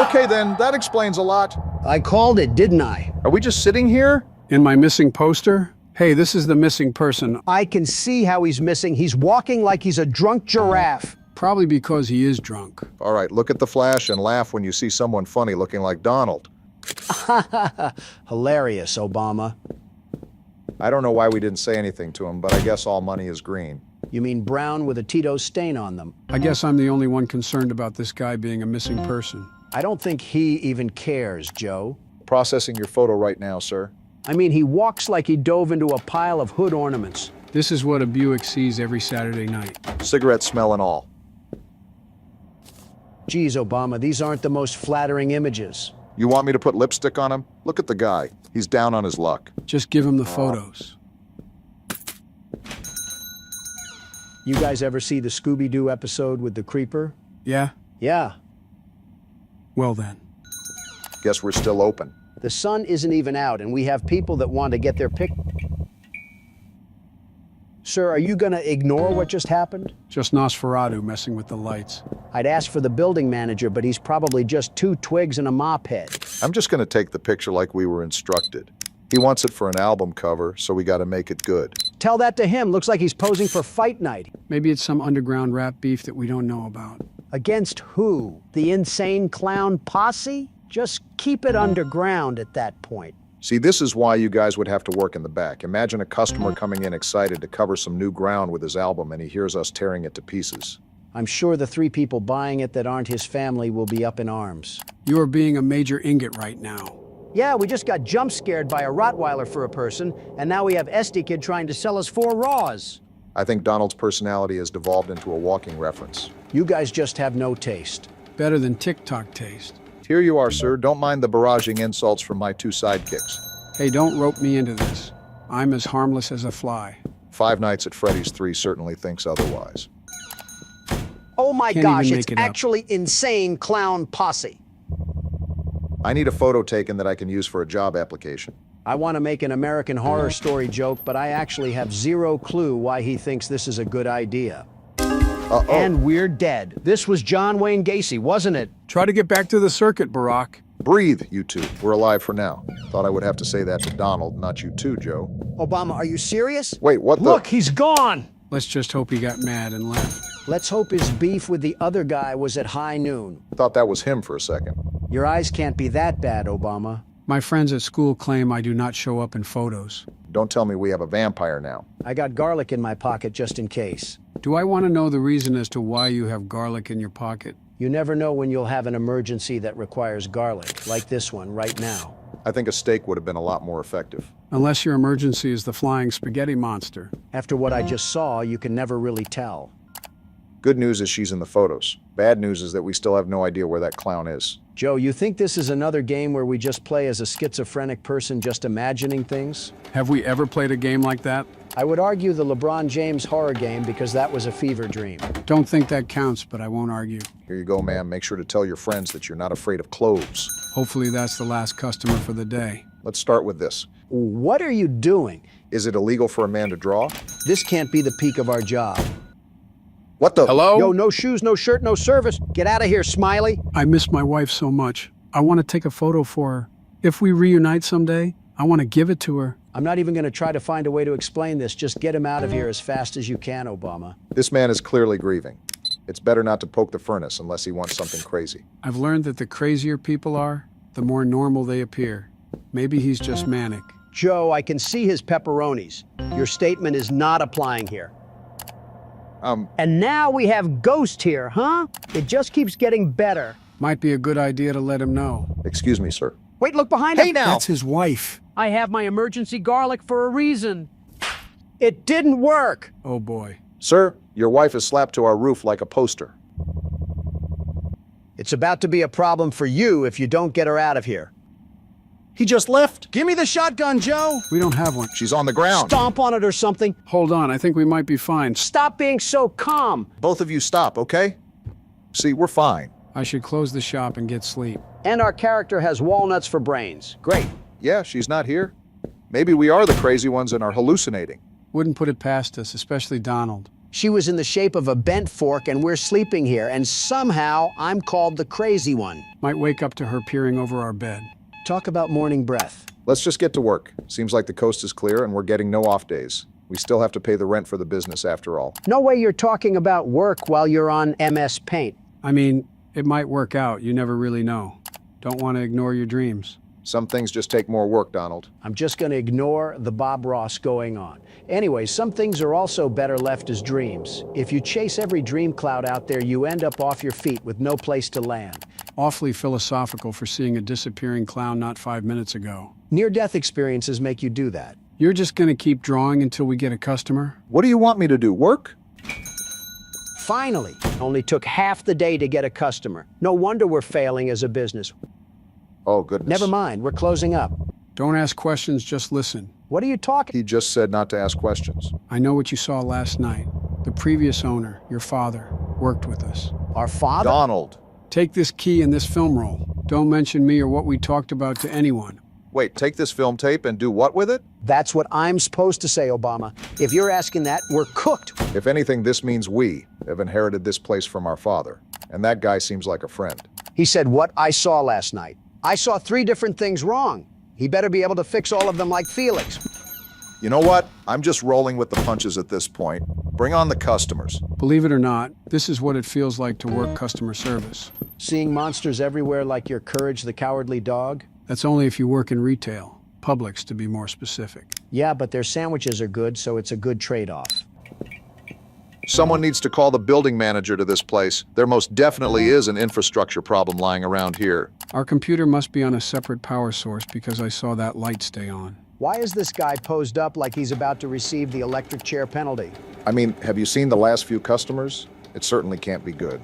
Okay then, that explains a lot. I called it, didn't I? Are we just sitting here? In my missing poster? Hey, this is the missing person. I can see how he's missing. He's walking like he's a drunk giraffe. Probably because he is drunk. All right, look at the flash and laugh when you see someone funny looking like Donald. Hilarious, Obama. I don't know why we didn't say anything to him, but I guess all money is green. You mean brown with a Tito stain on them? I guess I'm the only one concerned about this guy being a missing person. I don't think he even cares, Joe. Processing your photo right now, sir. I mean, he walks like he dove into a pile of hood ornaments. This is what a Buick sees every Saturday night. Cigarette smell and all. Geez, Obama, these aren't the most flattering images. You want me to put lipstick on him? Look at the guy. He's down on his luck. Just give him the photos. You guys ever see the Scooby-Doo episode with the creeper? Yeah? Yeah. Well then. Guess we're still open. The sun isn't even out, and we have people that want to get their pic. Sir, are you gonna ignore what just happened? Just Nosferatu messing with the lights. I'd ask for the building manager, but he's probably just 2 twigs and a mop head. I'm just gonna take the picture like we were instructed. He wants it for an album cover, so we gotta make it good. Tell that to him. Looks like he's posing for fight night. Maybe it's some underground rap beef that we don't know about. Against who? The insane clown posse? Just keep it underground at that point. See, this is why you guys would have to work in the back. Imagine a customer coming in excited to cover some new ground with his album, and he hears us tearing it to pieces. I'm sure the 3 people buying it that aren't his family will be up in arms. You are being a major ingot right now. Yeah, we just got jump scared by a Rottweiler for a person, and now we have Esty Kid trying to sell us 4 Raws. I think Donald's personality has devolved into a walking reference. You guys just have no taste. Better than TikTok taste. Here you are, sir. Don't mind the barraging insults from my 2 sidekicks. Hey, don't rope me into this. I'm as harmless as a fly. 5 Nights at Freddy's 3 certainly thinks otherwise. Oh my Can't gosh, even it's make it up. actually insane clown posse. I need a photo taken that I can use for a job application. I want to make an American Horror Story joke, but I actually have 0 clue why he thinks this is a good idea. And we're dead. This was John Wayne Gacy, wasn't it? Try to get back to the circuit, Barack. Breathe, you 2. We're alive for now. Thought I would have to say that to Donald, not you too, Joe. Obama, are you serious? Wait, what the? Look, he's gone! Let's just hope he got mad and left. Let's hope his beef with the other guy was at high noon. Thought that was him for a second. Your eyes can't be that bad, Obama. My friends at school claim I do not show up in photos. Don't tell me we have a vampire now. I got garlic in my pocket just in case. Do I want to know the reason as to why you have garlic in your pocket? You never know when you'll have an emergency that requires garlic, like this one right now. I think a steak would have been a lot more effective. Unless your emergency is the flying spaghetti monster. After what I just saw, you can never really tell. Good news is she's in the photos. Bad news is that we still have no idea where that clown is. Joe, you think this is another game where we just play as a schizophrenic person just imagining things? Have we ever played a game like that? I would argue the LeBron James horror game because that was a fever dream. Don't think that counts, but I won't argue. Here you go, ma'am. Make sure to tell your friends that you're not afraid of cloves. Hopefully that's the last customer for the day. Let's start with this. What are you doing? Is it illegal for a man to draw? This can't be the peak of our job. What the? Hello? Yo, no shoes, no shirt, no service. Get out of here, Smiley. I miss my wife so much. I want to take a photo for her. If we reunite someday, I want to give it to her. I'm not even going to try to find a way to explain this. Just get him out of here as fast as you can, Obama. This man is clearly grieving. It's better not to poke the furnace unless he wants something crazy. I've learned that the crazier people are, the more normal they appear. Maybe he's just manic. Joe, I can see his pepperonis. Your statement is not applying here. And now we have Ghost here, huh? It just keeps getting better. Might be a good idea to let him know. Excuse me, sir. Wait, look behind him. That's his wife. I have my emergency garlic for a reason. It didn't work. Oh boy. Sir, your wife is slapped to our roof like a poster. It's about to be a problem for you if you don't get her out of here. He just left. Give me the shotgun, Joe. We don't have one. She's on the ground. Stomp on it or something. Hold on, I think we might be fine. Stop being so calm. Both of you stop, okay? See, we're fine. I should close the shop and get sleep. And our character has walnuts for brains. Great. Yeah, she's not here. Maybe we are the crazy ones and are hallucinating. Wouldn't put it past us, especially Donald. She was in the shape of a bent fork and we're sleeping here, and somehow I'm called the crazy one. Might wake up to her peering over our bed. Talk about morning breath. Let's just get to work. Seems like the coast is clear and we're getting no off days. We still have to pay the rent for the business after all. No way you're talking about work while you're on MS Paint. I mean, it might work out. You never really know. Don't want to ignore your dreams. Some things just take more work, Donald. I'm just going to ignore the Bob Ross going on. Anyway, some things are also better left as dreams. If you chase every dream cloud out there, you end up off your feet with no place to land. Awfully philosophical for seeing a disappearing clown not 5 minutes ago. Near-death experiences make you do that. You're just going to keep drawing until we get a customer? What do you want me to do, work? Finally, only took half the day to get a customer. No wonder we're failing as a business. Oh, goodness. Never mind, we're closing up. Don't ask questions, just listen. What are you talking? He just said not to ask questions. I know what you saw last night. The previous owner, your father, worked with us. Our father? Donald. Take this key and this film roll. Don't mention me or what we talked about to anyone. Wait, take this film tape and do what with it? That's what I'm supposed to say, Obama. If you're asking that, we're cooked. If anything, this means we have inherited this place from our father. And that guy seems like a friend. He said what I saw last night. I saw 3 different things wrong. He better be able to fix all of them like Felix. You know what? I'm just rolling with the punches at this point. Bring on the customers. Believe it or not, this is what it feels like to work customer service. Seeing monsters everywhere like your Courage the Cowardly Dog? That's only if you work in retail. Publix, to be more specific. Yeah, but their sandwiches are good, so it's a good trade-off. Someone needs to call the building manager to this place. There most definitely is an infrastructure problem lying around here. Our computer must be on a separate power source because I saw that light stay on. Why is this guy posed up like he's about to receive the electric chair penalty? I mean, have you seen the last few customers? It certainly can't be good.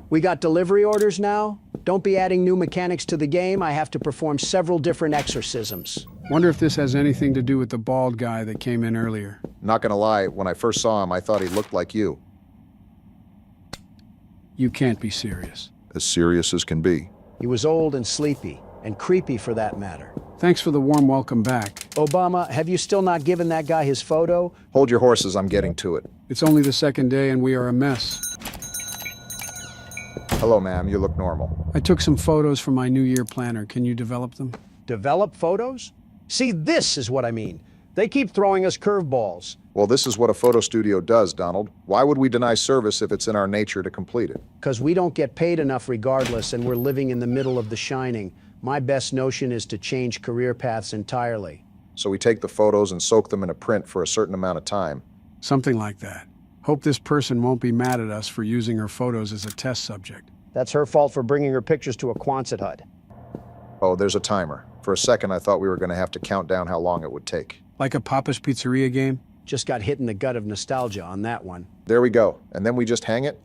We got delivery orders now? Don't be adding new mechanics to the game. I have to perform several different exorcisms. Wonder if this has anything to do with the bald guy that came in earlier. Not gonna lie, when I first saw him, I thought he looked like you. You can't be serious. As serious as can be. He was old and sleepy, and creepy for that matter. Thanks for the warm welcome back. Obama, have you still not given that guy his photo? Hold your horses, I'm getting to it. It's only the second day and we are a mess. Hello, ma'am, you look normal. I took some photos from my New Year planner. Can you develop them? Develop photos? See, this is what I mean. They keep throwing us curveballs. Well, this is what a photo studio does, Donald. Why would we deny service if it's in our nature to complete it? Because we don't get paid enough regardless, and we're living in the middle of The Shining. My best notion is to change career paths entirely. So we take the photos and soak them in a print for a certain amount of time. Something like that. Hope this person won't be mad at us for using her photos as a test subject. That's her fault for bringing her pictures to a Quonset hut. Oh, there's a timer. For a second, I thought we were going to have to count down how long it would take. Like a Papa's Pizzeria game? Just got hit in the gut of nostalgia on that one. There we go. And then we just hang it?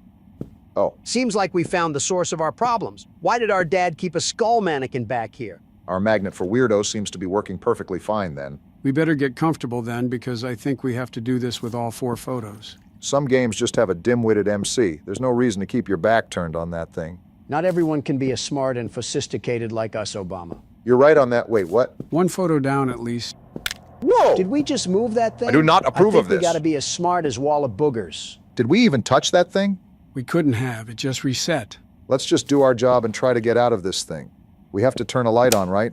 Oh. Seems like we found the source of our problems. Why did our dad keep a skull mannequin back here? Our magnet for weirdos seems to be working perfectly fine then. We better get comfortable then, because I think we have to do this with all 4 photos. Some games just have a dim-witted MC. There's no reason to keep your back turned on that thing. Not everyone can be as smart and sophisticated like us, Obama. You're right on that. Wait, what? 1 photo down at least. Whoa! Did we just move that thing? I do not approve of this. I think we gotta be as smart as Wall of Boogers. Did we even touch that thing? We couldn't have. It just reset. Let's just do our job and try to get out of this thing. We have to turn a light on, right?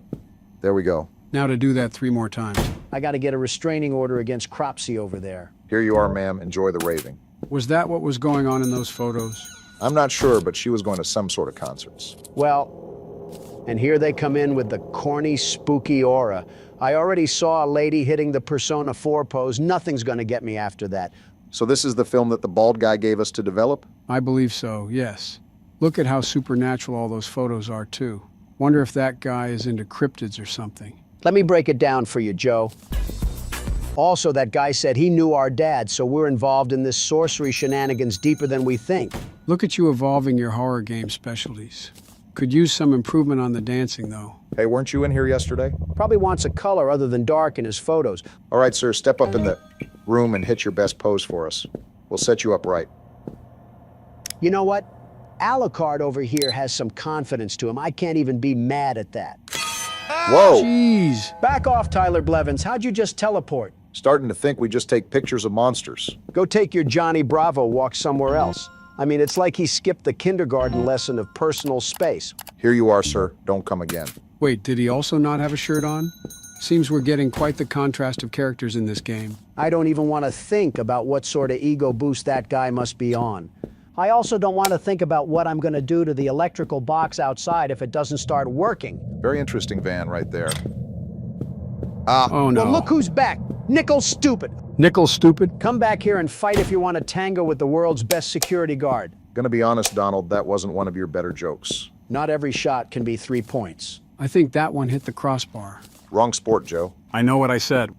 There we go. Now to do that 3 more times. I gotta get a restraining order against Cropsy over there. Here you are, ma'am. Enjoy the raving. Was that what was going on in those photos? I'm not sure, but she was going to some sort of concerts. Well, and here they come in with the corny, spooky aura. I already saw a lady hitting the Persona 4 pose. Nothing's gonna get me after that. So this is the film that the bald guy gave us to develop? I believe so, yes. Look at how supernatural all those photos are, too. Wonder if that guy is into cryptids or something. Let me break it down for you, Joe. Also, that guy said he knew our dad, so we're involved in this sorcery shenanigans deeper than we think. Look at you evolving your horror game specialties. Could use some improvement on the dancing, though. Hey, weren't you in here yesterday? Probably wants a color other than dark in his photos. All right, sir, step up in the room and hit your best pose for us. We'll set you up right. You know what? Alucard over here has some confidence to him. I can't even be mad at that. Whoa! Jeez! Back off, Tyler Blevins. How'd you just teleport? Starting to think we just take pictures of monsters. Go take your Johnny Bravo walk somewhere else. I mean, it's like he skipped the kindergarten lesson of personal space. Here you are, sir. Don't come again. Wait, did he also not have a shirt on? Seems we're getting quite the contrast of characters in this game. I don't even want to think about what sort of ego boost that guy must be on. I also don't want to think about what I'm going to do to the electrical box outside if it doesn't start working. Very interesting van right there. Oh no. Well, look who's back. Nickel Stupid. Nickel Stupid? Come back here and fight if you want to tango with the world's best security guard. Gonna be honest, Donald, that wasn't one of your better jokes. Not every shot can be 3 points. I think that one hit the crossbar. Wrong sport, Joe. I know what I said.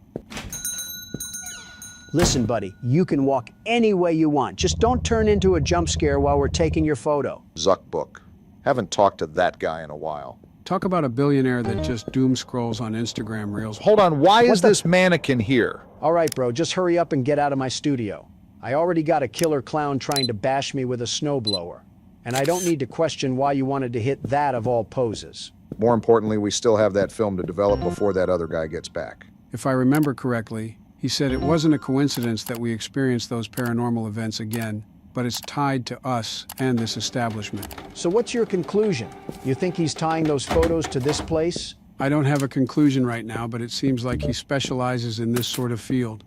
Listen, buddy, you can walk any way you want. Just don't turn into a jump scare while we're taking your photo. Zuck book. Haven't talked to that guy in a while. Talk about a billionaire that just doom scrolls on Instagram Reels. Hold on, why is this mannequin here? All right, bro, just hurry up and get out of my studio. I already got a killer clown trying to bash me with a snowblower. And I don't need to question why you wanted to hit that of all poses. More importantly, we still have that film to develop before that other guy gets back. If I remember correctly, he said it wasn't a coincidence that we experienced those paranormal events again, but it's tied to us and this establishment. So what's your conclusion? You think he's tying those photos to this place? I don't have a conclusion right now, but it seems like he specializes in this sort of field.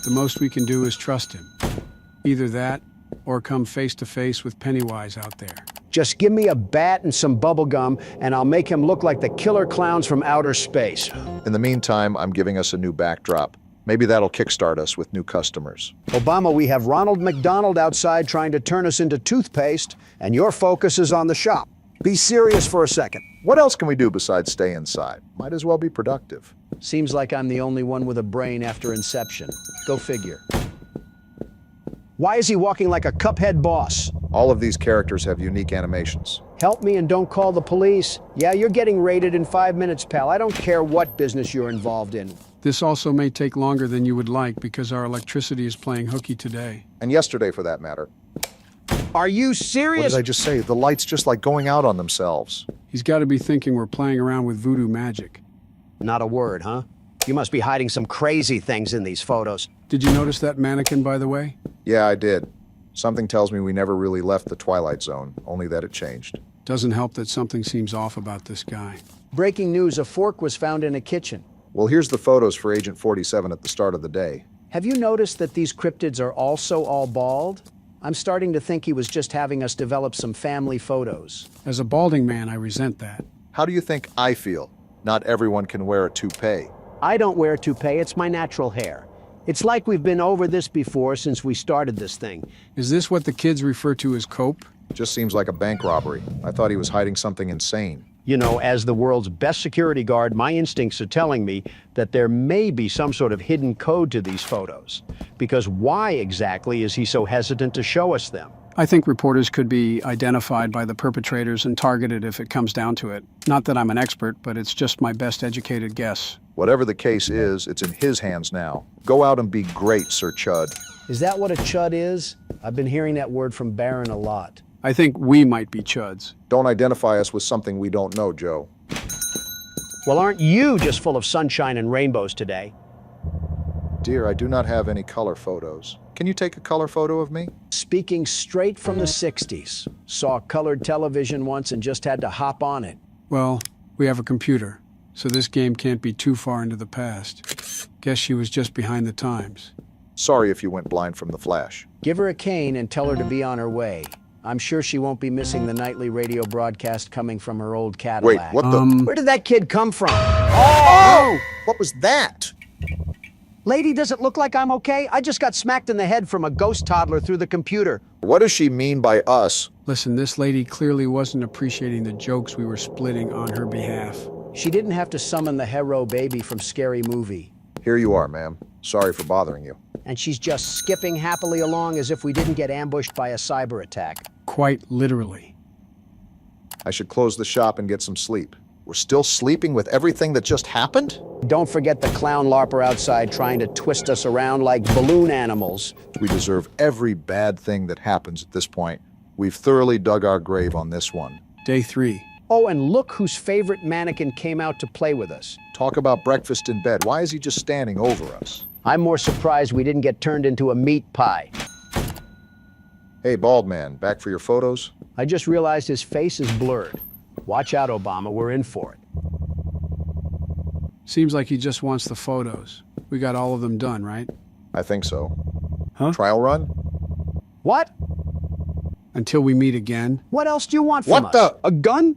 The most we can do is trust him. Either that, or come face to face with Pennywise out there. Just give me a bat and some bubble gum, and I'll make him look like the killer clowns from outer space. In the meantime, I'm giving us a new backdrop. Maybe that'll kickstart us with new customers. Obama, we have Ronald McDonald outside trying to turn us into toothpaste, and your focus is on the shop. Be serious for a second. What else can we do besides stay inside? Might as well be productive. Seems like I'm the only one with a brain after Inception. Go figure. Why is he walking like a Cuphead boss? All of these characters have unique animations. Help me and don't call the police. Yeah, you're getting raided in 5 minutes, pal. I don't care what business you're involved in. This also may take longer than you would like because our electricity is playing hooky today. And yesterday, for that matter. Are you serious? What did I just say? The lights just like going out on themselves. He's got to be thinking we're playing around with voodoo magic. Not a word, huh? You must be hiding some crazy things in these photos. Did you notice that mannequin, by the way? Yeah, I did. Something tells me we never really left the Twilight Zone, only that it changed. Doesn't help that something seems off about this guy. Breaking news, a fork was found in a kitchen. Well, here's the photos for Agent 47 at the start of the day. Have you noticed that these cryptids are also all bald? I'm starting to think he was just having us develop some family photos. As a balding man, I resent that. How do you think I feel? Not everyone can wear a toupee. I don't wear a toupee, it's my natural hair. It's like we've been over this before since we started this thing. Is this what the kids refer to as cope? Just seems like a bank robbery. I thought he was hiding something insane. You know, as the world's best security guard, my instincts are telling me that there may be some sort of hidden code to these photos. Because why exactly is he so hesitant to show us them? I think reporters could be identified by the perpetrators and targeted if it comes down to it. Not that I'm an expert, but it's just my best educated guess. Whatever the case is, it's in his hands now. Go out and be great, Sir Chud. Is that what a chud is? I've been hearing that word from Baron a lot. I think we might be chuds. Don't identify us with something we don't know, Joe. Well, aren't you just full of sunshine and rainbows today? Dear, I do not have any color photos. Can you take a color photo of me? Speaking straight from the 60s. Saw colored television once and just had to hop on it. Well, we have a computer, so this game can't be too far into the past. Guess she was just behind the times. Sorry if you went blind from the flash. Give her a cane and tell her to be on her way. I'm sure she won't be missing the nightly radio broadcast coming from her old Cadillac. Wait, what the? Where did that kid come from? Oh! What was that? Lady, does it look like I'm okay? I just got smacked in the head from a ghost toddler through the computer. What does she mean by us? Listen, this lady clearly wasn't appreciating the jokes we were splitting on her behalf. She didn't have to summon the hero baby from Scary Movie. Here you are, ma'am. Sorry for bothering you. And she's just skipping happily along as if we didn't get ambushed by a cyber attack. Quite literally. I should close the shop and get some sleep. We're still sleeping with everything that just happened? Don't forget the clown larper outside trying to twist us around like balloon animals. We deserve every bad thing that happens at this point. We've thoroughly dug our grave on this one. Day 3. Oh, and look whose favorite mannequin came out to play with us. Talk about breakfast in bed. Why is he just standing over us? I'm more surprised we didn't get turned into a meat pie. Hey, bald man, back for your photos? I just realized his face is blurred. Watch out, Obama, we're in for it. Seems like he just wants the photos. We got all of them done, right? I think so. Huh? Trial run? What? Until we meet again. What else do you want from us? What the? A gun?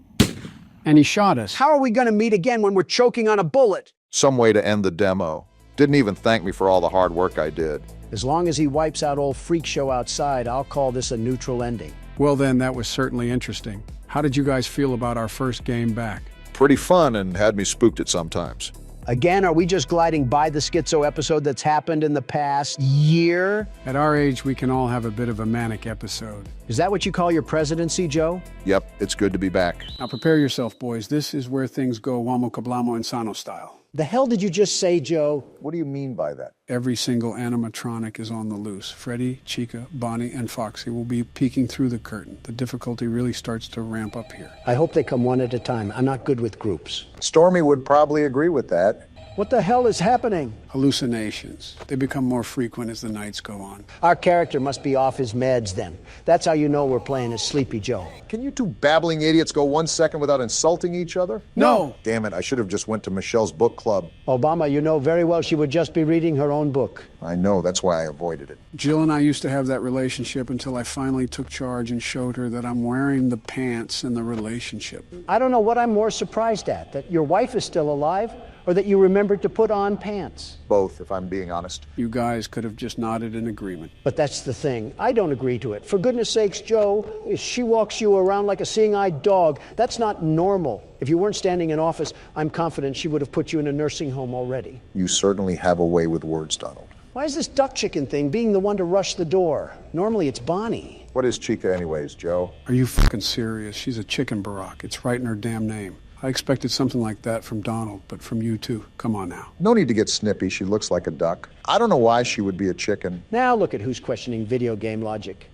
And he shot us. How are we gonna meet again when we're choking on a bullet? Some way to end the demo. Didn't even thank me for all the hard work I did. As long as he wipes out old Freak Show outside, I'll call this a neutral ending. Well then, that was certainly interesting. How did you guys feel about our first game back? Pretty fun and had me spooked at sometimes. Again, are we just gliding by the schizo episode that's happened in the past year? At our age, we can all have a bit of a manic episode. Is that what you call your presidency, Joe? Yep, it's good to be back. Now prepare yourself, boys. This is where things go Wamo Kablamo and Sano style. The hell did you just say, Joe? What do you mean by that? Every single animatronic is on the loose. Freddy, Chica, Bonnie, and Foxy will be peeking through the curtain. The difficulty really starts to ramp up here. I hope they come one at a time. I'm not good with groups. Stormy would probably agree with that. What the hell is happening? Hallucinations. They become more frequent as the nights go on. Our character must be off his meds then. That's how you know we're playing as Sleepy Joe. Can you two babbling idiots go 1 second without insulting each other? No! Damn it, I should have just went to Michelle's book club. Obama, you know very well she would just be reading her own book. I know, that's why I avoided it. Jill and I used to have that relationship until I finally took charge and showed her that I'm wearing the pants in the relationship. I don't know what I'm more surprised at, that your wife is still alive, or that you remembered to put on pants. Both, if I'm being honest. You guys could have just nodded in agreement. But that's the thing. I don't agree to it. For goodness sakes, Joe, if she walks you around like a seeing-eyed dog, that's not normal. If you weren't standing in office, I'm confident she would have put you in a nursing home already. You certainly have a way with words, Donald. Why is this duck chicken thing being the one to rush the door? Normally it's Bonnie. What is Chica anyways, Joe? Are you fucking serious? She's a chicken, Barack. It's right in her damn name. I expected something like that from Donald, but from you too. Come on now. No need to get snippy. She looks like a duck. I don't know why she would be a chicken. Now look at who's questioning video game logic.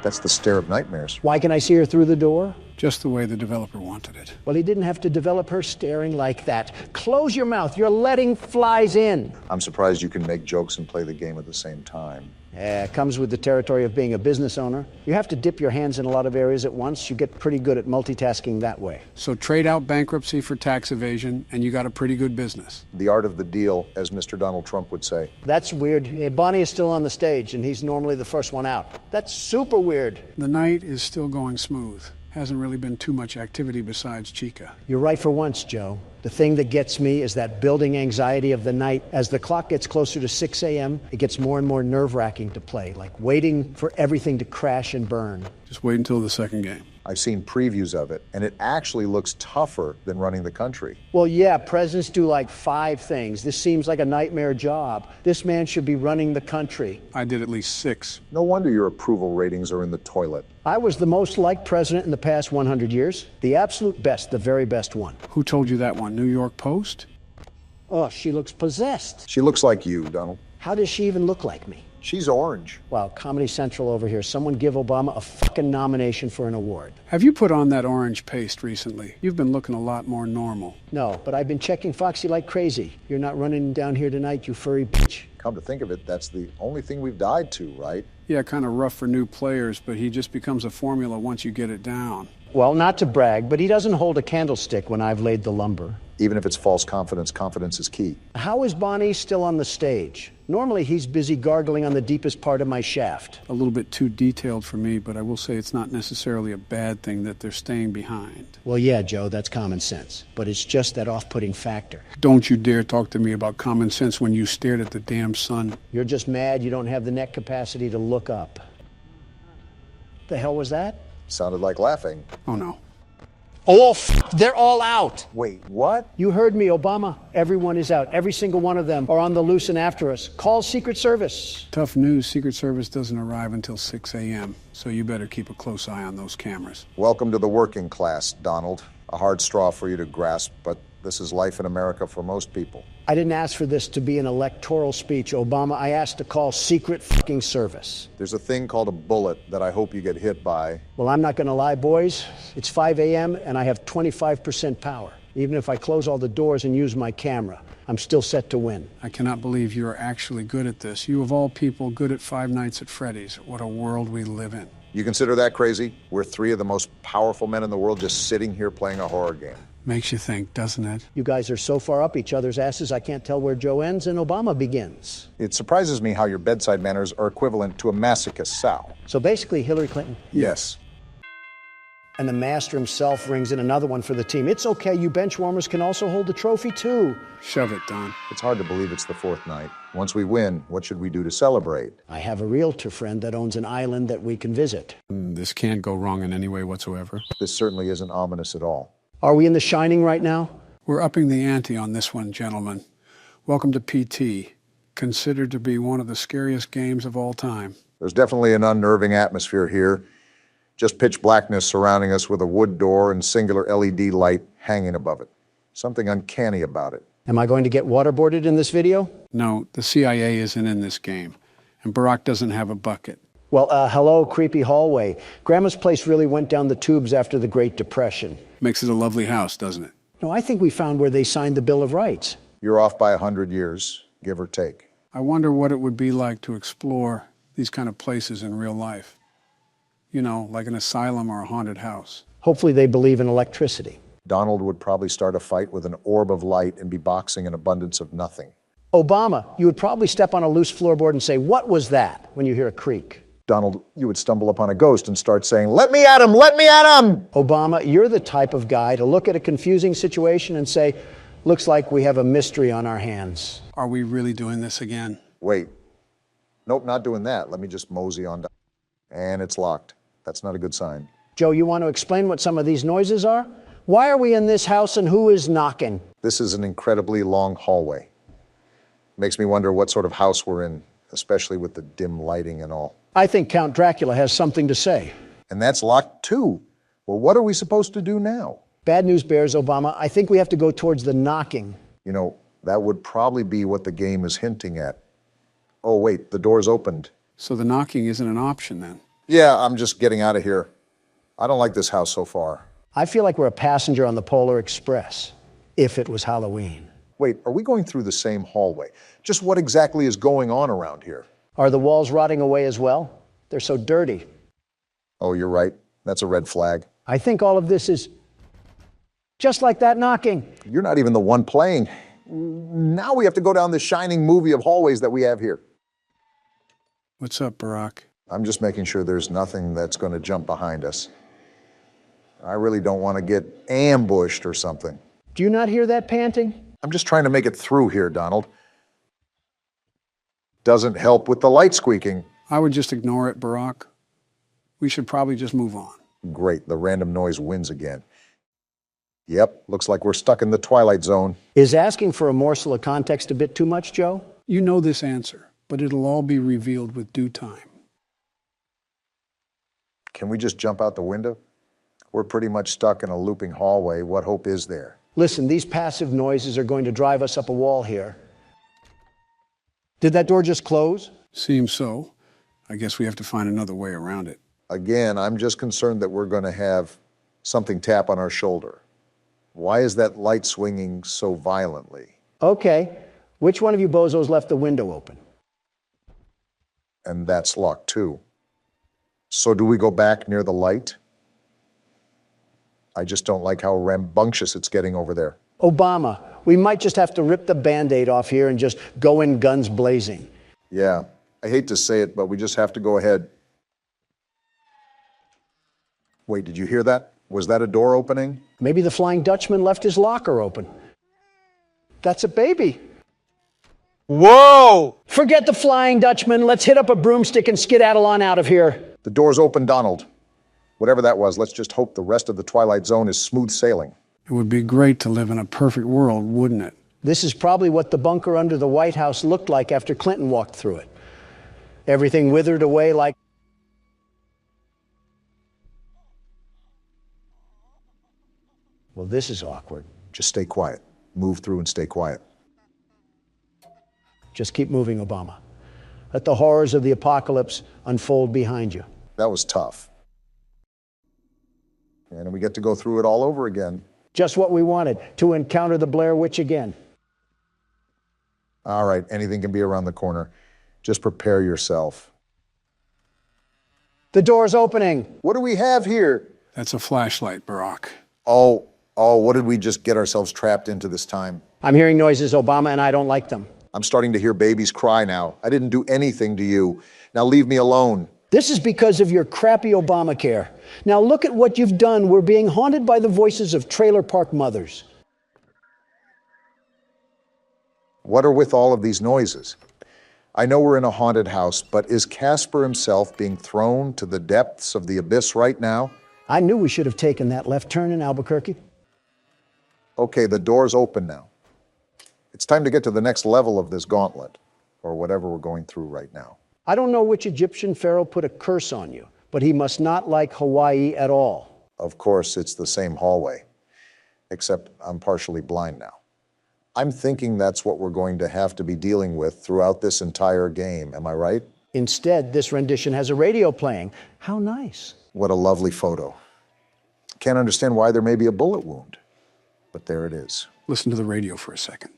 That's the stare of nightmares. Why can I see her through the door? Just the way the developer wanted it. Well, he didn't have to develop her staring like that. Close your mouth. You're letting flies in. I'm surprised you can make jokes and play the game at the same time. Yeah, it comes with the territory of being a business owner. You have to dip your hands in a lot of areas at once. You get pretty good at multitasking that way. So trade out bankruptcy for tax evasion, and you got a pretty good business. The art of the deal, as Mr. Donald Trump would say. That's weird. Bonnie is still on the stage, and he's normally the first one out. That's super weird. The night is still going smooth. Hasn't really been too much activity besides Chica. You're right for once, Joe. The thing that gets me is that building anxiety of the night. As the clock gets closer to 6 a.m., it gets more and more nerve-wracking to play, like waiting for everything to crash and burn. Just wait until the second game. I've seen previews of it, and it actually looks tougher than running the country. Well, yeah, presidents do like 5 things. This seems like a nightmare job. This man should be running the country. I did at least 6. No wonder your approval ratings are in the toilet. I was the most liked president in the past 100 years. The absolute best, the very best one. Who told you that one? New York Post? Oh, she looks possessed. She looks like you, Donald. How does she even look like me? She's orange. Wow, Comedy Central over here. Someone give Obama a fucking nomination for an award. Have you put on that orange paste recently? You've been looking a lot more normal. No, but I've been checking Foxy like crazy. You're not running down here tonight, you furry bitch. Come to think of it, that's the only thing we've died to, right? Yeah, kind of rough for new players, but he just becomes a formula once you get it down. Well, not to brag, but he doesn't hold a candlestick when I've laid the lumber. Even if it's false confidence, confidence is key. How is Bonnie still on the stage? Normally he's busy gargling on the deepest part of my shaft. A little bit too detailed for me, but I will say it's not necessarily a bad thing that they're staying behind. Well, yeah, Joe, that's common sense. But it's just that off-putting factor. Don't you dare talk to me about common sense when you stared at the damn sun. You're just mad you don't have the neck capacity to look up. The hell was that? Sounded like laughing. Oh, no. Oh, they're all out. Wait, what? You heard me, Obama. Everyone is out. Every single one of them are on the loose and after us. Call Secret Service. Tough news, Secret Service doesn't arrive until 6 a.m., so you better keep a close eye on those cameras. Welcome to the working class, Donald. A hard straw for you to grasp, but this is life in America for most people. I didn't ask for this to be an electoral speech, Obama. I asked to call Secret fucking Service. There's a thing called a bullet that I hope you get hit by. Well, I'm not going to lie, boys. It's 5 a.m. and I have 25% power. Even if I close all the doors and use my camera, I'm still set to win. I cannot believe you are actually good at this. You, of all people, good at Five Nights at Freddy's. What a world we live in. You consider that crazy? We're three of the most powerful men in the world just sitting here playing a horror game. Makes you think, doesn't it? You guys are so far up each other's asses, I can't tell where Joe ends and Obama begins. It surprises me how your bedside manners are equivalent to a masochist sow. So basically, Hillary Clinton. Yes. And the master himself rings in another one for the team. It's okay, you bench warmers can also hold the trophy too. Shove it, Don. It's hard to believe it's the fourth night. Once we win, what should we do to celebrate? I have a realtor friend that owns an island that we can visit. This can't go wrong in any way whatsoever. This certainly isn't ominous at all. Are we in The Shining right now? We're upping the ante on this one, gentlemen. Welcome to PT, considered to be one of the scariest games of all time. There's definitely an unnerving atmosphere here. Just pitch blackness surrounding us with a wood door and singular LED light hanging above it. Something uncanny about it. Am I going to get waterboarded in this video? No, the CIA isn't in this game, and Barack doesn't have a bucket. Well, hello, creepy hallway. Grandma's place really went down the tubes after the Great Depression. Makes it a lovely house, doesn't it? No, I think we found where they signed the Bill of Rights. You're off by 100 years, give or take. I wonder what it would be like to explore these kind of places in real life. You know, like an asylum or a haunted house. Hopefully they believe in electricity. Donald would probably start a fight with an orb of light and be boxing an abundance of nothing. Obama, you would probably step on a loose floorboard and say, "What was that?" when you hear a creak. Donald, you would stumble upon a ghost and start saying, "Let me at him, let me at him!" Obama, you're the type of guy to look at a confusing situation and say, "Looks like we have a mystery on our hands." Are we really doing this again? Wait. Nope, not down that. Let me just mosey on down. And it's locked. That's not a good sign. Joe, you want to explain what some of these noises are? Why are we in this house and who is knocking? This is an incredibly long hallway. Makes me wonder what sort of house we're in, especially with the dim lighting and all. I think Count Dracula has something to say. And that's locked too. Well, what are we supposed to do now? Bad news bears, Obama. I think we have to go towards the knocking. You know, that would probably be what the game is hinting at. Oh, wait, the door's opened. So the knocking isn't an option then? Yeah, I'm just getting out of here. I don't like this house so far. I feel like we're a passenger on the Polar Express, if it was Halloween. Wait, are we going through the same hallway? Just what exactly is going on around here? Are the walls rotting away as well? They're so dirty. Oh, you're right. That's a red flag. I think all of this is just like that knocking. You're not even the one playing. Now we have to go down this shining movie of hallways that we have here. What's up, Barack? I'm just making sure there's nothing that's going to jump behind us. I really don't want to get ambushed or something. Do you not hear that panting? I'm just trying to make it through here, Donald. Doesn't help with the light squeaking. I would just ignore it, Barack. We should probably just move on. Great, the random noise wins again. Yep, looks like we're stuck in the Twilight Zone. Is asking for a morsel of context a bit too much, Joe? You know this answer, but it'll all be revealed with due time. Can we just jump out the window? We're pretty much stuck in a looping hallway. What hope is there? Listen, these passive noises are going to drive us up a wall here. Did that door just close? Seems so. I guess we have to find another way around it. Again, I'm just concerned that we're going to have something tap on our shoulder. Why is that light swinging so violently? Okay. Which one of you bozos left the window open? And that's locked too. So do we go back near the light? I just don't like how rambunctious it's getting over there. Obama, we might just have to rip the Band-Aid off here and just go in guns blazing. Yeah, I hate to say it, but we just have to go ahead. Wait, did you hear that? Was that a door opening? Maybe the Flying Dutchman left his locker open. That's a baby. Whoa! Forget the Flying Dutchman. Let's hit up a broomstick and skedaddle on out of here. The door's open, Donald. Whatever that was, let's just hope the rest of the Twilight Zone is smooth sailing. It would be great to live in a perfect world, wouldn't it? This is probably what the bunker under the White House looked like after Clinton walked through it. Everything withered away like... Well, this is awkward. Just stay quiet. Move through and stay quiet. Just keep moving, Obama. Let the horrors of the apocalypse unfold behind you. That was tough. And we get to go through it all over again. Just what we wanted, to encounter the Blair Witch again. All right, anything can be around the corner. Just prepare yourself. The door's opening. What do we have here? That's a flashlight, Barack. Oh, what did we just get ourselves trapped into this time? I'm hearing noises, Obama, and I don't like them. I'm starting to hear babies cry now. I didn't do anything to you. Now leave me alone. This is because of your crappy Obamacare. Now look at what you've done. We're being haunted by the voices of trailer park mothers. What are with all of these noises? I know we're in a haunted house, but is Casper himself being thrown to the depths of the abyss right now? I knew we should have taken that left turn in Albuquerque. Okay, the door's open now. It's time to get to the next level of this gauntlet, or whatever we're going through right now. I don't know which Egyptian pharaoh put a curse on you, but he must not like Hawaii at all. Of course, it's the same hallway, except I'm partially blind now. I'm thinking that's what we're going to have to be dealing with throughout this entire game, am I right? Instead, this rendition has a radio playing. How nice. What a lovely photo. Can't understand why there may be a bullet wound, but there it is. Listen to the radio for a second.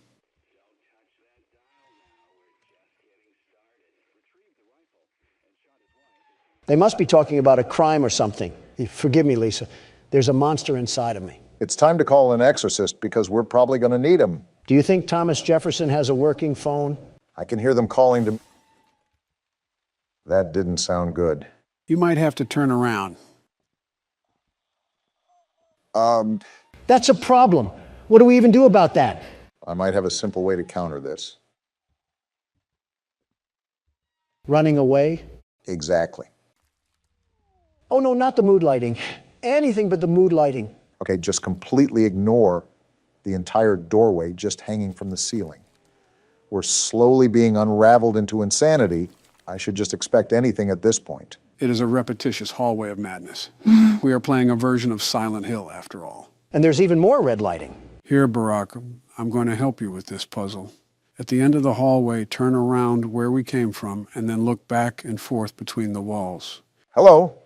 They must be talking about a crime or something. Forgive me, Lisa. There's a monster inside of me. It's time to call an exorcist because we're probably going to need him. Do you think Thomas Jefferson has a working phone? I can hear them calling to... That didn't sound good. You might have to turn around. That's a problem. What do we even do about that? I might have a simple way to counter this. Running away? Exactly. Oh, no, not the mood lighting. Anything but the mood lighting. Okay, just completely ignore the entire doorway just hanging from the ceiling. We're slowly being unraveled into insanity. I should just expect anything at this point. It is a repetitious hallway of madness. We are playing a version of Silent Hill, after all. And there's even more red lighting. Here, Barack, I'm going to help you with this puzzle. At the end of the hallway, turn around where we came from, and then look back and forth between the walls. Hello?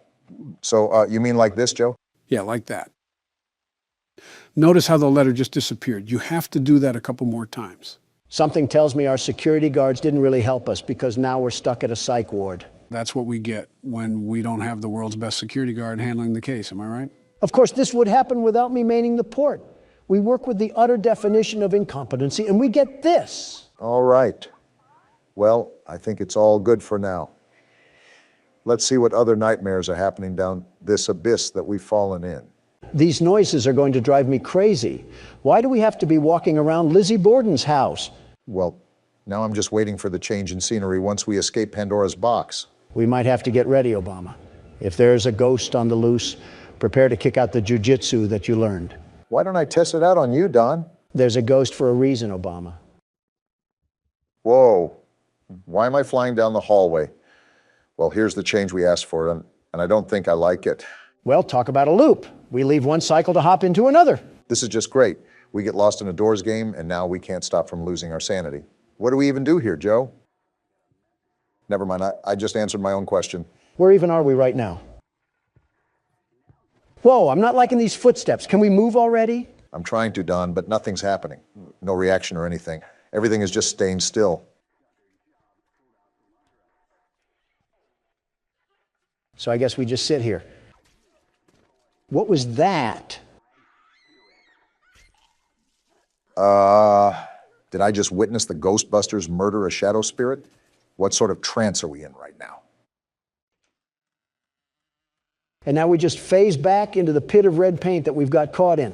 So, you mean like this, Joe? Yeah, like that. Notice how the letter just disappeared. You have to do that a couple more times. Something tells me our security guards didn't really help us because now we're stuck at a psych ward. That's what we get when we don't have the world's best security guard handling the case, am I right? Of course, this would happen without me manning the port. We work with the utter definition of incompetency, and we get this. All right. Well, I think it's all good for now. Let's see what other nightmares are happening down this abyss that we've fallen in. These noises are going to drive me crazy. Why do we have to be walking around Lizzie Borden's house? Well, now I'm just waiting for the change in scenery once we escape Pandora's box. We might have to get ready, Obama. If there's a ghost on the loose, prepare to kick out the jujitsu that you learned. Why don't I test it out on you, Don? There's a ghost for a reason, Obama. Whoa. Why am I flying down the hallway? Well, here's the change we asked for, and I don't think I like it. Well, talk about a loop. We leave one cycle to hop into another. This is just great. We get lost in a doors game, and now we can't stop from losing our sanity. What do we even do here, Joe? Never mind, I just answered my own question. Where even are we right now? Whoa, I'm not liking these footsteps. Can we move already? I'm trying to, Don, but nothing's happening. No reaction or anything. Everything is just staying still. So I guess we just sit here. What was that? Did I just witness the Ghostbusters murder a shadow spirit? What sort of trance are we in right now? And now we just phase back into the pit of red paint that we've got caught in.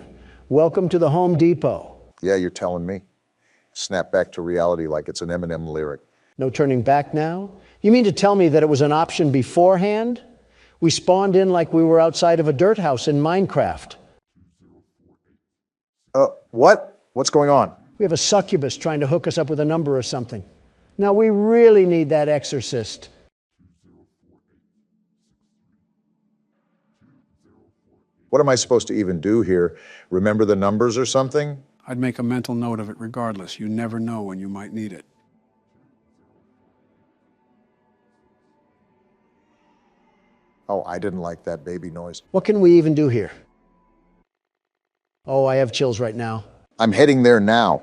Welcome to the Home Depot. Yeah, you're telling me. Snap back to reality like it's an Eminem lyric. No turning back now? You mean to tell me that it was an option beforehand? We spawned in like we were outside of a dirt house in Minecraft. What? What's going on? We have a succubus trying to hook us up with a number or something. Now we really need that exorcist. What am I supposed to even do here? Remember the numbers or something? I'd make a mental note of it regardless. You never know when you might need it. Oh, I didn't like that baby noise. What can we even do here? Oh, I have chills right now. I'm heading there now.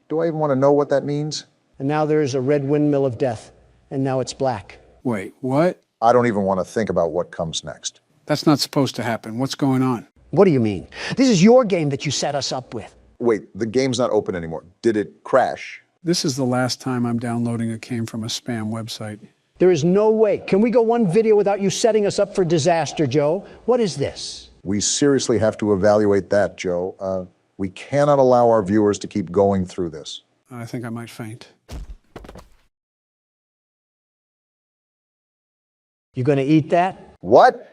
Do I even want to know what that means? And now there's a red windmill of death, and now it's black. Wait, what? I don't even want to think about what comes next. That's not supposed to happen. What's going on? What do you mean? This is your game that you set us up with. Wait, the game's not open anymore. Did it crash? This is the last time I'm downloading a game from a spam website. There is no way. Can we go one video without you setting us up for disaster, Joe? What is this? We seriously have to evaluate that, Joe. We cannot allow our viewers to keep going through this. I think I might faint. You gonna eat that? What?